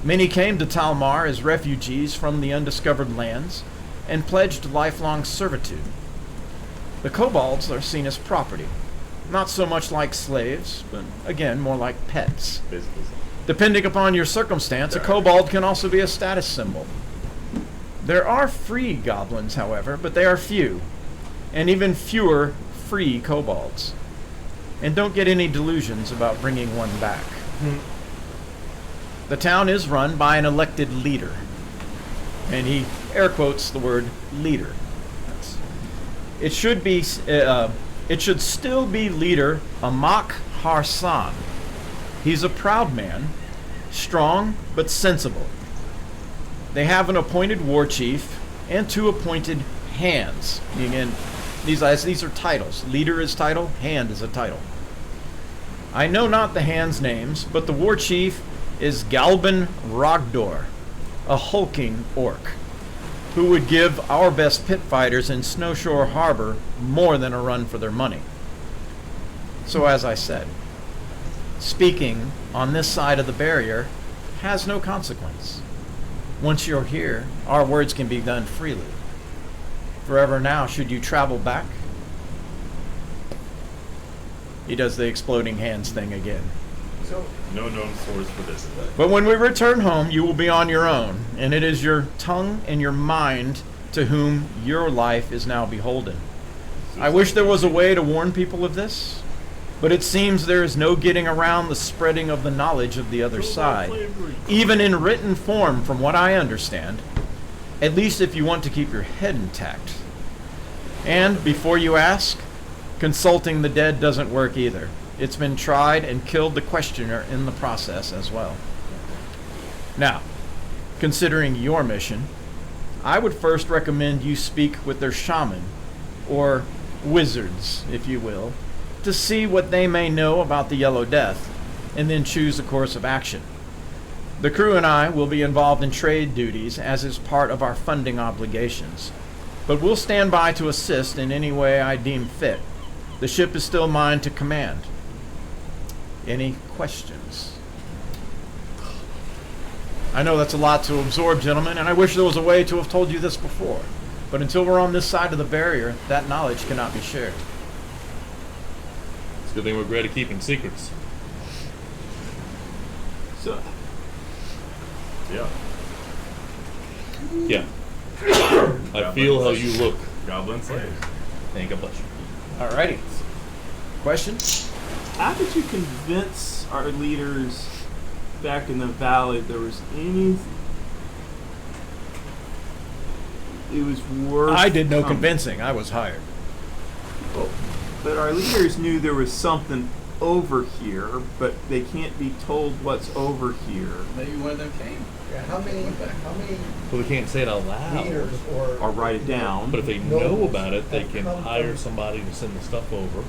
Many came to Talmar as refugees from the undiscovered lands and pledged lifelong servitude. The kobolds are seen as property, not so much like slaves, but again, more like pets. Basically. Depending upon your circumstance, a kobold can also be a status symbol. There are free goblins, however, but they are few, and even fewer free kobolds. And don't get any delusions about bringing one back. The town is run by an elected leader, and he air quotes the word leader. It should be. It should still be leader Amak Harsan. He's a proud man, strong but sensible. They have an appointed war chief and 2 appointed hands. Again, these are titles. Leader is title, hand is a title. I know not the hands' names, but the war chief is Galban Rogdor, a hulking orc, who would give our best pit fighters in Snowshore Harbor more than a run for their money. So as I said, speaking on this side of the barrier has no consequence. Once you're here, our words can be done freely. Forever now, should you travel back? He does the exploding hands thing again. So, no known source for this event. But when we return home, you will be on your own, and it is your tongue and your mind to whom your life is now beholden. I wish there was a way to warn people of this, but it seems there is no getting around the spreading of the knowledge of the other side, even in written form, from what I understand, at least if you want to keep your head intact. And, before you ask, consulting the dead doesn't work either. It's been tried and killed the questioner in the process as well. Now, considering your mission, I would first recommend you speak with their shaman, or wizards, if you will, to see what they may know about the Yellow Death, and then choose a course of action. The crew and I will be involved in trade duties as is part of our funding obligations, but we'll stand by to assist in any way I deem fit. The ship is still mine to command. Any questions? I know that's a lot to absorb, gentlemen, and I wish there was a way to have told you this before. But until we're on this side of the barrier, that knowledge cannot be shared. It's a good thing we're great at keeping secrets. So, Yeah. Yeah. I feel how you look. Goblin slave. Thank God bless you. Alrighty. Question? how did you convince our leaders back in the valley there was any? It was worth. I did no coming? convincing. I was hired. But our leaders knew there was something over here, but they can't be told what's over here. Maybe one of them came. Yeah, how many Well, they can't say it out loud. leaders Or write it down. But if they know about it, they can hire somebody to send the stuff over.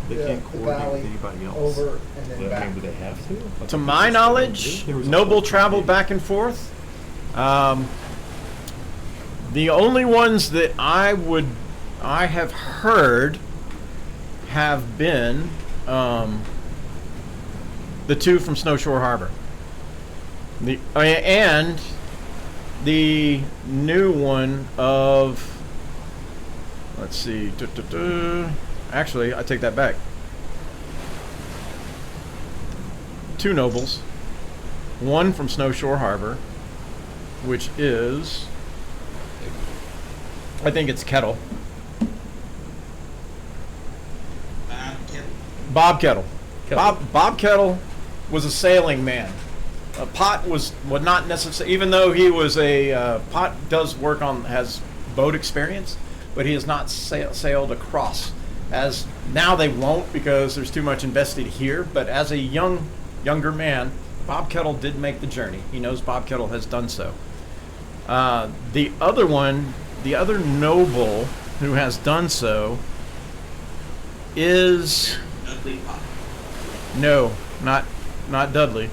They can't coordinate with anybody else. over and then Well, I back? mean, do they have to? To my knowledge, There was a Noble whole traveled company. back and forth. The only ones that I have heard have been the two from Snowshore Harbor. And the new one of, let's see, actually, I take that back. Two nobles. One from Snowshore Harbor, which is, I think it's Kettle. Bob Kettle. Bob Kettle was a sailing man. Pot was not necessarily, even though he was Pot does work on, has boat experience, but he has not sailed across. As now they won't because there's too much invested here, but as a younger man, Bob Kettle did make the journey. He knows Bob Kettle has done so. The other one, the other noble who has done so is... No, not Dudley.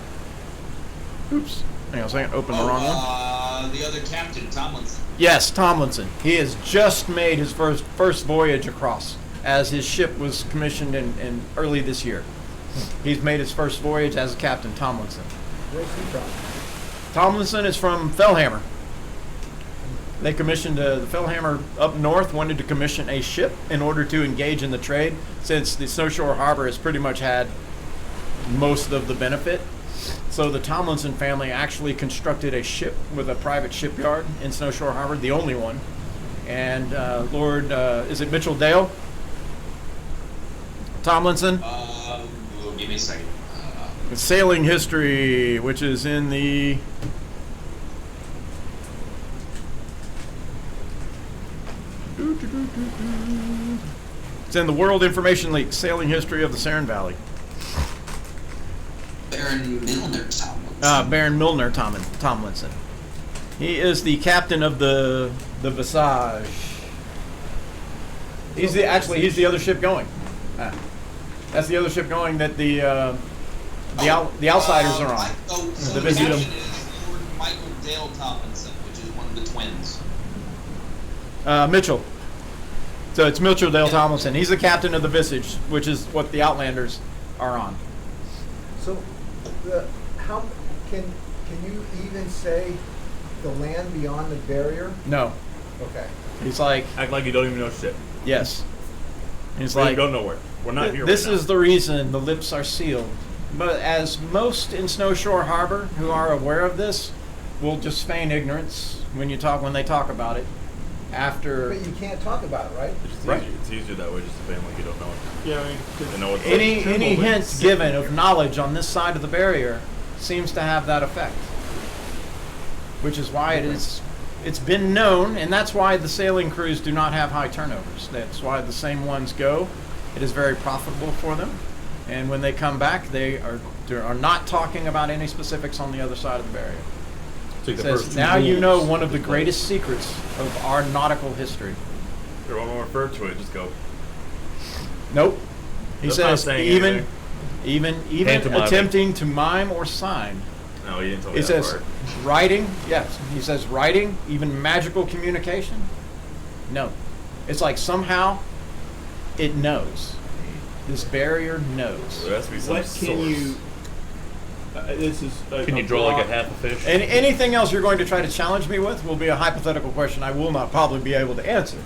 Oops. Hang on a second. Open the wrong one. The other captain, Tomlinson. Yes, Tomlinson. He has just made his first voyage across, as his ship was commissioned in early this year. He's made his first voyage as Captain Tomlinson. Where's he from? Tomlinson is from Fellhammer. They commissioned the Fellhammer up north wanted to commission a ship in order to engage in the trade, since the Snowshore Harbor has pretty much had most of the benefit. So the Tomlinson family actually constructed a ship with a private shipyard in Snowshore Harbor, the only one. And Lord, is it Mitchell Dale Tomlinson? Give me a second. Sailing history, which is in the it's in the World Information Leak, Sailing History of the Saarne Valley. Baron Milner Tomlinson. Baron Milner Tomlinson. He is the captain of the Visage. He's the other ship going. That's the other ship going that the outsiders are on. So the captain is Lord Michael Dale Tomlinson, which is one of the twins. Mitchell. So it's Mitchell Dale Tomlinson. He's the captain of the Visage, which is what the Outlanders are on. So, how can you even say the land beyond the barrier? No. Okay. He's like, Act like you don't even know shit. yes. He's We like, go nowhere. We're not here. this right is the reason the lips are sealed. But as most in Snowshore Harbor who are aware of this will just feign ignorance when they talk about it. After But you can't talk about it, right? Right. It's easier that way, just to feign like you don't know it. Yeah, I mean, They know what's any Trimble and hints sit given there. of knowledge on this side of the barrier seems to have that effect. Which is why it's been known, and that's why the sailing crews do not have high turnovers. That's why the same ones go. It is very profitable for them. And when they come back, they are not talking about any specifics on the other side of the barrier. Take the Says, first two now you rules know one of of the play. greatest secrets of our nautical history. If you want to refer to it, just go. Nope. He That's not says saying even Pantomiming. attempting to mime or sign. No, you didn't tell me He that says part. writing, yes. He says writing, even magical communication. No. It's like somehow it knows. This barrier knows. There has to be some what source. can you? This is. Can you draw like a half a fish? And anything else you're going to try to challenge me with will be a hypothetical question I will not probably be able to answer.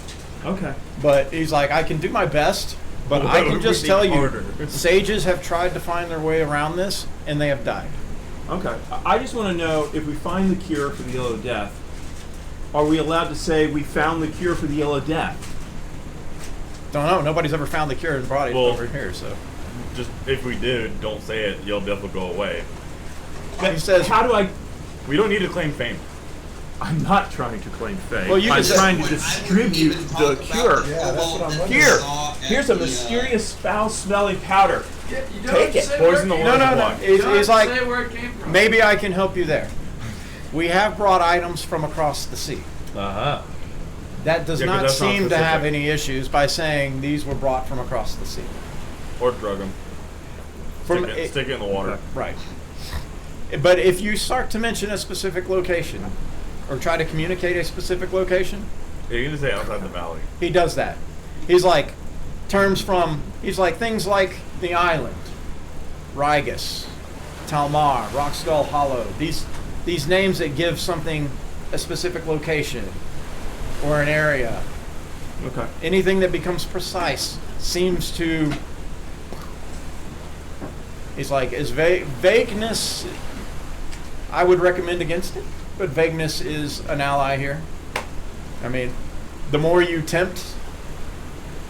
Okay. But he's like, I can do my best, but Well, I that can would just be tell you, harder. sages have tried to find their way around this, and they have died. Okay. I just want to know, if we find the cure for the Yellow Death, are we allowed to say we found the cure for the Yellow Death? Don't know. Nobody's ever found the cure and brought it Well- over here, so. Just if we did, don't say it. You'll definitely go away. He says, How do I? We don't need to claim fame. I'm not trying to claim fame. Well, you I'm can say- trying to I wouldn't distribute even the talk cure. about Yeah, that's what I'm wondering. Here, Saw at here's a the, mysterious foul-smelling powder. You don't Take it. say Poison the where it no, water. came no, no. Why? He's, from. he's Don't like, say where it came from. maybe I can help you there. We have brought items from across the sea. Uh-huh. That does Yeah, 'cause not that's not seem to have specific. any issues by saying these were brought from across the sea. Or drug them. Stick it in the water. Right. But if you start to mention a specific location, or try to communicate a specific location, Yeah, you can just say outside the valley. he does that. He's like, he's like things like the island, Rygus, Talmar, Rockskull Hollow, these names that give something a specific location or an area. Okay. Anything that becomes precise seems to. He's like, is vagueness. I would recommend against it, but vagueness is an ally here. I mean, the more you tempt,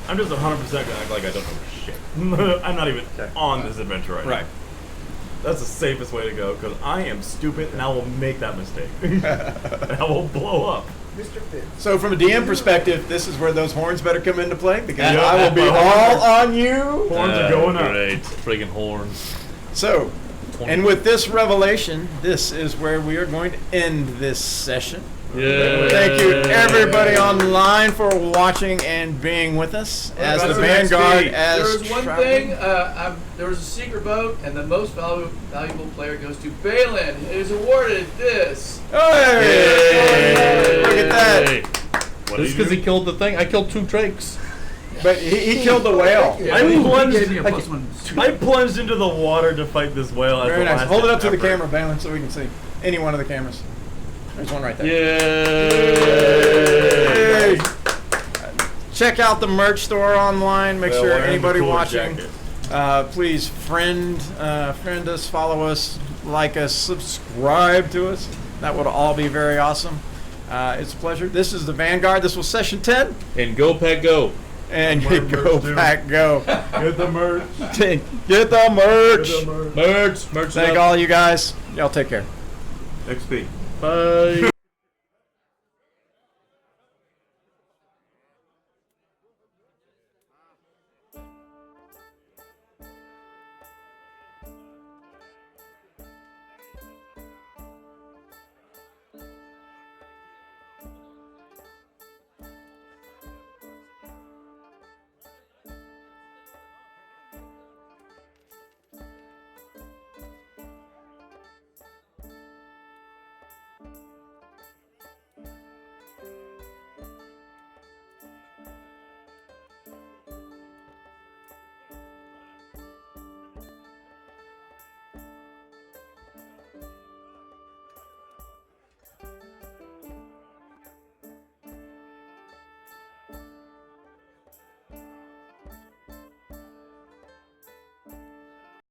I'm just 100% gonna act like I don't know shit. I'm not even on this adventure right now. That's the safest way to go, because I am stupid and I will make that mistake. And I will blow up. Mr. Fitz. So from a DM perspective, this is where those horns better come into play, because Yeah. I will be all on you. Horns are going up. Great. Friggin' horns. So, and with this revelation, this is where we are going to end this session. Yeah. Thank you everybody online for watching and being with us as the about the next Vanguard. week? As There was one traveling- thing. There was a secret boat, and the most valuable player goes to Balin. It is awarded this. Hey! Look at that! Hey. Just because he killed the thing, I killed 2 drakes. But he killed the whale. Thank you. I He plunged, gave me a +1. I plunged into the water to fight this whale. As Very the nice. last Hold it up to the effort. camera, Balin, so we can see. any one of the cameras. There's one right there. Yay! Yay! Check out the merch store online. Make Well, sure wearing the anybody cooler watching, jacket. please friend us, follow us, like us, subscribe to us. That would all be very awesome. It's a pleasure. This is the Vanguard. This was session 10. And go, Pet, go. And wearing go merch, too. back, go. Get the merch. Get the merch. Get the merch. Merch Thank all you guys. Y'all take care. XP. Bye.